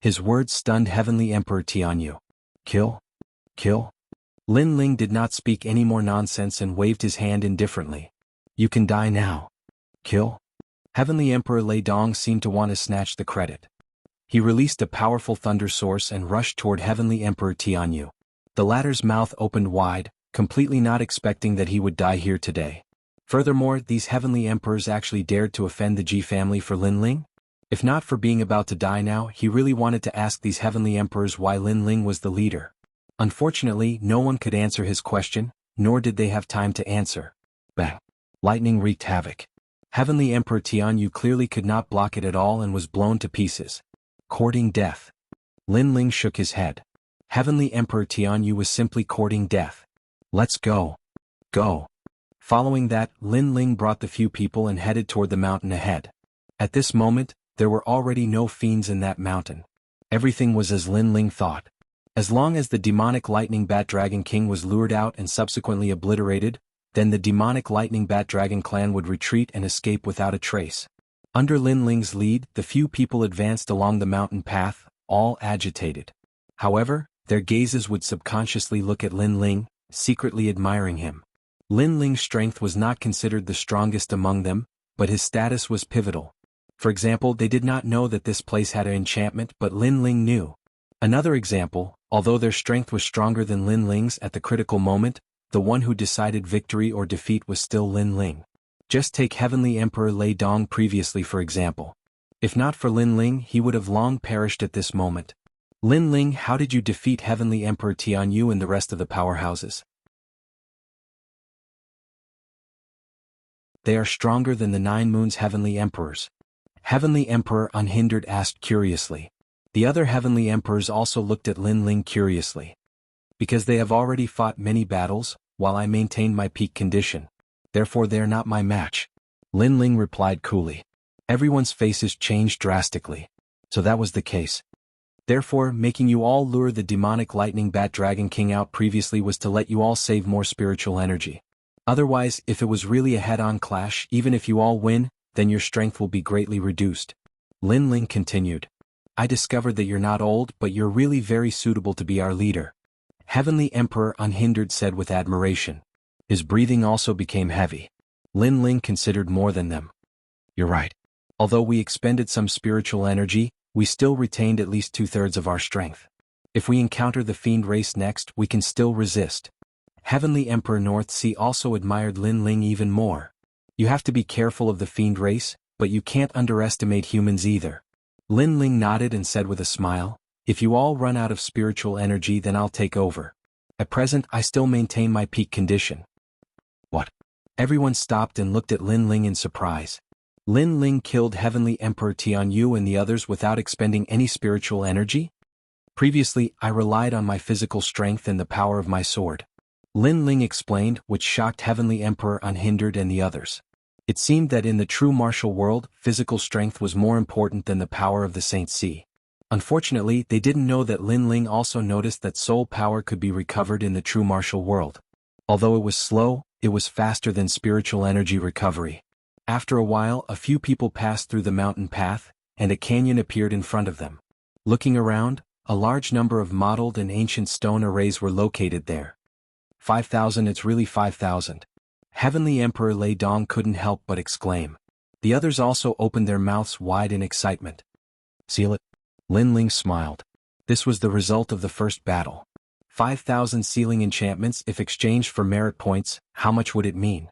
His words stunned Heavenly Emperor Tianyu. "Kill? Kill?" Lin Ling did not speak any more nonsense and waved his hand indifferently. "You can die now." "Kill?" Heavenly Emperor Lei Dong seemed to want to snatch the credit. He released a powerful thunder source and rushed toward Heavenly Emperor Tianyu. The latter's mouth opened wide, completely not expecting that he would die here today. Furthermore, these heavenly emperors actually dared to offend the Ji family for Linling? If not for being about to die now, he really wanted to ask these heavenly emperors why Linling was the leader. Unfortunately, no one could answer his question, nor did they have time to answer. Bang! Lightning wreaked havoc. Heavenly Emperor Tianyu clearly could not block it at all and was blown to pieces. Courting death. Linling shook his head. Heavenly Emperor Tianyu was simply courting death. Let's go. Go. Following that, Linling brought the few people and headed toward the mountain ahead. At this moment, there were already no fiends in that mountain. Everything was as Linling thought. As long as the demonic lightning bat dragon king was lured out and subsequently obliterated, then the demonic lightning bat dragon clan would retreat and escape without a trace. Under Linling's lead, the few people advanced along the mountain path, all agitated. However, their gazes would subconsciously look at Linling, secretly admiring him. Linling's strength was not considered the strongest among them, but his status was pivotal. For example, they did not know that this place had an enchantment, but Linling knew. Another example, although their strength was stronger than Linling's at the critical moment, the one who decided victory or defeat was still Linling. Just take Heavenly Emperor Lei Dong previously for example. If not for Linling, he would have long perished at this moment. Linling, how did you defeat Heavenly Emperor Tianyu and the rest of the powerhouses? They are stronger than the 9 moons Heavenly Emperors. Heavenly Emperor Unhindered asked curiously. The other Heavenly Emperors also looked at Linling curiously. Because they have already fought many battles, while I maintained my peak condition. Therefore they are not my match. Linling replied coolly. Everyone's faces changed drastically. So that was the case. Therefore, making you all lure the demonic lightning bat dragon king out previously was to let you all save more spiritual energy. Otherwise, if it was really a head-on clash, even if you all win, then your strength will be greatly reduced. Linling continued. I discovered that you're not old, but you're really very suitable to be our leader. Heavenly Emperor Unhindered said with admiration. His breathing also became heavy. Linling considered more than them. You're right. Although we expended some spiritual energy, we still retained at least 2/3 of our strength. If we encounter the fiend race next, we can still resist. Heavenly Emperor North Sea also admired Linling even more. You have to be careful of the fiend race, but you can't underestimate humans either. Linling nodded and said with a smile, if you all run out of spiritual energy then I'll take over. At present I still maintain my peak condition. What? Everyone stopped and looked at Linling in surprise. Linling killed Heavenly Emperor Tianyu and the others without expending any spiritual energy? Previously, I relied on my physical strength and the power of my sword. Linling explained, which shocked Heavenly Emperor Unhindered and the others. It seemed that in the true martial world, physical strength was more important than the power of the Saint Sea. Unfortunately, they didn't know that Linling also noticed that soul power could be recovered in the true martial world. Although it was slow, it was faster than spiritual energy recovery. After a while, a few people passed through the mountain path, and a canyon appeared in front of them. Looking around, a large number of mottled and ancient stone arrays were located there. 5,000, it's really 5,000. Heavenly Emperor Lei Dong couldn't help but exclaim. The others also opened their mouths wide in excitement. Seal it? Linling smiled. This was the result of the first battle. 5,000 sealing enchantments if exchanged for merit points, how much would it mean?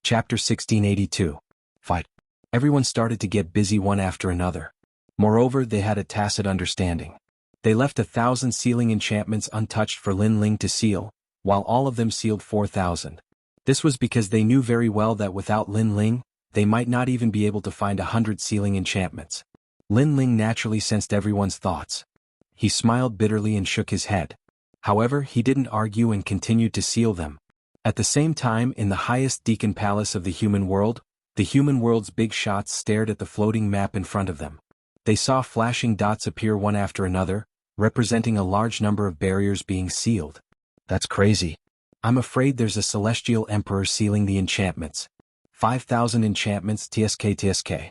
Chapter 1682. Fight. Everyone started to get busy one after another. Moreover, they had a tacit understanding. They left 1,000 sealing enchantments untouched for Linling to seal, while all of them sealed 4,000. This was because they knew very well that without Linling, they might not even be able to find 100 sealing enchantments. Linling naturally sensed everyone's thoughts. He smiled bitterly and shook his head. However, he didn't argue and continued to seal them. At the same time, in the highest Deacon Palace of the human world, the human world's big shots stared at the floating map in front of them. They saw flashing dots appear one after another, representing a large number of barriers being sealed. That's crazy. I'm afraid there's a celestial emperor sealing the enchantments. 5,000 enchantments TSK.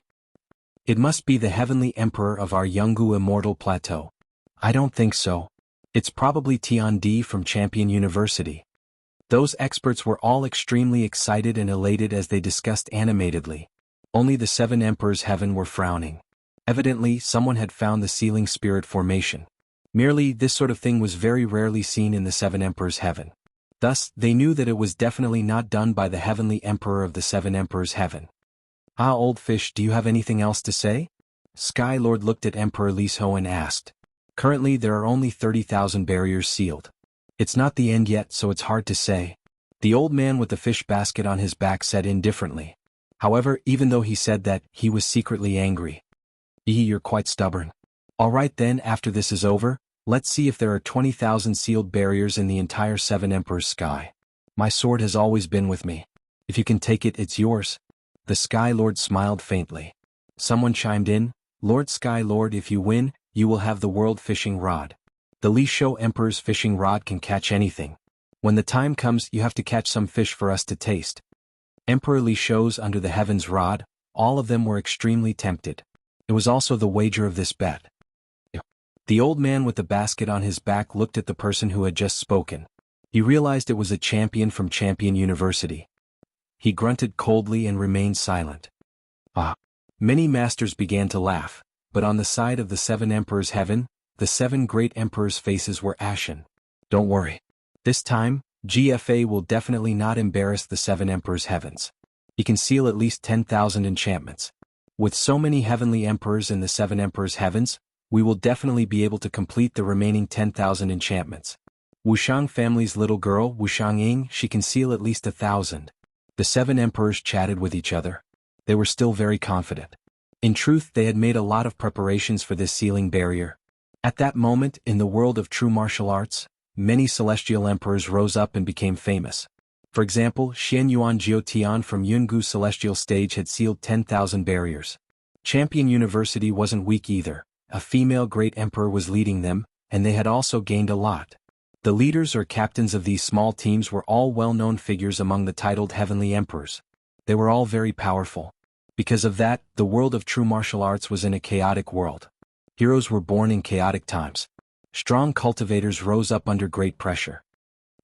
It must be the heavenly emperor of our Jianghu immortal plateau. I don't think so. It's probably Tian Di from Champion University. Those experts were all extremely excited and elated as they discussed animatedly. Only the 7 emperors heaven were frowning. Evidently, someone had found the sealing spirit formation. Merely, this sort of thing was very rarely seen in the 7 emperors heaven. Thus, they knew that it was definitely not done by the heavenly emperor of the 7 emperors heaven. Ah, old fish, do you have anything else to say? Sky Lord looked at Emperor Liso and asked. Currently there are only 30,000 barriers sealed. It's not the end yet, so it's hard to say. The old man with the fish basket on his back said indifferently. However, even though he said that, he was secretly angry. You're quite stubborn. Alright then, after this is over, let's see if there are 20,000 sealed barriers in the entire 7 emperors sky. My sword has always been with me. If you can take it, it's yours. The Sky Lord smiled faintly. Someone chimed in, Lord Sky Lord, if you win, you will have the world fishing rod. The Li Shou Emperor's fishing rod can catch anything. When the time comes, you have to catch some fish for us to taste. Emperor Li Shou's under the heavens rod, all of them were extremely tempted. It was also the wager of this bet. The old man with the basket on his back looked at the person who had just spoken. He realized it was a champion from Champion University. He grunted coldly and remained silent. Many masters began to laugh, but on the side of the 7 emperors heaven, the 7 great emperors' faces were ashen. Don't worry. This time, GFA will definitely not embarrass the 7 emperors heavens. He can seal at least 10,000 enchantments. With so many heavenly emperors in the 7 emperors heavens, we will definitely be able to complete the remaining 10,000 enchantments. Wushang family's little girl, Wushang Ying, she can seal at least 1,000. The 7 emperors chatted with each other. They were still very confident. In truth, they had made a lot of preparations for this sealing barrier. At that moment, in the world of true martial arts, many celestial emperors rose up and became famous. For example, Xian Yuan Jiutian from Jianghu celestial stage had sealed 10,000 barriers. Champion University wasn't weak either. A female great emperor was leading them, and they had also gained a lot. The leaders or captains of these small teams were all well-known figures among the titled heavenly emperors. They were all very powerful. Because of that, the world of true martial arts was in a chaotic world. Heroes were born in chaotic times. Strong cultivators rose up under great pressure.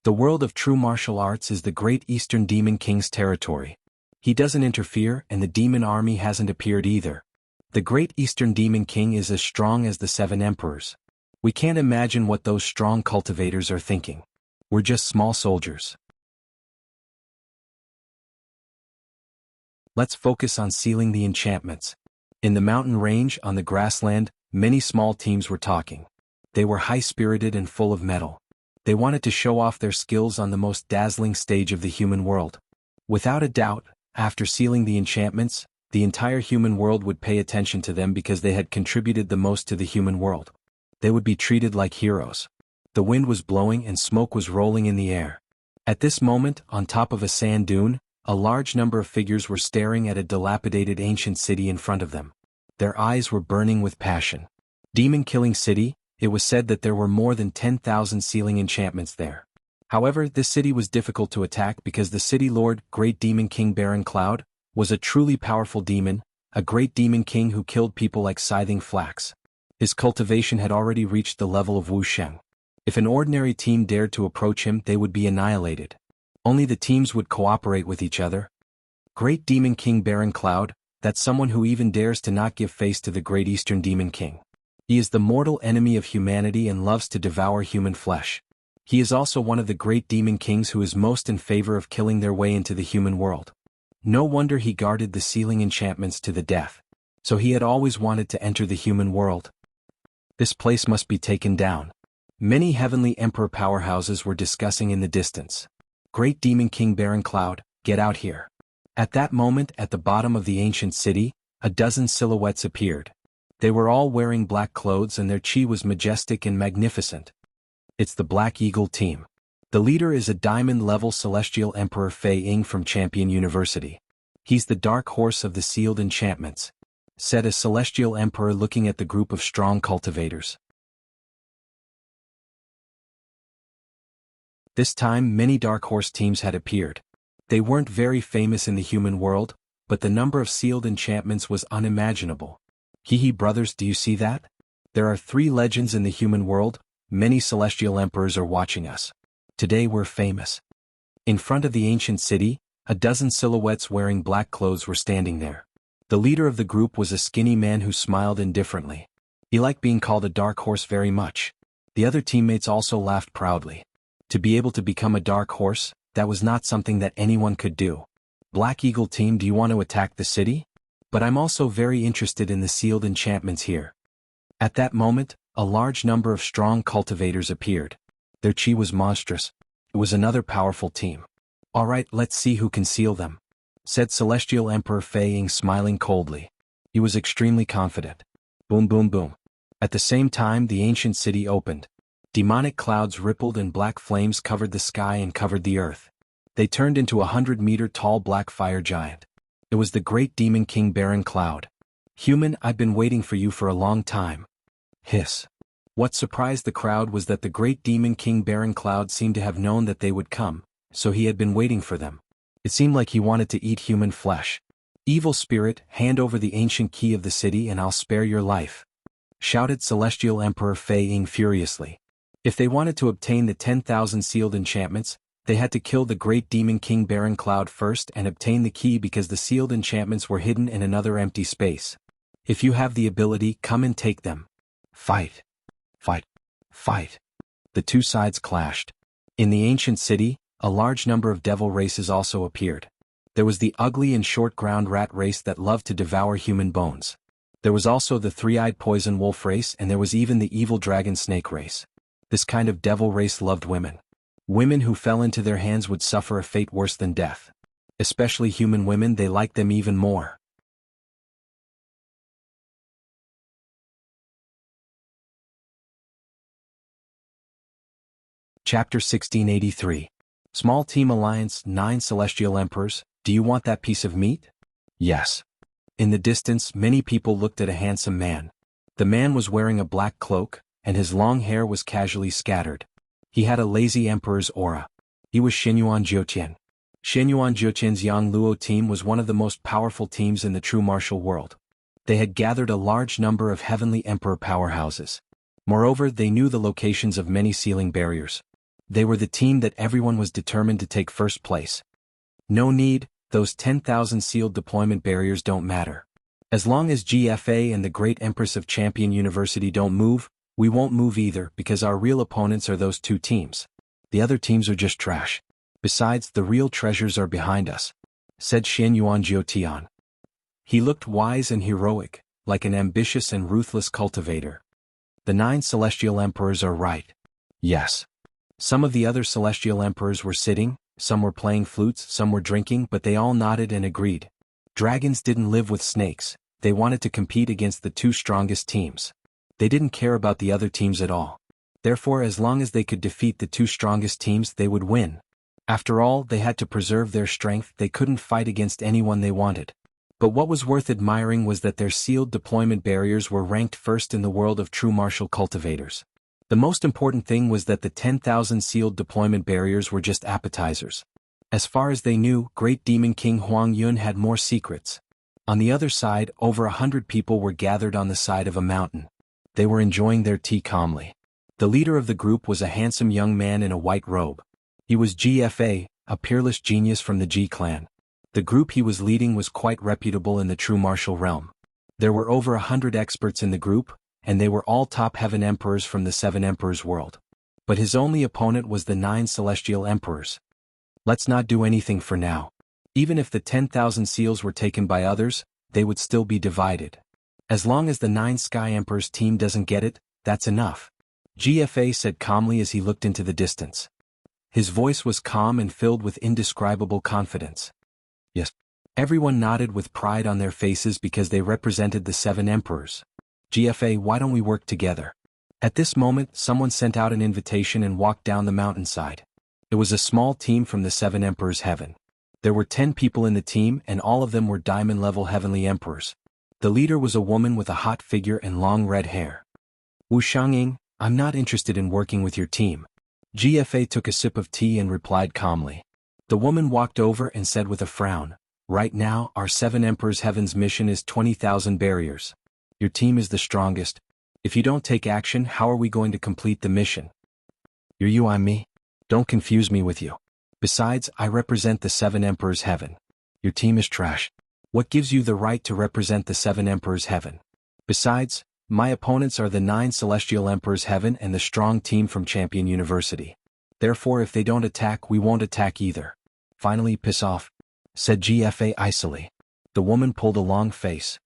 The world of true martial arts is the great Eastern Demon King's territory. He doesn't interfere, and the demon army hasn't appeared either. The great Eastern Demon King is as strong as the 7 emperors. We can't imagine what those strong cultivators are thinking. We're just small soldiers. Let's focus on sealing the enchantments. In the mountain range, on the grassland, many small teams were talking. They were high-spirited and full of mettle. They wanted to show off their skills on the most dazzling stage of the human world. Without a doubt, after sealing the enchantments, the entire human world would pay attention to them because they had contributed the most to the human world. They would be treated like heroes. The wind was blowing and smoke was rolling in the air. At this moment, on top of a sand dune, a large number of figures were staring at a dilapidated ancient city in front of them. Their eyes were burning with passion. Demon-killing city, it was said that there were more than 10,000 sealing enchantments there. However, this city was difficult to attack because the city lord, Great Demon King Baron Cloud, was a truly powerful demon, a great demon king who killed people like scything flax. His cultivation had already reached the level of Wusheng. If an ordinary team dared to approach him, they would be annihilated. Only the teams would cooperate with each other. Great Demon King Baron Cloud, that's someone who even dares to not give face to the Great Eastern Demon King. He is the mortal enemy of humanity and loves to devour human flesh. He is also one of the great demon kings who is most in favor of killing their way into the human world. No wonder he guarded the sealing enchantments to the death. So he had always wanted to enter the human world. This place must be taken down. Many heavenly emperor powerhouses were discussing in the distance. Great Demon King Baron Cloud, get out here. At that moment, at the bottom of the ancient city, a dozen silhouettes appeared. They were all wearing black clothes and their chi was majestic and magnificent. It's the Black Eagle team. The leader is a diamond-level celestial emperor Fei Ying from Champion University. He's the dark horse of the sealed enchantments, said a celestial emperor looking at the group of strong cultivators. This time many dark horse teams had appeared. They weren't very famous in the human world, but the number of sealed enchantments was unimaginable. Hee brothers, do you see that? There are 3 legends in the human world, many celestial emperors are watching us. Today we're famous. In front of the ancient city, a dozen silhouettes wearing black clothes were standing there. The leader of the group was a skinny man who smiled indifferently. He liked being called a dark horse very much. The other teammates also laughed proudly. To be able to become a dark horse, that was not something that anyone could do. Black Eagle team, do you want to attack the city? But I'm also very interested in the sealed enchantments here. At that moment, a large number of strong cultivators appeared. Their chi was monstrous. It was another powerful team. Alright, let's see who can seal them, said Celestial Emperor Fei Ying, smiling coldly. He was extremely confident. Boom boom boom. At the same time, the ancient city opened. Demonic clouds rippled and black flames covered the sky and covered the earth. They turned into a 100-meter-tall black fire giant. It was the great demon king Baron Cloud. Human, I've been waiting for you for a long time. Hiss. What surprised the crowd was that the great demon king Baron Cloud seemed to have known that they would come, so he had been waiting for them. It seemed like he wanted to eat human flesh. Evil spirit, hand over the ancient key of the city and I'll spare your life, shouted Celestial Emperor Fei Ying furiously. If they wanted to obtain the 10,000 sealed enchantments, they had to kill the great demon king Baron Cloud first and obtain the key because the sealed enchantments were hidden in another empty space. If you have the ability, come and take them. Fight. Fight. Fight. The two sides clashed. In the ancient city, a large number of devil races also appeared. There was the ugly and short ground rat race that loved to devour human bones. There was also the three-eyed poison wolf race, and there was even the evil dragon snake race. This kind of devil race loved women. Women who fell into their hands would suffer a fate worse than death. Especially human women, they liked them even more. Chapter 1683. Small Team Alliance, 9 Celestial Emperors, do you want that piece of meat? Yes. In the distance, many people looked at a handsome man. The man was wearing a black cloak, and his long hair was casually scattered. He had a lazy emperor's aura. He was Xinyuan Jiutian. Xinyuan Jiutian's Yang Luo team was one of the most powerful teams in the true martial world. They had gathered a large number of heavenly emperor powerhouses. Moreover, they knew the locations of many sealing barriers. They were the team that everyone was determined to take first place. No need, those 10,000 sealed deployment barriers don't matter. As long as GFA and the Great Empress of Champion University don't move, we won't move either because our real opponents are those two teams. The other teams are just trash. Besides, the real treasures are behind us, said Xianyuan Jiutian. He looked wise and heroic, like an ambitious and ruthless cultivator. The 9 Celestial Emperors are right. Yes. Some of the other Celestial Emperors were sitting, some were playing flutes, some were drinking, but they all nodded and agreed. Dragons didn't live with snakes, they wanted to compete against the two strongest teams. They didn't care about the other teams at all. Therefore, as long as they could defeat the two strongest teams, they would win. After all, they had to preserve their strength, they couldn't fight against anyone they wanted. But what was worth admiring was that their sealed deployment barriers were ranked first in the world of true martial cultivators. The most important thing was that the 10,000 sealed deployment barriers were just appetizers. As far as they knew, Great Demon King Huang Yun had more secrets. On the other side, over 100 people were gathered on the side of a mountain. They were enjoying their tea calmly. The leader of the group was a handsome young man in a white robe. He was GFA, a peerless genius from the G clan. The group he was leading was quite reputable in the true martial realm. There were over 100 experts in the group, and they were all top heaven emperors from the 7 emperors world. But his only opponent was the 9 celestial emperors. Let's not do anything for now. Even if the 10,000 seals were taken by others, they would still be divided. As long as the 9 sky emperors team doesn't get it, that's enough. GFA said calmly as he looked into the distance. His voice was calm and filled with indescribable confidence. Yes. Everyone nodded with pride on their faces because they represented the 7 emperors. GFA, why don't we work together? At this moment, someone sent out an invitation and walked down the mountainside. It was a small team from the 7 emperors' heaven. There were 10 people in the team and all of them were diamond-level heavenly emperors. The leader was a woman with a hot figure and long red hair. Wu Xiangying, I'm not interested in working with your team. GFA took a sip of tea and replied calmly. The woman walked over and said with a frown, right now, our 7 emperors' heaven's mission is 20,000 barriers. Your team is the strongest. If you don't take action, how are we going to complete the mission? You're you, I'm me. Don't confuse me with you. Besides, I represent the 7 emperors' heaven. Your team is trash. What gives you the right to represent the 7 Emperors' Heaven? Besides, my opponents are the 9 Celestial Emperors' Heaven and the strong team from Champion University. Therefore if they don't attack we won't attack either. Finally piss off, said GFA icily. The woman pulled a long face.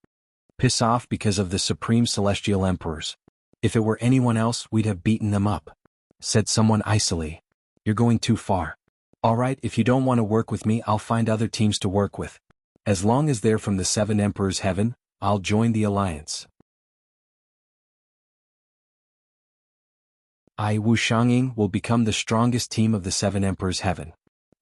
Piss off because of the Supreme Celestial Emperors. If it were anyone else we'd have beaten them up, said someone icily. You're going too far. Alright, if you don't want to work with me I'll find other teams to work with. As long as they're from the 7 Emperors' Heaven, I'll join the alliance. Wu Shanging will become the strongest team of the 7 Emperors' Heaven,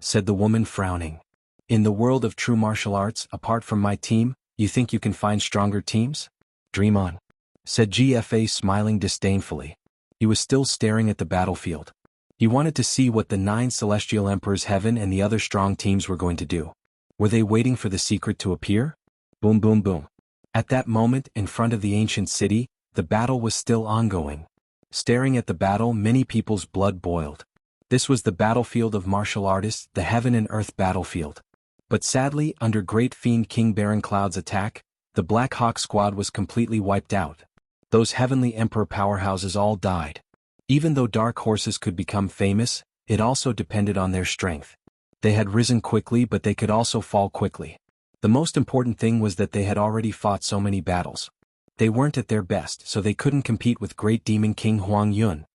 said the woman frowning. In the world of true martial arts, apart from my team, you think you can find stronger teams? Dream on, said GFA smiling disdainfully. He was still staring at the battlefield. He wanted to see what the 9 Celestial Emperors' Heaven and the other strong teams were going to do. Were they waiting for the secret to appear? Boom boom boom. At that moment, in front of the ancient city, the battle was still ongoing. Staring at the battle, many people's blood boiled. This was the battlefield of martial artists, the heaven and earth battlefield. But sadly, under Great Fiend King Baron Cloud's attack, the Black Hawk squad was completely wiped out. Those heavenly emperor powerhouses all died. Even though dark horses could become famous, it also depended on their strength. They had risen quickly but they could also fall quickly. The most important thing was that they had already fought so many battles. They weren't at their best so they couldn't compete with Great Demon King Huang Yun.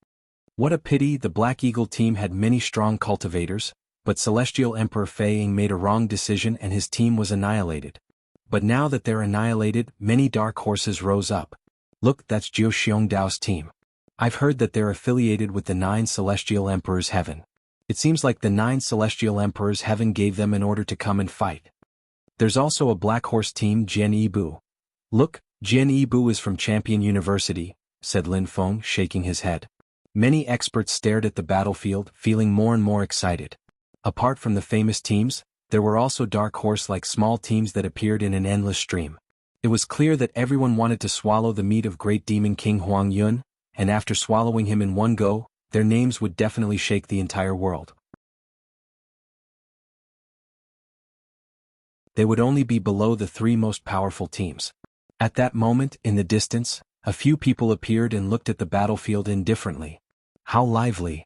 What a pity, the Black Eagle team had many strong cultivators, but Celestial Emperor Fei Ying made a wrong decision and his team was annihilated. But now that they're annihilated, many dark horses rose up. Look, that's Jiu Xiongdao's team. I've heard that they're affiliated with the 9 Celestial Emperors' Heaven. It seems like the 9 Celestial Emperors' Heaven gave them an order to come and fight. There's also a Black Horse team, Jian Yibu. Look, Jian Yibu is from Champion University, said Lin Feng, shaking his head. Many experts stared at the battlefield, feeling more and more excited. Apart from the famous teams, there were also dark horse-like small teams that appeared in an endless stream. It was clear that everyone wanted to swallow the meat of Great Demon King Huang Yun, and after swallowing him in one go, their names would definitely shake the entire world. They would only be below the 3 most powerful teams. At that moment, in the distance, a few people appeared and looked at the battlefield indifferently. How lively,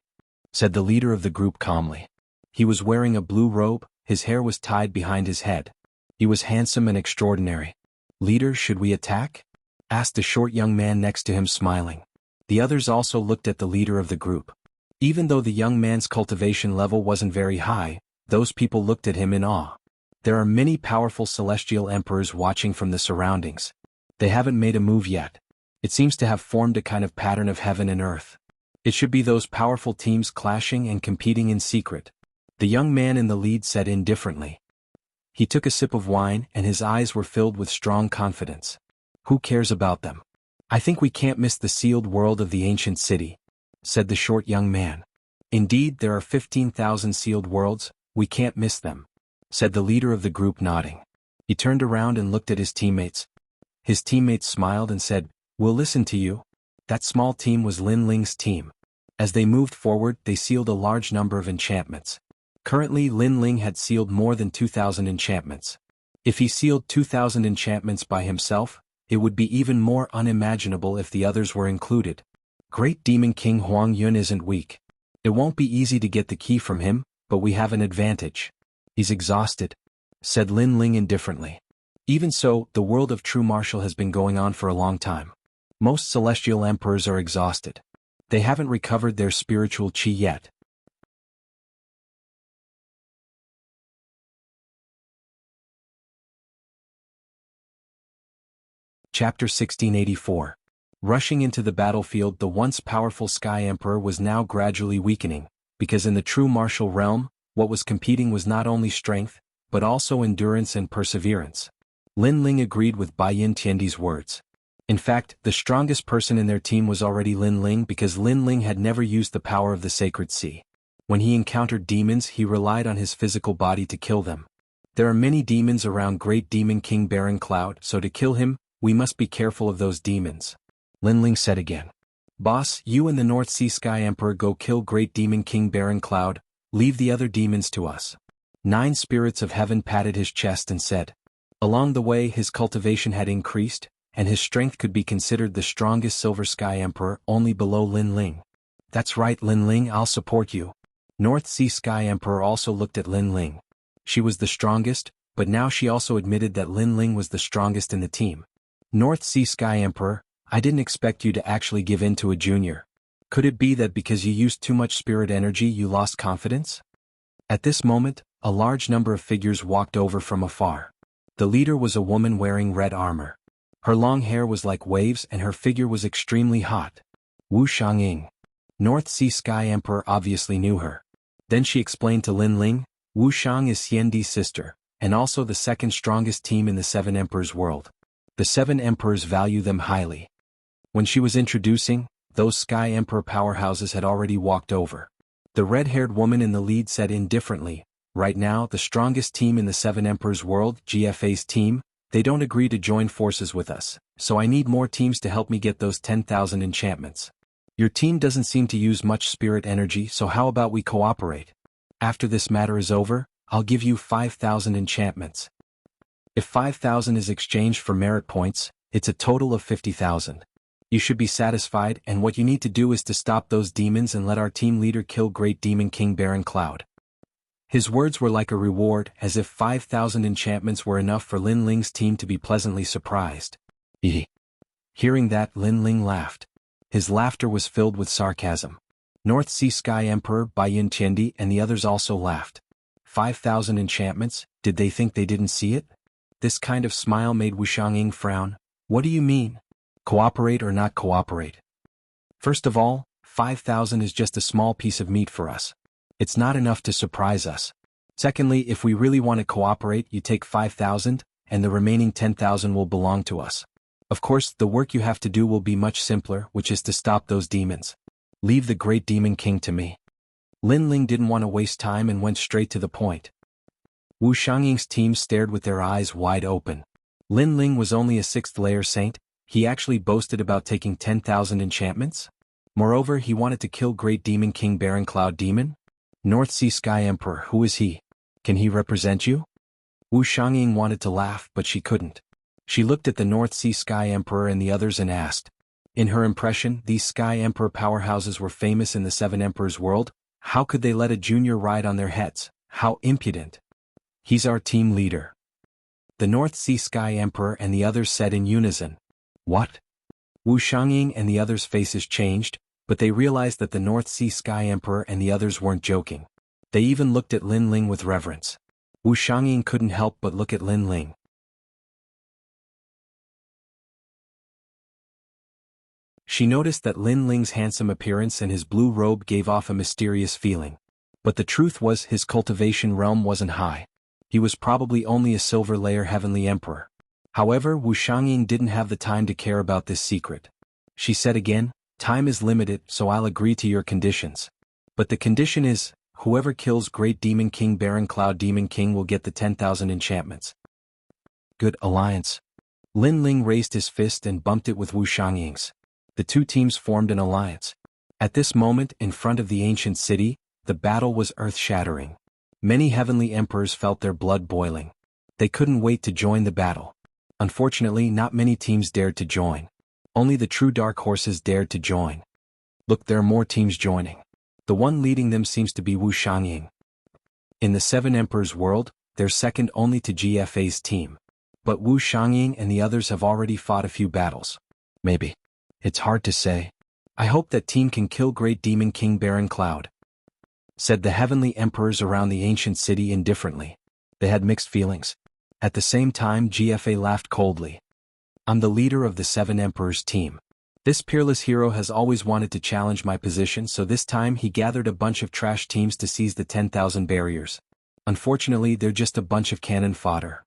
said the leader of the group calmly. He was wearing a blue robe, his hair was tied behind his head. He was handsome and extraordinary. Leader, should we attack? Asked a short young man next to him smiling. The others also looked at the leader of the group. Even though the young man's cultivation level wasn't very high, those people looked at him in awe. There are many powerful celestial emperors watching from the surroundings. They haven't made a move yet. It seems to have formed a kind of pattern of heaven and earth. It should be those powerful teams clashing and competing in secret. The young man in the lead said indifferently. He took a sip of wine and his eyes were filled with strong confidence. Who cares about them? I think we can't miss the sealed world of the ancient city, said the short young man. Indeed, there are 15,000 sealed worlds, we can't miss them, said the leader of the group nodding. He turned around and looked at his teammates. His teammates smiled and said, "We'll listen to you." That small team was Lin Ling's team. As they moved forward, they sealed a large number of enchantments. Currently, Lin Ling had sealed more than 2,000 enchantments. If he sealed 2,000 enchantments by himself, it would be even more unimaginable if the others were included. Great Demon King Huang Yun isn't weak. It won't be easy to get the key from him, but we have an advantage. He's exhausted, said Lin Ling indifferently. Even so, the world of true martial has been going on for a long time. Most celestial emperors are exhausted. They haven't recovered their spiritual chi yet. Chapter 1684. Rushing into the battlefield, the once powerful Sky Emperor was now gradually weakening, because in the true martial realm, what was competing was not only strength, but also endurance and perseverance. Lin Ling agreed with Bai Yin Tiandi's words. In fact, the strongest person in their team was already Lin Ling because Lin Ling had never used the power of the sacred sea. When he encountered demons, he relied on his physical body to kill them. There are many demons around Great Demon King Baron Cloud, so to kill him, we must be careful of those demons. Lin Ling said again. Boss, you and the North Sea Sky Emperor go kill Great Demon King Baron Cloud, leave the other demons to us. 9 spirits of heaven patted his chest and said. Along the way his cultivation had increased, and his strength could be considered the strongest Silver Sky Emperor, only below Lin Ling. That's right, Lin Ling, I'll support you. North Sea Sky Emperor also looked at Lin Ling. She was the strongest, but now she also admitted that Lin Ling was the strongest in the team. North Sea Sky Emperor, I didn't expect you to actually give in to a junior. Could it be that because you used too much spirit energy you lost confidence? At this moment, a large number of figures walked over from afar. The leader was a woman wearing red armor. Her long hair was like waves and her figure was extremely hot. Wu Xiangying. North Sea Sky Emperor obviously knew her. Then she explained to Lin Ling, Wu Xiang is Xiandi's sister, and also the second strongest team in the Seven Emperors world. The Seven Emperors value them highly. When she was introducing, those Sky Emperor powerhouses had already walked over. The red-haired woman in the lead said indifferently, right now the strongest team in the Seven Emperors world, GFA's team, they don't agree to join forces with us, so I need more teams to help me get those 10,000 enchantments. Your team doesn't seem to use much spirit energy, so how about we cooperate? After this matter is over, I'll give you 5,000 enchantments. If 5,000 is exchanged for merit points, it's a total of 50,000. You should be satisfied, and what you need to do is to stop those demons and let our team leader kill Great Demon King Baron Cloud. His words were like a reward, as if 5,000 enchantments were enough for Lin Ling's team to be pleasantly surprised. Hearing that, Lin Ling laughed. His laughter was filled with sarcasm. North Sea Sky Emperor, Bai Yin Tiandi and the others also laughed. 5,000 enchantments, did they think they didn't see it? This kind of smile made Wu Xiangying frown. What do you mean? Cooperate or not cooperate? First of all, 5,000 is just a small piece of meat for us. It's not enough to surprise us. Secondly, if we really want to cooperate, you take 5,000, and the remaining 10,000 will belong to us. Of course, the work you have to do will be much simpler, which is to stop those demons. Leave the Great Demon King to me. Lin Ling didn't want to waste time and went straight to the point. Wu Xiangying's team stared with their eyes wide open. Lin Ling was only a 6th layer saint, he actually boasted about taking 10,000 enchantments? Moreover, he wanted to kill Great Demon King Baron Cloud Demon? North Sea Sky Emperor, who is he? Can he represent you? Wu Xiangying wanted to laugh, but she couldn't. She looked at the North Sea Sky Emperor and the others and asked. In her impression, these Sky Emperor powerhouses were famous in the Seven Emperors world. How could they let a junior ride on their heads? How impudent! He's our team leader. The North Sea Sky Emperor and the others said in unison. What? Wu Xiangying and the others' faces changed, but they realized that the North Sea Sky Emperor and the others weren't joking. They even looked at Lin Ling with reverence. Wu Xiangying couldn't help but look at Lin Ling. She noticed that Lin Ling's handsome appearance and his blue robe gave off a mysterious feeling. But the truth was his cultivation realm wasn't high. He was probably only a silver layer heavenly emperor. However, Wu Xiangying didn't have the time to care about this secret. She said again, time is limited, so I'll agree to your conditions. But the condition is, whoever kills Great Demon King Baron Cloud Demon King will get the 10,000 enchantments. Good alliance. Lin Ling raised his fist and bumped it with Wu Xiangying's. The two teams formed an alliance. At this moment, in front of the ancient city, the battle was earth-shattering. Many heavenly emperors felt their blood boiling. They couldn't wait to join the battle. Unfortunately, not many teams dared to join. Only the true dark horses dared to join. Look, there are more teams joining. The one leading them seems to be Wu Xiangying. In the Seven Emperors world, they're second only to GFA's team. But Wu Xiangying and the others have already fought a few battles. Maybe. It's hard to say. I hope that team can kill Great Demon King Baron Cloud, said the heavenly emperors around the ancient city indifferently. They had mixed feelings. At the same time, GFA laughed coldly. I'm the leader of the Seven Emperors team. This peerless hero has always wanted to challenge my position, so this time he gathered a bunch of trash teams to seize the 10,000 barriers. Unfortunately, they're just a bunch of cannon fodder.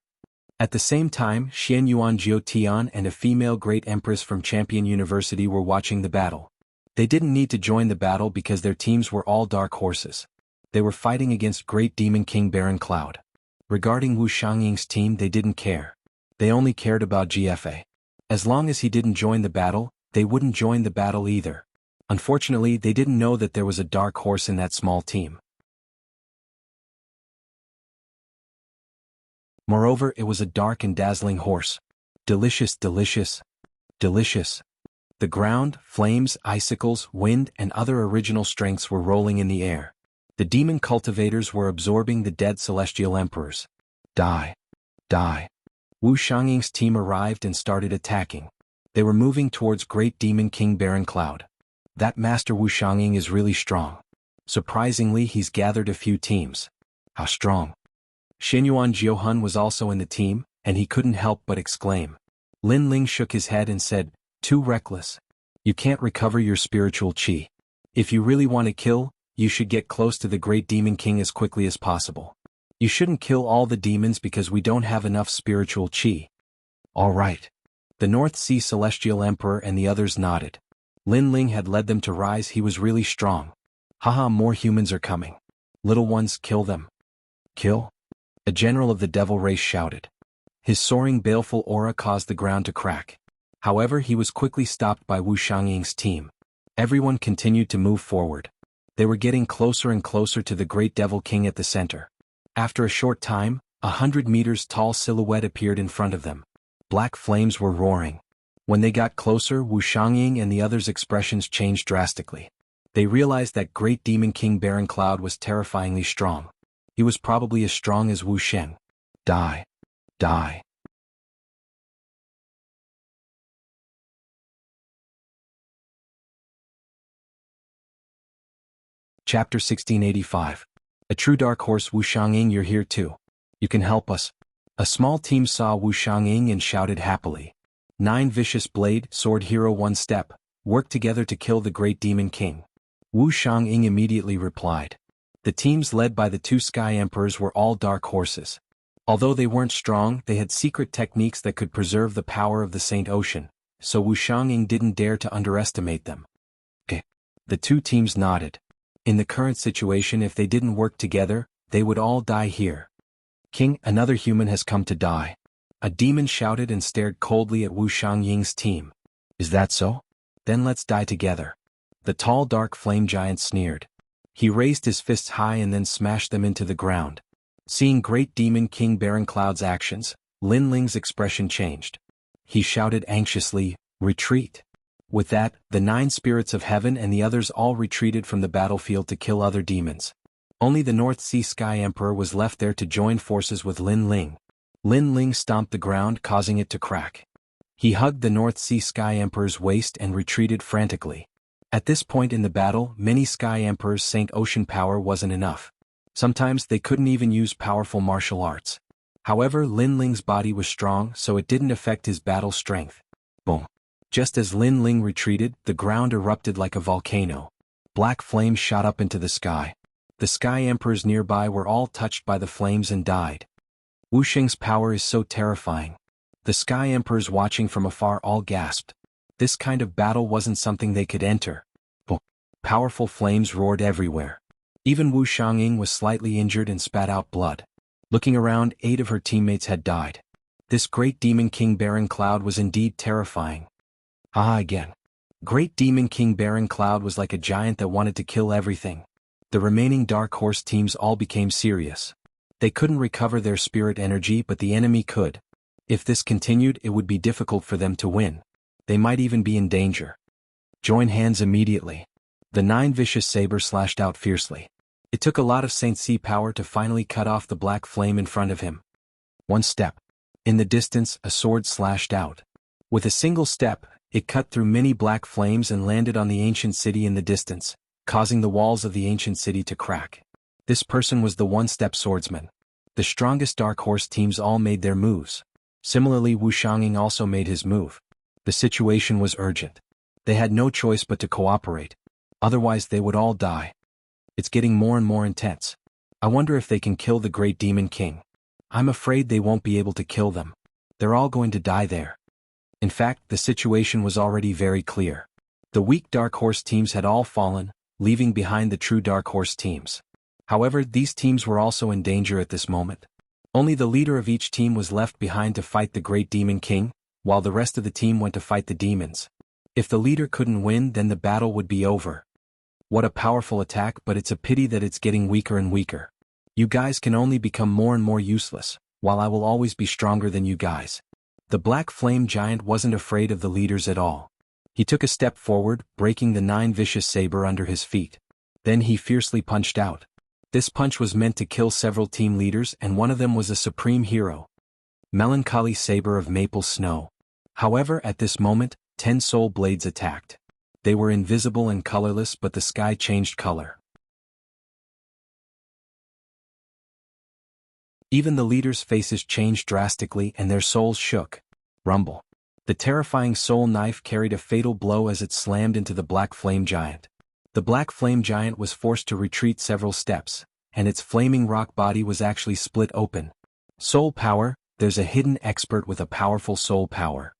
At the same time, Xian Yuan Jiu Tian and a female great empress from Champion University were watching the battle. They didn't need to join the battle because their teams were all dark horses. They were fighting against Great Demon King Baron Cloud. Regarding Wu Xiangying's team, they didn't care. They only cared about GFA. As long as he didn't join the battle, they wouldn't join the battle either. Unfortunately, they didn't know that there was a dark horse in that small team. Moreover, it was a dark and dazzling horse. Delicious, delicious, delicious. The ground, flames, icicles, wind, and other original strengths were rolling in the air. The demon cultivators were absorbing the dead celestial emperors. Die. Die. Wu Xiangying's team arrived and started attacking. They were moving towards Great Demon King Baron Cloud. That Master Wu Xiangying is really strong. Surprisingly, he's gathered a few teams. How strong? Xinyuan Jiuhun was also in the team, and he couldn't help but exclaim. Lin Ling shook his head and said, too reckless. You can't recover your spiritual qi. If you really want to kill, you should get close to the Great Demon King as quickly as possible. You shouldn't kill all the demons because we don't have enough spiritual qi. All right. The North Sea Celestial Emperor and the others nodded. Lin Ling had led them to rise. He was really strong. Haha, more humans are coming. Little ones, kill them. Kill? A general of the devil race shouted. His soaring baleful aura caused the ground to crack. However, he was quickly stopped by Wu Xiangying's team. Everyone continued to move forward. They were getting closer and closer to the Great Devil King at the center. After a short time, 100 meters tall silhouette appeared in front of them. Black flames were roaring. When they got closer, Wu Xiangying and the others' expressions changed drastically. They realized that Great Demon King Baron Cloud was terrifyingly strong. He was probably as strong as Wu Shen. Die. Die. Chapter 1685. A true dark horse. Wu Xiangying, you're here too. You can help us. A small team saw Wu Xiangying and shouted happily. 9 Vicious Blade, Sword Hero 1 Step, work together to kill the Great Demon King. Wu Xiangying immediately replied. The teams led by the 2 Sky Emperors were all dark horses. Although they weren't strong, they had secret techniques that could preserve the power of the Saint Ocean, so Wu Xiangying didn't dare to underestimate them. Okay. The 2 teams nodded. In the current situation, if they didn't work together, they would all die here. King, another human has come to die. A demon shouted and stared coldly at Wu Xiangying's team. Is that so? Then let's die together. The tall dark flame giant sneered. He raised his fists high and then smashed them into the ground. Seeing Great Demon King Baron Cloud's actions, Lin Ling's expression changed. He shouted anxiously, retreat. With that, the 9 spirits of heaven and the others all retreated from the battlefield to kill other demons. Only the North Sea Sky Emperor was left there to join forces with Lin Ling. Lin Ling stomped the ground, causing it to crack. He hugged the North Sea Sky Emperor's waist and retreated frantically. At this point in the battle, many Sky Emperors' Saint Ocean power wasn't enough. Sometimes they couldn't even use powerful martial arts. However, Lin Ling's body was strong, so it didn't affect his battle strength. Boom. Just as Lin Ling retreated, the ground erupted like a volcano. Black flames shot up into the sky. The Sky Emperors nearby were all touched by the flames and died. Wu Sheng's power is so terrifying. The Sky Emperors watching from afar all gasped. This kind of battle wasn't something they could enter. Boom. Powerful flames roared everywhere. Even Wu Xiangying was slightly injured and spat out blood. Looking around, 8 of her teammates had died. This Great Demon King Baron Cloud was indeed terrifying. Again. Great Demon King Baron Cloud was like a giant that wanted to kill everything. The remaining Dark Horse teams all became serious. They couldn't recover their spirit energy, but the enemy could. If this continued, it would be difficult for them to win. They might even be in danger. Join hands immediately. The 9 vicious sabers slashed out fiercely. It took a lot of Saint Sea power to finally cut off the black flame in front of him. 1 step. In the distance, a sword slashed out. With a single step, it cut through many black flames and landed on the ancient city in the distance, causing the walls of the ancient city to crack. This person was the 1-step swordsman. The strongest Dark Horse teams all made their moves. Similarly, Wu Xiangying also made his move. The situation was urgent. They had no choice but to cooperate. Otherwise they would all die. It's getting more and more intense. I wonder if they can kill the Great Demon King. I'm afraid they won't be able to kill them. They're all going to die there. In fact, the situation was already very clear. The weak Dark Horse teams had all fallen, leaving behind the true Dark Horse teams. However, these teams were also in danger at this moment. Only the leader of each team was left behind to fight the Great Demon King, while the rest of the team went to fight the demons. If the leader couldn't win, then the battle would be over. What a powerful attack, but it's a pity that it's getting weaker and weaker. You guys can only become more and more useless. while I will always be stronger than you guys. The black flame giant wasn't afraid of the leaders at all. He took a step forward, breaking the 9 vicious saber under his feet. Then he fiercely punched out. This punch was meant to kill several team leaders, and one of them was a supreme hero. Melancholy Saber of Maple Snow. However, at this moment, 10 soul blades attacked. They were invisible and colorless, but the sky changed color. Even the leaders' faces changed drastically and their souls shook. Rumble. The terrifying soul knife carried a fatal blow as it slammed into the black flame giant. The black flame giant was forced to retreat several steps, and its flaming rock body was actually split open. Soul power. There's a hidden expert with a powerful soul power.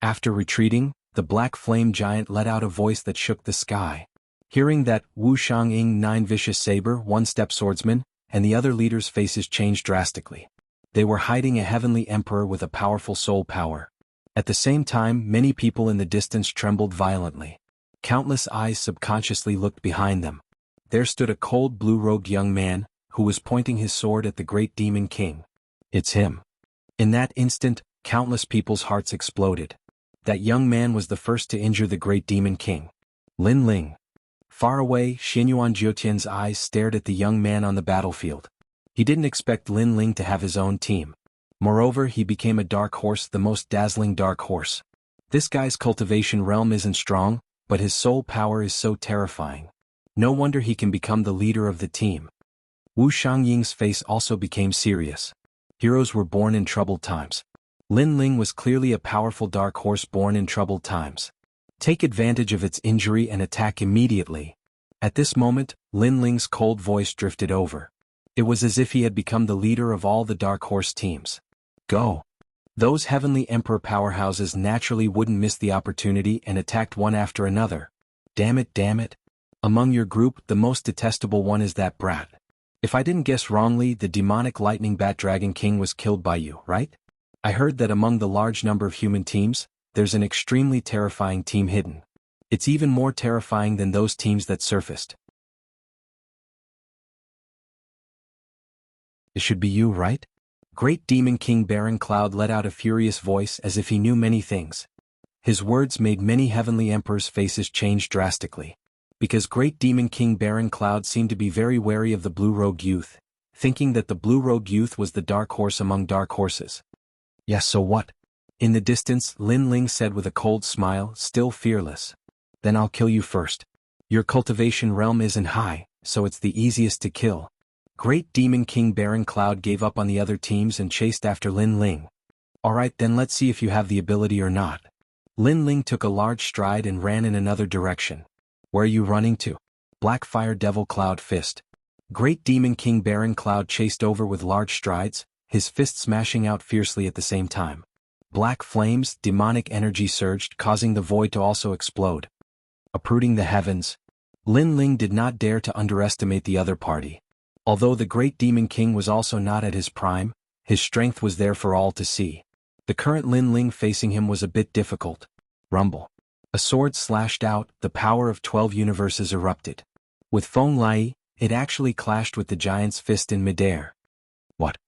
After retreating, the black flame giant let out a voice that shook the sky. Hearing that, Wu Shang-ing 9 vicious saber, 1-step swordsman, and the other leaders' faces changed drastically. They were hiding a heavenly emperor with a powerful soul power. At the same time, many people in the distance trembled violently. Countless eyes subconsciously looked behind them. There stood a cold blue-robed young man, who was pointing his sword at the great demon king. It's him. In that instant, countless people's hearts exploded. That young man was the first to injure the great demon king. Lin Ling. Far away, Xinyuan Jiutian's eyes stared at the young man on the battlefield. He didn't expect Lin Ling to have his own team. Moreover, he became a dark horse, the most dazzling dark horse. This guy's cultivation realm isn't strong, but his soul power is so terrifying. No wonder he can become the leader of the team. Wu Shangying's face also became serious. Heroes were born in troubled times. Lin Ling was clearly a powerful dark horse born in troubled times. Take advantage of its injury and attack immediately. At this moment, Lin Ling's cold voice drifted over. It was as if he had become the leader of all the dark horse teams. Go. Those heavenly emperor powerhouses naturally wouldn't miss the opportunity and attacked one after another. Damn it. Among your group, the most detestable one is that brat. If I didn't guess wrongly, the demonic lightning bat dragon king was killed by you, right? I heard that among the large number of human teams, there's an extremely terrifying team hidden. It's even more terrifying than those teams that surfaced. It should be you, right? Great Demon King Baron Cloud let out a furious voice as if he knew many things. His words made many heavenly emperors' faces change drastically. Because Great Demon King Baron Cloud seemed to be very wary of the blue-robed youth, thinking that the blue-robed youth was the dark horse among dark horses. Yes, so what? In the distance, Lin Ling said with a cold smile, still fearless. Then I'll kill you first. Your cultivation realm isn't high, so it's the easiest to kill. Great Demon King Baron Cloud gave up on the other teams and chased after Lin Ling. Alright, then let's see if you have the ability or not. Lin Ling took a large stride and ran in another direction. Where are you running to? Black Fire Devil Cloud Fist. Great Demon King Baron Cloud chased over with large strides, his fist smashing out fiercely at the same time. Black flames, demonic energy surged, causing the void to also explode. Uprooting the heavens. Lin Ling did not dare to underestimate the other party. Although the Great Demon King was also not at his prime, his strength was there for all to see. The current Lin Ling facing him was a bit difficult. Rumble. A sword slashed out, the power of 12 universes erupted. With Feng Lai, it actually clashed with the giant's fist in midair. What?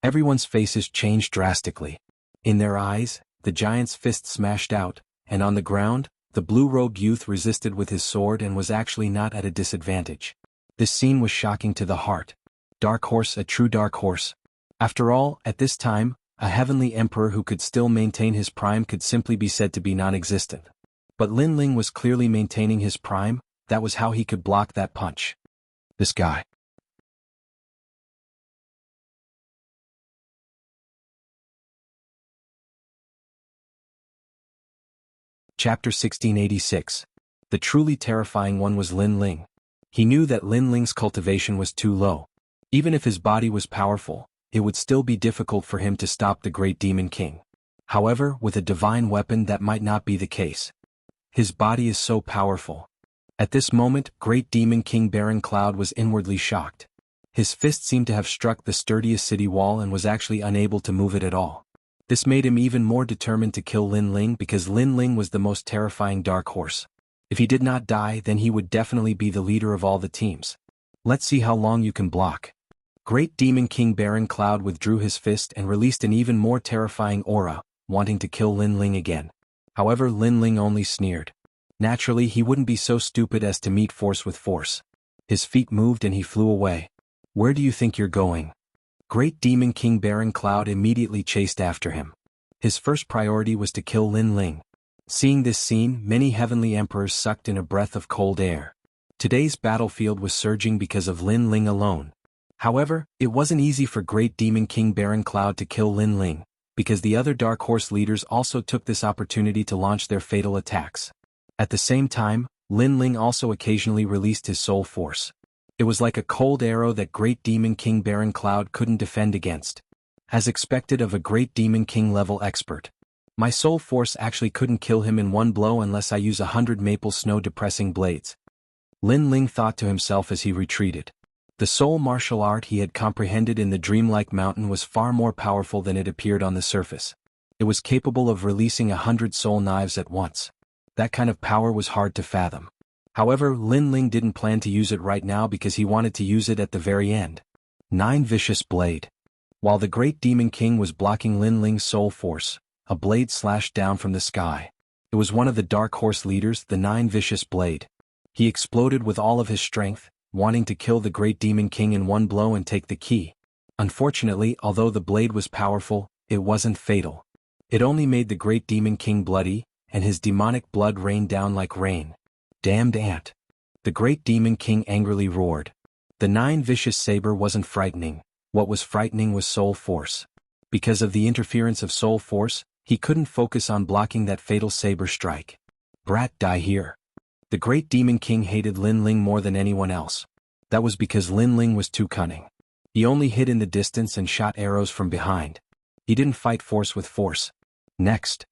Everyone's faces changed drastically. In their eyes, the giant's fist smashed out, and on the ground, the blue-robed youth resisted with his sword and was actually not at a disadvantage. This scene was shocking to the heart. Dark horse, a true dark horse. After all, at this time, a heavenly emperor who could still maintain his prime could simply be said to be non-existent. But Lin Ling was clearly maintaining his prime, that was how he could block that punch. This guy. Chapter 1686. The truly terrifying one was Lin Ling. He knew that Lin Ling's cultivation was too low. Even if his body was powerful, it would still be difficult for him to stop the Great Demon King. However, with a divine weapon that might not be the case. His body is so powerful. At this moment, Great Demon King Baron Cloud was inwardly shocked. His fist seemed to have struck the sturdiest city wall and was actually unable to move it at all. This made him even more determined to kill Lin Ling because Lin Ling was the most terrifying dark horse. If he did not die, then he would definitely be the leader of all the teams. Let's see how long you can block. Great Demon King Baron Cloud withdrew his fist and released an even more terrifying aura, wanting to kill Lin Ling again. However, Lin Ling only sneered. Naturally, he wouldn't be so stupid as to meet force with force. His feet moved and he flew away. Where do you think you're going? Great Demon King Baron Cloud immediately chased after him. His first priority was to kill Lin Ling. Seeing this scene, many heavenly emperors sucked in a breath of cold air. Today's battlefield was surging because of Lin Ling alone. However, it wasn't easy for Great Demon King Baron Cloud to kill Lin Ling, because the other Dark Horse leaders also took this opportunity to launch their fatal attacks. At the same time, Lin Ling also occasionally released his soul force. It was like a cold arrow that Great Demon King Baron Cloud couldn't defend against. As expected of a Great Demon King level expert. My soul force actually couldn't kill him in one blow unless I use 100 maple snow depressing blades. Lin Ling thought to himself as he retreated. The soul martial art he had comprehended in the dreamlike mountain was far more powerful than it appeared on the surface. It was capable of releasing 100 soul knives at once. That kind of power was hard to fathom. However, Lin Ling didn't plan to use it right now because he wanted to use it at the very end. 9 Vicious Blade. While the Great Demon King was blocking Lin Ling's soul force, a blade slashed down from the sky. It was one of the Dark Horse leaders, the 9 Vicious Blade. He exploded with all of his strength, wanting to kill the Great Demon King in one blow and take the key. Unfortunately, although the blade was powerful, it wasn't fatal. It only made the Great Demon King bloody, and his demonic blood rained down like rain. Damned ant. The Great Demon King angrily roared. The 9 Vicious Saber wasn't frightening. What was frightening was soul force. Because of the interference of soul force, he couldn't focus on blocking that fatal saber strike. Brat, die here. The Great Demon King hated Lin Ling more than anyone else. That was because Lin Ling was too cunning. He only hid in the distance and shot arrows from behind. He didn't fight force with force. Next.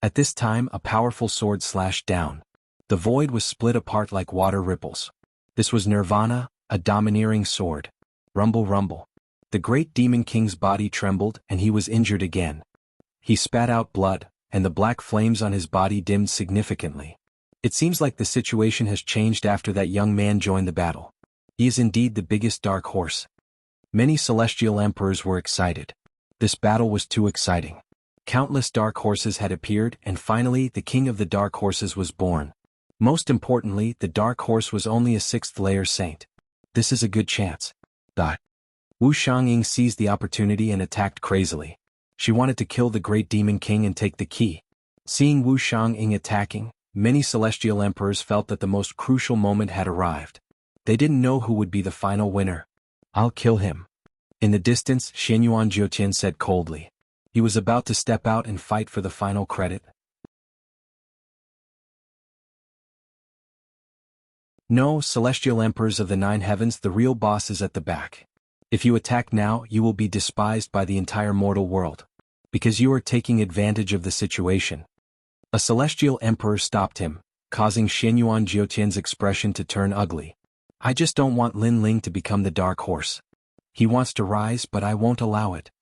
At this time, a powerful sword slashed down. The void was split apart like water ripples. This was Nirvana, a domineering sword. Rumble, rumble. The Great Demon King's body trembled and he was injured again. He spat out blood, and the black flames on his body dimmed significantly. It seems like the situation has changed after that young man joined the battle. He is indeed the biggest Dark Horse. Many celestial emperors were excited. This battle was too exciting. Countless Dark Horses had appeared and finally the King of the Dark Horses was born. Most importantly, the Dark Horse was only a 6th layer saint. This is a good chance. Wu Xiangying seized the opportunity and attacked crazily. She wanted to kill the Great Demon King and take the key. Seeing Wu Xiangying attacking, many celestial emperors felt that the most crucial moment had arrived. They didn't know who would be the final winner. I'll kill him. In the distance, Xianyuan Jiutian said coldly. He was about to step out and fight for the final credit. No, celestial emperors of the 9 heavens, the real boss is at the back. If you attack now, you will be despised by the entire mortal world. Because you are taking advantage of the situation. A celestial emperor stopped him, causing Xianyuan Jiutian's expression to turn ugly. I just don't want Lin Ling to become the Dark Horse. He wants to rise, but I won't allow it.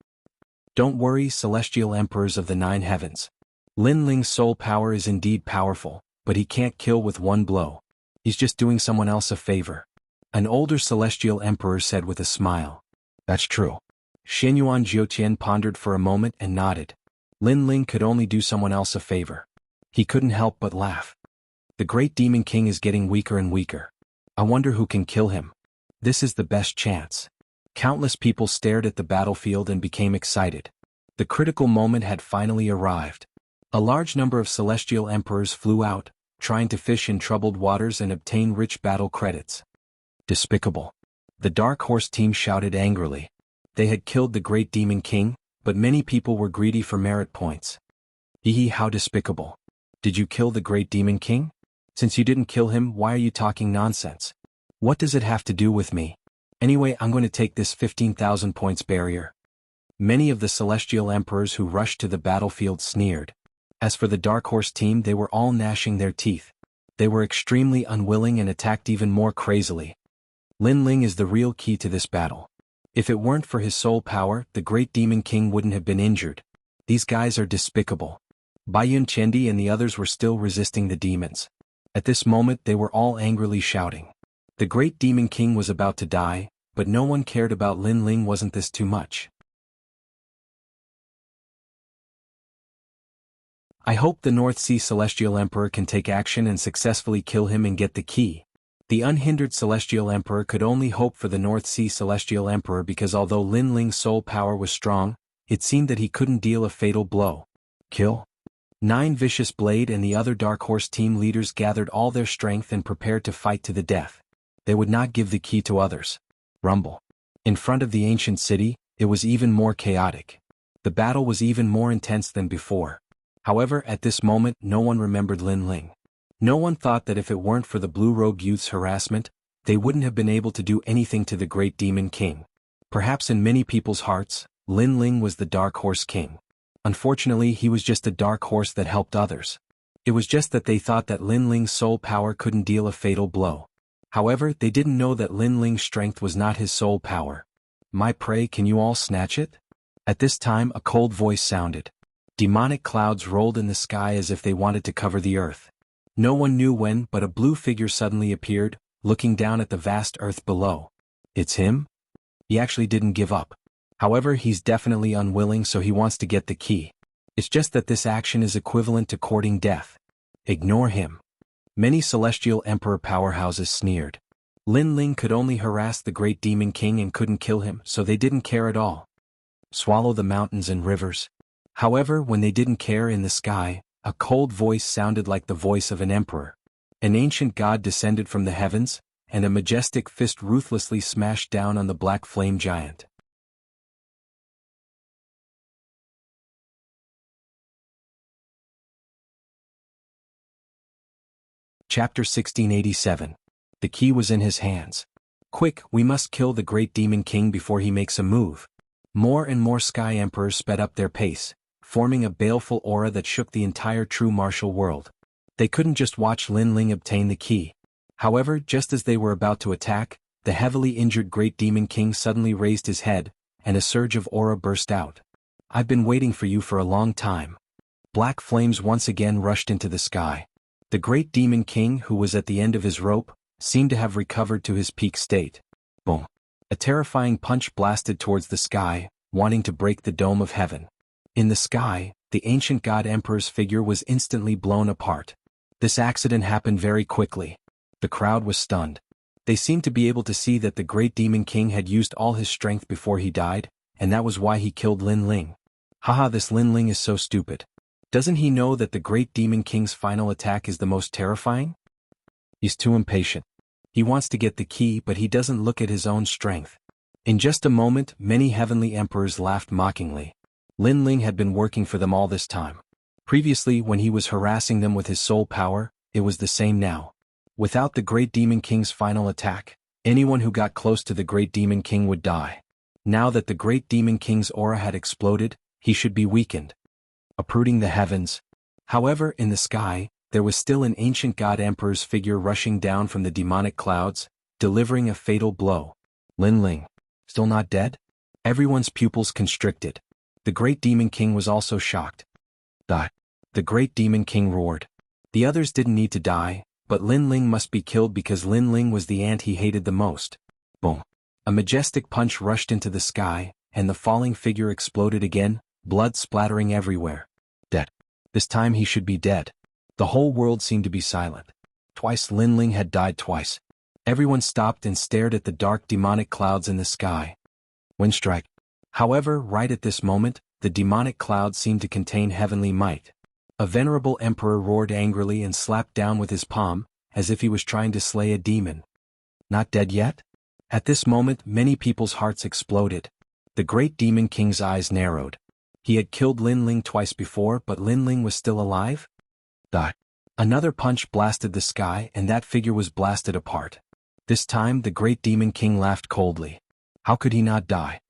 Don't worry, celestial emperors of the 9 heavens. Lin Ling's soul power is indeed powerful, but he can't kill with one blow. He's just doing someone else a favor. An older celestial emperor said with a smile. That's true. Xianyuan Jiutian pondered for a moment and nodded. Lin Ling could only do someone else a favor. He couldn't help but laugh. The Great Demon King is getting weaker and weaker. I wonder who can kill him. This is the best chance. Countless people stared at the battlefield and became excited. The critical moment had finally arrived. A large number of celestial emperors flew out, trying to fish in troubled waters and obtain rich battle credits. Despicable. The Dark Horse team shouted angrily. They had killed the Great Demon King, but many people were greedy for merit points. Hee, how despicable. Did you kill the Great Demon King? Since you didn't kill him, why are you talking nonsense? What does it have to do with me? Anyway, I'm going to take this 15,000 points barrier. Many of the celestial emperors who rushed to the battlefield sneered. As for the Dark Horse team, they were all gnashing their teeth. They were extremely unwilling and attacked even more crazily. Lin Ling is the real key to this battle. If it weren't for his soul power, the Great Demon King wouldn't have been injured. These guys are despicable. Baiyun Chendi and the others were still resisting the demons. At this moment they were all angrily shouting. The Great Demon King was about to die, but no one cared about Lin Ling. Wasn't this too much? I hope the North Sea Celestial Emperor can take action and successfully kill him and get the key. The unhindered Celestial Emperor could only hope for the North Sea Celestial Emperor because although Lin Ling's soul power was strong, it seemed that he couldn't deal a fatal blow. Kill? Nine Vicious Blade and the other Dark Horse team leaders gathered all their strength and prepared to fight to the death. They would not give the key to others. Rumble. In front of the ancient city, it was even more chaotic. The battle was even more intense than before. However, at this moment no one remembered Lin Ling. No one thought that if it weren't for the Blue Robe Youth's harassment, they wouldn't have been able to do anything to the Great Demon King. Perhaps in many people's hearts, Lin Ling was the Dark Horse King. Unfortunately, he was just a dark horse that helped others. It was just that they thought that Lin Ling's soul power couldn't deal a fatal blow. However, they didn't know that Lin Ling's strength was not his soul power. My prey, can you all snatch it? At this time a cold voice sounded. Demonic clouds rolled in the sky as if they wanted to cover the earth. No one knew when, but a blue figure suddenly appeared, looking down at the vast earth below. It's him? He actually didn't give up. However, he's definitely unwilling, so he wants to get the key. It's just that this action is equivalent to courting death. Ignore him. Many Celestial Emperor powerhouses sneered. Lin Ling could only harass the Great Demon King and couldn't kill him, so they didn't care at all. Swallow the mountains and rivers. However, when they didn't care, in the sky, a cold voice sounded like the voice of an emperor. An ancient god descended from the heavens, and a majestic fist ruthlessly smashed down on the black flame giant. Chapter 1687. The key was in his hands. Quick, we must kill the Great Demon King before he makes a move. More and more Sky Emperors sped up their pace, forming a baleful aura that shook the entire true martial world. They couldn't just watch Lin Ling obtain the key. However, just as they were about to attack, the heavily injured Great Demon King suddenly raised his head, and a surge of aura burst out. I've been waiting for you for a long time. Black flames once again rushed into the sky. The Great Demon King, who was at the end of his rope, seemed to have recovered to his peak state. Boom! A terrifying punch blasted towards the sky, wanting to break the dome of heaven. In the sky, the ancient god emperor's figure was instantly blown apart. This accident happened very quickly. The crowd was stunned. They seemed to be able to see that the Great Demon King had used all his strength before he died, and that was why he killed Lin Ling. Haha, this Lin Ling is so stupid. Doesn't he know that the Great Demon King's final attack is the most terrifying? He's too impatient. He wants to get the key, but he doesn't look at his own strength. In just a moment, many heavenly emperors laughed mockingly. Lin Ling had been working for them all this time. Previously, when he was harassing them with his soul power, it was the same now. Without the Great Demon King's final attack, anyone who got close to the Great Demon King would die. Now that the Great Demon King's aura had exploded, he should be weakened. Uprooting the heavens. However, in the sky, there was still an ancient god emperor's figure rushing down from the demonic clouds, delivering a fatal blow. Lin Ling. Still not dead? Everyone's pupils constricted. The Great Demon King was also shocked. Die. The Great Demon King roared. The others didn't need to die, but Lin Ling must be killed because Lin Ling was the ant he hated the most. Boom. A majestic punch rushed into the sky, and the falling figure exploded again, blood splattering everywhere. Dead. This time he should be dead. The whole world seemed to be silent. Twice Lin Ling had died twice. Everyone stopped and stared at the dark demonic clouds in the sky. Wind strike. However, right at this moment, the demonic cloud seemed to contain heavenly might. A venerable emperor roared angrily and slapped down with his palm, as if he was trying to slay a demon. Not dead yet? At this moment, many people's hearts exploded. The Great Demon King's eyes narrowed. He had killed Lin Ling twice before, but Lin Ling was still alive? Die. Another punch blasted the sky, and that figure was blasted apart. This time, the Great Demon King laughed coldly. How could he not die?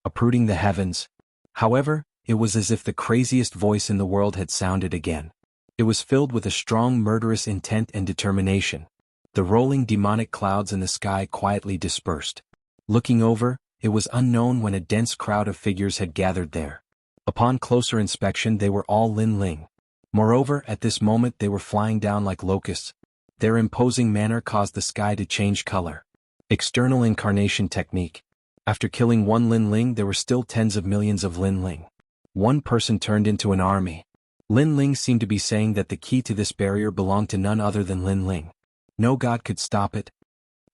Uprooting the heavens. However, it was as if the craziest voice in the world had sounded again. It was filled with a strong murderous intent and determination. The rolling demonic clouds in the sky quietly dispersed. Looking over, it was unknown when a dense crowd of figures had gathered there. Upon closer inspection, they were all Lin Ling. Moreover, at this moment they were flying down like locusts. Their imposing manner caused the sky to change color. External incarnation technique. After killing one Lin Ling, there were still tens of millions of Lin Ling. One person turned into an army. Lin Ling seemed to be saying that the key to this barrier belonged to none other than Lin Ling. No god could stop it.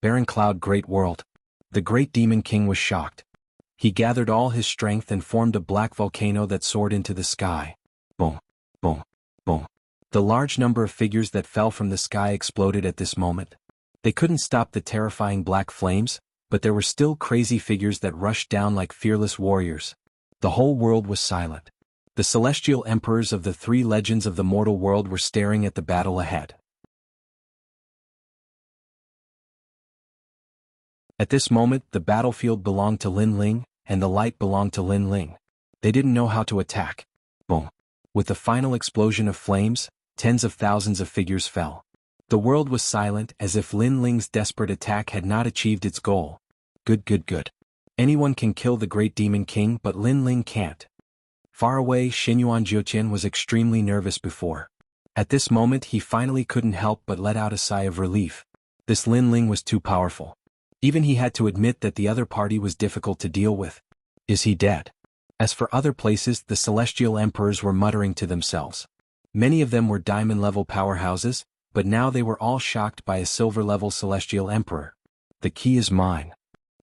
Barren Cloud, Great World. The great demon king was shocked. He gathered all his strength and formed a black volcano that soared into the sky. Boom, boom, boom. The large number of figures that fell from the sky exploded at this moment. They couldn't stop the terrifying black flames, but there were still crazy figures that rushed down like fearless warriors. The whole world was silent. The celestial emperors of the three legends of the mortal world were staring at the battle ahead. At this moment, the battlefield belonged to Lin Ling, and the light belonged to Lin Ling. They didn't know how to attack. Boom. With the final explosion of flames, tens of thousands of figures fell. The world was silent, as if Lin Ling's desperate attack had not achieved its goal. Good. Anyone can kill the great demon king, but Lin Ling can't. Far away, Xinyuan Jiuqian was extremely nervous before. At this moment he finally couldn't help but let out a sigh of relief. This Lin Ling was too powerful. Even he had to admit that the other party was difficult to deal with. Is he dead? As for other places, the celestial emperors were muttering to themselves. Many of them were diamond-level powerhouses, but now they were all shocked by a silver-level celestial emperor. The key is mine.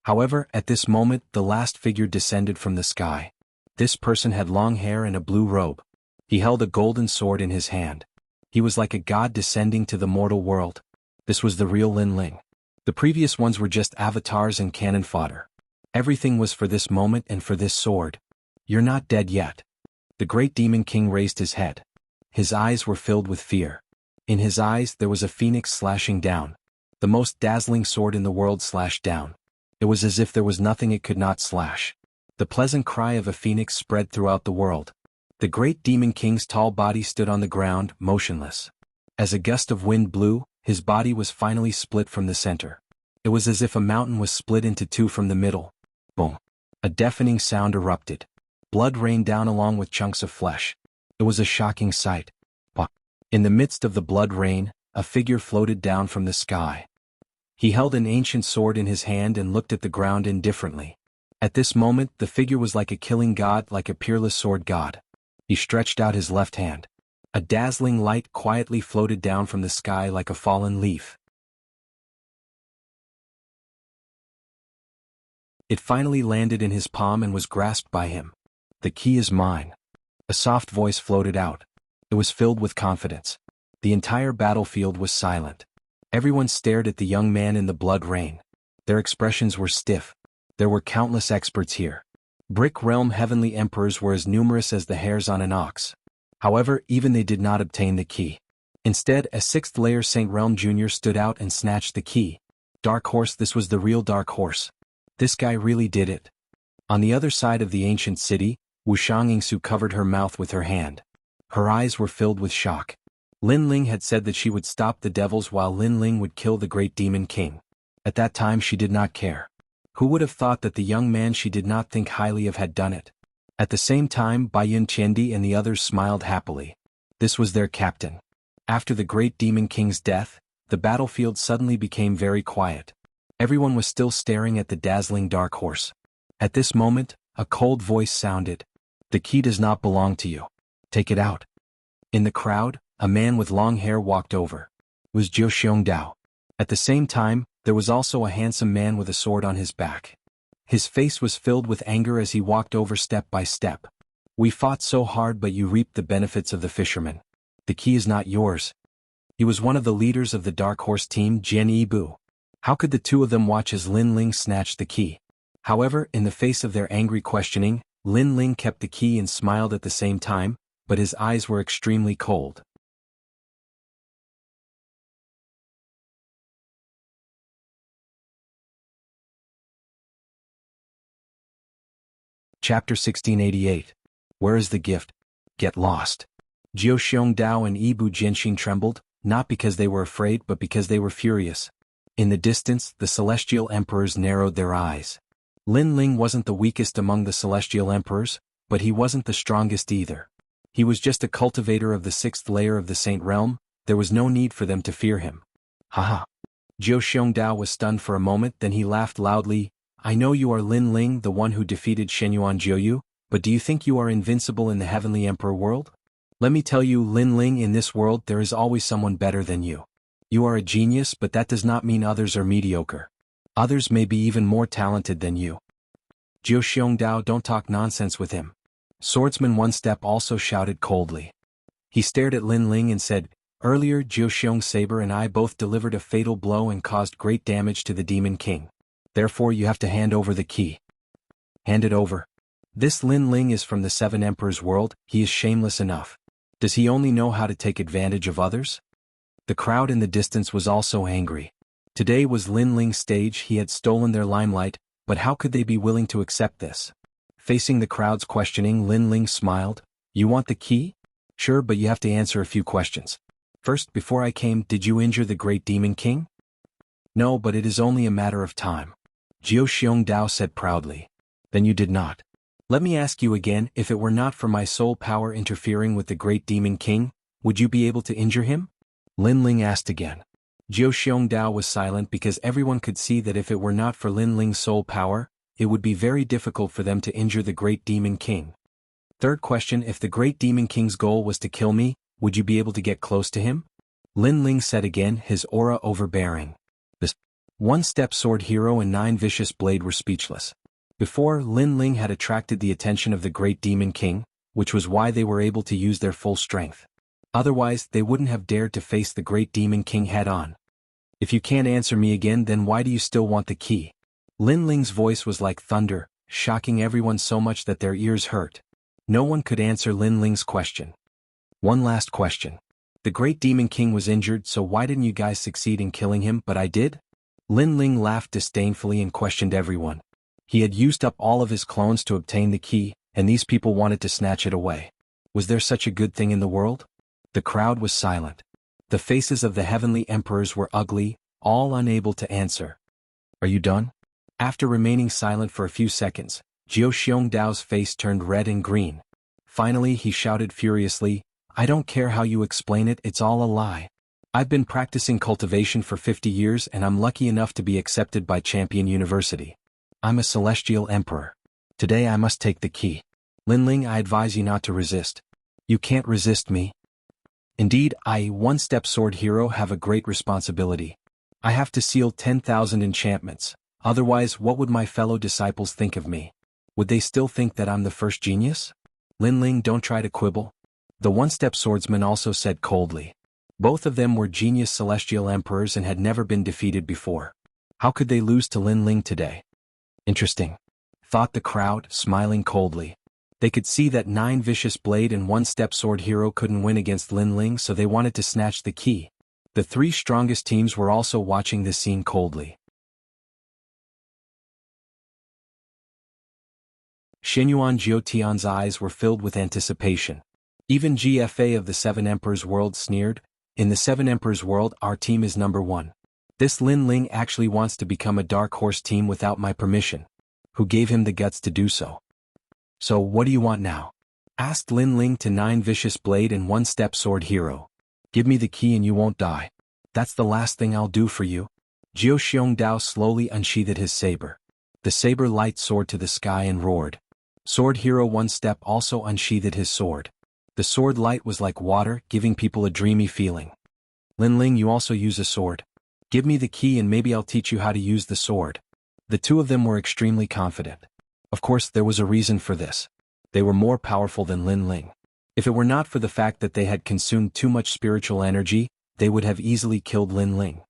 However, at this moment, the last figure descended from the sky. This person had long hair and a blue robe. He held a golden sword in his hand. He was like a god descending to the mortal world. This was the real Lin Ling. The previous ones were just avatars and cannon fodder. Everything was for this moment and for this sword. You're not dead yet. The great demon king raised his head. His eyes were filled with fear. In his eyes there was a phoenix slashing down. The most dazzling sword in the world slashed down. It was as if there was nothing it could not slash. The pleasant cry of a phoenix spread throughout the world. The great demon king's tall body stood on the ground, motionless. As a gust of wind blew, his body was finally split from the center. It was as if a mountain was split into two from the middle. Boom. A deafening sound erupted. Blood rained down along with chunks of flesh. It was a shocking sight. In the midst of the blood rain, a figure floated down from the sky. He held an ancient sword in his hand and looked at the ground indifferently. At this moment, the figure was like a killing god, like a peerless sword god. He stretched out his left hand. A dazzling light quietly floated down from the sky like a fallen leaf. It finally landed in his palm and was grasped by him. The key is mine. A soft voice floated out. It was filled with confidence. The entire battlefield was silent. Everyone stared at the young man in the blood rain. Their expressions were stiff. There were countless experts here. Brick Realm heavenly emperors were as numerous as the hairs on an ox. However, even they did not obtain the key. Instead, a sixth-layer Saint Realm Jr. stood out and snatched the key. Dark Horse, this was the real Dark Horse. This guy really did it. On the other side of the ancient city, Wuxiangingsu covered her mouth with her hand. Her eyes were filled with shock. Lin Ling had said that she would stop the devils while Lin Ling would kill the great demon king. At that time she did not care. Who would have thought that the young man she did not think highly of had done it? At the same time, Baiyun Qiandi and the others smiled happily. This was their captain. After the great demon king's death, the battlefield suddenly became very quiet. Everyone was still staring at the dazzling Dark Horse. At this moment, a cold voice sounded. The key does not belong to you. Take it out. In the crowd, a man with long hair walked over. It was Zhou Xiongdao. At the same time, there was also a handsome man with a sword on his back. His face was filled with anger as he walked over step by step. We fought so hard, but you reaped the benefits of the fisherman. The key is not yours. He was one of the leaders of the Dark Horse team, Jian Yibu. How could the two of them watch as Lin Ling snatched the key? However, in the face of their angry questioning, Lin Ling kept the key and smiled at the same time, but his eyes were extremely cold. Chapter 1688. Where is the gift? Get lost. Zhou Xiongdao and Yibu Jianxing trembled, not because they were afraid but because they were furious. In the distance, the celestial emperors narrowed their eyes. Lin Ling wasn't the weakest among the celestial emperors, but he wasn't the strongest either. He was just a cultivator of the sixth layer of the Saint Realm. There was no need for them to fear him. Haha. Jiu Xiongdao was stunned for a moment, then he laughed loudly. I know you are Lin Ling, the one who defeated Shenyuan Jiuyu, but do you think you are invincible in the Heavenly Emperor world? Let me tell you, Lin Ling, in this world there is always someone better than you. You are a genius, but that does not mean others are mediocre. Others may be even more talented than you. Jiu Xiongdao, don't talk nonsense with him. Swordsman One Step also shouted coldly. He stared at Lin Ling and said, earlier Jiu Xiong Saber and I both delivered a fatal blow and caused great damage to the Demon King. Therefore you have to hand over the key. Hand it over. This Lin Ling is from the Seven Emperors world, he is shameless enough. Does he only know how to take advantage of others? The crowd in the distance was also angry. Today was Lin Ling's stage, he had stolen their limelight, but how could they be willing to accept this? Facing the crowd's questioning, Lin Ling smiled. You want the key? Sure, but you have to answer a few questions. First, before I came, did you injure the great Demon King? No, but it is only a matter of time. Jiu Xiongdao said proudly. Then you did not. Let me ask you again, if it were not for my soul power interfering with the great Demon King, would you be able to injure him? Lin Ling asked again. Jiu Xiongdao was silent because everyone could see that if it were not for Lin Ling's soul power, it would be very difficult for them to injure the great Demon King. Third question, if the great Demon King's goal was to kill me, would you be able to get close to him? Lin Ling said again, his aura overbearing. The one-step sword hero and 9 vicious blade were speechless. Before, Lin Ling had attracted the attention of the great Demon King, which was why they were able to use their full strength. Otherwise, they wouldn't have dared to face the great Demon King head-on. If you can't answer me again, then why do you still want the key? Lin Ling's voice was like thunder, shocking everyone so much that their ears hurt. No one could answer Lin Ling's question. One last question. The great Demon King was injured, so why didn't you guys succeed in killing him, but I did? Lin Ling laughed disdainfully and questioned everyone. He had used up all of his clones to obtain the key, and these people wanted to snatch it away. Was there such a good thing in the world? The crowd was silent. The faces of the heavenly emperors were ugly, all unable to answer. Are you done? After remaining silent for a few seconds, Jiu Xiongdao's face turned red and green. Finally he shouted furiously, I don't care how you explain it, it's all a lie. I've been practicing cultivation for 50 years and I'm lucky enough to be accepted by Champion University. I'm a celestial emperor. Today I must take the key. Lin Ling, I advise you not to resist. You can't resist me. Indeed, I, one-step sword hero, have a great responsibility. I have to seal 10,000 enchantments, otherwise what would my fellow disciples think of me? Would they still think that I'm the first genius? Lin Ling, don't try to quibble. The one-step swordsman also said coldly. Both of them were genius celestial emperors and had never been defeated before. How could they lose to Lin Ling today? Interesting, thought the crowd, smiling coldly. They could see that 9 vicious blade and one-step sword hero couldn't win against Lin Ling, so they wanted to snatch the key. The 3 strongest teams were also watching this scene coldly. Shenyuan Jiutian's eyes were filled with anticipation. Even GFA of the Seven Emperors world sneered, in the Seven Emperors world our team is number 1. This Lin Ling actually wants to become a dark horse team without my permission. Who gave him the guts to do so? So what do you want now? Asked Lin Ling to 9 vicious blade and one-step sword hero. Give me the key and you won't die. That's the last thing I'll do for you. Jiu Xiongdao slowly unsheathed his saber. The saber light soared to the sky and roared. Sword hero one-step also unsheathed his sword. The sword light was like water, giving people a dreamy feeling. Lin Ling, you also use a sword. Give me the key and maybe I'll teach you how to use the sword. The two of them were extremely confident. Of course, there was a reason for this. They were more powerful than Lin Ling. If it were not for the fact that they had consumed too much spiritual energy, they would have easily killed Lin Ling.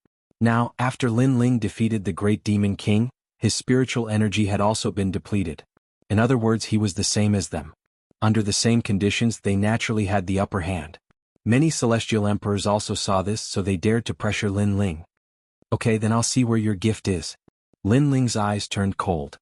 Now, after Lin Ling defeated the great Demon King, his spiritual energy had also been depleted. In other words, he was the same as them. Under the same conditions, they naturally had the upper hand. Many celestial emperors also saw this, so they dared to pressure Lin Ling. Okay, then I'll see where your gift is. Lin Ling's eyes turned cold.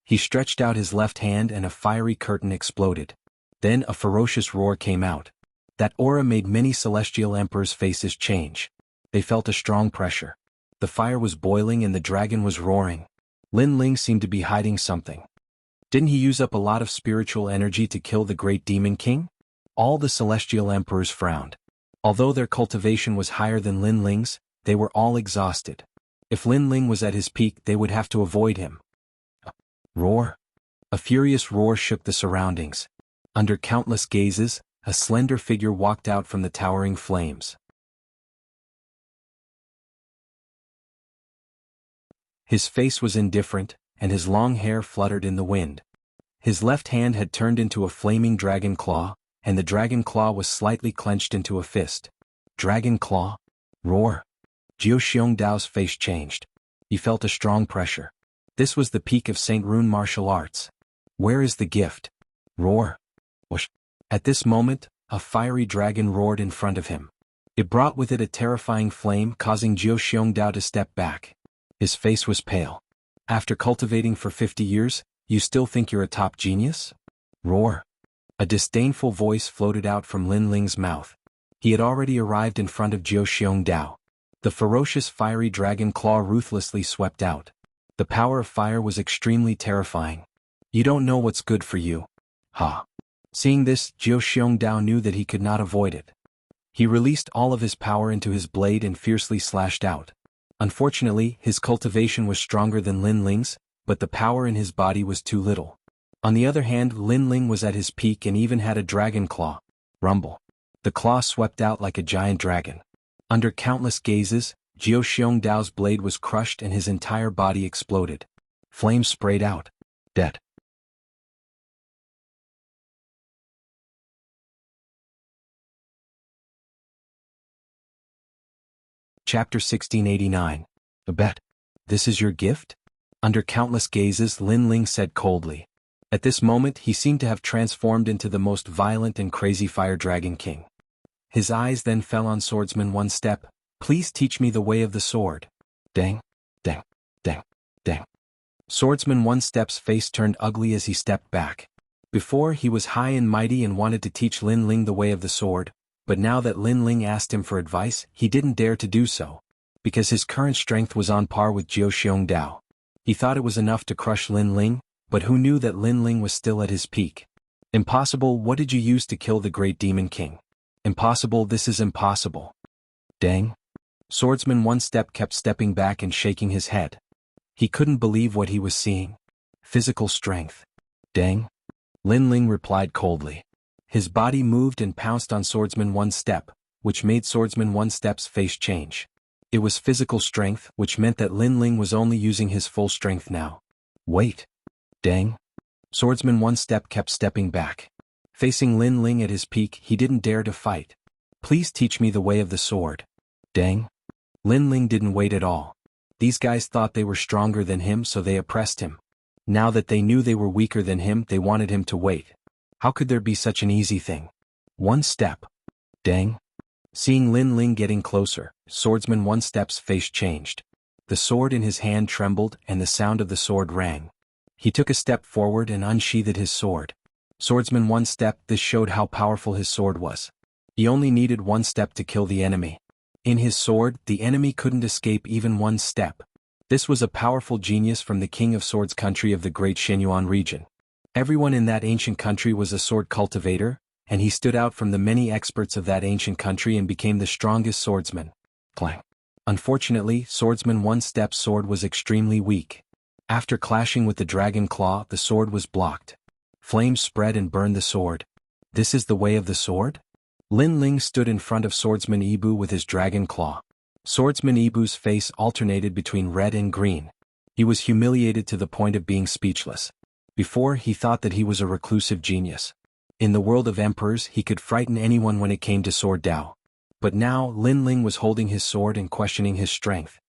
He stretched out his left hand and a fiery curtain exploded. Then a ferocious roar came out. That aura made many celestial emperors' faces change. They felt a strong pressure. The fire was boiling and the dragon was roaring. Lin Ling seemed to be hiding something. Didn't he use up a lot of spiritual energy to kill the great Demon King? All the celestial emperors frowned. Although their cultivation was higher than Lin Ling's, they were all exhausted. If Lin Ling was at his peak, they would have to avoid him. Roar. A furious roar shook the surroundings. Under countless gazes, a slender figure walked out from the towering flames. His face was indifferent, and his long hair fluttered in the wind. His left hand had turned into a flaming dragon claw, and the dragon claw was slightly clenched into a fist. Dragon claw? Roar. Jiao Xiongdao's face changed. He felt a strong pressure. This was the peak of Saint Rune martial arts. Where is the gift? Roar. Whoosh. At this moment, a fiery dragon roared in front of him. It brought with it a terrifying flame, causing Jiao Xiongdao to step back. His face was pale. After cultivating for 50 years, you still think you're a top genius? Roar. A disdainful voice floated out from Lin Ling's mouth. He had already arrived in front of Jiao Xiongdao. The ferocious fiery dragon claw ruthlessly swept out. The power of fire was extremely terrifying. You don't know what's good for you. Ha. Seeing this, Jiao Xiongdao knew that he could not avoid it. He released all of his power into his blade and fiercely slashed out. Unfortunately, his cultivation was stronger than Lin Ling's, but the power in his body was too little. On the other hand, Lin Ling was at his peak and even had a dragon claw. Rumble. The claw swept out like a giant dragon. Under countless gazes, Jiao Xiongdao's blade was crushed and his entire body exploded. Flames sprayed out. Dead. Chapter 1689. A bet. This is your gift? Under countless gazes, Lin Ling said coldly. At this moment, he seemed to have transformed into the most violent and crazy fire dragon king. His eyes then fell on Swordsman One Step. Please teach me the way of the sword. Dang, dang, dang, dang. Swordsman One Step's face turned ugly as he stepped back. Before, he was high and mighty and wanted to teach Lin Ling the way of the sword, but now that Lin Ling asked him for advice, he didn't dare to do so, because his current strength was on par with Jiao Xiongdao. He thought it was enough to crush Lin Ling, but who knew that Lin Ling was still at his peak? Impossible. What did you use to kill the great demon king? Impossible. This is impossible. Dang. Swordsman One Step kept stepping back and shaking his head. He couldn't believe what he was seeing. Physical strength. Dang. Lin Ling replied coldly. His body moved and pounced on Swordsman One Step, which made Swordsman One Step's face change. It was physical strength, which meant that Lin Ling was only using his full strength now. Wait. Dang. Swordsman One Step kept stepping back. Facing Lin Ling at his peak, he didn't dare to fight. Please teach me the way of the sword. Dang. Lin Ling didn't wait at all. These guys thought they were stronger than him, so they oppressed him. Now that they knew they were weaker than him, they wanted him to wait. How could there be such an easy thing? One step. Dang. Seeing Lin Ling getting closer, Swordsman One Step's face changed. The sword in his hand trembled and the sound of the sword rang. He took a step forward and unsheathed his sword. Swordsman One Step. This showed how powerful his sword was. He only needed one step to kill the enemy. In his sword, the enemy couldn't escape even one step. This was a powerful genius from the King of Swords country of the Great Shenyuan region. Everyone in that ancient country was a sword cultivator, and he stood out from the many experts of that ancient country and became the strongest swordsman. Clang. Unfortunately, Swordsman One Step's sword was extremely weak. After clashing with the dragon claw, the sword was blocked. Flames spread and burned the sword. This is the way of the sword? Lin Ling stood in front of Swordsman Ibu with his dragon claw. Swordsman Ibu's face alternated between red and green. He was humiliated to the point of being speechless. Before, he thought that he was a reclusive genius. In the world of emperors, he could frighten anyone when it came to sword Dao. But now, Lin Ling was holding his sword and questioning his strength.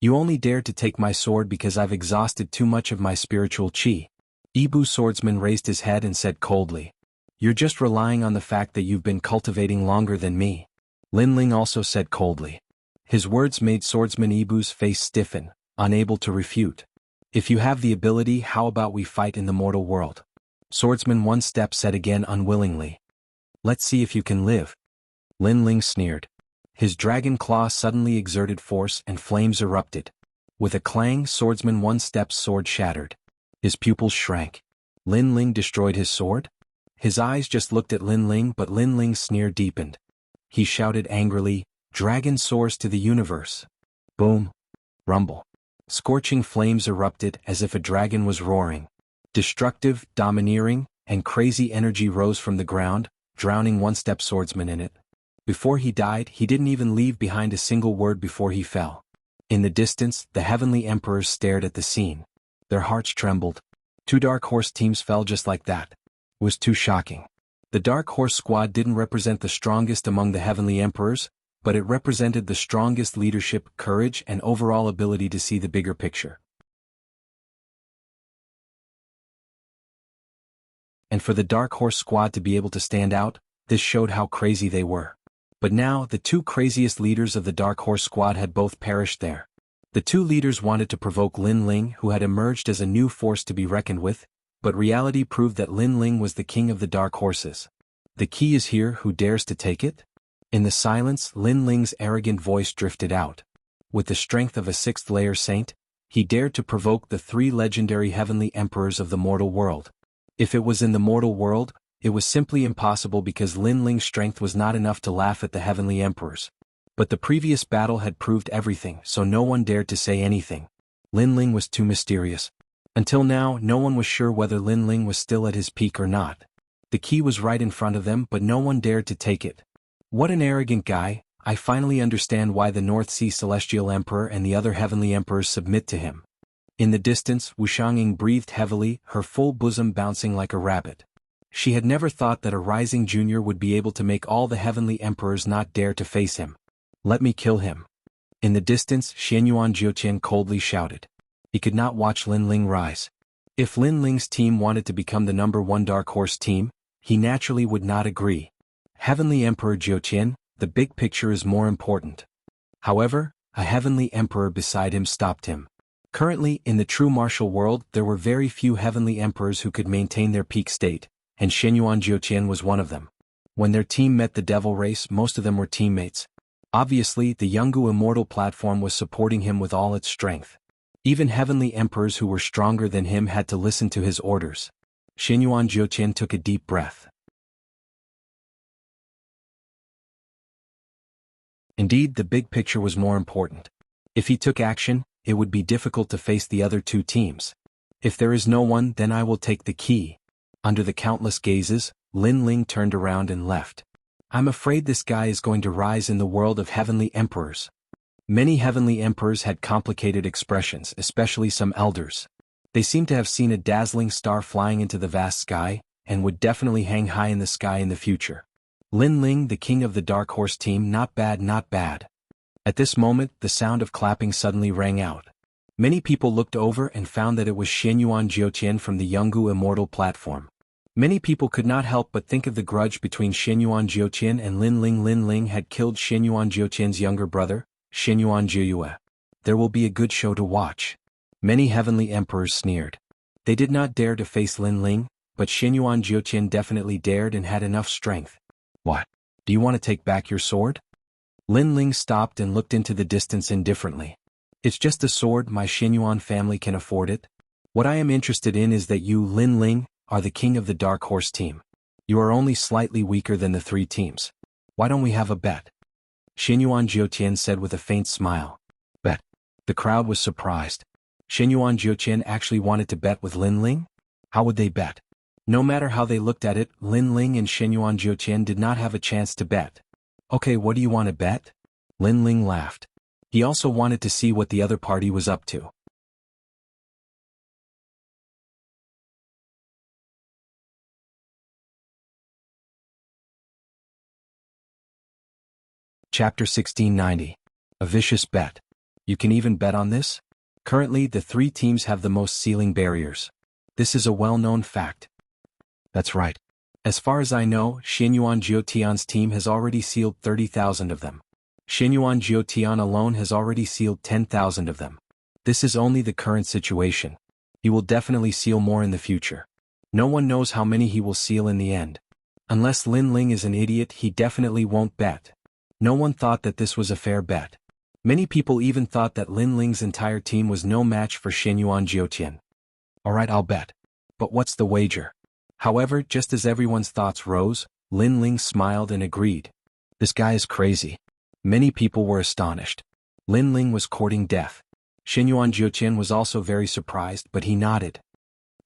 You only dared to take my sword because I've exhausted too much of my spiritual qi. Ibu Swordsman raised his head and said coldly. You're just relying on the fact that you've been cultivating longer than me. Lin Ling also said coldly. His words made Swordsman Ibu's face stiffen, unable to refute. If you have the ability, how about we fight in the mortal world? Swordsman One Step said again unwillingly. Let's see if you can live. Lin Ling sneered. His dragon claw suddenly exerted force and flames erupted. With a clang, Swordsman One Step's sword shattered. His pupils shrank. Lin Ling destroyed his sword? His eyes just looked at Lin Ling, but Lin Ling's sneer deepened. He shouted angrily, Dragon soars to the universe. Boom. Rumble. Scorching flames erupted as if a dragon was roaring. Destructive, domineering, and crazy energy rose from the ground, drowning one-step swordsman in it. Before he died, he didn't even leave behind a single word before he fell. In the distance, the heavenly emperors stared at the scene. Their hearts trembled. 2 Dark Horse teams fell just like that. It was too shocking. The Dark Horse squad didn't represent the strongest among the heavenly emperors, but it represented the strongest leadership, courage, and overall ability to see the bigger picture. And for the Dark Horse squad to be able to stand out, this showed how crazy they were. But now, the 2 craziest leaders of the Dark Horse squad had both perished there. The 2 leaders wanted to provoke Lin Ling, who had emerged as a new force to be reckoned with, but reality proved that Lin Ling was the king of the Dark Horses. The key is here, who dares to take it? In the silence, Lin Ling's arrogant voice drifted out. With the strength of a 6th-layer saint, he dared to provoke the 3 legendary heavenly emperors of the mortal world. If it was in the mortal world, it was simply impossible because Lin Ling's strength was not enough to laugh at the heavenly emperors. But the previous battle had proved everything, so no one dared to say anything. Lin Ling was too mysterious. Until now, no one was sure whether Lin Ling was still at his peak or not. The key was right in front of them, but no one dared to take it. What an arrogant guy! I finally understand why the North Sea Celestial Emperor and the other heavenly emperors submit to him. In the distance, Wuxiang breathed heavily, her full bosom bouncing like a rabbit. She had never thought that a rising junior would be able to make all the heavenly emperors not dare to face him. Let me kill him. In the distance, Xianyuan Jiuqian coldly shouted. He could not watch Lin Ling rise. If Lin Ling's team wanted to become the #1 Dark Horse team, he naturally would not agree. Heavenly Emperor Jiuqian, the big picture is more important. However, a heavenly emperor beside him stopped him. Currently, in the true martial world, there were very few heavenly emperors who could maintain their peak state, and Xianyuan Jiuqian was one of them. When their team met the devil race, most of them were teammates. Obviously, the Jianghu immortal platform was supporting him with all its strength. Even heavenly emperors who were stronger than him had to listen to his orders. Xianyuan Jiuqian took a deep breath. Indeed, the big picture was more important. If he took action, it would be difficult to face the other 2 teams. If there is no one, then I will take the key. Under the countless gazes, Lin Ling turned around and left. I'm afraid this guy is going to rise in the world of heavenly emperors. Many heavenly emperors had complicated expressions, especially some elders. They seemed to have seen a dazzling star flying into the vast sky, and would definitely hang high in the sky in the future. Lin Ling, the king of the Dark Horse team, not bad, not bad. At this moment, the sound of clapping suddenly rang out. Many people looked over and found that it was Xianyuan Jiuqian from the Jianghu immortal platform. Many people could not help but think of the grudge between Xianyuan Jiuqian and Lin Ling. Lin Ling had killed Xianyuan Jiuqian's younger brother, Xianyuan Jiuyue. There will be a good show to watch. Many heavenly emperors sneered. They did not dare to face Lin Ling, but Xianyuan Jiuqian definitely dared and had enough strength. What? Do you want to take back your sword? Lin Ling stopped and looked into the distance indifferently. It's just a sword, my Xianyuan family can afford it. What I am interested in is that you, Lin Ling, are the king of the Dark Horse team. You are only slightly weaker than the 3 teams. Why don't we have a bet? Xianyuan Jiuqian said with a faint smile. Bet. The crowd was surprised. Xianyuan Jiuqian actually wanted to bet with Lin Ling? How would they bet? No matter how they looked at it, Lin Ling and Xianyuan Jiuqian did not have a chance to bet. Okay, what do you want to bet? Lin Ling laughed. He also wanted to see what the other party was up to. Chapter 1690. A vicious bet. You can even bet on this? Currently, the 3 teams have the most ceiling barriers. This is a well-known fact. That's right. As far as I know, Xianyuan Jiutian's team has already sealed 30,000 of them. Xianyuan Jiutian alone has already sealed 10,000 of them. This is only the current situation. He will definitely seal more in the future. No one knows how many he will seal in the end. Unless Lin Ling is an idiot, he definitely won't bet. No one thought that this was a fair bet. Many people even thought that Lin Ling's entire team was no match for Xianyuan Jiutian. Alright, I'll bet. But what's the wager? However, just as everyone's thoughts rose, Lin Ling smiled and agreed. This guy is crazy. Many people were astonished. Lin Ling was courting death. Xinyuan Jiuqian was also very surprised, but he nodded.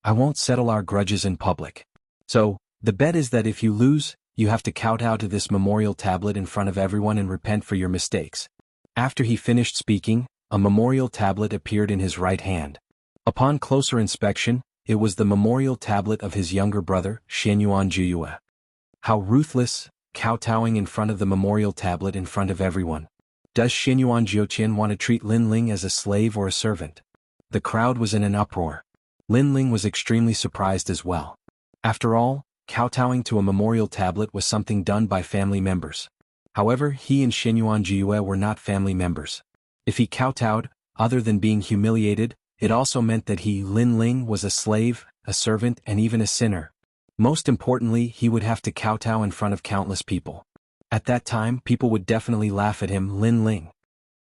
I won't settle our grudges in public. So, the bet is that if you lose, you have to kowtow to this memorial tablet in front of everyone and repent for your mistakes. After he finished speaking, a memorial tablet appeared in his right hand. Upon closer inspection, it was the memorial tablet of his younger brother, Xinyuan Jiyue. How ruthless, kowtowing in front of the memorial tablet in front of everyone. Does Xinyuan Jiuqian want to treat Lin Ling as a slave or a servant? The crowd was in an uproar. Lin Ling was extremely surprised as well. After all, kowtowing to a memorial tablet was something done by family members. However, he and Xinyuan Jiyue were not family members. If he kowtowed, other than being humiliated, it also meant that he, Lin Ling, was a slave, a servant, and even a sinner. Most importantly, he would have to kowtow in front of countless people. At that time, people would definitely laugh at him. Lin Ling.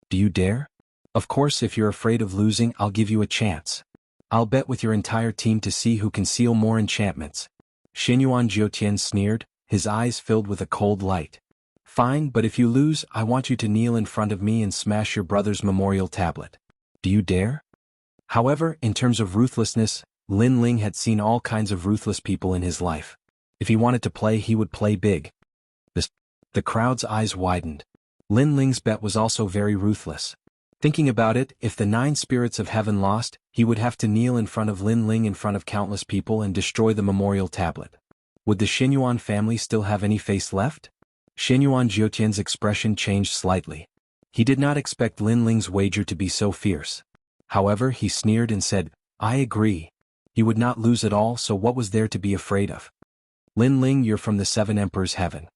Do you dare? Of course, if you're afraid of losing, I'll give you a chance. I'll bet with your entire team to see who can seal more enchantments. Xinyuan Jiuqian sneered, his eyes filled with a cold light. Fine, but if you lose, I want you to kneel in front of me and smash your brother's memorial tablet. Do you dare? However, in terms of ruthlessness, Lin Ling had seen all kinds of ruthless people in his life. If he wanted to play, he would play big. The crowd's eyes widened. Lin Ling's bet was also very ruthless. Thinking about it, if the 9 spirits of heaven lost, he would have to kneel in front of Lin Ling in front of countless people and destroy the memorial tablet. Would the Xinyuan family still have any face left? Xinyuan Jiuqian's expression changed slightly. He did not expect Lin Ling's wager to be so fierce. However, he sneered and said, I agree. He would not lose at all, so what was there to be afraid of? Lin Ling, you're from the 7 Emperors' heaven.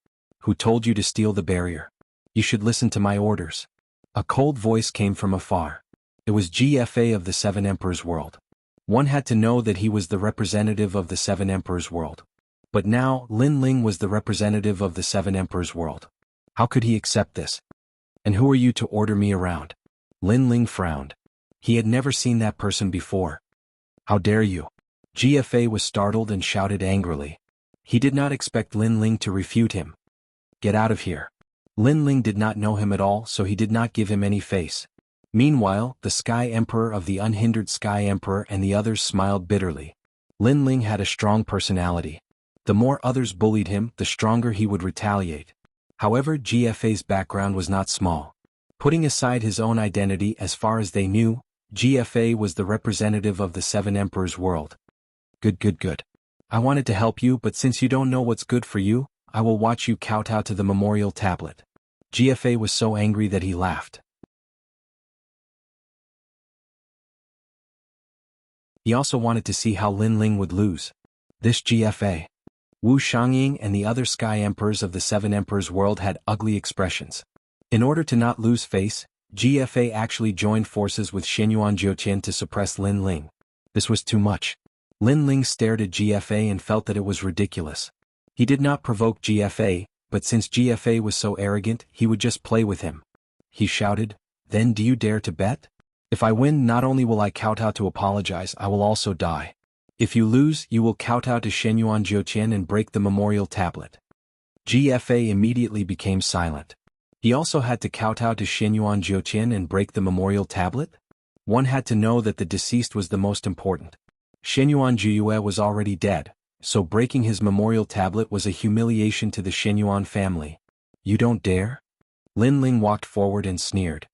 Who told you to steal the barrier? You should listen to my orders. A cold voice came from afar. It was GFA of the 7 Emperors' world. One had to know that he was the representative of the 7 Emperors' world. But now, Lin Ling was the representative of the 7 Emperors' world. How could he accept this? And who are you to order me around? Lin Ling frowned. He had never seen that person before. How dare you? GFA was startled and shouted angrily. He did not expect Lin Ling to refute him. Get out of here. Lin Ling did not know him at all, so he did not give him any face. Meanwhile, the Sky Emperor of the Unhindered Sky Emperor and the others smiled bitterly. Lin Ling had a strong personality. The more others bullied him, the stronger he would retaliate. However, GFA's background was not small. Putting aside his own identity, as far as they knew, GFA was the representative of the 7 Emperors' world. Good. I wanted to help you, but since you don't know what's good for you, I will watch you kowtow to the memorial tablet. GFA was so angry that he laughed. He also wanted to see how Lin Ling would lose. This GFA. Wu Xiangying and the other Sky Emperors of the 7 Emperors' world had ugly expressions. In order to not lose face, GFA actually joined forces with Xinyuan Jiuqian to suppress Lin Ling. This was too much. Lin Ling stared at GFA and felt that it was ridiculous. He did not provoke GFA, but since GFA was so arrogant, he would just play with him. He shouted, Then do you dare to bet? If I win, not only will I kowtow to apologize, I will also die. If you lose, you will kowtow to Xinyuan Jiuqian and break the memorial tablet. GFA immediately became silent. He also had to kowtow to Xinyuan Jiuqian and break the memorial tablet? One had to know that the deceased was the most important. Xinyuan Jiyue was already dead, so breaking his memorial tablet was a humiliation to the Xinyuan family. You don't dare? Lin Ling walked forward and sneered.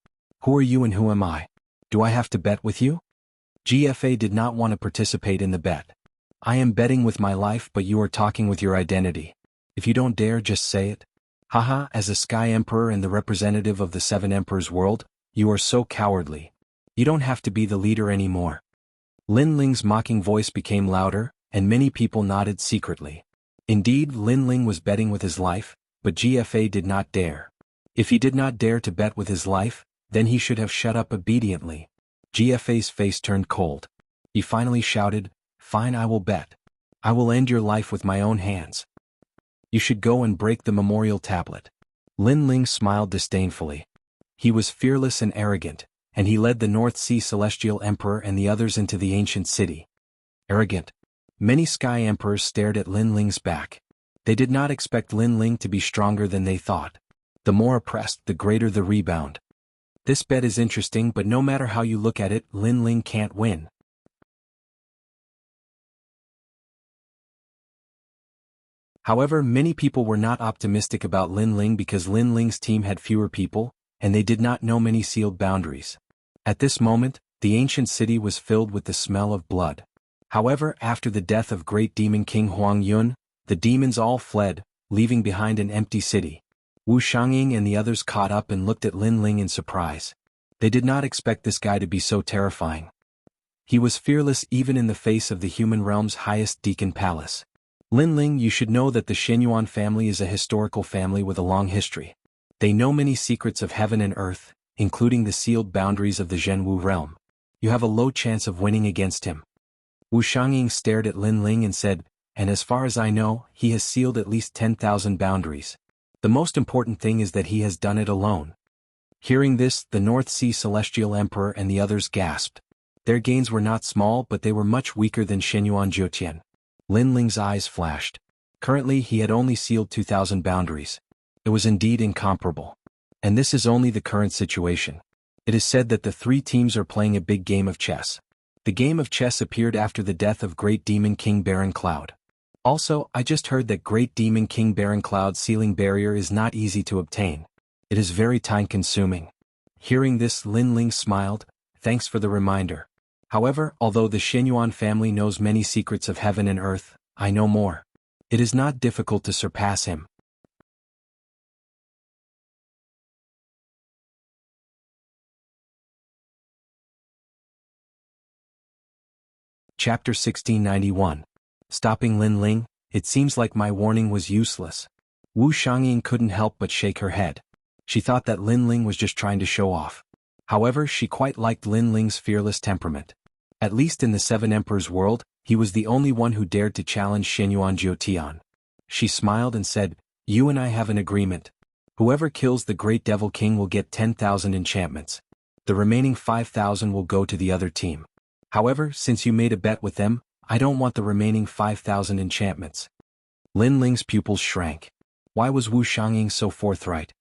Who are you and who am I? Do I have to bet with you? GFA did not want to participate in the bet. I am betting with my life, but you are talking with your identity. If you don't dare, just say it. Haha, as a Sky Emperor and the representative of the 7 Emperors' world, you are so cowardly. You don't have to be the leader anymore. Lin Ling's mocking voice became louder, and many people nodded secretly. Indeed, Lin Ling was betting with his life, but GFA did not dare. If he did not dare to bet with his life, then he should have shut up obediently. GFA's face turned cold. He finally shouted, Fine, I will bet. I will end your life with my own hands. You should go and break the memorial tablet. Lin Ling smiled disdainfully. He was fearless and arrogant, and he led the North Sea Celestial Emperor and the others into the ancient city. Arrogant. Many Sky Emperors stared at Lin Ling's back. They did not expect Lin Ling to be stronger than they thought. The more oppressed, the greater the rebound. This bet is interesting, but no matter how you look at it, Lin Ling can't win. However, many people were not optimistic about Lin Ling because Lin Ling's team had fewer people, and they did not know many sealed boundaries. At this moment, the ancient city was filled with the smell of blood. However, after the death of great demon King Huang Yun, the demons all fled, leaving behind an empty city. Wu Xiangying and the others caught up and looked at Lin Ling in surprise. They did not expect this guy to be so terrifying. He was fearless even in the face of the human realm's highest deacon palace. Lin Ling, you should know that the Shenyuan family is a historical family with a long history. They know many secrets of heaven and earth, including the sealed boundaries of the Zhenwu realm. You have a low chance of winning against him. Wu Xiangying stared at Lin Ling and said, and as far as I know, he has sealed at least 10,000 boundaries. The most important thing is that he has done it alone. Hearing this, the North Sea Celestial Emperor and the others gasped. Their gains were not small, but they were much weaker than Shenyuan Jiutian. Lin Ling's eyes flashed. Currently he had only sealed 2,000 boundaries. It was indeed incomparable. And this is only the current situation. It is said that the three teams are playing a big game of chess. The game of chess appeared after the death of Great Demon King Baron Cloud. Also, I just heard that Great Demon King Baron Cloud's sealing barrier is not easy to obtain. It is very time-consuming. Hearing this, Lin Ling smiled, thanks for the reminder. However, although the Shenyuan family knows many secrets of heaven and earth, I know more. It is not difficult to surpass him. Chapter 1691. Stopping Lin Ling, it seems like my warning was useless. Wu Xiangying couldn't help but shake her head. She thought that Lin Ling was just trying to show off. However, she quite liked Lin Ling's fearless temperament. At least in the Seven Emperors world, he was the only one who dared to challenge Shenyuan Jiutian. She smiled and said, you and I have an agreement. Whoever kills the Great Devil King will get 10,000 enchantments. The remaining 5,000 will go to the other team. However, since you made a bet with them, I don't want the remaining 5,000 enchantments. Lin Ling's pupils shrank. Why was Wu Xiangying so forthright?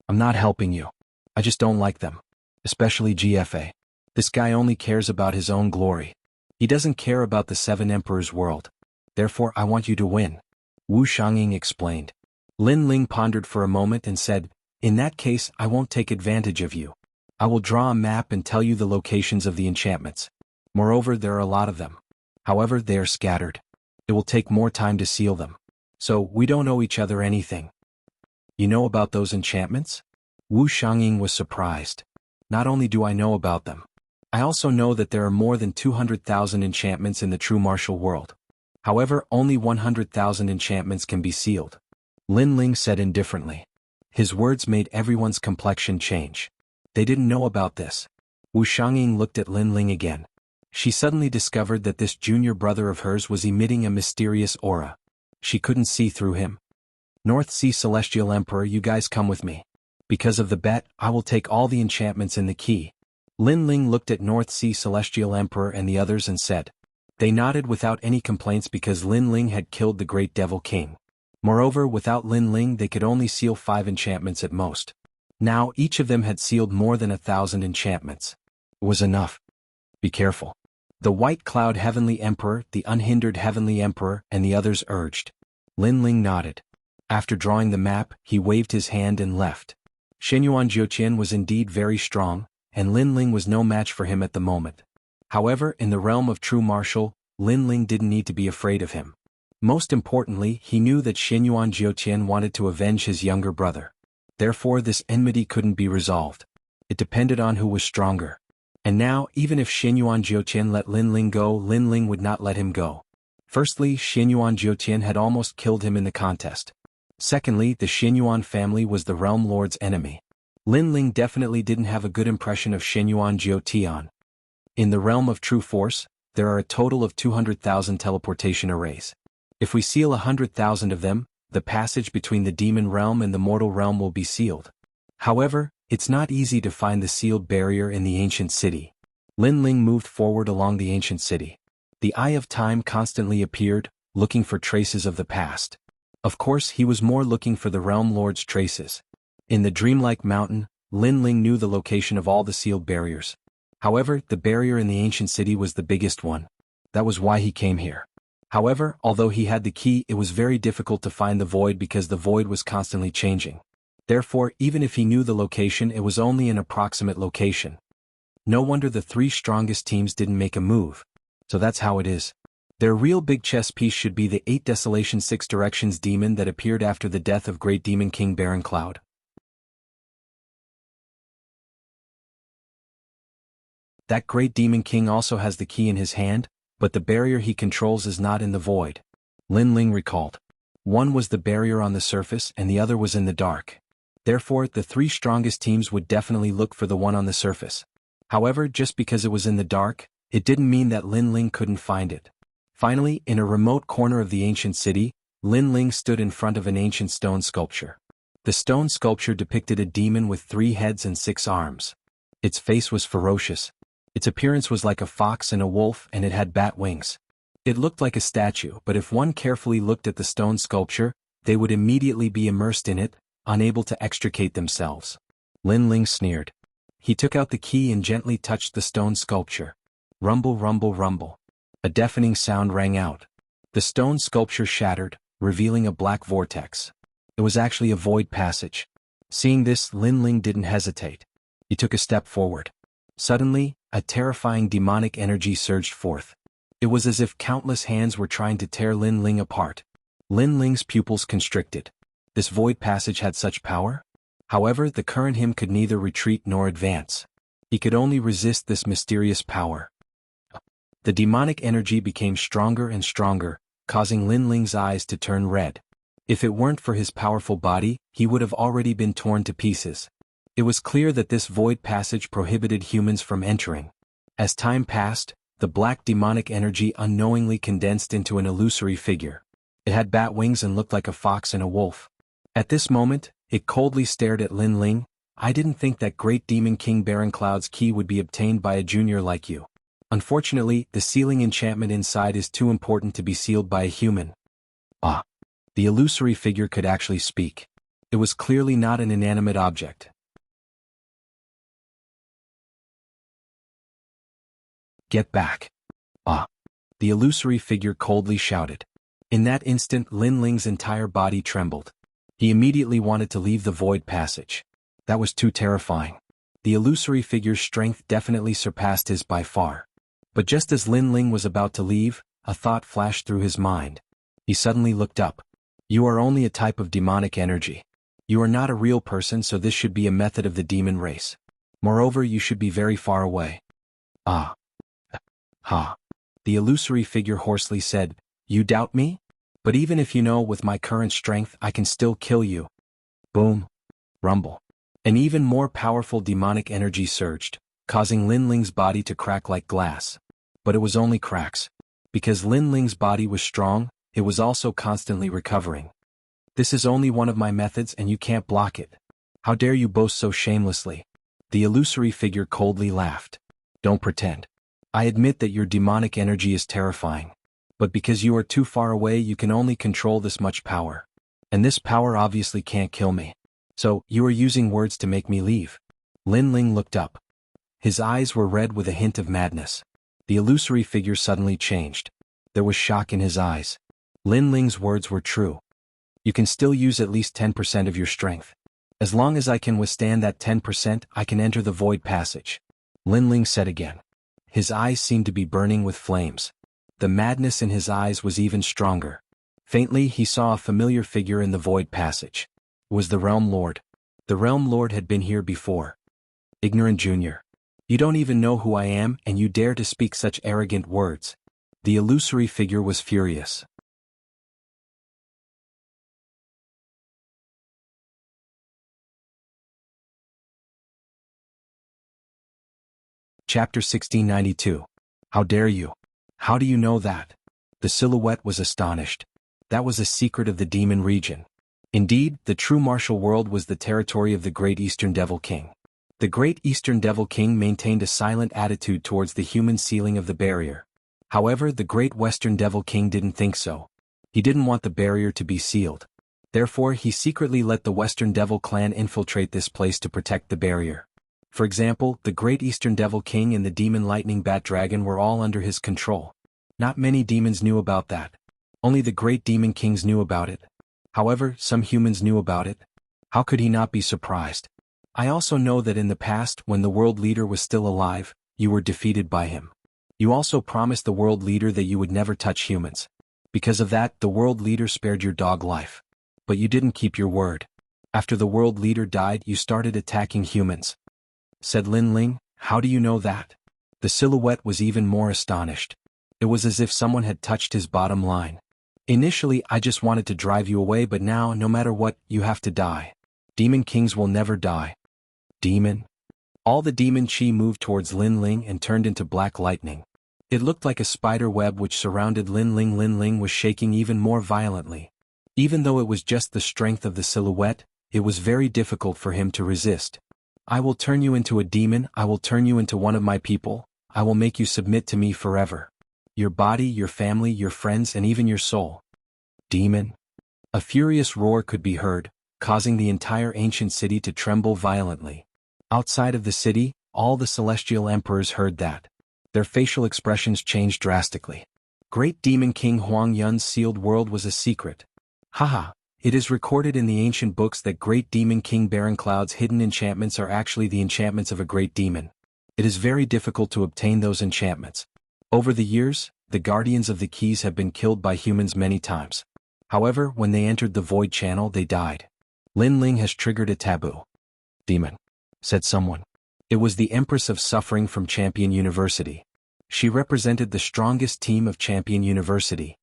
I'm not helping you. I just don't like them. Especially GFA. This guy only cares about his own glory. He doesn't care about the Seven Emperors world. Therefore I want you to win. Wu Xiangying explained. Lin Ling pondered for a moment and said, in that case I won't take advantage of you. I will draw a map and tell you the locations of the enchantments. Moreover, there are a lot of them. However, they are scattered. It will take more time to seal them. So, we don't owe each other anything. You know about those enchantments? Wu Xiangying was surprised. Not only do I know about them, I also know that there are more than 200,000 enchantments in the true martial world. However, only 100,000 enchantments can be sealed. Lin Ling said indifferently. His words made everyone's complexion change. They didn't know about this. Wu Xiangying looked at Lin Ling again. She suddenly discovered that this junior brother of hers was emitting a mysterious aura. She couldn't see through him. North Sea Celestial Emperor, you guys come with me. Because of the bet, I will take all the enchantments in the key. Lin Ling looked at North Sea Celestial Emperor and the others and said. They nodded without any complaints because Lin Ling had killed the Great Devil King. Moreover, without Lin Ling they could only seal 5 enchantments at most. Now each of them had sealed more than 1,000 enchantments. It was enough. Be careful. The White Cloud Heavenly Emperor, the Unhindered Heavenly Emperor, and the others urged. Lin Ling nodded. After drawing the map, he waved his hand and left. Shenyuan Jiutian was indeed very strong, and Lin Ling was no match for him at the moment. However, in the realm of true martial, Lin Ling didn't need to be afraid of him. Most importantly, he knew that Shenyuan Jiutian wanted to avenge his younger brother. Therefore this enmity couldn't be resolved. It depended on who was stronger. And now, even if Shenyuan Jiutian let Lin Ling go, Lin Ling would not let him go. Firstly, Shenyuan Jiutian had almost killed him in the contest. Secondly, the Shenyuan family was the realm lord's enemy. Lin Ling definitely didn't have a good impression of Shenyuan Jiutian. In the realm of true force, there are a total of 200,000 teleportation arrays. If we seal 100,000 of them, the passage between the demon realm and the mortal realm will be sealed. However, it's not easy to find the sealed barrier in the ancient city. Lin Ling moved forward along the ancient city. The Eye of Time constantly appeared, looking for traces of the past. Of course, he was more looking for the realm lord's traces. In the dreamlike mountain, Lin Ling knew the location of all the sealed barriers. However, the barrier in the ancient city was the biggest one. That was why he came here. However, although he had the key, it was very difficult to find the void because the void was constantly changing. Therefore, even if he knew the location, it was only an approximate location. No wonder the three strongest teams didn't make a move. So that's how it is. Their real big chess piece should be the 8 Desolation 6 Directions demon that appeared after the death of Great Demon King Baron Cloud. That Great Demon King also has the key in his hand, but the barrier he controls is not in the void. Lin Ling recalled. One was the barrier on the surface and the other was in the dark. Therefore, the three strongest teams would definitely look for the one on the surface. However, just because it was in the dark, it didn't mean that Lin Ling couldn't find it. Finally, in a remote corner of the ancient city, Lin Ling stood in front of an ancient stone sculpture. The stone sculpture depicted a demon with 3 heads and 6 arms. Its face was ferocious. Its appearance was like a fox and a wolf, and it had bat wings. It looked like a statue, but if one carefully looked at the stone sculpture, they would immediately be immersed in it, unable to extricate themselves. Lin Ling sneered. He took out the key and gently touched the stone sculpture. Rumble, rumble, rumble. A deafening sound rang out. The stone sculpture shattered, revealing a black vortex. It was actually a void passage. Seeing this, Lin Ling didn't hesitate. He took a step forward. Suddenly, a terrifying demonic energy surged forth. It was as if countless hands were trying to tear Lin Ling apart. Lin Ling's pupils constricted. This void passage had such power? However, the current him could neither retreat nor advance. He could only resist this mysterious power. The demonic energy became stronger and stronger, causing Lin Ling's eyes to turn red. If it weren't for his powerful body, he would have already been torn to pieces. It was clear that this void passage prohibited humans from entering. As time passed, the black demonic energy unknowingly condensed into an illusory figure. It had bat wings and looked like a fox and a wolf. At this moment, it coldly stared at Lin Ling. I didn't think that Great Demon King Baron Cloud's key would be obtained by a junior like you. Unfortunately, the sealing enchantment inside is too important to be sealed by a human. Ah. The illusory figure could actually speak. It was clearly not an inanimate object. Get back. Ah. The illusory figure coldly shouted. In that instant, Lin Ling's entire body trembled. He immediately wanted to leave the void passage. That was too terrifying. The illusory figure's strength definitely surpassed his by far. But just as Lin Ling was about to leave, a thought flashed through his mind. He suddenly looked up. You are only a type of demonic energy. You are not a real person, so this should be a method of the demon race. Moreover, you should be very far away. Ah. Ha. The illusory figure hoarsely said, You doubt me? But even if you know with my current strength I can still kill you. Boom. Rumble. An even more powerful demonic energy surged, causing Lin Ling's body to crack like glass. But it was only cracks. Because Lin Ling's body was strong, it was also constantly recovering. This is only one of my methods and you can't block it. How dare you boast so shamelessly? The illusory figure coldly laughed. Don't pretend. I admit that your demonic energy is terrifying. But because you are too far away, you can only control this much power. And this power obviously can't kill me. So, you are using words to make me leave. Lin Ling looked up. His eyes were red with a hint of madness. The illusory figure suddenly changed. There was shock in his eyes. Lin Ling's words were true. You can still use at least 10% of your strength. As long as I can withstand that 10%, I can enter the void passage. Lin Ling said again. His eyes seemed to be burning with flames. The madness in his eyes was even stronger. Faintly, he saw a familiar figure in the void passage. It was the Realm Lord. The Realm Lord had been here before. Ignorant Junior. You don't even know who I am, and you dare to speak such arrogant words. The illusory figure was furious. Chapter 1692. How dare you? How do you know that? The silhouette was astonished. That was a secret of the demon region. Indeed, the true martial world was the territory of the Great Eastern Devil King. The Great Eastern Devil King maintained a silent attitude towards the human sealing of the barrier. However, the Great Western Devil King didn't think so. He didn't want the barrier to be sealed. Therefore he secretly let the Western Devil clan infiltrate this place to protect the barrier. For example, the Great Eastern Devil King and the Demon Lightning Bat Dragon were all under his control. Not many demons knew about that. Only the Great Demon Kings knew about it. However, some humans knew about it. How could he not be surprised? I also know that in the past, when the world leader was still alive, you were defeated by him. You also promised the world leader that you would never touch humans. Because of that, the world leader spared your dog life. But you didn't keep your word. After the world leader died, you started attacking humans. Said Lin Ling, how do you know that? The silhouette was even more astonished. It was as if someone had touched his bottom line. Initially, I just wanted to drive you away, but now, no matter what, you have to die. Demon Kings will never die. Demon? All the demon chi moved towards Lin Ling and turned into black lightning. It looked like a spider web which surrounded Lin Ling. Lin Ling was shaking even more violently. Even though it was just the strength of the silhouette, it was very difficult for him to resist. I will turn you into a demon, I will turn you into one of my people, I will make you submit to me forever. Your body, your family, your friends, and even your soul. Demon? A furious roar could be heard, causing the entire ancient city to tremble violently. Outside of the city, all the celestial emperors heard that. Their facial expressions changed drastically. Great Demon King Huang Yun's sealed world was a secret. Haha, it is recorded in the ancient books that Great Demon King Baron Cloud's hidden enchantments are actually the enchantments of a great demon. It is very difficult to obtain those enchantments. Over the years, the guardians of the keys have been killed by humans many times. However, when they entered the void channel, they died. Lin Ling has triggered a taboo. Demon, said someone. It was the Empress of Suffering from Champion University. She represented the strongest team of Champion University.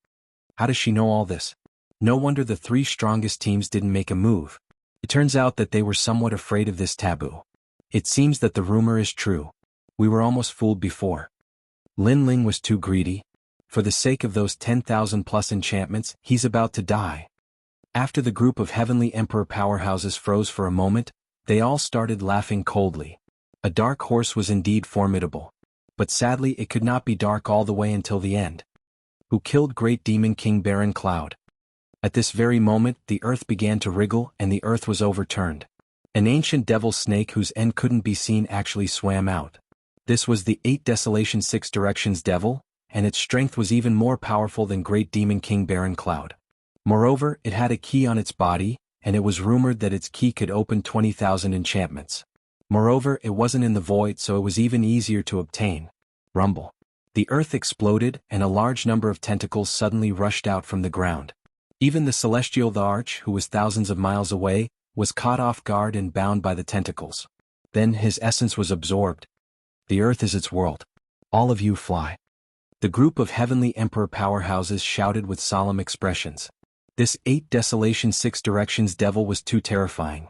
How does she know all this? No wonder the three strongest teams didn't make a move. It turns out that they were somewhat afraid of this taboo. It seems that the rumor is true. We were almost fooled before. Lin Ling was too greedy. For the sake of those 10,000 plus enchantments, he's about to die. After the group of heavenly emperor powerhouses froze for a moment, they all started laughing coldly. A dark horse was indeed formidable. But sadly it could not be dark all the way until the end. Who killed Great Demon King Baron Cloud? At this very moment, the earth began to wriggle and the earth was overturned. An ancient devil snake whose end couldn't be seen actually swam out. This was the 8 Desolation 6 Directions devil, and its strength was even more powerful than Great Demon King Baron Cloud. Moreover, it had a key on its body, and it was rumored that its key could open 20,000 enchantments. Moreover, it wasn't in the void, so it was even easier to obtain. Rumble. The earth exploded, and a large number of tentacles suddenly rushed out from the ground. Even the Celestial the Arch, who was thousands of miles away, was caught off guard and bound by the tentacles. Then his essence was absorbed. The earth is its world. All of you fly. The group of heavenly emperor powerhouses shouted with solemn expressions. This 8 Desolation 6 Directions devil was too terrifying.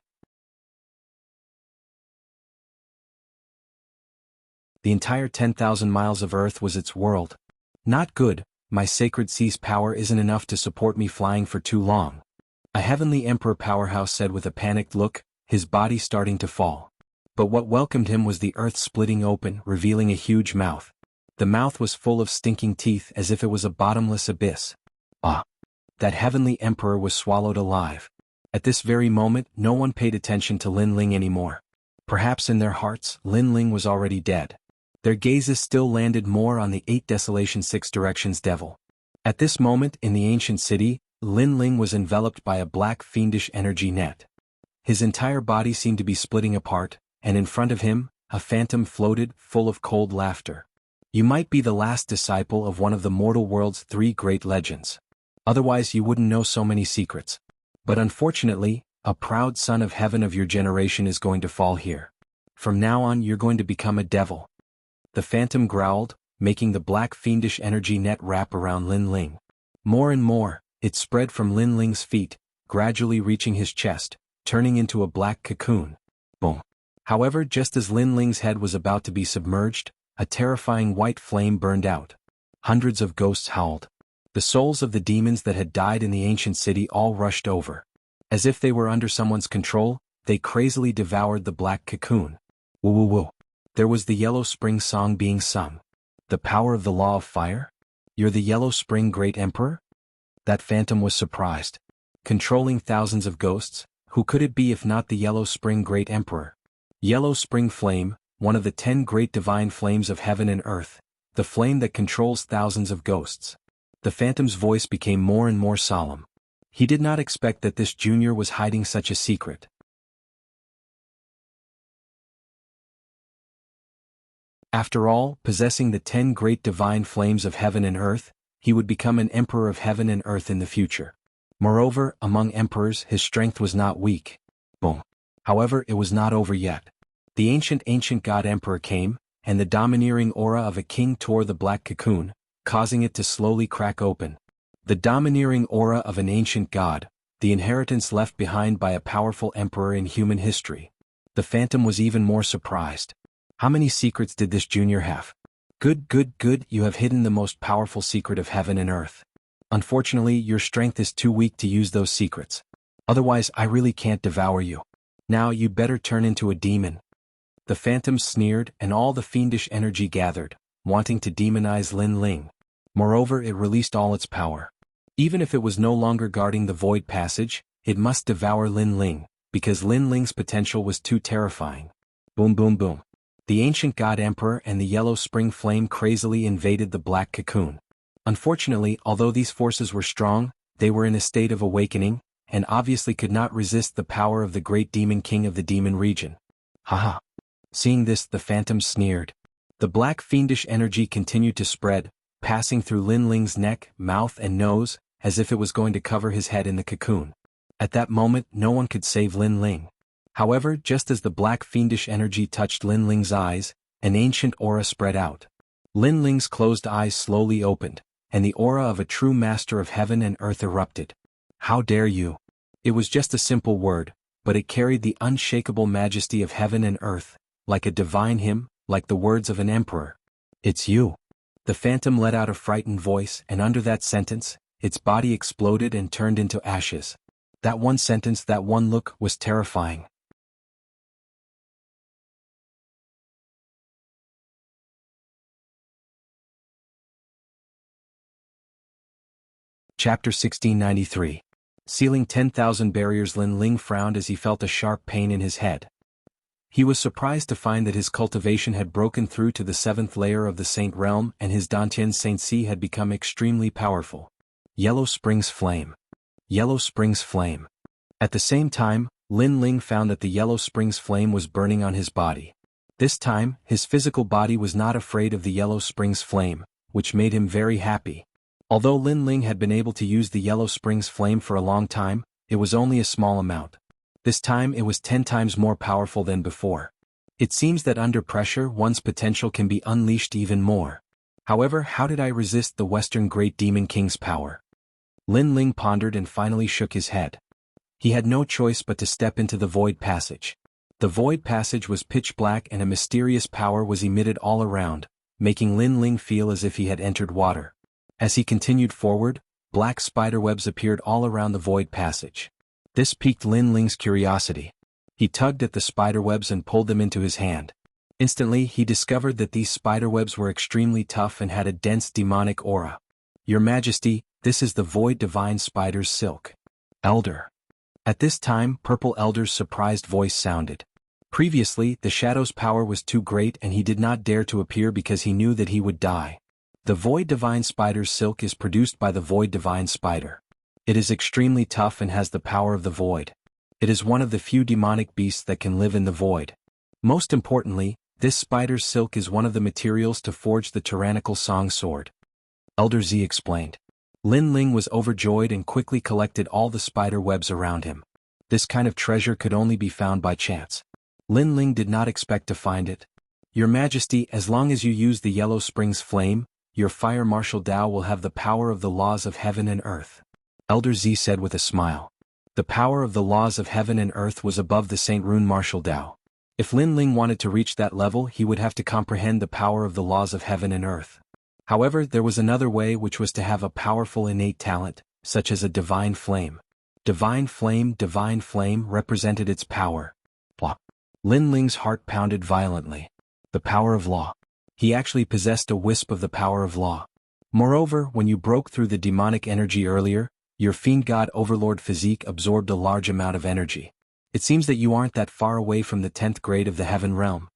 The entire 10,000 miles of earth was its world. Not good, my sacred sea's power isn't enough to support me flying for too long. A heavenly emperor powerhouse said with a panicked look, his body starting to fall. But what welcomed him was the earth splitting open, revealing a huge mouth. The mouth was full of stinking teeth as if it was a bottomless abyss. Ah! That heavenly emperor was swallowed alive. At this very moment, no one paid attention to Lin Ling anymore. Perhaps in their hearts, Lin Ling was already dead. Their gazes still landed more on the 8 Desolation 6 Directions devil. At this moment in the ancient city, Lin Ling was enveloped by a black fiendish energy net. His entire body seemed to be splitting apart, and in front of him, a phantom floated, full of cold laughter. You might be the last disciple of one of the mortal world's 3 great legends. Otherwise you wouldn't know so many secrets. But unfortunately, a proud son of heaven of your generation is going to fall here. From now on you're going to become a devil. The phantom growled, making the black fiendish energy net wrap around Lin Ling. More and more, it spread from Lin Ling's feet, gradually reaching his chest, turning into a black cocoon. Boom. However, just as Lin Ling's head was about to be submerged, a terrifying white flame burned out. Hundreds of ghosts howled. The souls of the demons that had died in the ancient city all rushed over. As if they were under someone's control, they crazily devoured the black cocoon. Woo woo woo. There was the Yellow Spring song being sung. The power of the law of fire? You're the Yellow Spring Great Emperor? That phantom was surprised. controlling thousands of ghosts. Who could it be if not the Yellow Spring Great Emperor? Yellow Spring Flame, one of the 10 great divine flames of heaven and earth, the flame that controls thousands of ghosts. The Phantom's voice became more and more solemn. He did not expect that this junior was hiding such a secret. After all, possessing the 10 great divine flames of heaven and earth, he would become an emperor of heaven and earth in the future. Moreover, among emperors his strength was not weak. Boom. However, it was not over yet. The ancient god emperor came, and the domineering aura of a king tore the black cocoon, causing it to slowly crack open. The domineering aura of an ancient god, the inheritance left behind by a powerful emperor in human history. The Phantom was even more surprised. How many secrets did this junior have? Good, you have hidden the most powerful secret of heaven and earth. Unfortunately, your strength is too weak to use those secrets. Otherwise, I really can't devour you. Now you'd better turn into a demon. The Phantom sneered, and all the fiendish energy gathered, wanting to demonize Lin Ling. Moreover, it released all its power. Even if it was no longer guarding the void passage, it must devour Lin Ling, because Lin Ling's potential was too terrifying. Boom boom boom. The ancient god emperor and the Yellow Spring Flame crazily invaded the black cocoon. Unfortunately, although these forces were strong, they were in a state of awakening, and obviously could not resist the power of the great demon king of the demon region. Haha. Seeing this, the Phantom sneered. The black fiendish energy continued to spread, passing through Lin Ling's neck, mouth and nose, as if it was going to cover his head in the cocoon. At that moment, no one could save Lin Ling. However, just as the black fiendish energy touched Lin Ling's eyes, an ancient aura spread out. Lin Ling's closed eyes slowly opened, and the aura of a true master of heaven and earth erupted. How dare you? It was just a simple word, but it carried the unshakable majesty of heaven and earth, like a divine hymn, like the words of an emperor. It's you. The Phantom let out a frightened voice, and under that sentence, its body exploded and turned into ashes. That one sentence, that one look, was terrifying. Chapter 1693. Sealing 10,000 barriers. Lin Ling frowned as he felt a sharp pain in his head. He was surprised to find that his cultivation had broken through to the 7th layer of the Saint Realm and his Dantian Saint Si had become extremely powerful. Yellow Springs Flame. Yellow Springs Flame. At the same time, Lin Ling found that the Yellow Springs Flame was burning on his body. This time, his physical body was not afraid of the Yellow Springs Flame, which made him very happy. Although Lin Ling had been able to use the Yellow Springs Flame for a long time, it was only a small amount. This time it was 10 times more powerful than before. It seems that under pressure one's potential can be unleashed even more. However, how did I resist the Western Great Demon King's power? Lin Ling pondered and finally shook his head. He had no choice but to step into the void passage. The void passage was pitch black and a mysterious power was emitted all around, making Lin Ling feel as if he had entered water. As he continued forward, black spiderwebs appeared all around the void passage. This piqued Lin Ling's curiosity. He tugged at the spiderwebs and pulled them into his hand. Instantly, he discovered that these spiderwebs were extremely tough and had a dense demonic aura. Your Majesty, this is the Void Divine Spider's silk. Elder. At this time, Purple Elder's surprised voice sounded. Previously, the Shadow's power was too great and he did not dare to appear because he knew that he would die. The Void Divine Spider's silk is produced by the Void Divine Spider. It is extremely tough and has the power of the void. It is one of the few demonic beasts that can live in the void. Most importantly, this spider's silk is one of the materials to forge the tyrannical song sword. Elder Z explained. Lin Ling was overjoyed and quickly collected all the spider webs around him. This kind of treasure could only be found by chance. Lin Ling did not expect to find it. Your Majesty, as long as you use the Yellow Springs Flame, your Fire Martial Dao will have the power of the laws of heaven and earth. Elder Z said with a smile. The power of the laws of heaven and earth was above the Saint Rune Martial Dao. If Lin Ling wanted to reach that level, he would have to comprehend the power of the laws of heaven and earth. However, there was another way, which was to have a powerful innate talent, such as a divine flame. Divine flame represented its power. Blah. Lin Ling's heart pounded violently. The power of law. He actually possessed a wisp of the power of law. Moreover, when you broke through the demonic energy earlier, Your fiend god overlord physique absorbed a large amount of energy. It seems that you aren't that far away from the 10th grade of the Heaven Realm.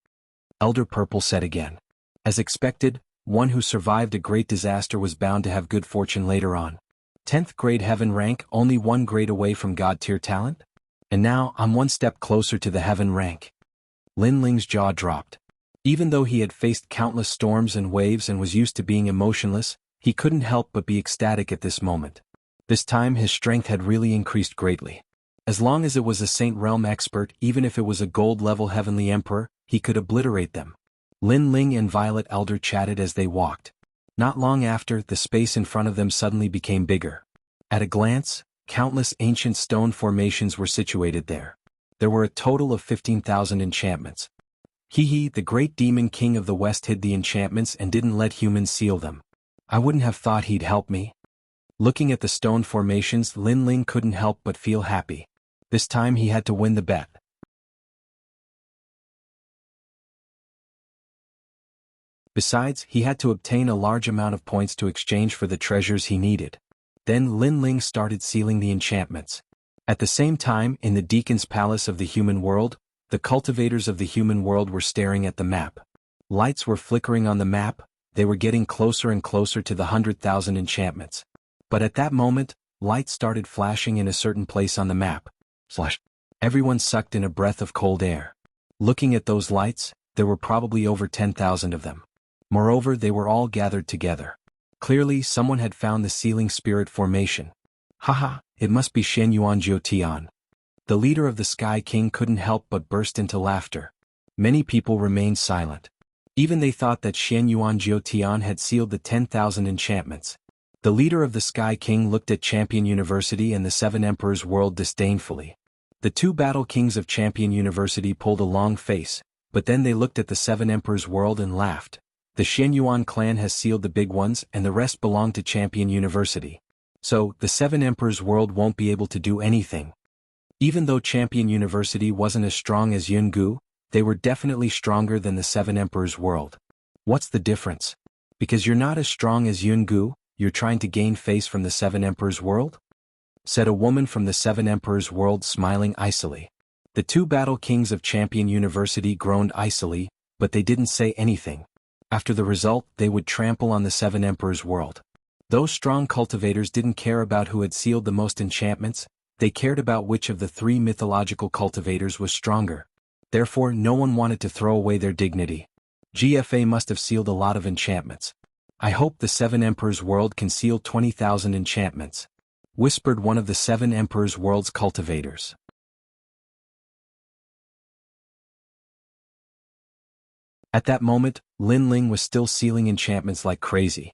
Elder Purple said again. As expected, one who survived a great disaster was bound to have good fortune later on. 10th grade Heaven rank, only one grade away from God tier talent? And now I'm one step closer to the Heaven rank. Lin Ling's jaw dropped. Even though he had faced countless storms and waves and was used to being emotionless, he couldn't help but be ecstatic at this moment. This time his strength had really increased greatly. As long as it was a Saint Realm expert, even if it was a gold-level Heavenly Emperor, he could obliterate them. Lin Ling and Violet Elder chatted as they walked. Not long after, the space in front of them suddenly became bigger. At a glance, countless ancient stone formations were situated there. There were a total of 15,000 enchantments. The great demon king of the West hid the enchantments and didn't let humans seal them. I wouldn't have thought he'd help me. Looking at the stone formations, Lin Ling couldn't help but feel happy. This time he had to win the bet. Besides, he had to obtain a large amount of points to exchange for the treasures he needed. Then Lin Ling started sealing the enchantments. At the same time, in the Deacon's Palace of the Human World, the cultivators of the human world were staring at the map. Lights were flickering on the map, they were getting closer and closer to the 100,000 enchantments. But at that moment, lights started flashing in a certain place on the map. Everyone sucked in a breath of cold air. Looking at those lights, there were probably over 10,000 of them. Moreover, they were all gathered together. Clearly, someone had found the sealing spirit formation. Haha, it must be Shen Yuan Jiutian. The leader of the Sky King couldn't help but burst into laughter. Many people remained silent. Even they thought that Shen Yuan Jiutian had sealed the 10,000 enchantments. The leader of the Sky King looked at Champion University and the Seven Emperors World disdainfully. The two Battle Kings of Champion University pulled a long face, but then they looked at the Seven Emperors World and laughed. The Shen Yuan clan has sealed the big ones and the rest belong to Champion University. So, the Seven Emperors World won't be able to do anything. Even though Champion University wasn't as strong as Jianghu, they were definitely stronger than the Seven Emperors World. What's the difference? Because you're not as strong as Jianghu, you're trying to gain face from the Seven Emperors World? Said a woman from the Seven Emperors World, smiling icily. The two Battle Kings of Champion University groaned icily, but they didn't say anything. After the result, they would trample on the Seven Emperors World. Those strong cultivators didn't care about who had sealed the most enchantments, they cared about which of the three mythological cultivators was stronger. Therefore, no one wanted to throw away their dignity. GFA must have sealed a lot of enchantments. I hope the Seven Emperors World can seal 20,000 enchantments, whispered one of the Seven Emperors World's cultivators. At that moment, Lin Ling was still sealing enchantments like crazy.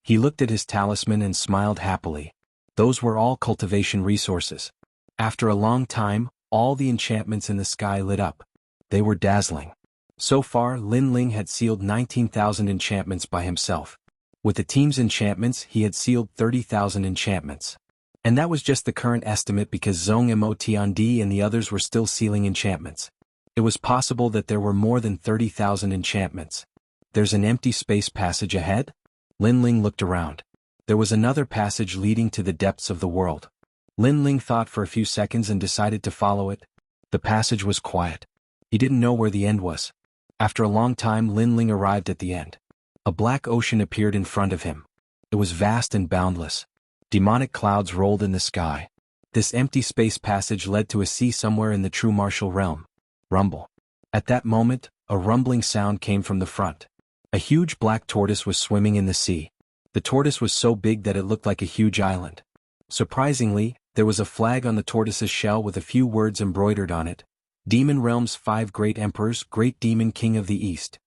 He looked at his talisman and smiled happily. Those were all cultivation resources. After a long time, all the enchantments in the sky lit up. They were dazzling. So far, Lin Ling had sealed 19,000 enchantments by himself. With the team's enchantments, he had sealed 30,000 enchantments. And that was just the current estimate because Zhong Motiandi and the others were still sealing enchantments. It was possible that there were more than 30,000 enchantments. There's an empty space passage ahead? Lin Ling looked around. There was another passage leading to the depths of the world. Lin Ling thought for a few seconds and decided to follow it. The passage was quiet. He didn't know where the end was. After a long time, Lin Ling arrived at the end. A black ocean appeared in front of him. It was vast and boundless. Demonic clouds rolled in the sky. This empty space passage led to a sea somewhere in the true martial realm. Rumble. At that moment, a rumbling sound came from the front. A huge black tortoise was swimming in the sea. The tortoise was so big that it looked like a huge island. Surprisingly, there was a flag on the tortoise's shell with a few words embroidered on it. Demon Realm's 5 Great Emperors, Great Demon King of the East.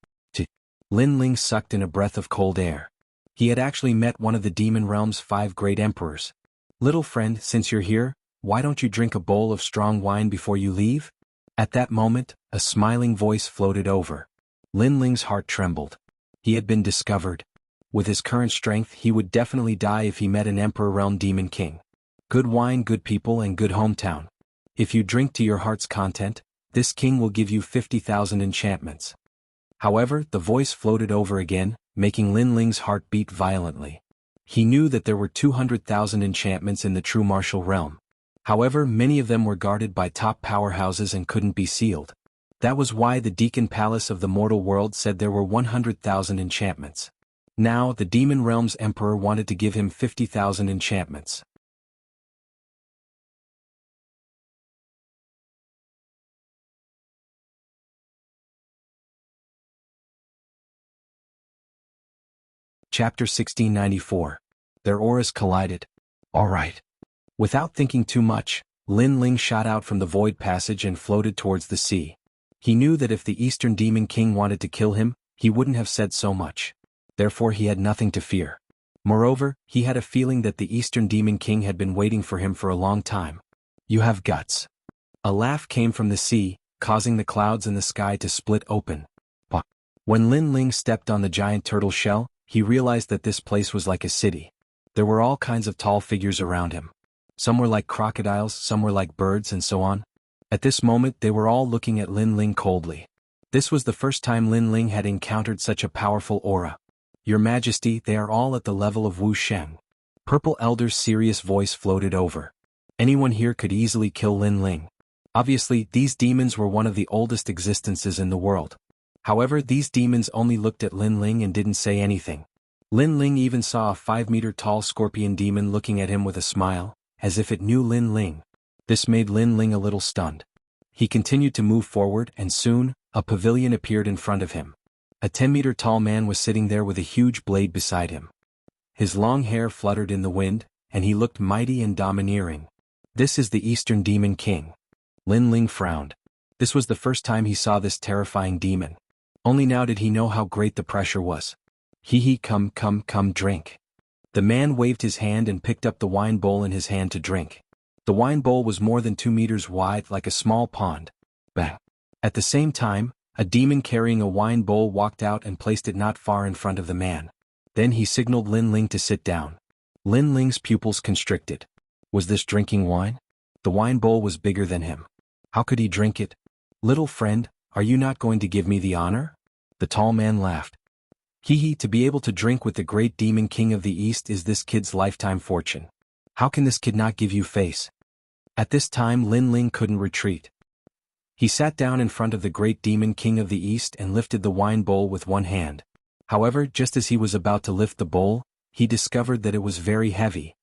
Lin Ling sucked in a breath of cold air. He had actually met one of the Demon Realm's 5 Great Emperors. Little friend, since you're here, why don't you drink a bowl of strong wine before you leave? At that moment, a smiling voice floated over. Lin Ling's heart trembled. He had been discovered. With his current strength, he would definitely die if he met an Emperor Realm Demon King. Good wine, good people, and good hometown. If you drink to your heart's content, this king will give you 50,000 enchantments. However, the voice floated over again, making Lin Ling's heart beat violently. He knew that there were 200,000 enchantments in the true martial realm. However, many of them were guarded by top powerhouses and couldn't be sealed. That was why the Deacon Palace of the mortal world said there were 100,000 enchantments. Now, the Demon Realm's Emperor wanted to give him 50,000 enchantments. Chapter 1694. Their auras collided. Alright. Without thinking too much, Lin Ling shot out from the void passage and floated towards the sea. He knew that if the Eastern Demon King wanted to kill him, he wouldn't have said so much. Therefore he had nothing to fear. Moreover, he had a feeling that the Eastern Demon King had been waiting for him for a long time. You have guts. A laugh came from the sea, causing the clouds in the sky to split open. When Lin Ling stepped on the giant turtle shell, he realized that this place was like a city. There were all kinds of tall figures around him. Some were like crocodiles, some were like birds, and so on. At this moment they were all looking at Lin Ling coldly. This was the first time Lin Ling had encountered such a powerful aura. Your Majesty, they are all at the level of Wuxia. Purple Elder's serious voice floated over. Anyone here could easily kill Lin Ling. Obviously, these demons were one of the oldest existences in the world. However, these demons only looked at Lin Ling and didn't say anything. Lin Ling even saw a 5-meter-tall scorpion demon looking at him with a smile, as if it knew Lin Ling. This made Lin Ling a little stunned. He continued to move forward and soon, a pavilion appeared in front of him. A 10-meter-tall man was sitting there with a huge blade beside him. His long hair fluttered in the wind, and he looked mighty and domineering. This is the Eastern Demon King. Lin Ling frowned. This was the first time he saw this terrifying demon. Only now did he know how great the pressure was. Come, drink. The man waved his hand and picked up the wine bowl in his hand to drink. The wine bowl was more than 2 meters wide, like a small pond. Bang. At the same time, a demon carrying a wine bowl walked out and placed it not far in front of the man. Then he signaled Lin Ling to sit down. Lin Ling's pupils constricted. Was this drinking wine? The wine bowl was bigger than him. How could he drink it? Little friend, are you not going to give me the honor? The tall man laughed. To be able to drink with the great demon king of the East is this kid's lifetime fortune. How can this kid not give you face? At this time Lin Ling couldn't retreat. He sat down in front of the great demon king of the East and lifted the wine bowl with one hand. However, just as he was about to lift the bowl, he discovered that it was very heavy.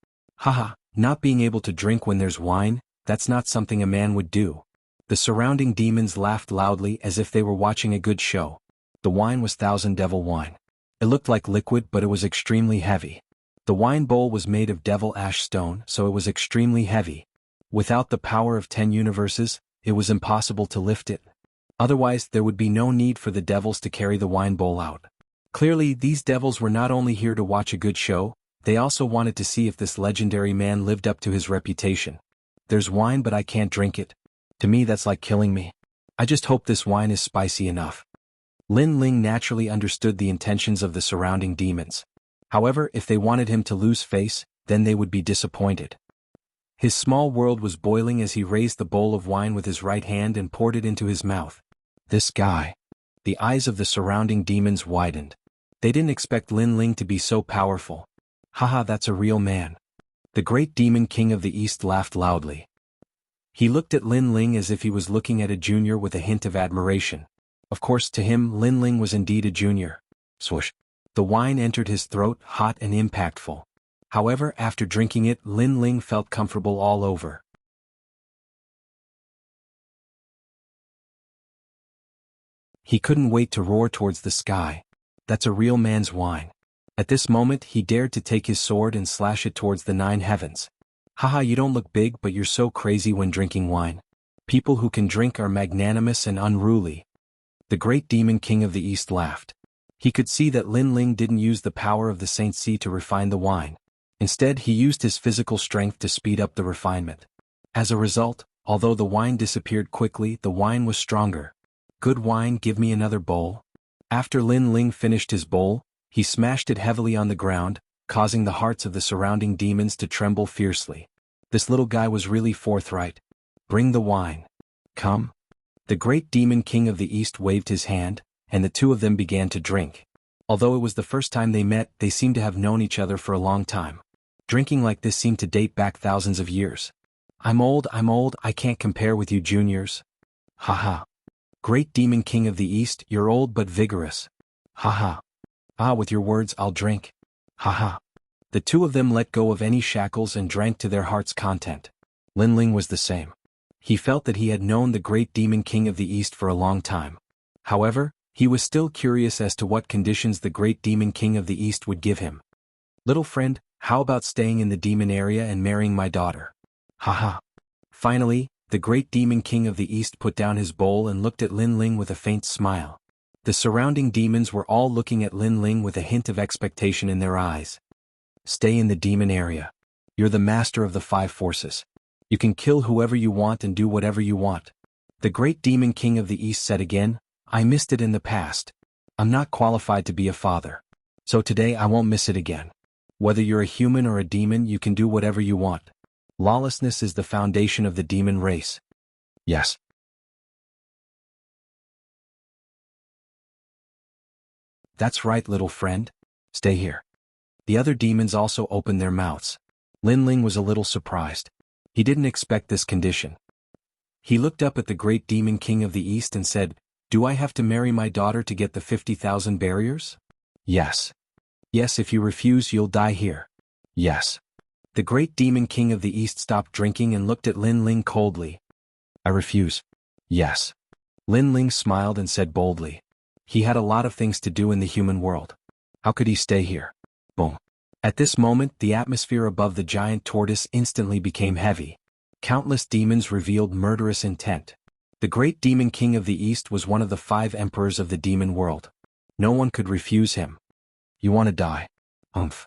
Not being able to drink when there's wine, that's not something a man would do. The surrounding demons laughed loudly as if they were watching a good show. The wine was Thousand Devil wine. It looked like liquid, but it was extremely heavy. The wine bowl was made of devil ash stone, so it was extremely heavy. Without the power of 10 universes, it was impossible to lift it. Otherwise, there would be no need for the devils to carry the wine bowl out. Clearly, these devils were not only here to watch a good show, they also wanted to see if this legendary man lived up to his reputation. There's wine, but I can't drink it. To me, that's like killing me. I just hope this wine is spicy enough. Lin Ling naturally understood the intentions of the surrounding demons. However, if they wanted him to lose face, then they would be disappointed. His small world was boiling as he raised the bowl of wine with his right hand and poured it into his mouth. This guy. The eyes of the surrounding demons widened. They didn't expect Lin Ling to be so powerful. That's a real man. The great demon king of the East laughed loudly. He looked at Lin Ling as if he was looking at a junior with a hint of admiration. Of course, to him, Lin Ling was indeed a junior. Swoosh. The wine entered his throat, hot and impactful. However, after drinking it, Lin Ling felt comfortable all over. He couldn't wait to roar towards the sky. That's a real man's wine. At this moment, he dared to take his sword and slash it towards the 9 heavens. You don't look big, but you're so crazy when drinking wine. People who can drink are magnanimous and unruly. The great demon king of the East laughed. He could see that Lin Ling didn't use the power of the Saint Sea to refine the wine. Instead, he used his physical strength to speed up the refinement. As a result, although the wine disappeared quickly, the wine was stronger. Good wine, give me another bowl. After Lin Ling finished his bowl, he smashed it heavily on the ground, causing the hearts of the surrounding demons to tremble fiercely. This little guy was really forthright. Bring the wine. Come. The great demon king of the East waved his hand, and the two of them began to drink. Although it was the first time they met, they seemed to have known each other for a long time. Drinking like this seemed to date back thousands of years. I'm old, I can't compare with you juniors. Haha. Great Demon King of the East, you're old but vigorous. Haha. Ah, with your words I'll drink. Haha. The two of them let go of any shackles and drank to their heart's content. Lin Ling was the same. He felt that he had known the Great Demon King of the East for a long time. However, he was still curious as to what conditions the Great Demon King of the East would give him. Little friend, how about staying in the demon area and marrying my daughter? Haha. Finally, the Great Demon King of the East put down his bowl and looked at Lin Ling with a faint smile. The surrounding demons were all looking at Lin Ling with a hint of expectation in their eyes. Stay in the demon area. You're the master of the 5 forces. You can kill whoever you want and do whatever you want. The Great Demon King of the East said again, I missed it in the past. I'm not qualified to be a father. So today I won't miss it again. Whether you're a human or a demon, you can do whatever you want. Lawlessness is the foundation of the demon race. Yes. That's right, little friend. Stay here. The other demons also opened their mouths. Lin Ling was a little surprised. He didn't expect this condition. He looked up at the Great Demon King of the East and said, Do I have to marry my daughter to get the 50,000 barriers? Yes. Yes, if you refuse you'll die here. Yes. The Great Demon King of the East stopped drinking and looked at Lin Ling coldly. I refuse. Yes. Lin Ling smiled and said boldly. He had a lot of things to do in the human world. How could he stay here? Boom. At this moment, the atmosphere above the giant tortoise instantly became heavy. Countless demons revealed murderous intent. The Great Demon King of the East was one of the 5 emperors of the demon world. No one could refuse him. You want to die? Umph.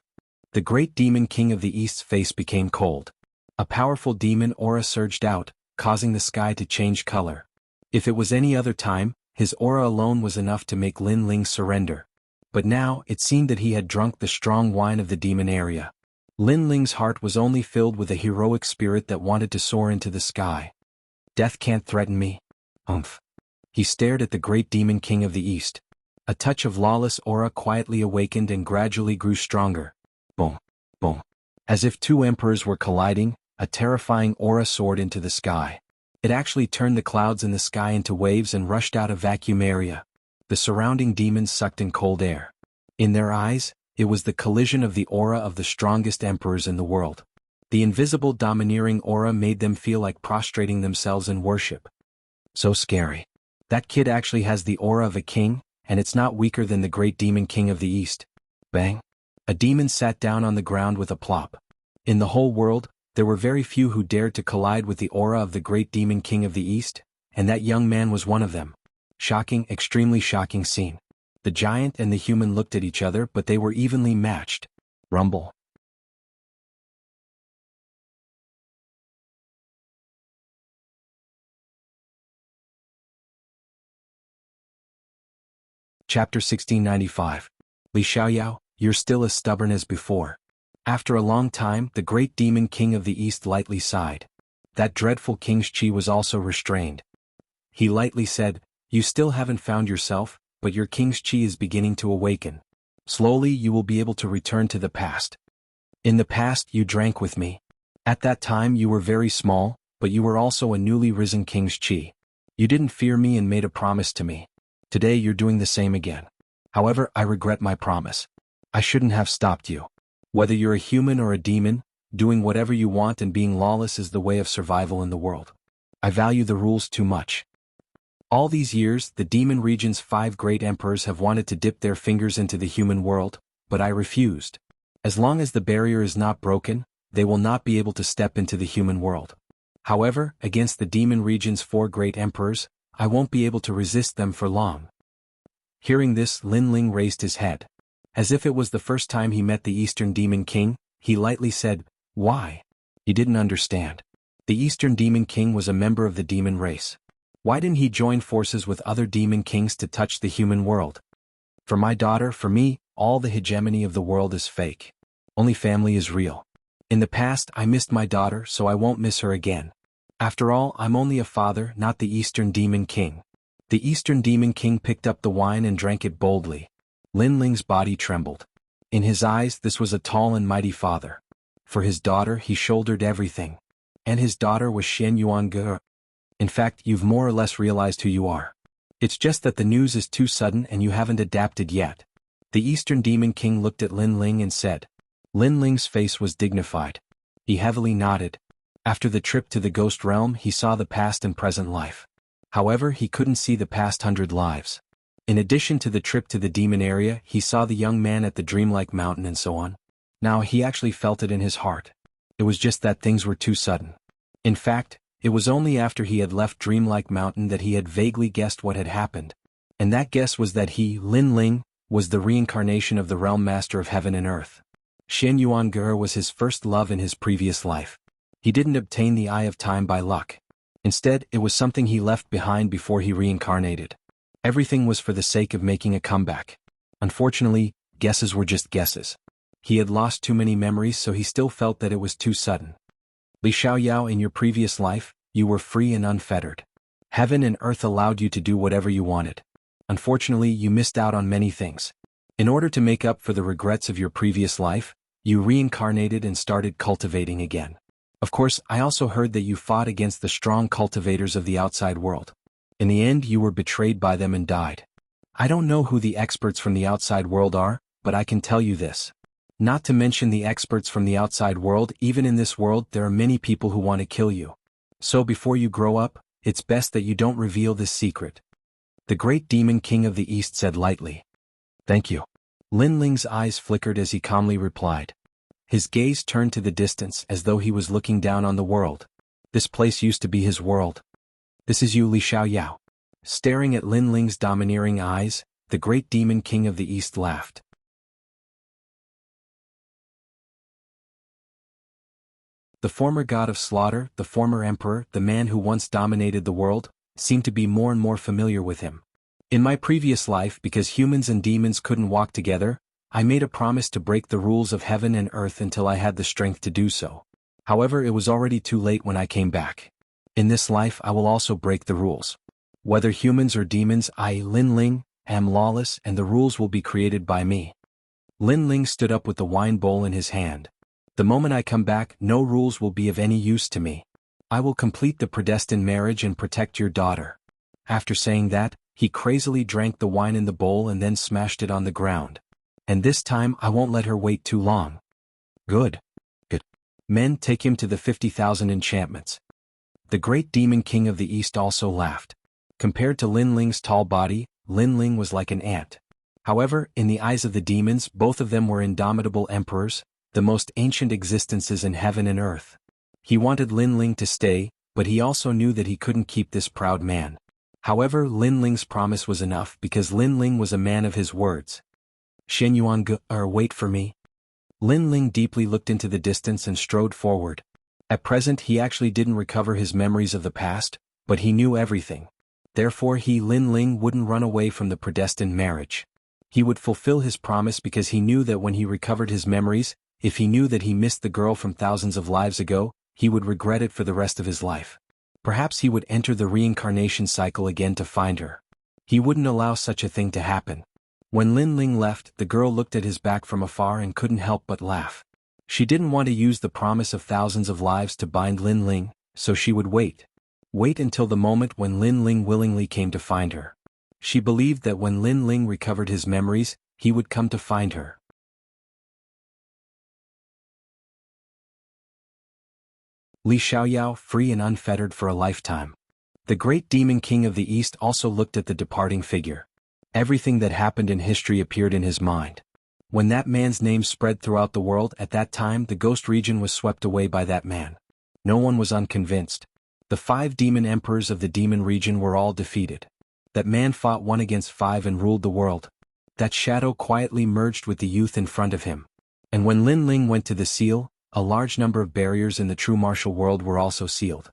The Great Demon King of the East's face became cold. A powerful demon aura surged out, causing the sky to change color. If it was any other time, his aura alone was enough to make Lin Ling surrender. But now, it seemed that he had drunk the strong wine of the demon area. Lin Ling's heart was only filled with a heroic spirit that wanted to soar into the sky. Death can't threaten me. Umph. He stared at the Great Demon King of the East. A touch of lawless aura quietly awakened and gradually grew stronger. Boom. Boom. As if 2 emperors were colliding, a terrifying aura soared into the sky. It actually turned the clouds in the sky into waves and rushed out a vacuum area. The surrounding demons sucked in cold air. In their eyes, it was the collision of the aura of the strongest emperors in the world. The invisible domineering aura made them feel like prostrating themselves in worship. So scary. That kid actually has the aura of a king, and it's not weaker than the Great Demon King of the East. Bang. A demon sat down on the ground with a plop. In the whole world, there were very few who dared to collide with the aura of the Great Demon King of the East, and that young man was one of them. Shocking, extremely shocking scene. The giant and the human looked at each other, but they were evenly matched. Rumble. Chapter 1695. Li Xiaoyao, you're still as stubborn as before. After a long time, the Great Demon King of the East lightly sighed. That dreadful king's chi was also restrained. He lightly said, You still haven't found yourself, but your king's chi is beginning to awaken. Slowly you will be able to return to the past. In the past you drank with me. At that time you were very small, but you were also a newly risen king's chi. You didn't fear me and made a promise to me. Today you're doing the same again. However, I regret my promise. I shouldn't have stopped you. Whether you're a human or a demon, doing whatever you want and being lawless is the way of survival in the world. I value the rules too much. All these years, the demon region's 5 great emperors have wanted to dip their fingers into the human world, but I refused. As long as the barrier is not broken, they will not be able to step into the human world. However, against the demon region's 4 great emperors, I won't be able to resist them for long. Hearing this, Lin Ling raised his head. As if it was the first time he met the Eastern Demon King, he lightly said, Why? He didn't understand. The Eastern Demon King was a member of the demon race. Why didn't he join forces with other demon kings to touch the human world? For my daughter, for me, all the hegemony of the world is fake. Only family is real. In the past, I missed my daughter, so I won't miss her again. After all, I'm only a father, not the Eastern Demon King. The Eastern Demon King picked up the wine and drank it boldly. Lin Ling's body trembled. In his eyes this was a tall and mighty father. For his daughter he shouldered everything. And his daughter was Shen Yuange. In fact, you've more or less realized who you are. It's just that the news is too sudden and you haven't adapted yet. The Eastern Demon King looked at Lin Ling and said. Lin Ling's face was dignified. He heavily nodded. After the trip to the ghost realm he saw the past and present life. However, he couldn't see the past 100 lives. In addition to the trip to the demon area, he saw the young man at the dreamlike mountain and so on. Now he actually felt it in his heart. It was just that things were too sudden. In fact, it was only after he had left dreamlike mountain that he had vaguely guessed what had happened. And that guess was that he, Lin Ling, was the reincarnation of the realm master of heaven and earth. Shen Yuange was his first love in his previous life. He didn't obtain the Eye of Time by luck. Instead, it was something he left behind before he reincarnated. Everything was for the sake of making a comeback. Unfortunately, guesses were just guesses. He had lost too many memories, so he still felt that it was too sudden. Li Xiaoyao, in your previous life, you were free and unfettered. Heaven and earth allowed you to do whatever you wanted. Unfortunately, you missed out on many things. In order to make up for the regrets of your previous life, you reincarnated and started cultivating again. Of course, I also heard that you fought against the strong cultivators of the outside world. In the end, you were betrayed by them and died. I don't know who the experts from the outside world are, but I can tell you this. Not to mention the experts from the outside world, even in this world there are many people who want to kill you. So before you grow up, it's best that you don't reveal this secret. The great demon king of the east said lightly. Thank you. Lin Ling's eyes flickered as he calmly replied. His gaze turned to the distance as though he was looking down on the world. This place used to be his world. This is you, Li Xiaoyao. Staring at Lin Ling's domineering eyes, the great demon king of the east laughed. The former god of slaughter, the former emperor, the man who once dominated the world, seemed to be more and more familiar with him. In my previous life, because humans and demons couldn't walk together, I made a promise to break the rules of heaven and earth until I had the strength to do so. However, it was already too late when I came back. In this life I will also break the rules. Whether humans or demons, I, Lin Ling, am lawless and the rules will be created by me. Lin Ling stood up with the wine bowl in his hand. The moment I come back, no rules will be of any use to me. I will complete the predestined marriage and protect your daughter. After saying that, he crazily drank the wine in the bowl and then smashed it on the ground. And this time I won't let her wait too long. Good. Good. Men, take him to the 50,000 enchantments. The great demon king of the east also laughed. Compared to Lin Ling's tall body, Lin Ling was like an ant. However, in the eyes of the demons, both of them were indomitable emperors, the most ancient existences in heaven and earth. He wanted Lin Ling to stay, but he also knew that he couldn't keep this proud man. However, Lin Ling's promise was enough because Lin Ling was a man of his words. Shen Yuange, wait for me. Lin Ling deeply looked into the distance and strode forward. At present he actually didn't recover his memories of the past, but he knew everything. Therefore he, Lin Ling, wouldn't run away from the predestined marriage. He would fulfill his promise because he knew that when he recovered his memories, if he knew that he missed the girl from thousands of lives ago, he would regret it for the rest of his life. Perhaps he would enter the reincarnation cycle again to find her. He wouldn't allow such a thing to happen. When Lin Ling left, the girl looked at his back from afar and couldn't help but laugh. She didn't want to use the promise of thousands of lives to bind Lin Ling, so she would wait. Wait until the moment when Lin Ling willingly came to find her. She believed that when Lin Ling recovered his memories, he would come to find her. Li Xiaoyao, free and unfettered for a lifetime. The great demon king of the east also looked at the departing figure. Everything that happened in history appeared in his mind. When that man's name spread throughout the world, at that time the ghost region was swept away by that man. No one was unconvinced. The 5 demon emperors of the demon region were all defeated. That man fought 1 against 5 and ruled the world. That shadow quietly merged with the youth in front of him. And when Lin Ling went to the seal, a large number of barriers in the true martial world were also sealed.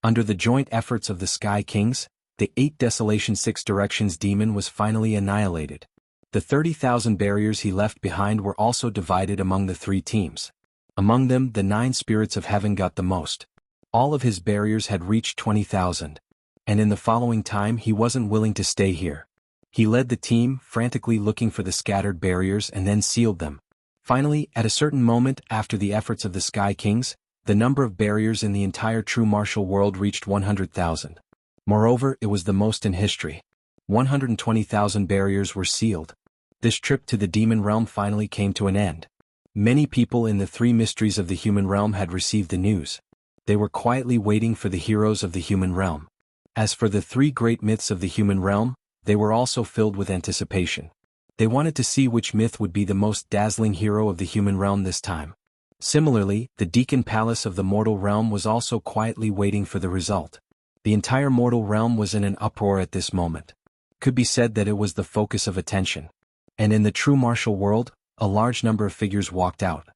Under the joint efforts of the Sky Kings, the 8 Desolation 6 Directions demon was finally annihilated. The 30,000 barriers he left behind were also divided among the 3 teams. Among them, the 9 spirits of heaven got the most. All of his barriers had reached 20,000. And in the following time he wasn't willing to stay here. He led the team, frantically looking for the scattered barriers and then sealed them. Finally, at a certain moment after the efforts of the Sky Kings, the number of barriers in the entire true martial world reached 100,000. Moreover, it was the most in history. 120,000 barriers were sealed. This trip to the demon realm finally came to an end. Many people in the three mysteries of the human realm had received the news. They were quietly waiting for the heroes of the human realm. As for the three great myths of the human realm, they were also filled with anticipation. They wanted to see which myth would be the most dazzling hero of the human realm this time. Similarly, the Deacon Palace of the mortal realm was also quietly waiting for the result. The entire mortal realm was in an uproar at this moment. Could be said that it was the focus of attention. And in the true martial world, a large number of figures walked out.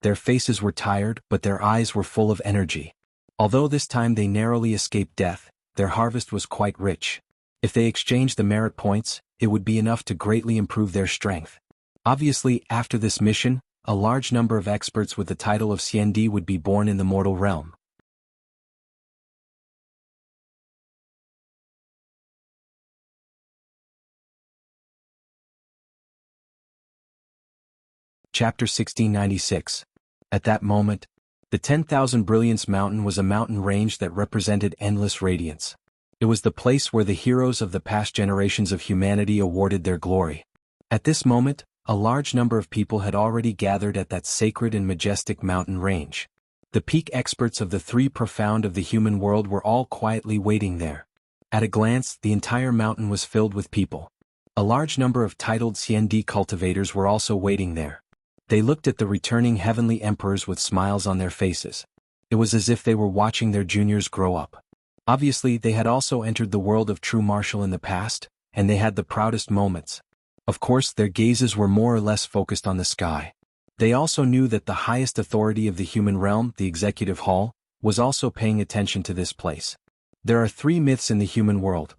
Their faces were tired, but their eyes were full of energy. Although this time they narrowly escaped death, their harvest was quite rich. If they exchanged the merit points, it would be enough to greatly improve their strength. Obviously, after this mission, a large number of experts with the title of CND would be born in the mortal realm. Chapter 1696. At that moment, the 10,000 Brilliance Mountain was a mountain range that represented endless radiance. It was the place where the heroes of the past generations of humanity awarded their glory. At this moment, a large number of people had already gathered at that sacred and majestic mountain range. The peak experts of the three profound of the human world were all quietly waiting there. At a glance, the entire mountain was filled with people. A large number of titled CND cultivators were also waiting there. They looked at the returning heavenly emperors with smiles on their faces. It was as if they were watching their juniors grow up. Obviously, they had also entered the world of true martial in the past, and they had the proudest moments. Of course, their gazes were more or less focused on the sky. They also knew that the highest authority of the human realm, the Executive Hall, was also paying attention to this place. There are three myths in the human world: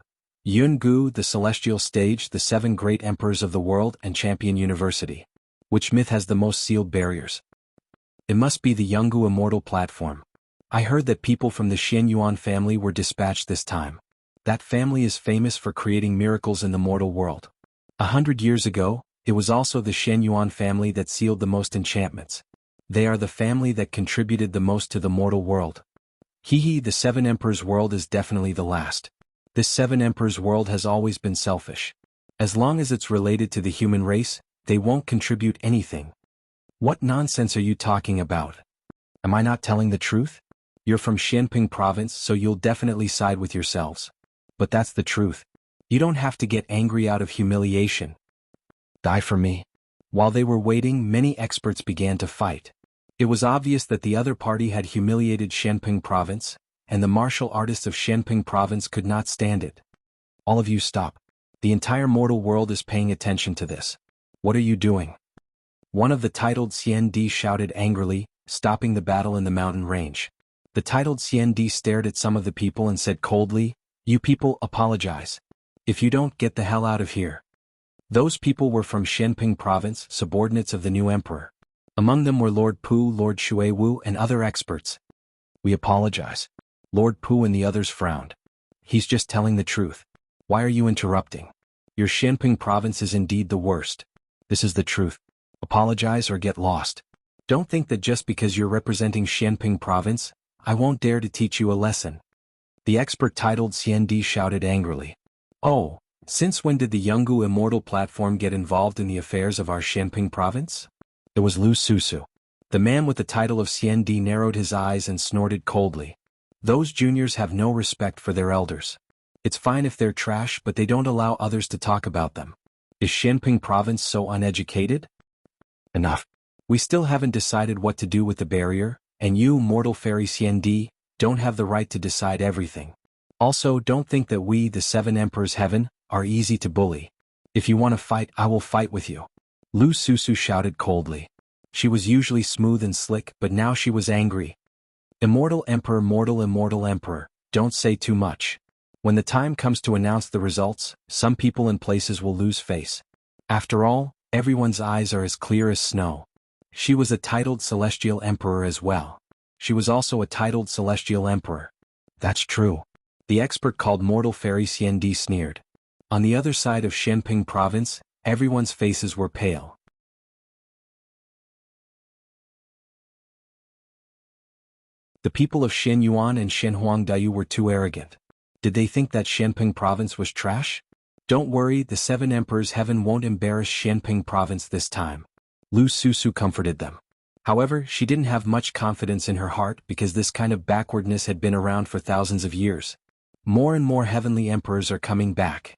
Jianghu, the celestial stage, the seven great emperors of the world, and Champion University. Which myth has the most sealed barriers? It must be the Jianghu immortal platform. I heard that people from the Xian Yuan family were dispatched this time. That family is famous for creating miracles in the mortal world. 100 years ago, it was also the Xian Yuan family that sealed the most enchantments. They are the family that contributed the most to the mortal world. The Seven Emperors world is definitely the last. This Seven Emperors world has always been selfish. As long as it's related to the human race, they won't contribute anything. What nonsense are you talking about? Am I not telling the truth? You're from Xianping province, so you'll definitely side with yourselves. But that's the truth. You don't have to get angry out of humiliation. Die for me. While they were waiting, many experts began to fight. It was obvious that the other party had humiliated Xianping province, and the martial artists of Xianping province could not stand it. All of you stop. The entire mortal world is paying attention to this. What are you doing? One of the titled CND shouted angrily, stopping the battle in the mountain range. The titled CND stared at some of the people and said coldly, "You people, apologize. If you don't, get the hell out of here." Those people were from Xianping province, subordinates of the new emperor. Among them were Lord Pu, Lord Shuiwu, and other experts. "We apologize." Lord Pu and the others frowned. "He's just telling the truth. Why are you interrupting? Your Xianping province is indeed the worst. This is the truth. Apologize or get lost. Don't think that just because you're representing Xianping province, I won't dare to teach you a lesson." The expert titled CND shouted angrily. "Oh, since when did the Jianghu immortal platform get involved in the affairs of our Xianping province?" It was Lu Susu. The man with the title of CND narrowed his eyes and snorted coldly. "Those juniors have no respect for their elders. It's fine if they're trash, but they don't allow others to talk about them. Is Xianping province so uneducated? Enough. We still haven't decided what to do with the barrier, and you, mortal fairy CND, don't have the right to decide everything. Also, don't think that we, the Seven Emperors Heaven, are easy to bully. If you want to fight, I will fight with you." Lu Susu shouted coldly. She was usually smooth and slick, but now she was angry. "Immortal Emperor, immortal Emperor, don't say too much. When the time comes to announce the results, some people and places will lose face. After all, everyone's eyes are as clear as snow." She was a titled Celestial Emperor as well. She was also a titled Celestial Emperor. "That's true." The expert called Mortal Fairy CND sneered. On the other side of Shenping province, everyone's faces were pale. The people of Xinyuan and Shenhuangdayu were too arrogant. Did they think that Shenping province was trash? Don't worry, the 7 Emperors' Heaven won't embarrass Shenping province this time. Lu Susu comforted them. However, she didn't have much confidence in her heart because this kind of backwardness had been around for thousands of years. More and more heavenly emperors are coming back.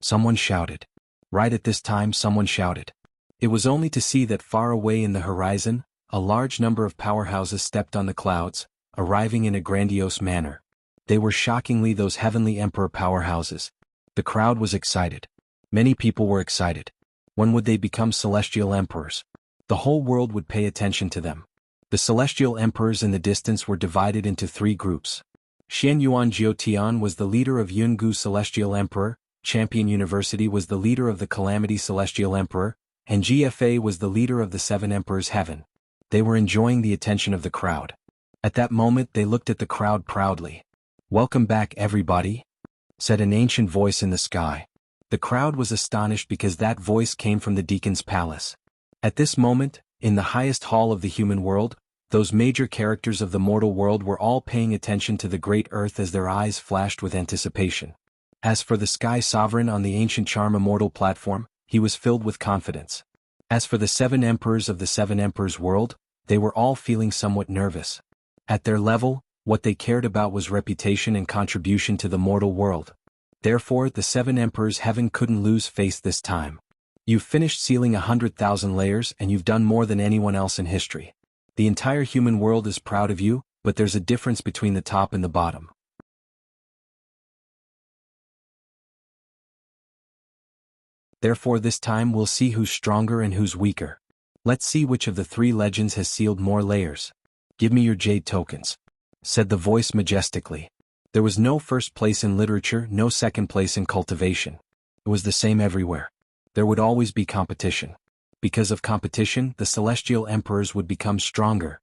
Someone shouted. Right at this time someone shouted. It was only to see that far away in the horizon, a large number of powerhouses stepped on the clouds, arriving in a grandiose manner. They were shockingly those heavenly emperor powerhouses. The crowd was excited. Many people were excited. When would they become celestial emperors? The whole world would pay attention to them. The celestial emperors in the distance were divided into 3 groups. Xianyuan Jiutian was the leader of Jianghu Celestial Emperor, Champion University was the leader of the Calamity Celestial Emperor, and GFA was the leader of the 7 Emperors' Heaven. They were enjoying the attention of the crowd. At that moment they looked at the crowd proudly. "Welcome back, everybody," said an ancient voice in the sky. The crowd was astonished because that voice came from the deacon's palace. At this moment, in the highest hall of the human world, those major characters of the mortal world were all paying attention to the great earth as their eyes flashed with anticipation. As for the Sky Sovereign on the ancient charm immortal platform, he was filled with confidence. As for the 7 Emperors of the 7 Emperors world, they were all feeling somewhat nervous. At their level, what they cared about was reputation and contribution to the mortal world. Therefore, the 7 Emperors' Heaven couldn't lose face this time. You've finished sealing 100,000 layers and you've done more than anyone else in history. The entire human world is proud of you, but there's a difference between the top and the bottom. Therefore this time we'll see who's stronger and who's weaker. Let's see which of the 3 legends has sealed more layers. Give me your jade tokens, said the voice majestically. There was no first place in literature, no second place in cultivation. It was the same everywhere. There would always be competition. Because of competition, the celestial emperors would become stronger.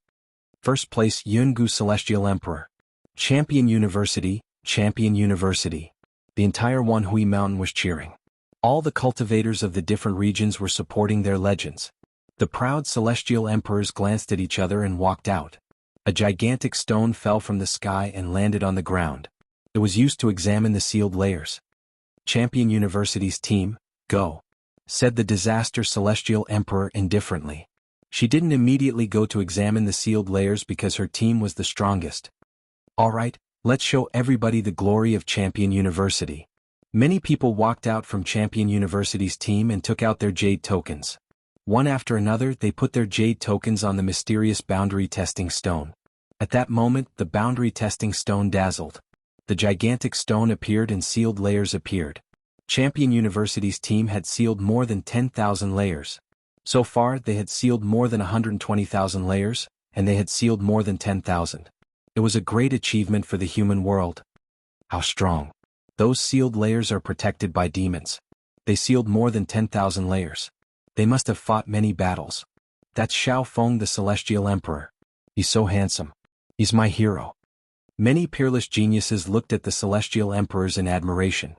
First place, Jianghu Celestial Emperor. Champion University, Champion University. The entire Wanhui Mountain was cheering. All the cultivators of the different regions were supporting their legends. The proud celestial emperors glanced at each other and walked out. A gigantic stone fell from the sky and landed on the ground. It was used to examine the sealed layers. Champion University's team, go, said the disaster celestial emperor indifferently. She didn't immediately go to examine the sealed layers because her team was the strongest. All right, let's show everybody the glory of Champion University. Many people walked out from Champion University's team and took out their jade tokens. One after another they put their jade tokens on the mysterious boundary testing stone. At that moment the boundary testing stone dazzled. The gigantic stone appeared and sealed layers appeared. Champion University's team had sealed more than 10,000 layers. So far they had sealed more than 120,000 layers, and they had sealed more than 10,000. It was a great achievement for the human world. How strong. Those sealed layers are protected by demons. They sealed more than 10,000 layers. They must have fought many battles. That's Xiao Feng the Celestial Emperor. He's so handsome. He's my hero. Many peerless geniuses looked at the Celestial Emperors in admiration.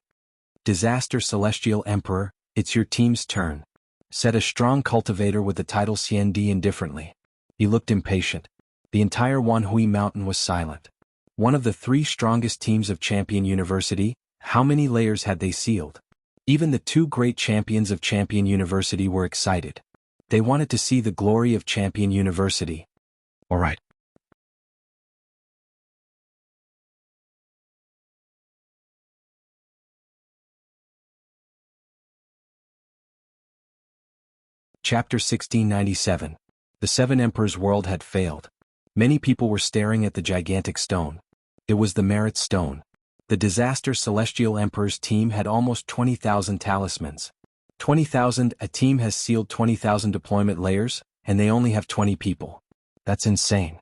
Disaster Celestial Emperor, it's your team's turn, said a strong cultivator with the title Xiandi indifferently. He looked impatient. The entire Wanhui Mountain was silent. One of the 3 strongest teams of Champion University, how many layers had they sealed? Even the 2 great champions of Champion University were excited. They wanted to see the glory of Champion University. All right. Chapter 1697. The 7 Emperors' world had failed. Many people were staring at the gigantic stone. It was the Merit Stone. The disaster Celestial Emperor's team had almost 20,000 talismans. 20,000, a team has sealed 20,000 deployment layers, and they only have 20 people. That's insane.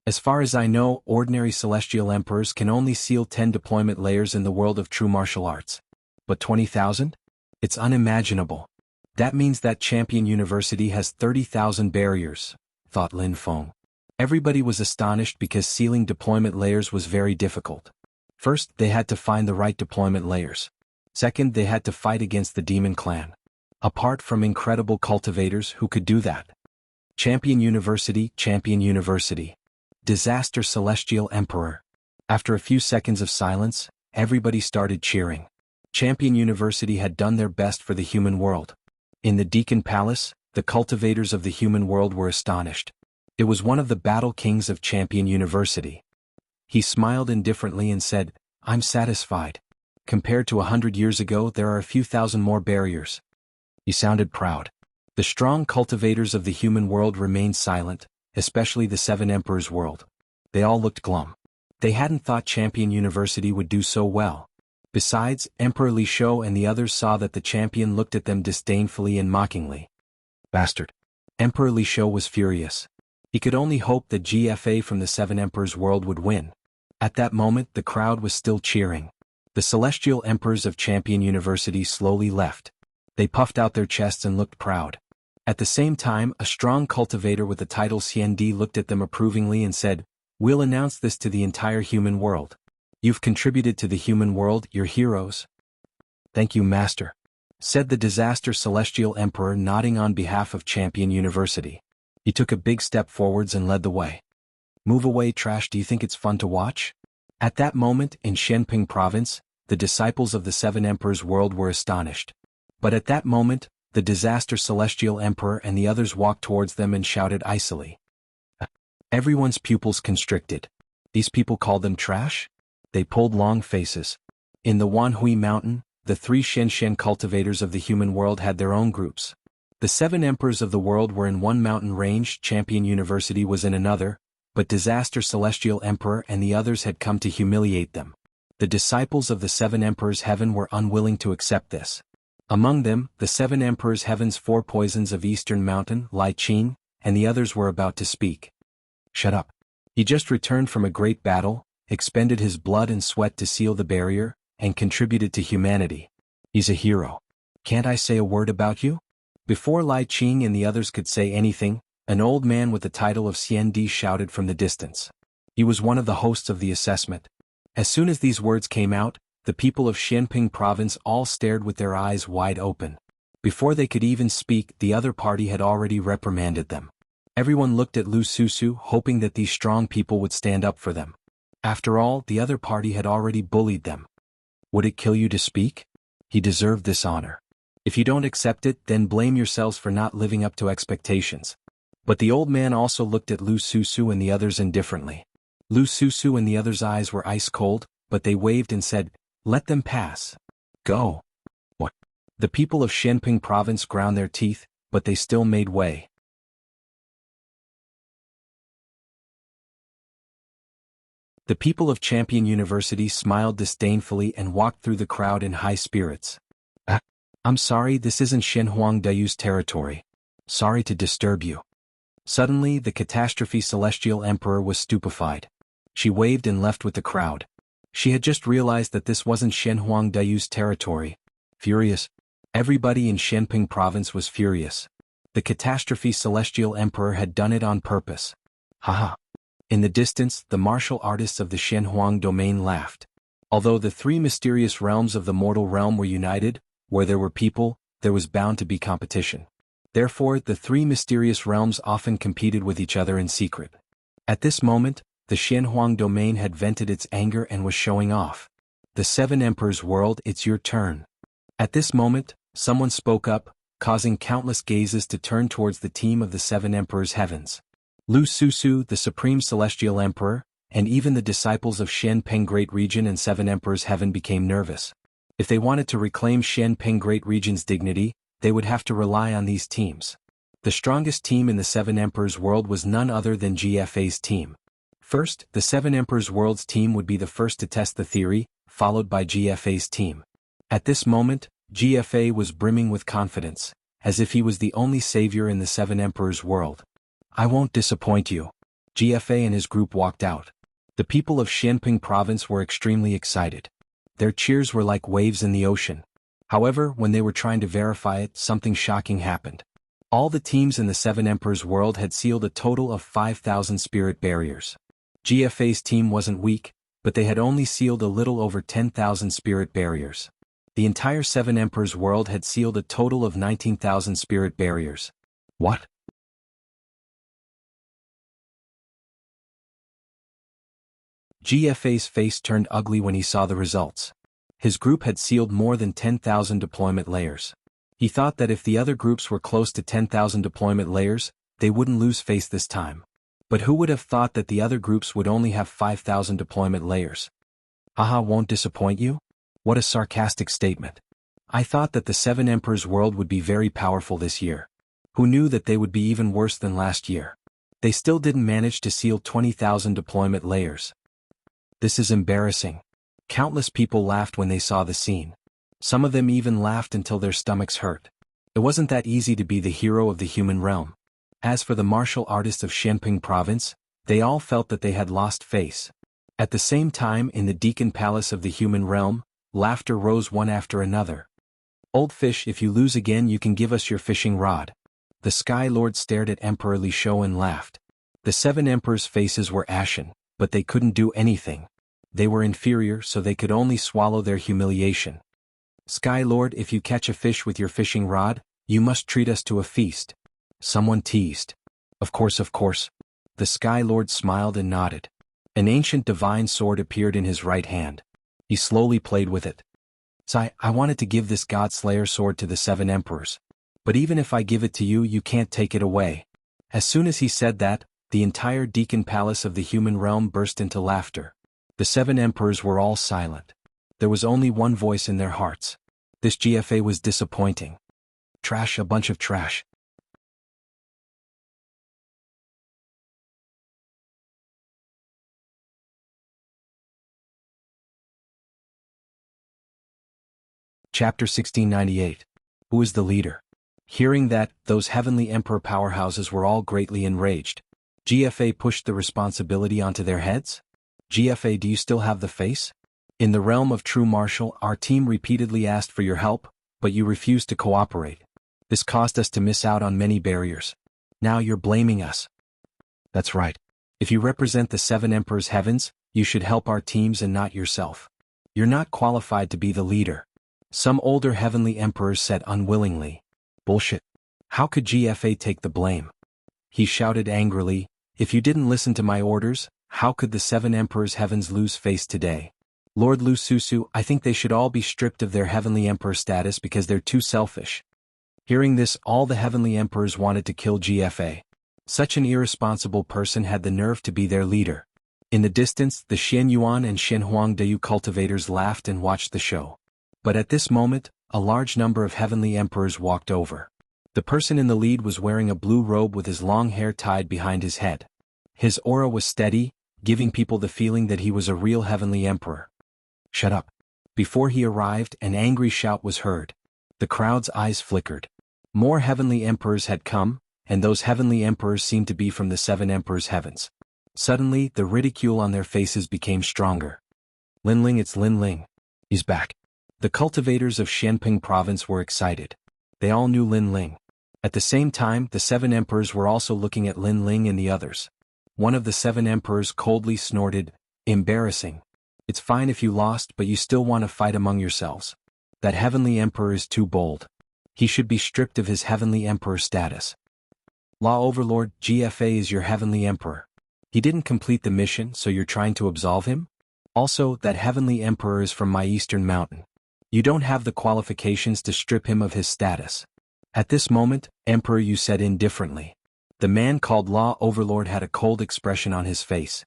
As far as I know, ordinary Celestial Emperors can only seal 10 deployment layers in the world of true martial arts. But 20,000? It's unimaginable. That means that Champion University has 30,000 barriers, thought Lin Feng. Everybody was astonished because sealing deployment layers was very difficult. First, they had to find the right deployment layers. Second, they had to fight against the demon clan. Apart from incredible cultivators who could do that. Champion University. Disaster Celestial Emperor. After a few seconds of silence, everybody started cheering. Champion University had done their best for the human world. In the Deacon Palace, the cultivators of the human world were astonished. It was one of the battle kings of Champion University. He smiled indifferently and said, "I'm satisfied. Compared to 100 years ago, there are a few thousand more barriers." He sounded proud. The strong cultivators of the human world remained silent, especially the Seven Emperors' world. They all looked glum. They hadn't thought Champion University would do so well. Besides, Emperor Li Shou and the others saw that the champion looked at them disdainfully and mockingly. Bastard. Emperor Li Shou was furious. He could only hope that GFA from the Seven Emperors' world would win. At that moment, the crowd was still cheering. The Celestial Emperors of Champion University slowly left. They puffed out their chests and looked proud. At the same time, a strong cultivator with the title CND looked at them approvingly and said, "We'll announce this to the entire human world. You've contributed to the human world, you're heroes." "Thank you, Master," said the Disaster Celestial Emperor, nodding on behalf of Champion University. He took a big step forwards and led the way. "Move away, trash, do you think it's fun to watch?" At that moment, in Shenping Province, the disciples of the Seven Emperors' world were astonished. But at that moment, the Disaster Celestial Emperor and the others walked towards them and shouted icily. Everyone's pupils constricted. These people called them trash? They pulled long faces. In the Wanhui Mountain, the three Shenshen cultivators of the human world had their own groups. The Seven Emperors of the world were in one mountain range, Champion University was in another, but Disaster Celestial Emperor and the others had come to humiliate them. The disciples of the Seven Emperors' heaven were unwilling to accept this. Among them, the Seven Emperors' heaven's four poisons of Eastern Mountain, Lai Qing, and the others were about to speak. "Shut up. He just returned from a great battle, expended his blood and sweat to seal the barrier, and contributed to humanity. He's a hero. Can't I say a word about you?" Before Lai Qing and the others could say anything, an old man with the title of CND shouted from the distance. He was one of the hosts of the assessment. As soon as these words came out, the people of Shenping Province all stared with their eyes wide open. Before they could even speak, the other party had already reprimanded them. Everyone looked at Lu Susu, hoping that these strong people would stand up for them. After all, the other party had already bullied them. Would it kill you to speak? He deserved this honor. If you don't accept it, then blame yourselves for not living up to expectations. But the old man also looked at Lu Susu and the others indifferently. Lu Susu and the others' eyes were ice cold, but they waved and said, "Let them pass. Go." What? The people of Shenping Province ground their teeth, but they still made way. The people of Champion University smiled disdainfully and walked through the crowd in high spirits. "I'm sorry, this isn't Shenhuang Dayu's territory. Sorry to disturb you." Suddenly, the Catastrophe Celestial Emperor was stupefied. She waved and left with the crowd. She had just realized that this wasn't Shenhuang Dayu's territory. Furious. Everybody in Shenping Province was furious. The Catastrophe Celestial Emperor had done it on purpose. Haha. In the distance, the martial artists of the Shenhuang domain laughed. Although the three mysterious realms of the mortal realm were united, where there were people, there was bound to be competition. Therefore, the three mysterious realms often competed with each other in secret. At this moment, the Shenhuang domain had vented its anger and was showing off. "The Seven Emperors' world, it's your turn." At this moment, someone spoke up, causing countless gazes to turn towards the team of the Seven Emperors' heavens. Lu Susu, the Supreme Celestial Emperor, and even the disciples of Shenping Great Region and Seven Emperors' Heaven became nervous. If they wanted to reclaim Shenping Great Region's dignity, they would have to rely on these teams. The strongest team in the Seven Emperors' world was none other than GFA's team. First, the Seven Emperors' world's team would be the first to test the theory, followed by GFA's team. At this moment, GFA was brimming with confidence, as if he was the only savior in the Seven Emperors' world. "I won't disappoint you." GFA and his group walked out. The people of Shenping Province were extremely excited. Their cheers were like waves in the ocean. However, when they were trying to verify it, something shocking happened. All the teams in the Seven Emperors' world had sealed a total of 5,000 spirit barriers. GFA's team wasn't weak, but they had only sealed a little over 10,000 spirit barriers. The entire Seven Emperors world had sealed a total of 19,000 spirit barriers. What? GFA's face turned ugly when he saw the results. His group had sealed more than 10,000 deployment layers. He thought that if the other groups were close to 10,000 deployment layers, they wouldn't lose face this time. But who would have thought that the other groups would only have 5,000 deployment layers? Haha, won't disappoint you? What a sarcastic statement. I thought that the Seven Emperors world would be very powerful this year. Who knew that they would be even worse than last year? They still didn't manage to seal 20,000 deployment layers. This is embarrassing. Countless people laughed when they saw the scene. Some of them even laughed until their stomachs hurt. It wasn't that easy to be the hero of the human realm. As for the martial artists of Xianping province, they all felt that they had lost face. At the same time, in the Deacon Palace of the human realm, laughter rose one after another. Old fish, if you lose again you can give us your fishing rod. The Sky Lord stared at Emperor Li Shou and laughed. The seven emperors' faces were ashen, but they couldn't do anything. They were inferior, so they could only swallow their humiliation. Sky Lord, if you catch a fish with your fishing rod, you must treat us to a feast. Someone teased. Of course. The Sky Lord smiled and nodded. An ancient divine sword appeared in his right hand. He slowly played with it. I wanted to give this God Slayer sword to the seven emperors. But even if I give it to you, you can't take it away. As soon as he said that, the entire Deacon Palace of the human realm burst into laughter. The seven emperors were all silent. There was only one voice in their hearts. This GFA was disappointing. Trash, a bunch of trash. Chapter 1698. Who is the leader? Hearing that, those heavenly emperor powerhouses were all greatly enraged. GFA pushed the responsibility onto their heads? GFA, do you still have the face? In the realm of true martial, our team repeatedly asked for your help, but you refused to cooperate. This caused us to miss out on many barriers. Now you're blaming us. That's right. If you represent the seven emperors' heavens, you should help our teams and not yourself. You're not qualified to be the leader. Some older heavenly emperors said unwillingly. Bullshit. How could GFA take the blame? He shouted angrily, if you didn't listen to my orders, how could the seven emperors' heavens lose face today? Lord Lu Susu, I think they should all be stripped of their heavenly emperor status because they're too selfish. Hearing this, all the heavenly emperors wanted to kill GFA. Such an irresponsible person had the nerve to be their leader. In the distance, the Xian Yuan and Xian Huangdeyu cultivators laughed and watched the show. But at this moment, a large number of heavenly emperors walked over. The person in the lead was wearing a blue robe with his long hair tied behind his head. His aura was steady, giving people the feeling that he was a real heavenly emperor. Shut up. Before he arrived, an angry shout was heard. The crowd's eyes flickered. More heavenly emperors had come, and those heavenly emperors seemed to be from the seven emperors' heavens. Suddenly, the ridicule on their faces became stronger. Linling, it's Linling. He's back. The cultivators of Xianping province were excited. They all knew Linling. At the same time, the seven emperors were also looking at Linling and the others. One of the seven emperors coldly snorted, embarrassing. It's fine if you lost, but you still want to fight among yourselves. That heavenly emperor is too bold. He should be stripped of his heavenly emperor status. Law Overlord, GFA is your heavenly emperor. He didn't complete the mission, so you're trying to absolve him? Also, that heavenly emperor is from my eastern mountain. You don't have the qualifications to strip him of his status. At this moment, Emperor Yu said indifferently. The man called Law Overlord had a cold expression on his face.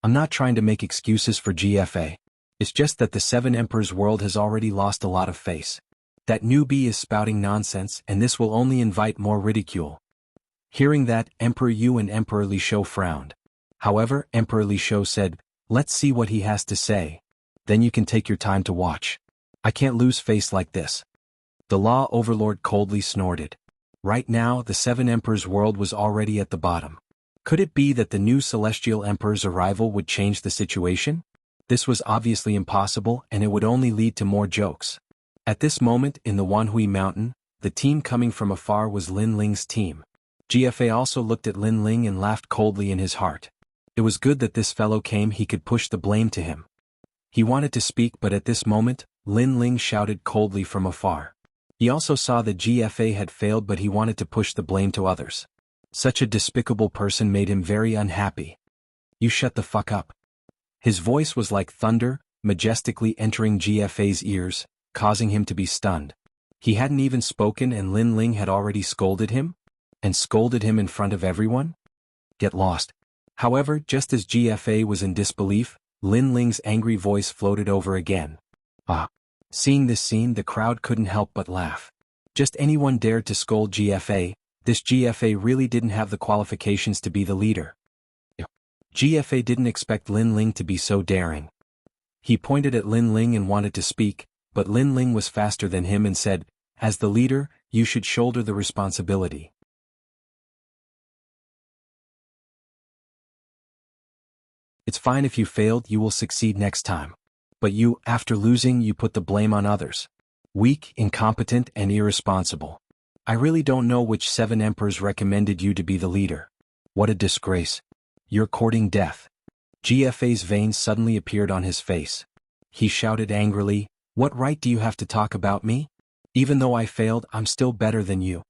I'm not trying to make excuses for GFA. It's just that the seven emperors world has already lost a lot of face. That newbie is spouting nonsense, and this will only invite more ridicule. Hearing that, Emperor Yu and Emperor Li Shou frowned. However, Emperor Li Shou said, let's see what he has to say. Then you can take your time to watch. I can't lose face like this. The Law Overlord coldly snorted. Right now, the seven emperors world was already at the bottom. Could it be that the new celestial emperor's arrival would change the situation? This was obviously impossible, and it would only lead to more jokes. At this moment, in the Wanhui mountain, the team coming from afar was Lin Ling's team. GFA also looked at Lin Ling and laughed coldly in his heart. It was good that this fellow came, he could push the blame to him. He wanted to speak, but at this moment, Lin Ling shouted coldly from afar. He also saw that GFA had failed, but he wanted to push the blame to others. Such a despicable person made him very unhappy. You shut the fuck up. His voice was like thunder, majestically entering GFA's ears, causing him to be stunned. He hadn't even spoken and Lin Ling had already scolded him? And scolded him in front of everyone? Get lost. However, just as GFA was in disbelief, Lin Ling's angry voice floated over again. Ah. Seeing this scene, the crowd couldn't help but laugh. Just anyone dared to scold GFA. This GFA really didn't have the qualifications to be the leader. GFA didn't expect Lin Ling to be so daring. He pointed at Lin Ling and wanted to speak, but Lin Ling was faster than him and said, "As the leader, you should shoulder the responsibility. It's fine if you failed, you will succeed next time. But you, after losing, you put the blame on others. Weak, incompetent, and irresponsible. I really don't know which 7 emperors recommended you to be the leader. What a disgrace. You're courting death." GFA's veins suddenly appeared on his face. He shouted angrily, "What right do you have to talk about me? Even though I failed, I'm still better than you."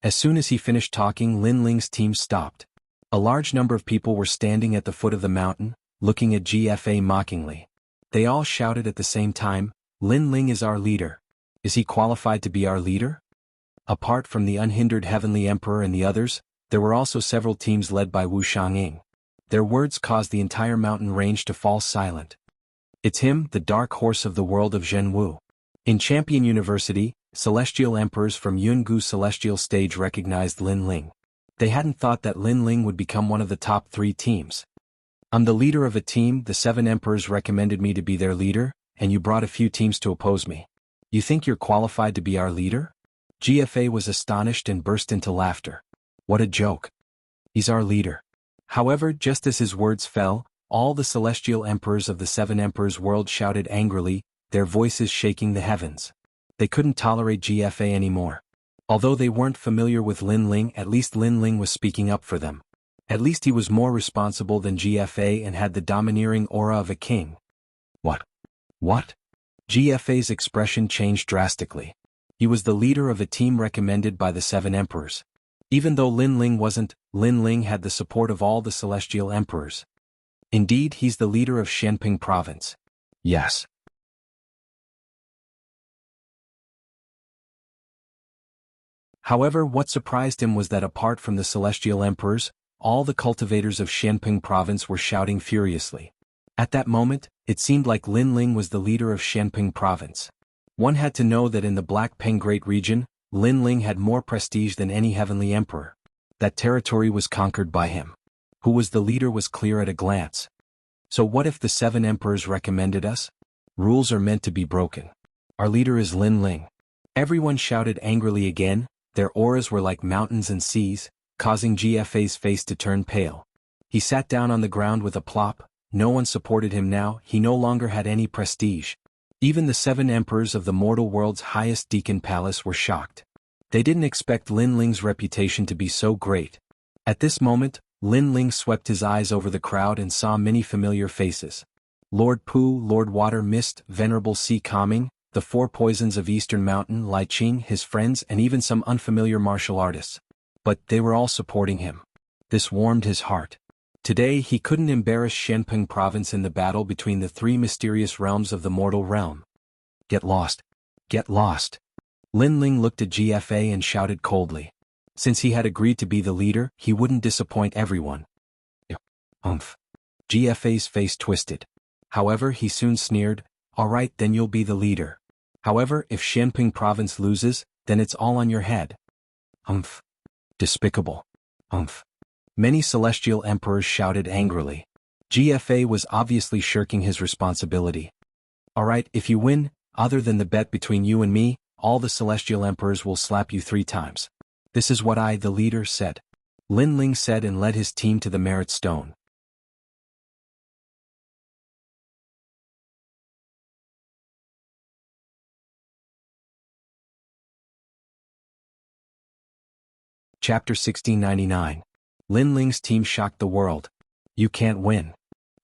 As soon as he finished talking, Lin Ling's team stopped. A large number of people were standing at the foot of the mountain, looking at GFA mockingly. They all shouted at the same time, "Lin Ling is our leader. Is he qualified to be our leader?" Apart from the unhindered Heavenly Emperor and the others, there were also several teams led by Wuxia. Their words caused the entire mountain range to fall silent. It's him, the dark horse of the world of Jianghu. In Champion University, celestial emperors from Jianghu Celestial Stage recognized Lin Ling. They hadn't thought that Lin Ling would become one of the top 3 teams. "I'm the leader of a team, the 7 emperors recommended me to be their leader, and you brought a few teams to oppose me. You think you're qualified to be our leader?" GFA was astonished and burst into laughter. What a joke. He's our leader. However, just as his words fell, all the celestial emperors of the 7 emperors world shouted angrily, their voices shaking the heavens. They couldn't tolerate GFA anymore. Although they weren't familiar with Lin Ling, at least Lin Ling was speaking up for them. At least he was more responsible than GFA and had the domineering aura of a king. What? What? GFA's expression changed drastically. He was the leader of a team recommended by the 7 emperors. Even though Lin Ling wasn't, Lin Ling had the support of all the celestial emperors. Indeed, he's the leader of Shenping province. Yes. However, what surprised him was that apart from the celestial emperors, all the cultivators of Shenping province were shouting furiously. At that moment, it seemed like Lin Ling was the leader of Shenping province. One had to know that in the Black Peng Great region, Lin Ling had more prestige than any heavenly emperor. That territory was conquered by him. Who was the leader was clear at a glance. So what if the 7 emperors recommended us? Rules are meant to be broken. Our leader is Lin Ling. Everyone shouted angrily again. Their auras were like mountains and seas, causing GFA's face to turn pale. He sat down on the ground with a plop. No one supported him now, he no longer had any prestige. Even the 7 emperors of the mortal world's highest deacon palace were shocked. They didn't expect Lin Ling's reputation to be so great. At this moment, Lin Ling swept his eyes over the crowd and saw many familiar faces. Lord Pu, Lord Water Mist, Venerable Sea Calming, the 4 poisons of Eastern Mountain, Lai Ching, his friends, and even some unfamiliar martial artists. But they were all supporting him. This warmed his heart. Today he couldn't embarrass Shenping province in the battle between the 3 mysterious realms of the mortal realm. Get lost. Get lost. Lin Ling looked at GFA and shouted coldly. Since he had agreed to be the leader, he wouldn't disappoint everyone. GFA's face twisted. However, he soon sneered, "All right, then you'll be the leader. However, if Shenping province loses, then it's all on your head." Despicable. Many celestial emperors shouted angrily. GFA was obviously shirking his responsibility. "All right, if you win, other than the bet between you and me, all the celestial emperors will slap you 3 times. This is what I, the leader, said." Lin Ling said and led his team to the merit stone. Chapter 1699. Lin Ling's team shocked the world. You can't win.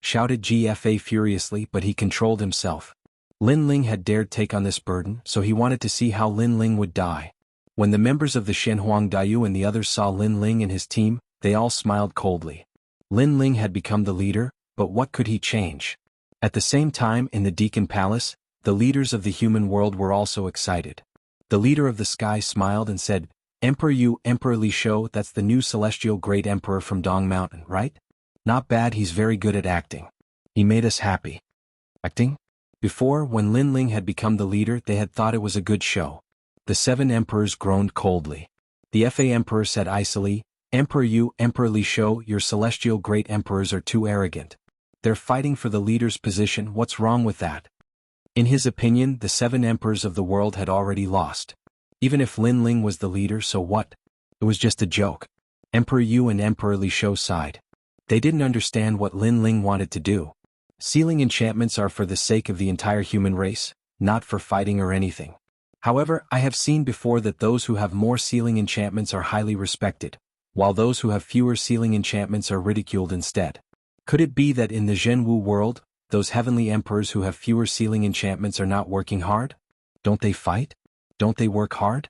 shouted GFA furiously, but he controlled himself. Lin Ling had dared take on this burden, so he wanted to see how Lin Ling would die. When the members of the Shenhuang Dayu and the others saw Lin Ling and his team, they all smiled coldly. Lin Ling had become the leader, but what could he change? At the same time, in the Deacon Palace, the leaders of the human world were also excited. The leader of the sky smiled and said, Emperor Yu, Emperor Li Shou, that's the new celestial great emperor from Dong Mountain, right? Not bad, he's very good at acting. He made us happy. Acting? Before, when Lin Ling had become the leader, they had thought it was a good show. The 7 emperors groaned coldly. The FA emperor said icily, Emperor Yu, Emperor Li Shou, your celestial great emperors are too arrogant. They're fighting for the leader's position, what's wrong with that? In his opinion, the 7 emperors of the world had already lost. Even if Lin Ling was the leader, so what? It was just a joke. Emperor Yu and Emperor Li Shou sighed. They didn't understand what Lin Ling wanted to do. Sealing enchantments are for the sake of the entire human race, not for fighting or anything. However, I have seen before that those who have more sealing enchantments are highly respected, while those who have fewer sealing enchantments are ridiculed instead. Could it be that in the Jianghu world, those heavenly emperors who have fewer sealing enchantments are not working hard? Don't they fight? Don't they work hard?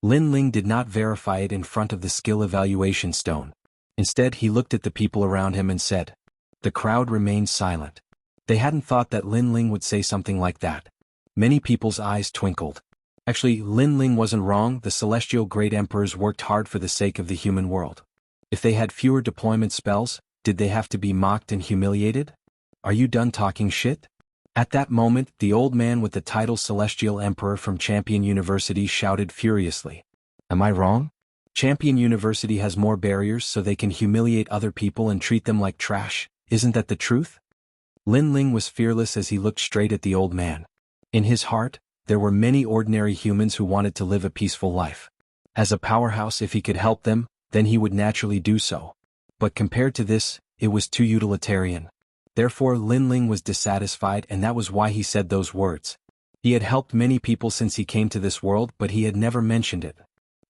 Lin Ling did not verify it in front of the skill evaluation stone. Instead, he looked at the people around him and said. The crowd remained silent. They hadn't thought that Lin Ling would say something like that. Many people's eyes twinkled. Actually, Lin Ling wasn't wrong, the celestial great emperors worked hard for the sake of the human world. If they had fewer deployment spells, did they have to be mocked and humiliated? Are you done talking shit? At that moment, the old man with the title Celestial Emperor from Champion University shouted furiously. Am I wrong? Champion University has more barriers so they can humiliate other people and treat them like trash, isn't that the truth? Lin Ling was fearless as he looked straight at the old man. In his heart, there were many ordinary humans who wanted to live a peaceful life. As a powerhouse, if he could help them, then he would naturally do so. But compared to this, it was too utilitarian. Therefore Lin Ling was dissatisfied, and that was why he said those words. He had helped many people since he came to this world, but he had never mentioned it.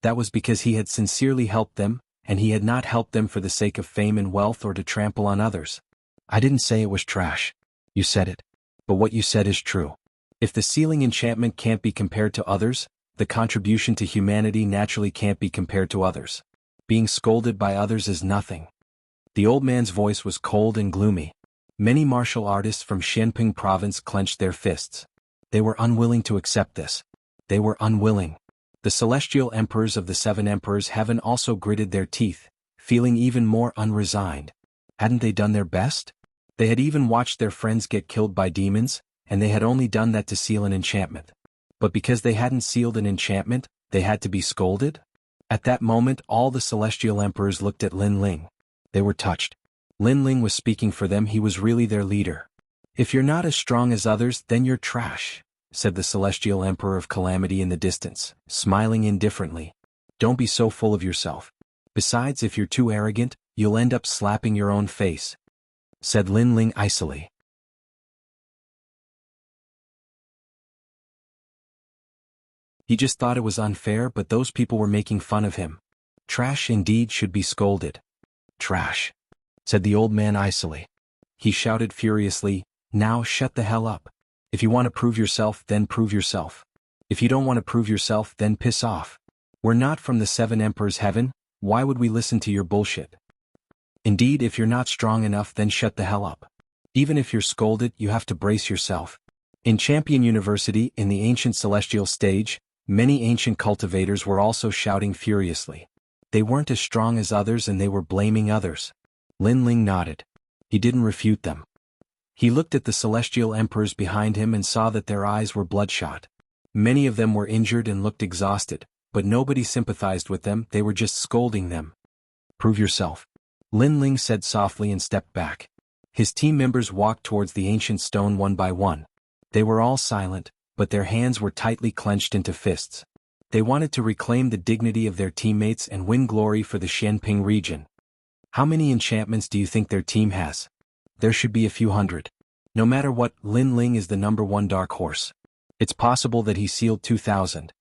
That was because he had sincerely helped them, and he had not helped them for the sake of fame and wealth or to trample on others. I didn't say it was trash. You said it. But what you said is true. If the sealing enchantment can't be compared to others, the contribution to humanity naturally can't be compared to others. Being scolded by others is nothing. The old man's voice was cold and gloomy. Many martial artists from Xianping province clenched their fists. They were unwilling to accept this. They were unwilling. The celestial emperors of the 7 emperors heaven also gritted their teeth, feeling even more unresigned. Hadn't they done their best? They had even watched their friends get killed by demons, and they had only done that to seal an enchantment. But because they hadn't sealed an enchantment, they had to be scolded? At that moment all the celestial emperors looked at Lin Ling. They were touched. Lin Ling was speaking for them, he was really their leader. If you're not as strong as others, then you're trash, said the celestial emperor of calamity in the distance, smiling indifferently. Don't be so full of yourself. Besides, if you're too arrogant, you'll end up slapping your own face, said Lin Ling icily. He just thought it was unfair, but those people were making fun of him. Trash indeed should be scolded. Trash, said the old man icily. He shouted furiously, now shut the hell up. If you want to prove yourself, then prove yourself. If you don't want to prove yourself, then piss off. We're not from the 7 emperors heaven, why would we listen to your bullshit? Indeed, if you're not strong enough, then shut the hell up. Even if you're scolded, you have to brace yourself. In Champion University, in the ancient celestial stage, many ancient cultivators were also shouting furiously. They weren't as strong as others and they were blaming others. Lin Ling nodded. He didn't refute them. He looked at the celestial emperors behind him and saw that their eyes were bloodshot. Many of them were injured and looked exhausted, but nobody sympathized with them, they were just scolding them. Prove yourself, Lin Ling said softly and stepped back. His team members walked towards the ancient stone one by one. They were all silent, but their hands were tightly clenched into fists. They wanted to reclaim the dignity of their teammates and win glory for the Xianping region. How many enchantments do you think their team has? There should be a few hundred. No matter what, Lin Ling is the #1 dark horse. It's possible that he sealed 2,000.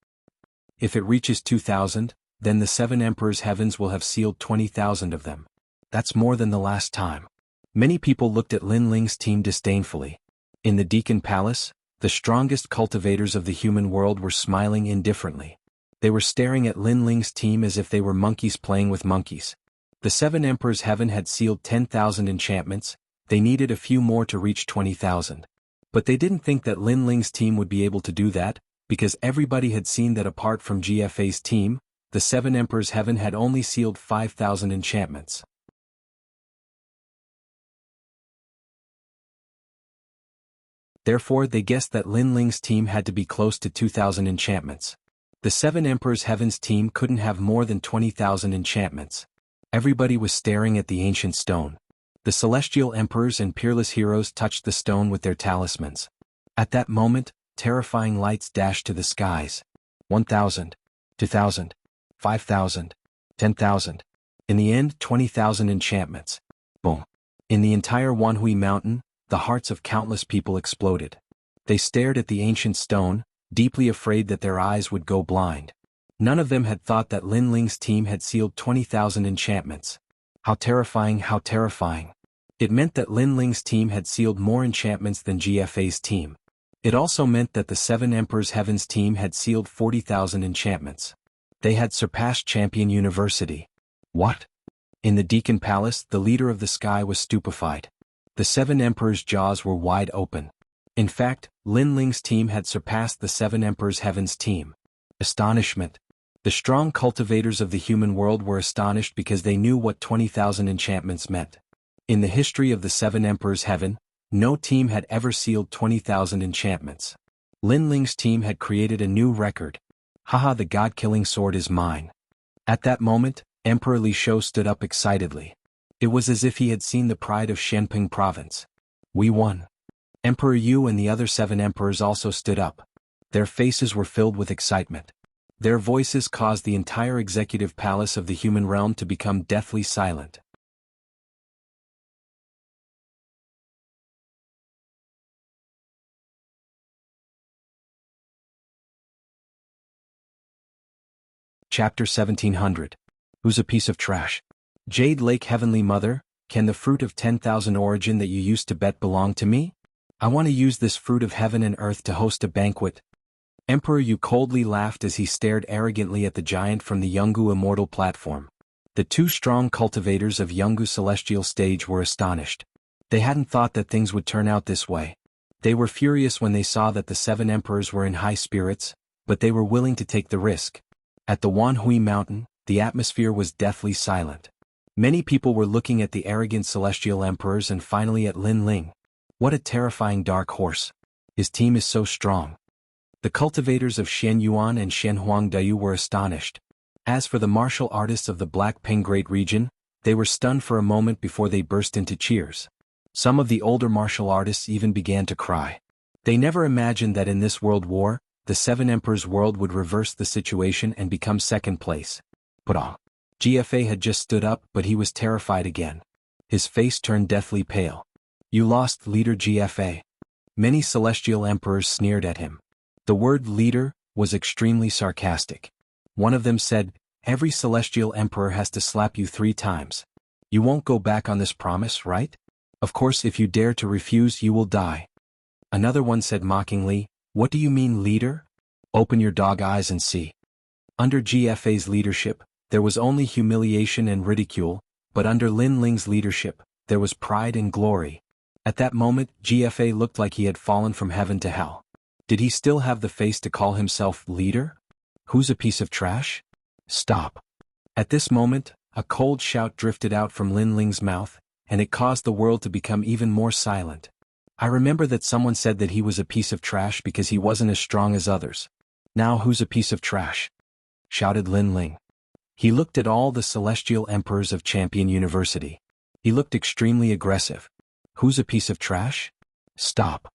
If it reaches 2,000, then the 7 emperors' heavens will have sealed 20,000 of them. That's more than the last time. Many people looked at Lin Ling's team disdainfully. In the Deacon Palace, the strongest cultivators of the human world were smiling indifferently. They were staring at Lin Ling's team as if they were monkeys playing with monkeys. The 7 Emperors' Heaven had sealed 10,000 enchantments. They needed a few more to reach 20,000. But they didn't think that Lin Ling's team would be able to do that, because everybody had seen that apart from GFA's team, the 7 Emperors' Heaven had only sealed 5,000 enchantments. Therefore they guessed that Lin Ling's team had to be close to 2,000 enchantments. The 7 Emperors' Heaven's team couldn't have more than 20,000 enchantments. Everybody was staring at the ancient stone. The celestial emperors and peerless heroes touched the stone with their talismans. At that moment, terrifying lights dashed to the skies. 1,000, 2,000, 5,000, 10,000. In the end, 20,000 enchantments. Boom. In the entire Jianghu mountain, the hearts of countless people exploded. They stared at the ancient stone, deeply afraid that their eyes would go blind. None of them had thought that Lin Ling's team had sealed 20,000 enchantments. How terrifying, how terrifying. It meant that Lin Ling's team had sealed more enchantments than GFA's team. It also meant that the 7 Emperors' Heaven's team had sealed 40,000 enchantments. They had surpassed Champion University. What? In the Deacon Palace, the leader of the sky was stupefied. The 7 Emperors' jaws were wide open. In fact, Lin Ling's team had surpassed the 7 Emperors' Heaven's team. Astonishment. The strong cultivators of the human world were astonished because they knew what 20,000 enchantments meant. In the history of the 7 Emperors' Heaven, no team had ever sealed 20,000 enchantments. Lin Ling's team had created a new record. Haha, the god-killing sword is mine. At that moment, Emperor Li Shou stood up excitedly. It was as if he had seen the pride of Shenping province. We won. Emperor Yu and the other 7 emperors also stood up. Their faces were filled with excitement. Their voices caused the entire executive palace of the human realm to become deathly silent. Chapter 1700. Who's a piece of trash? Jade Lake Heavenly Mother, can the fruit of 10,000 origin that you used to bet belong to me? I want to use this fruit of heaven and earth to host a banquet. Emperor Yu coldly laughed as he stared arrogantly at the giant from the Jianghu immortal platform. The 2 strong cultivators of Jianghu celestial stage were astonished. They hadn't thought that things would turn out this way. They were furious when they saw that the 7 emperors were in high spirits, but they were willing to take the risk. At the Jianghu mountain, the atmosphere was deathly silent. Many people were looking at the arrogant celestial emperors and finally at Lin Ling. What a terrifying dark horse. His team is so strong. The cultivators of Shen Yuan and Shen Huangdayu were astonished. As for the martial artists of the Black Ping Great Region, they were stunned for a moment before they burst into cheers. Some of the older martial artists even began to cry. They never imagined that in this world war, the 7 emperors' world would reverse the situation and become second place. But GFA had just stood up, but he was terrified again. His face turned deathly pale. You lost, leader GFA. Many celestial emperors sneered at him. The word leader was extremely sarcastic. One of them said, every celestial emperor has to slap you 3 times. You won't go back on this promise, right? Of course, if you dare to refuse, you will die. Another one said mockingly, what do you mean, leader? Open your dog eyes and see. Under GFA's leadership, there was only humiliation and ridicule, but under Lin Ling's leadership, there was pride and glory. At that moment, GFA looked like he had fallen from heaven to hell. Did he still have the face to call himself leader? Who's a piece of trash? Stop. At this moment, a cold shout drifted out from Lin Ling's mouth, and it caused the world to become even more silent. I remember that someone said that he was a piece of trash because he wasn't as strong as others. Now who's a piece of trash? Shouted Lin Ling. He looked at all the celestial emperors of Champion University. He looked extremely aggressive. Who's a piece of trash? Stop.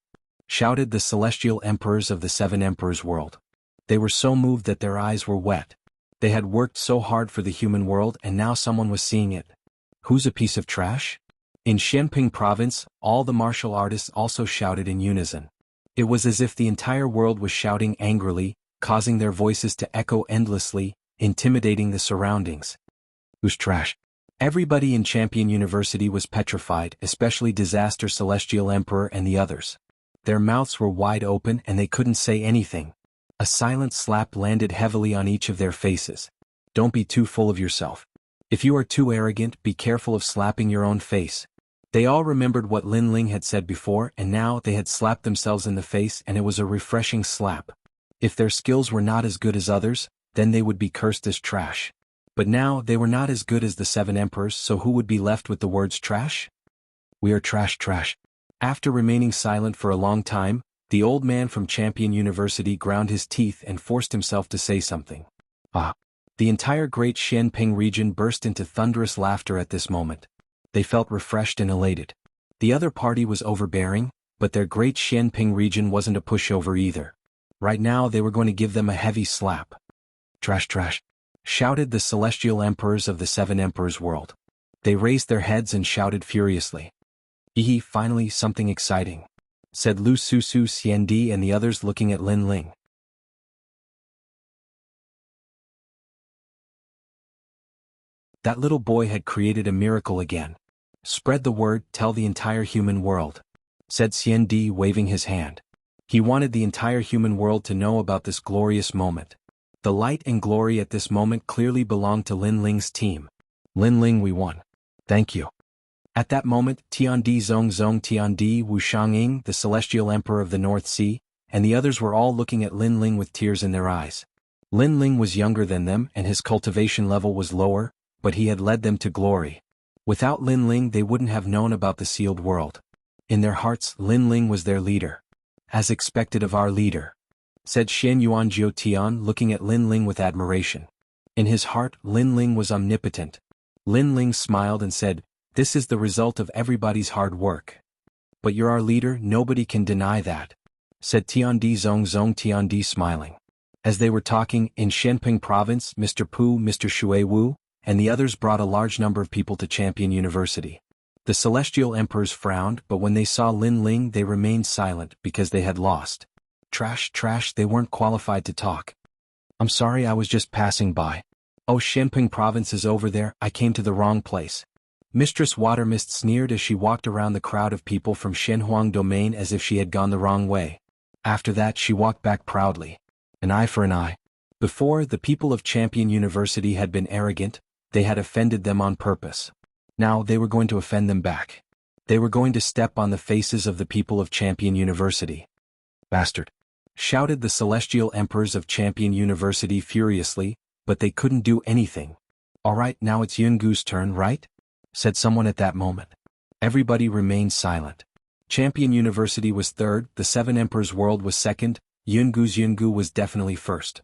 Shouted the celestial emperors of the 7 emperors world. They were so moved that their eyes were wet. They had worked so hard for the human world and now someone was seeing it. Who's a piece of trash? In Shenping province, all the martial artists also shouted in unison. It was as if the entire world was shouting angrily, causing their voices to echo endlessly, intimidating the surroundings. Who's trash? Everybody in Champion University was petrified, especially Disaster Celestial Emperor and the others. Their mouths were wide open and they couldn't say anything. A silent slap landed heavily on each of their faces. Don't be too full of yourself. If you are too arrogant, be careful of slapping your own face. They all remembered what Lin Ling had said before, and now they had slapped themselves in the face, and it was a refreshing slap. If their skills were not as good as others, then they would be cursed as trash. But now they were not as good as the 7 emperors, so who would be left with the words trash? We are trash. After remaining silent for a long time, the old man from Champion University ground his teeth and forced himself to say something. Ah! The entire Great Xianping region burst into thunderous laughter at this moment. They felt refreshed and elated. The other party was overbearing, but their Great Xianping region wasn't a pushover either. Right now they were going to give them a heavy slap. Trash, shouted the celestial emperors of the 7 emperors world. They raised their heads and shouted furiously. Finally something exciting, said Lu Susu Xiandi and the others looking at Lin Ling. That little boy had created a miracle again. Spread the word, tell the entire human world, said Xiandi waving his hand. He wanted the entire human world to know about this glorious moment. The light and glory at this moment clearly belonged to Lin Ling's team. Lin Ling, we won. Thank you. At that moment, Tiandi Zong Tiandi Wu Shanging, the celestial emperor of the North Sea, and the others were all looking at Lin Ling with tears in their eyes. Lin Ling was younger than them and his cultivation level was lower, but he had led them to glory. Without Lin Ling they wouldn't have known about the sealed world. In their hearts, Lin Ling was their leader. As expected of our leader, said Shen Yuan Jiutian looking at Lin Ling with admiration. In his heart, Lin Ling was omnipotent. Lin Ling smiled and said, this is the result of everybody's hard work. But you're our leader, nobody can deny that, said Tiandi Zong Tiandi smiling. As they were talking, in Shenping province, Mr. Pu, Mr. Shui Wu, and the others brought a large number of people to Champion University. The celestial emperors frowned, but when they saw Lin Ling they remained silent because they had lost. Trash, they weren't qualified to talk. I'm sorry, I was just passing by. Oh, Shenping province is over there, I came to the wrong place. Mistress Watermist sneered as she walked around the crowd of people from Shenhuang domain as if she had gone the wrong way. After that she walked back proudly. An eye for an eye. Before, the people of Champion University had been arrogant, they had offended them on purpose. Now they were going to offend them back. They were going to step on the faces of the people of Champion University. Bastard! Shouted the celestial emperors of Champion University furiously, but they couldn't do anything. Alright, now it's Yungu's turn, right? Said someone at that moment. Everybody remained silent. Champion University was third, the 7 emperors world was second, Yungu was definitely first.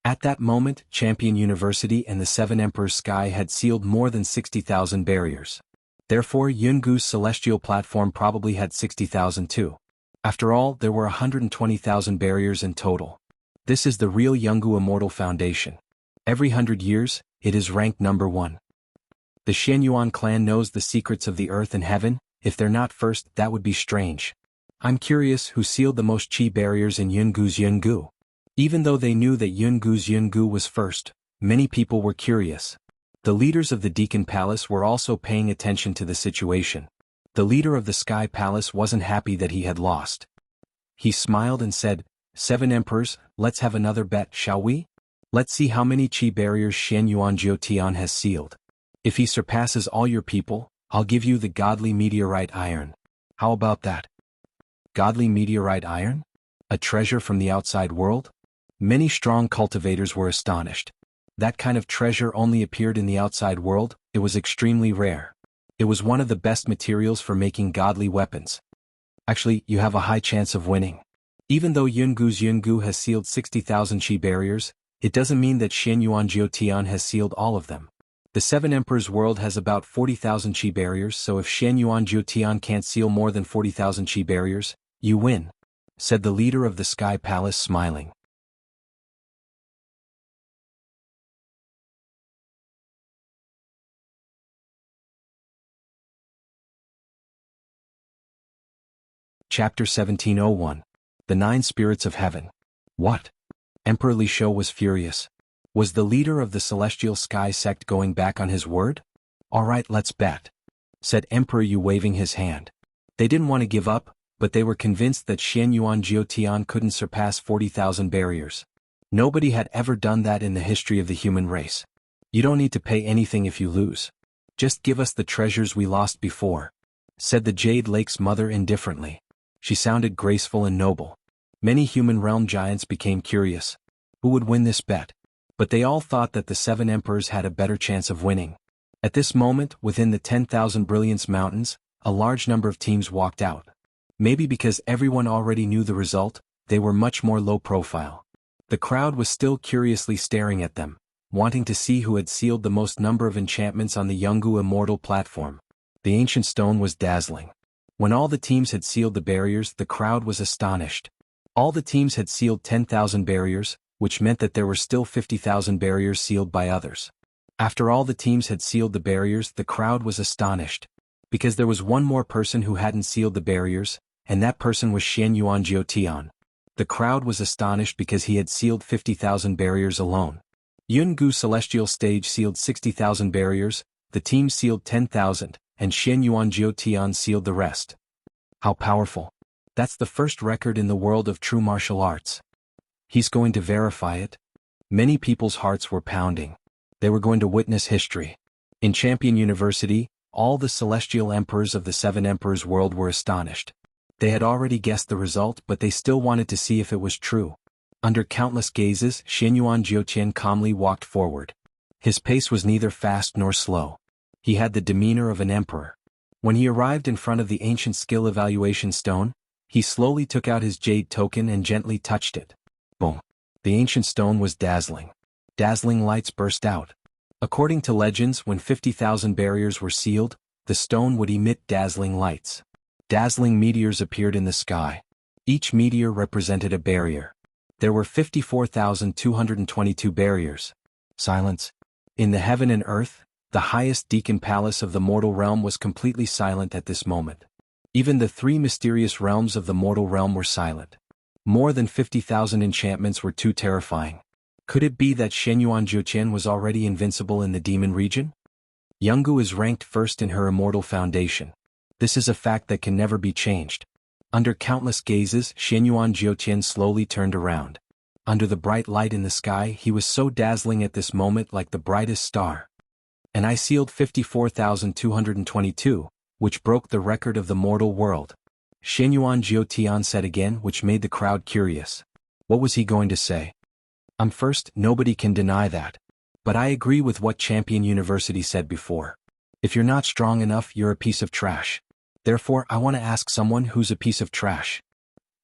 At that moment, Champion University and the 7 Emperors Sky had sealed more than 60,000 barriers. Therefore Yungu's celestial platform probably had 60,000 too. After all, there were 120,000 barriers in total. This is the real Jianghu Immortal Foundation. Every 100 years, it is ranked number 1. The Shenyuan clan knows the secrets of the earth and heaven. If they're not first, that would be strange. I'm curious who sealed the most chi barriers in Yungu's Jianghu. Even though they knew that Yungu's Jianghu was first, many people were curious. The leaders of the Deacon Palace were also paying attention to the situation. The leader of the Sky Palace wasn't happy that he had lost. He smiled and said, 7 emperors, let's have another bet, shall we? Let's see how many chi barriers Shen Yuan Jiutian has sealed. If he surpasses all your people, I'll give you the godly meteorite iron. How about that? Godly meteorite iron? A treasure from the outside world? Many strong cultivators were astonished. That kind of treasure only appeared in the outside world, it was extremely rare. It was one of the best materials for making godly weapons. Actually, you have a high chance of winning. Even though Yungu's Jianghu has sealed 60,000 chi barriers, it doesn't mean that Shen Yuan Jiutian has sealed all of them. The 7 Emperors world has about 40,000 chi barriers, so if Shen Yuan Jiutian can't seal more than 40,000 chi barriers, you win, said the leader of the Sky Palace smiling. Chapter 1701. The 9 Spirits of Heaven. What? Emperor Li Shou was furious. Was the leader of the Celestial Sky sect going back on his word? Alright, let's bet, said Emperor Yu waving his hand. They didn't want to give up, but they were convinced that Xianyuan Jiutian couldn't surpass 40,000 barriers. Nobody had ever done that in the history of the human race. You don't need to pay anything if you lose. Just give us the treasures we lost before, said the Jade Lake's mother indifferently. She sounded graceful and noble. Many human realm giants became curious. Who would win this bet? But they all thought that the 7 emperors had a better chance of winning. At this moment, within the 10,000 Brilliance Mountains, a large number of teams walked out. Maybe because everyone already knew the result, they were much more low profile. The crowd was still curiously staring at them, wanting to see who had sealed the most number of enchantments on the Jianghu Immortal platform. The ancient stone was dazzling. When all the teams had sealed the barriers, the crowd was astonished. All the teams had sealed 10,000 barriers, which meant that there were still 50,000 barriers sealed by others. After all the teams had sealed the barriers, the crowd was astonished. Because there was one more person who hadn't sealed the barriers, and that person was Xianyuan Jiutian. The crowd was astonished because he had sealed 50,000 barriers alone. Yungu Celestial Stage sealed 60,000 barriers, the team sealed 10,000, and Xianyuan Jiutian sealed the rest. How powerful. That's the first record in the world of true martial arts. He's going to verify it? Many people's hearts were pounding. They were going to witness history. In Champion University, all the celestial emperors of the 7 emperors world were astonished. They had already guessed the result, but they still wanted to see if it was true. Under countless gazes, Xianyuan Jiutian calmly walked forward. His pace was neither fast nor slow. He had the demeanor of an emperor. When he arrived in front of the ancient skill evaluation stone, he slowly took out his jade token and gently touched it. Boom! The ancient stone was dazzling. Dazzling lights burst out. According to legends, when 50,000 barriers were sealed, the stone would emit dazzling lights. Dazzling meteors appeared in the sky. Each meteor represented a barrier. There were 54,222 barriers. Silence. In the heaven and earth, the highest Deacon Palace of the mortal realm was completely silent at this moment. Even the 3 mysterious realms of the mortal realm were silent. More than 50,000 enchantments were too terrifying. Could it be that Xianyuan Jiutian was already invincible in the demon region? Jianghu is ranked first in her immortal foundation. This is a fact that can never be changed. Under countless gazes, Xianyuan Jiutian slowly turned around. Under the bright light in the sky, he was so dazzling at this moment, like the brightest star. And I sealed 54,222, which broke the record of the mortal world. Xianyuan Jiutian said again, which made the crowd curious. What was he going to say? I'm first, nobody can deny that. But I agree with what Champion University said before. If you're not strong enough, you're a piece of trash. Therefore, I want to ask someone who's a piece of trash.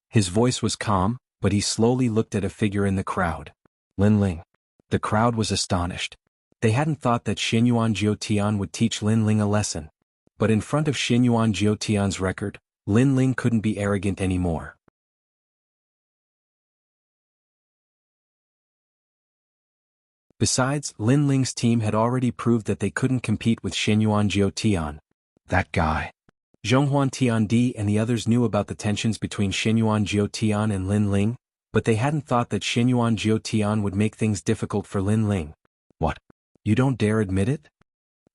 His voice was calm, but he slowly looked at a figure in the crowd. Lin Ling. The crowd was astonished. They hadn't thought that Xianyuan Jiutian would teach Lin Ling a lesson. But in front of Xianyuan Jiutian's record, Lin Ling couldn't be arrogant anymore. Besides, Lin Ling's team had already proved that they couldn't compete with Xianyuan Jiutian. That guy. Zhonghuan Tiandi and the others knew about the tensions between Xianyuan Jiutian and Lin Ling, but they hadn't thought that Xianyuan Jiutian would make things difficult for Lin Ling. What? You don't dare admit it?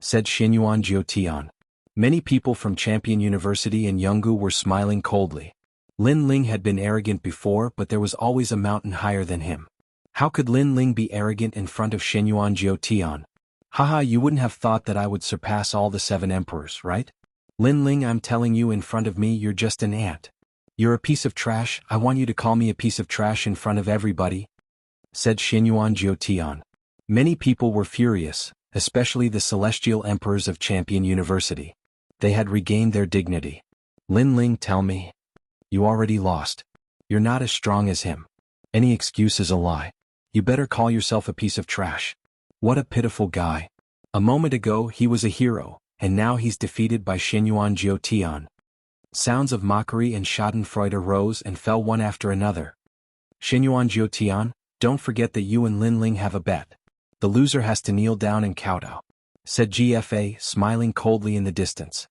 Said Xianyuan Jiutian. Many people from Champion University and Jianghu were smiling coldly. Lin Ling had been arrogant before, but there was always a mountain higher than him. How could Lin Ling be arrogant in front of Xianyuan Jiutian? Haha, you wouldn't have thought that I would surpass all the 7 emperors, right? Lin Ling, I'm telling you, in front of me you're just an ant. You're a piece of trash. I want you to call me a piece of trash in front of everybody, said Xianyuan Jiutian. Many people were furious, especially the celestial emperors of Champion University. They had regained their dignity. Lin Ling, tell me. You already lost. You're not as strong as him. Any excuse is a lie. You better call yourself a piece of trash. What a pitiful guy. A moment ago he was a hero, and now he's defeated by Xianyuan Jiutian. Sounds of mockery and schadenfreude arose and fell one after another. Xianyuan Jiutian, don't forget that you and Lin Ling have a bet. The loser has to kneel down and kowtow, said GFA, smiling coldly in the distance.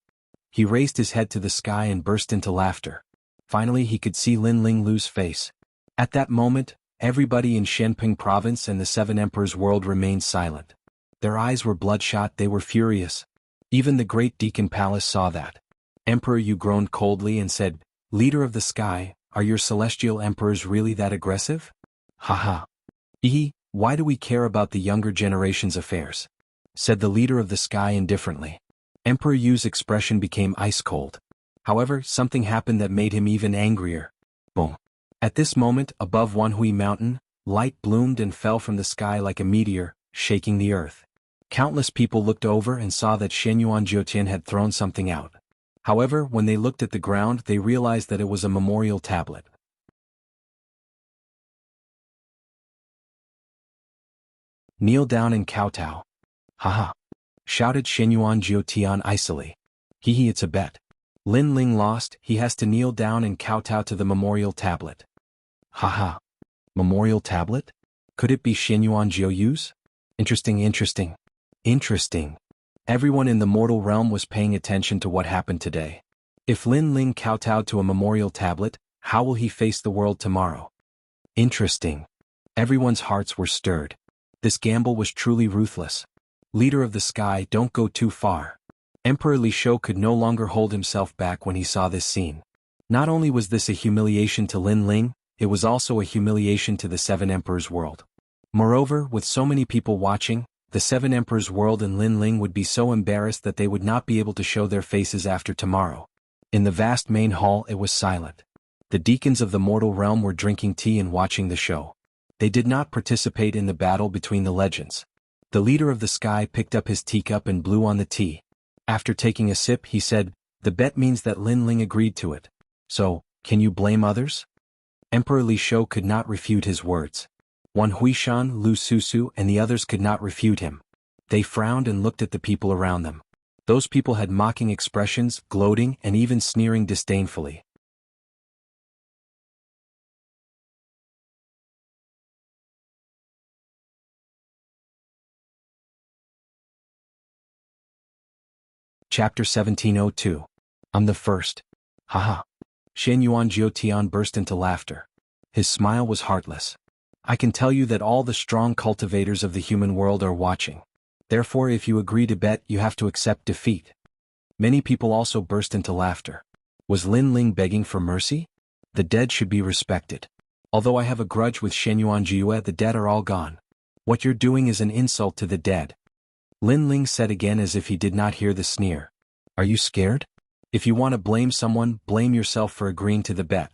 He raised his head to the sky and burst into laughter. Finally he could see Lin Ling lose face. At that moment, Everybody in Shenping province and the Seven Emperors world remained silent. Their eyes were bloodshot, they were furious. Even the great Deacon Palace saw that. Emperor Yu groaned coldly and said, "Leader of the sky, are your celestial emperors really that aggressive?" Haha. Why do we care about the younger generation's affairs? Said the leader of the sky indifferently. Emperor Yu's expression became ice cold. However, something happened that made him even angrier. Boom. At this moment, above Wanhui Mountain, light bloomed and fell from the sky like a meteor, shaking the earth. Countless people looked over and saw that Shenyuan Jiutian had thrown something out. However, when they looked at the ground, they realized that it was a memorial tablet. Kneel down and kowtow. Haha. Shouted Shenyuan Jiutian icily. It's a bet. Lin Ling lost, he has to kneel down and kowtow to the memorial tablet. Haha. Memorial tablet? Could it be Shenyuan Jiuyu's? Interesting. Everyone in the mortal realm was paying attention to what happened today. If Lin Ling kowtowed to a memorial tablet, how will he face the world tomorrow? Interesting. Everyone's hearts were stirred. This gamble was truly ruthless. Leader of the sky, don't go too far. Emperor Li Shou could no longer hold himself back when he saw this scene. Not only was this a humiliation to Lin Ling, it was also a humiliation to the Seven Emperors world. Moreover, with so many people watching, the Seven Emperors world and Lin Ling would be so embarrassed that they would not be able to show their faces after tomorrow. In the vast main hall it was silent. The deacons of the mortal realm were drinking tea and watching the show. They did not participate in the battle between the legends. The leader of the sky picked up his teacup and blew on the tea. After taking a sip he said, "The bet means that Lin Ling agreed to it. So, can you blame others?" Emperor Li Shou could not refute his words. Wan Huishan, Lu Susu and the others could not refute him. They frowned and looked at the people around them. Those people had mocking expressions, gloating and even sneering disdainfully. Chapter 1702. I'm the first. Haha. Shenyuan Jiutian burst into laughter. His smile was heartless. I can tell you that all the strong cultivators of the human world are watching. Therefore, if you agree to bet, you have to accept defeat. Many people also burst into laughter. Was Lin Ling begging for mercy? The dead should be respected. Although I have a grudge with Shenyuan Jiue, the dead are all gone. What you're doing is an insult to the dead. Lin Ling said again as if he did not hear the sneer. Are you scared? If you want to blame someone, blame yourself for agreeing to the bet.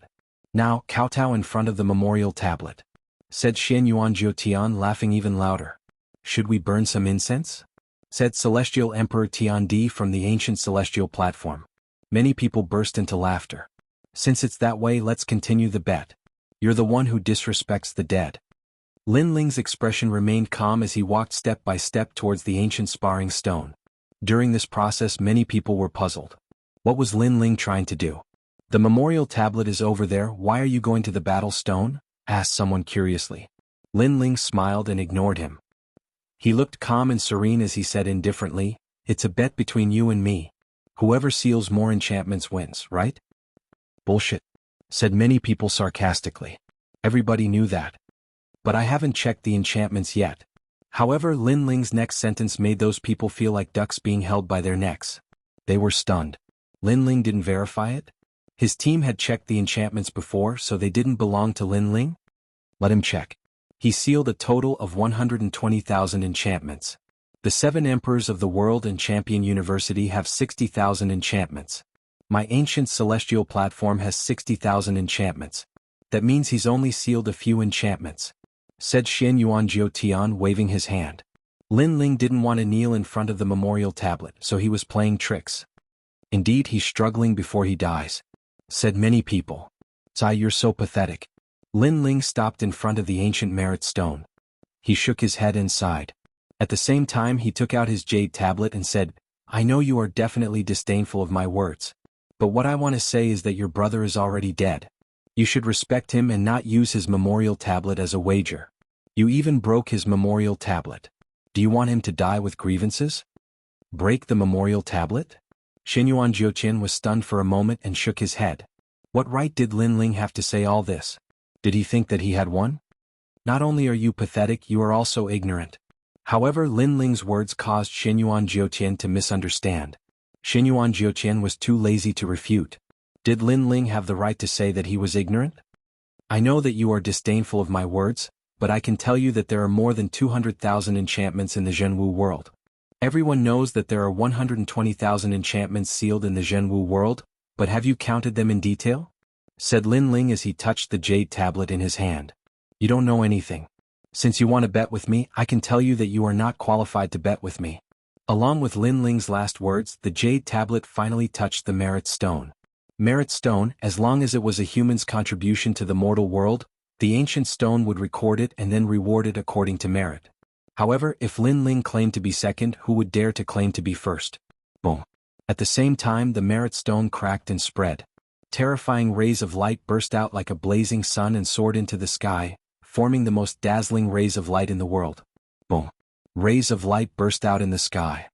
Now, kowtow in front of the memorial tablet. Said Shenyuan Jiutian, laughing even louder. Should we burn some incense? Said Celestial Emperor Tiandi from the ancient celestial platform. Many people burst into laughter. Since it's that way, let's continue the bet. You're the one who disrespects the dead. Lin Ling's expression remained calm as he walked step by step towards the ancient sparring stone. During this process many people were puzzled. What was Lin Ling trying to do? The memorial tablet is over there, why are you going to the battle stone? Asked someone curiously. Lin Ling smiled and ignored him. He looked calm and serene as he said indifferently, it's a bet between you and me. Whoever seals more enchantments wins, right? Bullshit. Said many people sarcastically. Everybody knew that. But I haven't checked the enchantments yet. However, Lin Ling's next sentence made those people feel like ducks being held by their necks. They were stunned. Lin Ling didn't verify it? His team had checked the enchantments before, so they didn't belong to Lin Ling? Let him check. He sealed a total of 120,000 enchantments. The 7 emperors of the world and Champion University have 60,000 enchantments. My ancient celestial platform has 60,000 enchantments. That means he's only sealed a few enchantments. Said Shenyuan Jiutian, waving his hand. Lin Ling didn't want to kneel in front of the memorial tablet, so he was playing tricks. Indeed, he's struggling before he dies. Said many people. Tsai, you're so pathetic. Lin Ling stopped in front of the ancient merit stone. He shook his head and sighed. At the same time he took out his jade tablet and said, I know you are definitely disdainful of my words. But what I want to say is that your brother is already dead. You should respect him and not use his memorial tablet as a wager. You even broke his memorial tablet. Do you want him to die with grievances? Break the memorial tablet? Shenyuan Jiutian was stunned for a moment and shook his head. What right did Lin Ling have to say all this? Did he think that he had won? Not only are you pathetic, you are also ignorant. However, Lin Ling's words caused Xianyuan Jiutian to misunderstand. Xianyuan Jiutian was too lazy to refute. Did Lin Ling have the right to say that he was ignorant? I know that you are disdainful of my words, but I can tell you that there are more than 200,000 enchantments in the Jianghu world. Everyone knows that there are 120,000 enchantments sealed in the Jianghu world, but have you counted them in detail? Said Lin Ling as he touched the jade tablet in his hand. You don't know anything. Since you want to bet with me, I can tell you that you are not qualified to bet with me. Along with Lin Ling's last words, the jade tablet finally touched the merit stone. Merit stone, as long as it was a human's contribution to the mortal world, the ancient stone would record it and then reward it according to merit. However, if Lin Ling claimed to be second, who would dare to claim to be first? Boom. At the same time, the merit stone cracked and spread. Terrifying rays of light burst out like a blazing sun and soared into the sky, forming the most dazzling rays of light in the world. Boom. Rays of light burst out in the sky.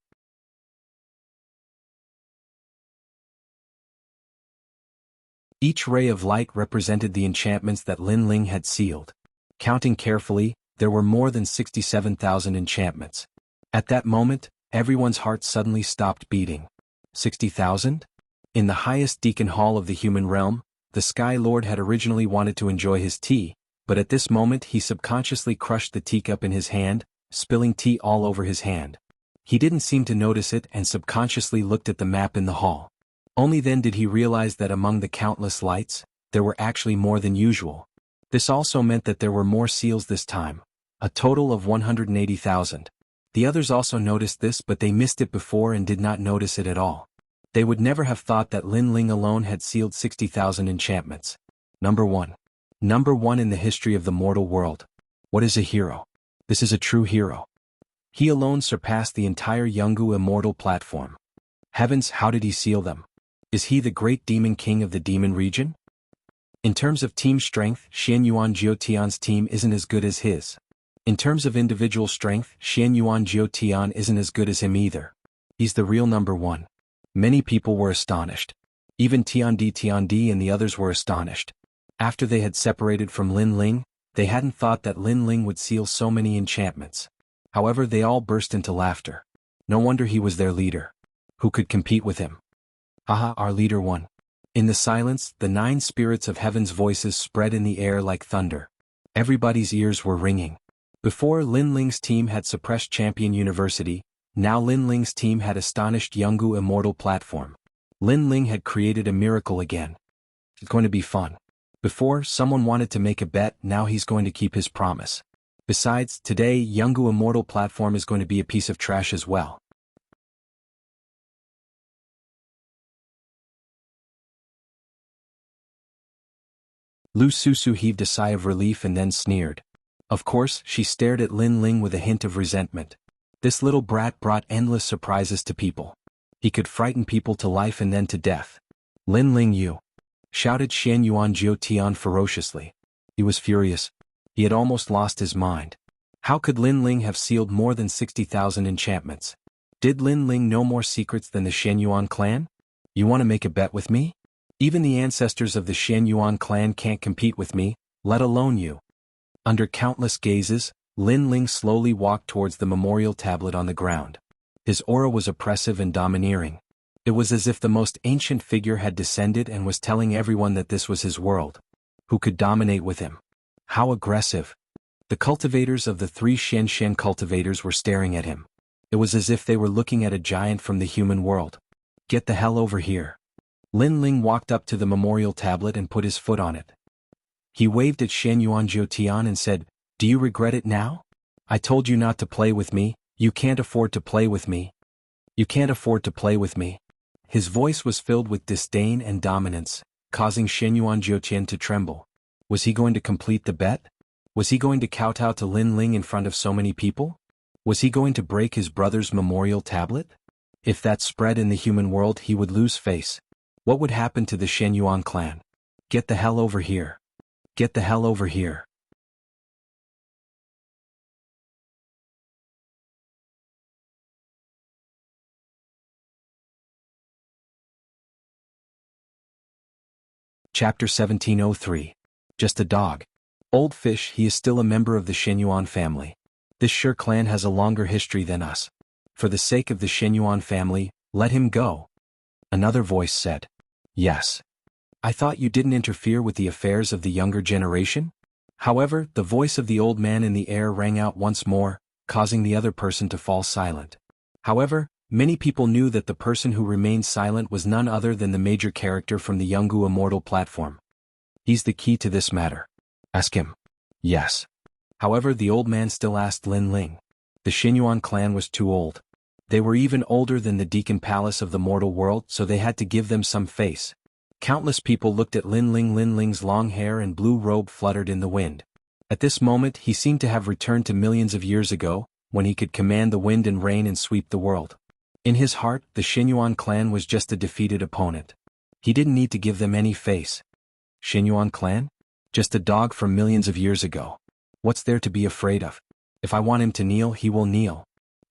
Each ray of light represented the enchantments that Lin Ling had sealed. Counting carefully, there were more than 67,000 enchantments. At that moment, everyone's heart suddenly stopped beating. 60,000? In the highest deacon hall of the human realm, the Sky Lord had originally wanted to enjoy his tea, but at this moment he subconsciously crushed the teacup in his hand, spilling tea all over his hand. He didn't seem to notice it and subconsciously looked at the map in the hall. Only then did he realize that among the countless lights, there were actually more than usual. This also meant that there were more seals this time, a total of 180,000. The others also noticed this, but they missed it before and did not notice it at all. They would never have thought that Lin Ling alone had sealed 60,000 enchantments. Number 1. Number 1 in the history of the mortal world. What is a hero? This is a true hero. He alone surpassed the entire Jianghu immortal platform. Heavens, how did he seal them? Is he the great demon king of the demon region? In terms of team strength, Xianyuan Jiutian's team isn't as good as his. In terms of individual strength, Xianyuan Jiutian isn't as good as him either. He's the real number 1. Many people were astonished. Even Tiandi and the others were astonished. After they had separated from Lin Ling, they hadn't thought that Lin Ling would seal so many enchantments. However, they all burst into laughter. No wonder he was their leader. Who could compete with him? Haha, our leader won. In the silence, the 9 spirits of heaven's voices spread in the air like thunder. Everybody's ears were ringing. Before, Lin Ling's team had suppressed Champion University, now Lin Ling's team had astonished Jianghu immortal platform. Lin Ling had created a miracle again. It's going to be fun. Before, someone wanted to make a bet, now he's going to keep his promise. Besides, today, Jianghu immortal platform is going to be a piece of trash as well. Lu Susu heaved a sigh of relief and then sneered. Of course, she stared at Lin Ling with a hint of resentment. This little brat brought endless surprises to people. He could frighten people to life and then to death. Lin Ling, you! Shouted Xianyuan Jiutian ferociously. He was furious. He had almost lost his mind. How could Lin Ling have sealed more than 60,000 enchantments? Did Lin Ling know more secrets than the Xianyuan clan? You want to make a bet with me? Even the ancestors of the Xianyuan clan can't compete with me, let alone you. Under countless gazes, Lin Ling slowly walked towards the memorial tablet on the ground. His aura was oppressive and domineering. It was as if the most ancient figure had descended and was telling everyone that this was his world. Who could dominate with him? How aggressive! The cultivators of the 3 Shen cultivators were staring at him. It was as if they were looking at a giant from the human world. Get the hell over here. Lin Ling walked up to the memorial tablet and put his foot on it. He waved at Xianyuan Jiutian and said, "Do you regret it now? I told you not to play with me, you can't afford to play with me. You can't afford to play with me." His voice was filled with disdain and dominance, causing Xianyuan Jiutian to tremble. Was he going to complete the bet? Was he going to kowtow to Lin Ling in front of so many people? Was he going to break his brother's memorial tablet? If that spread in the human world, he would lose face. What would happen to the Xianyuan clan? Get the hell over here. Get the hell over here. Chapter 1703. Just a dog. Old fish, he is still a member of the Shenyuan family. This Shi clan has a longer history than us. For the sake of the Shenyuan family, let him go. Another voice said. Yes. I thought you didn't interfere with the affairs of the younger generation? However, the voice of the old man in the air rang out once more, causing the other person to fall silent. However, many people knew that the person who remained silent was none other than the major character from the Jianghu Immortal platform. He's the key to this matter. Ask him. Yes. However, the old man still asked Lin Ling. The Shenyuan clan was too old. They were even older than the Deacon Palace of the mortal world, so they had to give them some face. Countless people looked at Lin Ling. Lin Ling's long hair and blue robe fluttered in the wind. At this moment he seemed to have returned to millions of years ago, when he could command the wind and rain and sweep the world. In his heart, the Shenyuan clan was just a defeated opponent. He didn't need to give them any face. Shenyuan clan? Just a dog from millions of years ago. What's there to be afraid of? If I want him to kneel, he will kneel.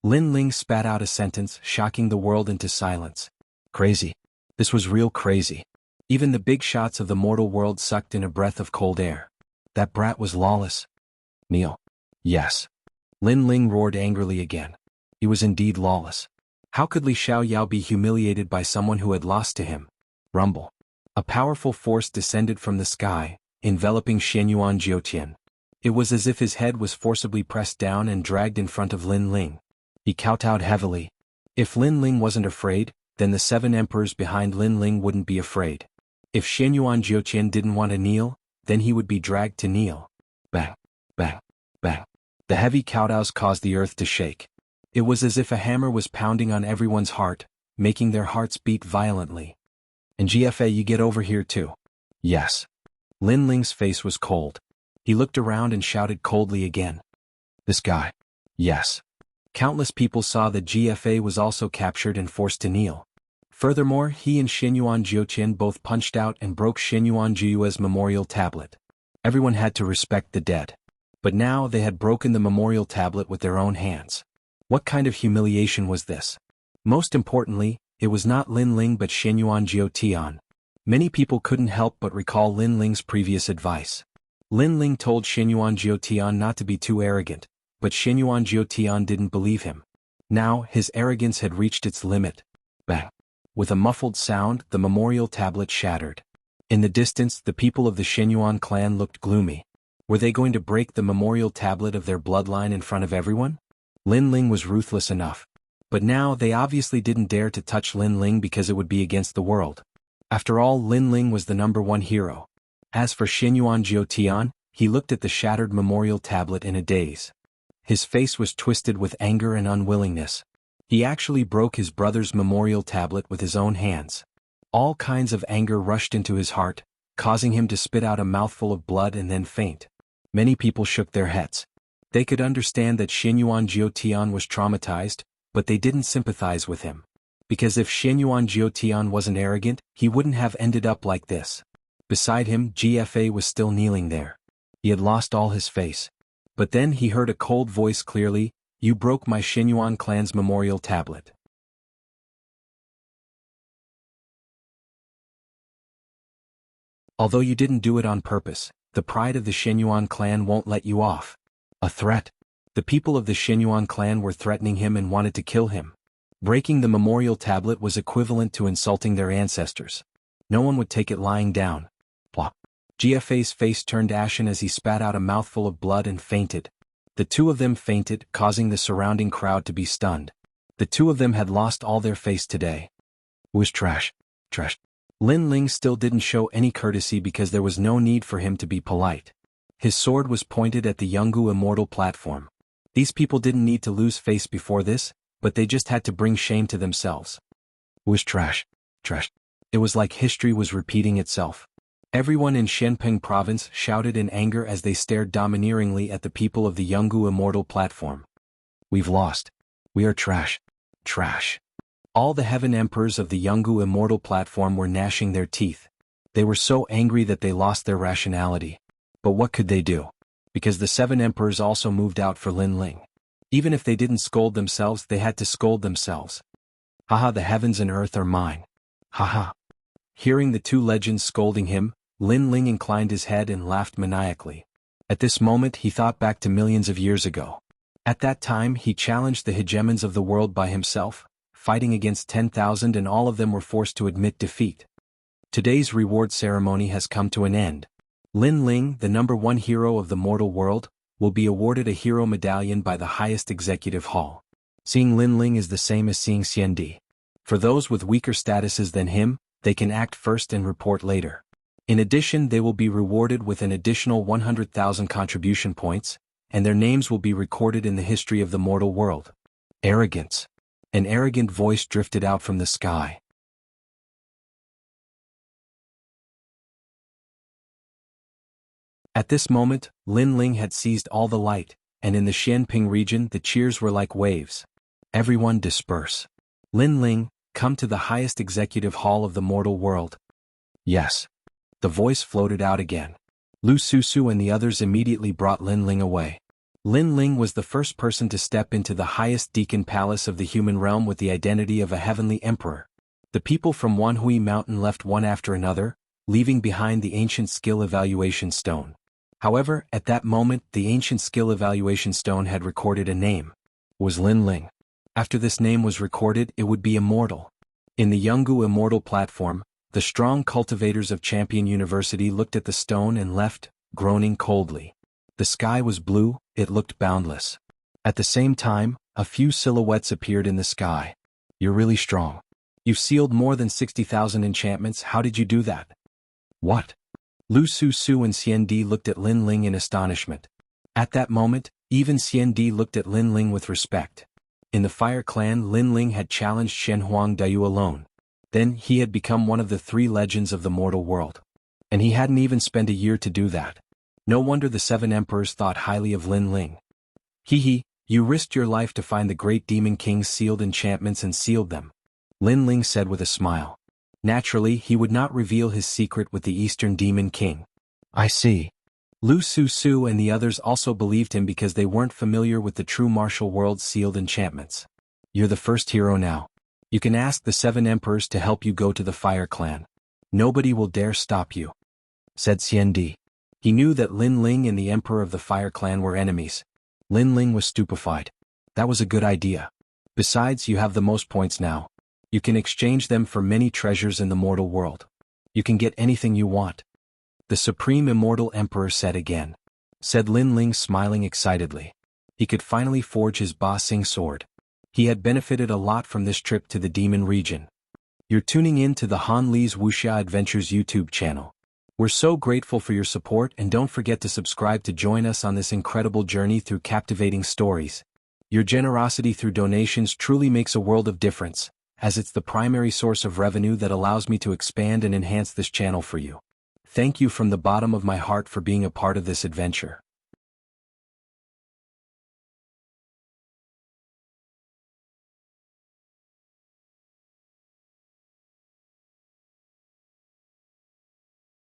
Lin Ling spat out a sentence, shocking the world into silence. Crazy. This was real crazy. Even the big shots of the mortal world sucked in a breath of cold air. That brat was lawless. Kneel. Yes. Lin Ling roared angrily again. He was indeed lawless. How could Li Xiaoyao be humiliated by someone who had lost to him? Rumble. A powerful force descended from the sky, enveloping Shenyuan Jiutian. It was as if his head was forcibly pressed down and dragged in front of Lin Ling. He kowtowed heavily. If Lin Ling wasn't afraid, then the 7 emperors behind Lin Ling wouldn't be afraid. If Shenyuan Jiutian didn't want to kneel, then he would be dragged to kneel. Bang, bang, bang. The heavy kowtows caused the earth to shake. It was as if a hammer was pounding on everyone's heart, making their hearts beat violently. And GFA, you get over here too. Yes. Lin Ling's face was cold. He looked around and shouted coldly again. This guy. Yes. Countless people saw that GFA was also captured and forced to kneel. Furthermore, he and Shenyuan Jiutian both punched out and broke Shenyuan Jiyue's memorial tablet. Everyone had to respect the dead. But now they had broken the memorial tablet with their own hands. What kind of humiliation was this? Most importantly, it was not Lin Ling but Shenyuan Jiutian. Many people couldn't help but recall Lin Ling's previous advice. Lin Ling told Shenyuan Jiutian not to be too arrogant, but Shenyuan Jiutian didn't believe him. Now, his arrogance had reached its limit. Bang. With a muffled sound, the memorial tablet shattered. In the distance, the people of the Shenyuan clan looked gloomy. Were they going to break the memorial tablet of their bloodline in front of everyone? Lin Ling was ruthless enough. But now they obviously didn't dare to touch Lin Ling because it would be against the world. After all, Lin Ling was the #1 hero. As for Shenyuan Jiutian, he looked at the shattered memorial tablet in a daze. His face was twisted with anger and unwillingness. He actually broke his brother's memorial tablet with his own hands. All kinds of anger rushed into his heart, causing him to spit out a mouthful of blood and then faint. Many people shook their heads. They could understand that Shenyuan Jiutian was traumatized, but they didn't sympathize with him. Because if Shenyuan Jiutian wasn't arrogant, he wouldn't have ended up like this. Beside him, GFA was still kneeling there. He had lost all his face. But then he heard a cold voice clearly, "You broke my Shenyuan clan's memorial tablet." Although you didn't do it on purpose, the pride of the Shenyuan clan won't let you off. A threat. The people of the Shenyuan clan were threatening him and wanted to kill him. Breaking the memorial tablet was equivalent to insulting their ancestors. No one would take it lying down. Plop. GFA's face turned ashen as he spat out a mouthful of blood and fainted. The two of them fainted, causing the surrounding crowd to be stunned. The two of them had lost all their face today. Was trash. Trash. Lin Ling still didn't show any courtesy because there was no need for him to be polite. His sword was pointed at the Jianghu Immortal platform. These people didn't need to lose face before this, but they just had to bring shame to themselves. Was trash. Trash. It was like history was repeating itself. Everyone in Shenping province shouted in anger as they stared domineeringly at the people of the Jianghu Immortal platform. We've lost. We are trash. Trash. All the heaven emperors of the Jianghu Immortal platform were gnashing their teeth. They were so angry that they lost their rationality. But what could they do? Because the 7 emperors also moved out for Lin Ling. Even if they didn't scold themselves, they had to scold themselves. Haha, the heavens and earth are mine. Haha. Hearing the two legends scolding him, Lin Ling inclined his head and laughed maniacally. At this moment he thought back to millions of years ago. At that time he challenged the hegemons of the world by himself, fighting against 10,000 and all of them were forced to admit defeat. Today's reward ceremony has come to an end. Lin Ling, the #1 hero of the mortal world, will be awarded a hero medallion by the highest executive hall. Seeing Lin Ling is the same as seeing Xiandi. For those with weaker statuses than him, they can act first and report later. In addition, they will be rewarded with an additional 100,000 contribution points, and their names will be recorded in the history of the mortal world. Arrogance. An arrogant voice drifted out from the sky. At this moment, Lin Ling had seized all the light, and in the Xianping region the cheers were like waves. Everyone disperse. Lin Ling, come to the highest executive hall of the mortal world. Yes. The voice floated out again. Lu Susu and the others immediately brought Lin Ling away. Lin Ling was the first person to step into the highest deacon palace of the human realm with the identity of a heavenly emperor. The people from Wanhui Mountain left one after another, leaving behind the ancient skill evaluation stone. However, at that moment the ancient skill evaluation stone had recorded a name. It was Lin Ling. After this name was recorded, it would be immortal. In the Jianghu immortal platform, the strong cultivators of Champion University looked at the stone and left, groaning coldly. The sky was blue, it looked boundless. At the same time, a few silhouettes appeared in the sky. You're really strong. You've sealed more than 60,000 enchantments, how did you do that? What? Lu Susu and Xiandi looked at Lin Ling in astonishment. At that moment, even Xiandi looked at Lin Ling with respect. In the Fire Clan, Lin Ling had challenged Shenhuang Dayu alone. Then he had become one of the 3 legends of the mortal world. And he hadn't even spent a year to do that. No wonder the 7 emperors thought highly of Lin Ling. Hee, you risked your life to find the great demon king's sealed enchantments and sealed them. Lin Ling said with a smile. Naturally, he would not reveal his secret with the Eastern Demon King. I see. Lu Susu and the others also believed him because they weren't familiar with the true martial world's sealed enchantments. You're the first hero now. You can ask the 7 emperors to help you go to the Fire Clan. Nobody will dare stop you, said Xiandi. He knew that Lin Ling and the emperor of the Fire Clan were enemies. Lin Ling was stupefied. That was a good idea. Besides, you have the most points now. You can exchange them for many treasures in the mortal world. You can get anything you want. The Supreme Immortal Emperor said again. Said Lin Ling smiling excitedly. He could finally forge his Ba Sing sword. He had benefited a lot from this trip to the demon region. You're tuning in to the Han Li's Wuxia Adventures YouTube channel. We're so grateful for your support and don't forget to subscribe to join us on this incredible journey through captivating stories. Your generosity through donations truly makes a world of difference, as it's the primary source of revenue that allows me to expand and enhance this channel for you. Thank you from the bottom of my heart for being a part of this adventure.